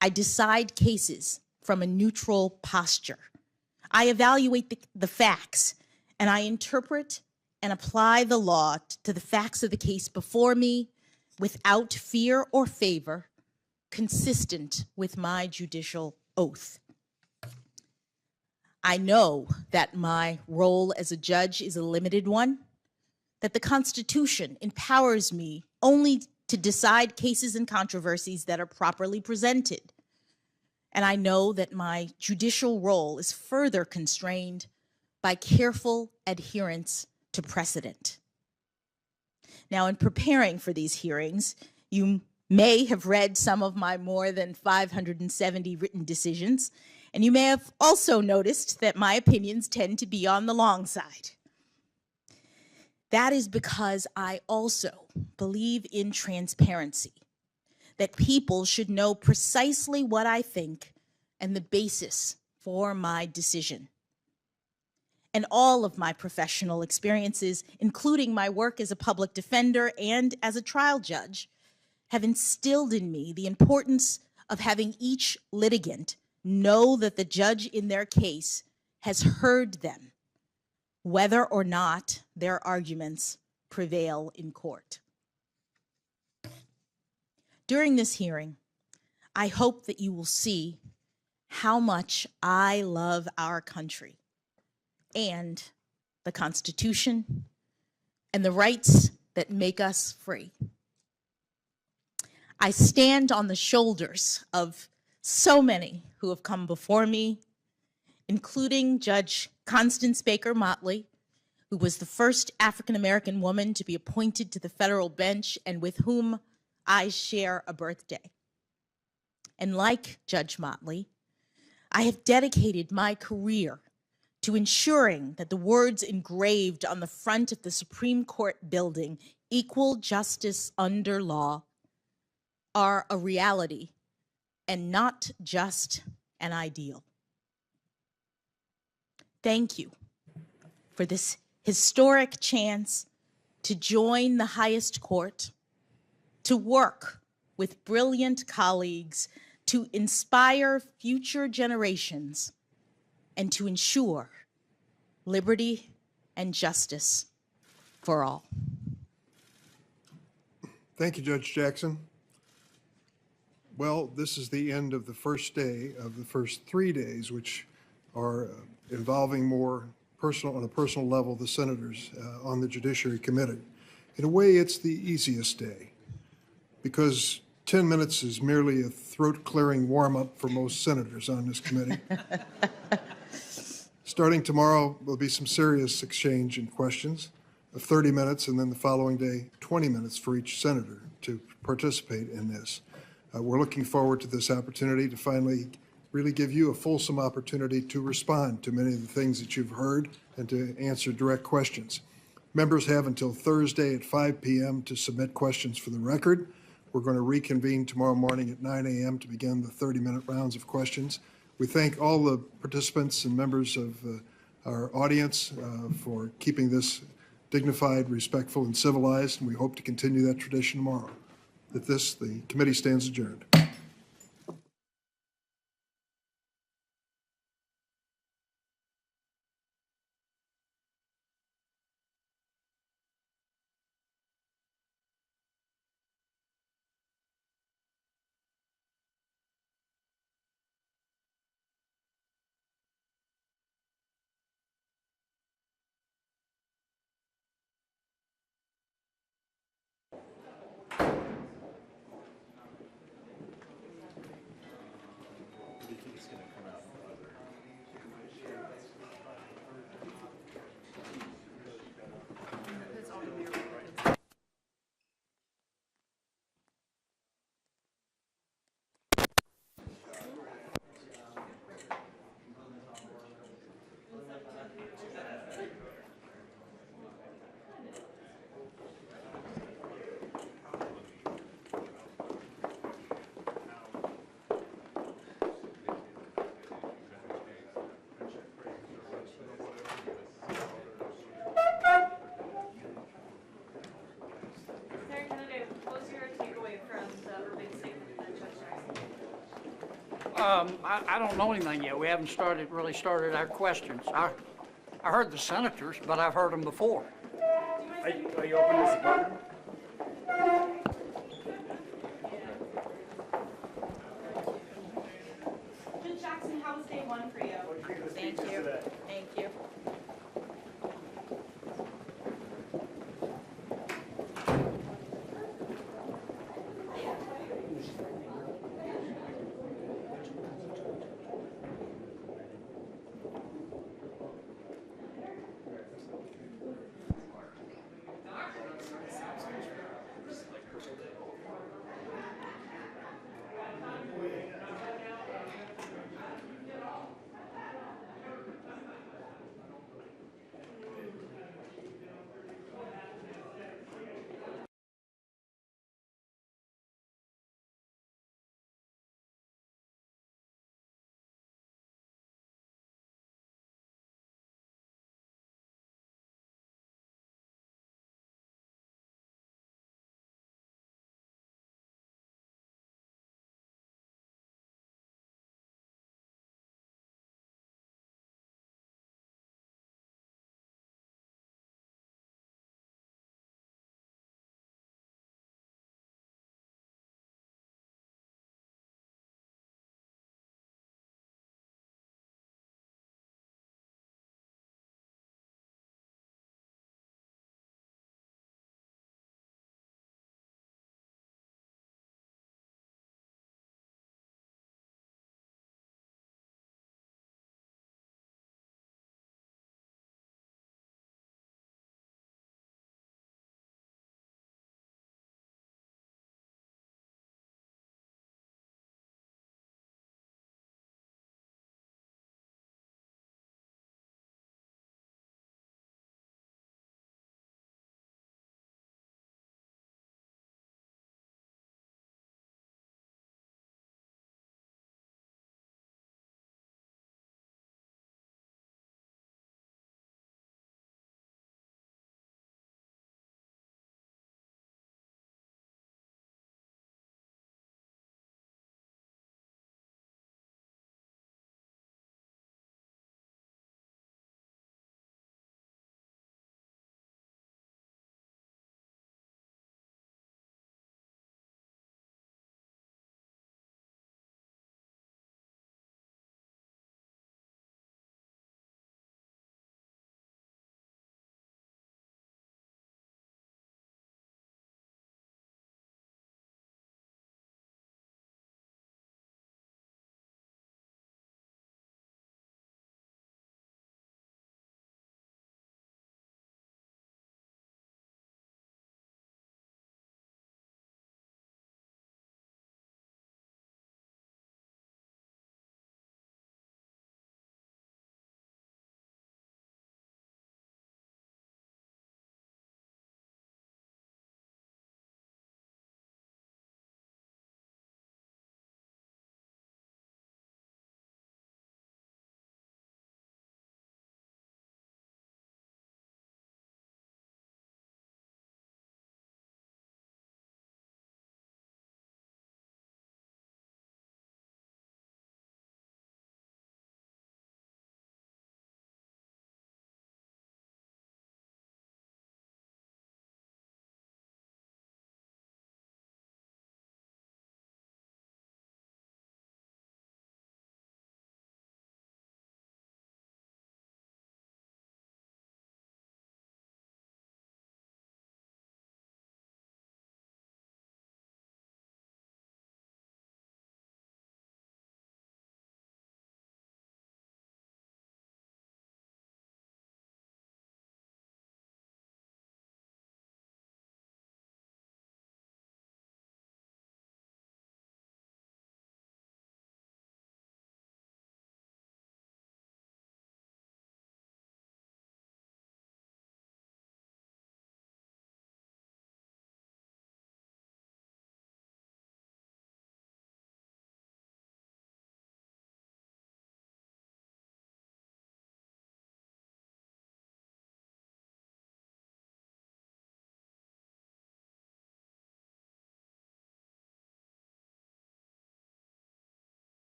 I decide cases from a neutral posture. I evaluate the facts, and I interpret and apply the law to the facts of the case before me without fear or favor, consistent with my judicial oath. I know that my role as a judge is a limited one, that the Constitution empowers me only to decide cases and controversies that are properly presented. And I know that my judicial role is further constrained by careful adherence to precedent. Now, in preparing for these hearings, you may have read some of my more than 570 written decisions, and you may have also noticed that my opinions tend to be on the long side. That is because I also believe in transparency, that people should know precisely what I think and the basis for my decision. And all of my professional experiences, including my work as a public defender and as a trial judge, have instilled in me the importance of having each litigant know that the judge in their case has heard them, whether or not their arguments prevail in court. During this hearing, I hope that you will see how much I love our country and the Constitution and the rights that make us free. I stand on the shoulders of so many who have come before me, including Judge Constance Baker Motley, who was the first African-American woman to be appointed to the federal bench and with whom I share a birthday. And like Judge Motley, I have dedicated my career to ensuring that the words engraved on the front of the Supreme Court building, "Equal justice under law," are a reality and not just an ideal. Thank you for this historic chance to join the highest court, to work with brilliant colleagues, to inspire future generations, and to ensure liberty and justice for all. Thank you, Judge Jackson. Well, this is the end of the first day of the first 3 days, which are involving more personal, on a personal level, the senators on the Judiciary Committee. In a way, it's the easiest day because 10 minutes is merely a throat-clearing warm-up for most senators on this committee. Starting tomorrow, will be some serious exchange and questions of 30 minutes, and then the following day, 20 minutes for each senator to participate in this. We're looking forward to this opportunity to finally really give you a fulsome opportunity to respond to many of the things that you've heard and to answer direct questions. Members have until Thursday at 5 p.m. to submit questions for the record. We're going to reconvene tomorrow morning at 9 a.m. to begin the 30-minute rounds of questions. We thank all the participants and members of our audience for keeping this dignified, respectful, and civilized, and we hope to continue that tradition tomorrow. The committee stands adjourned. I don't know anything yet. We haven't really started our questions. I heard the senators, but I've heard them before. Are you open to support? Judge Jackson, how was day one for you? Thank you. Thank you.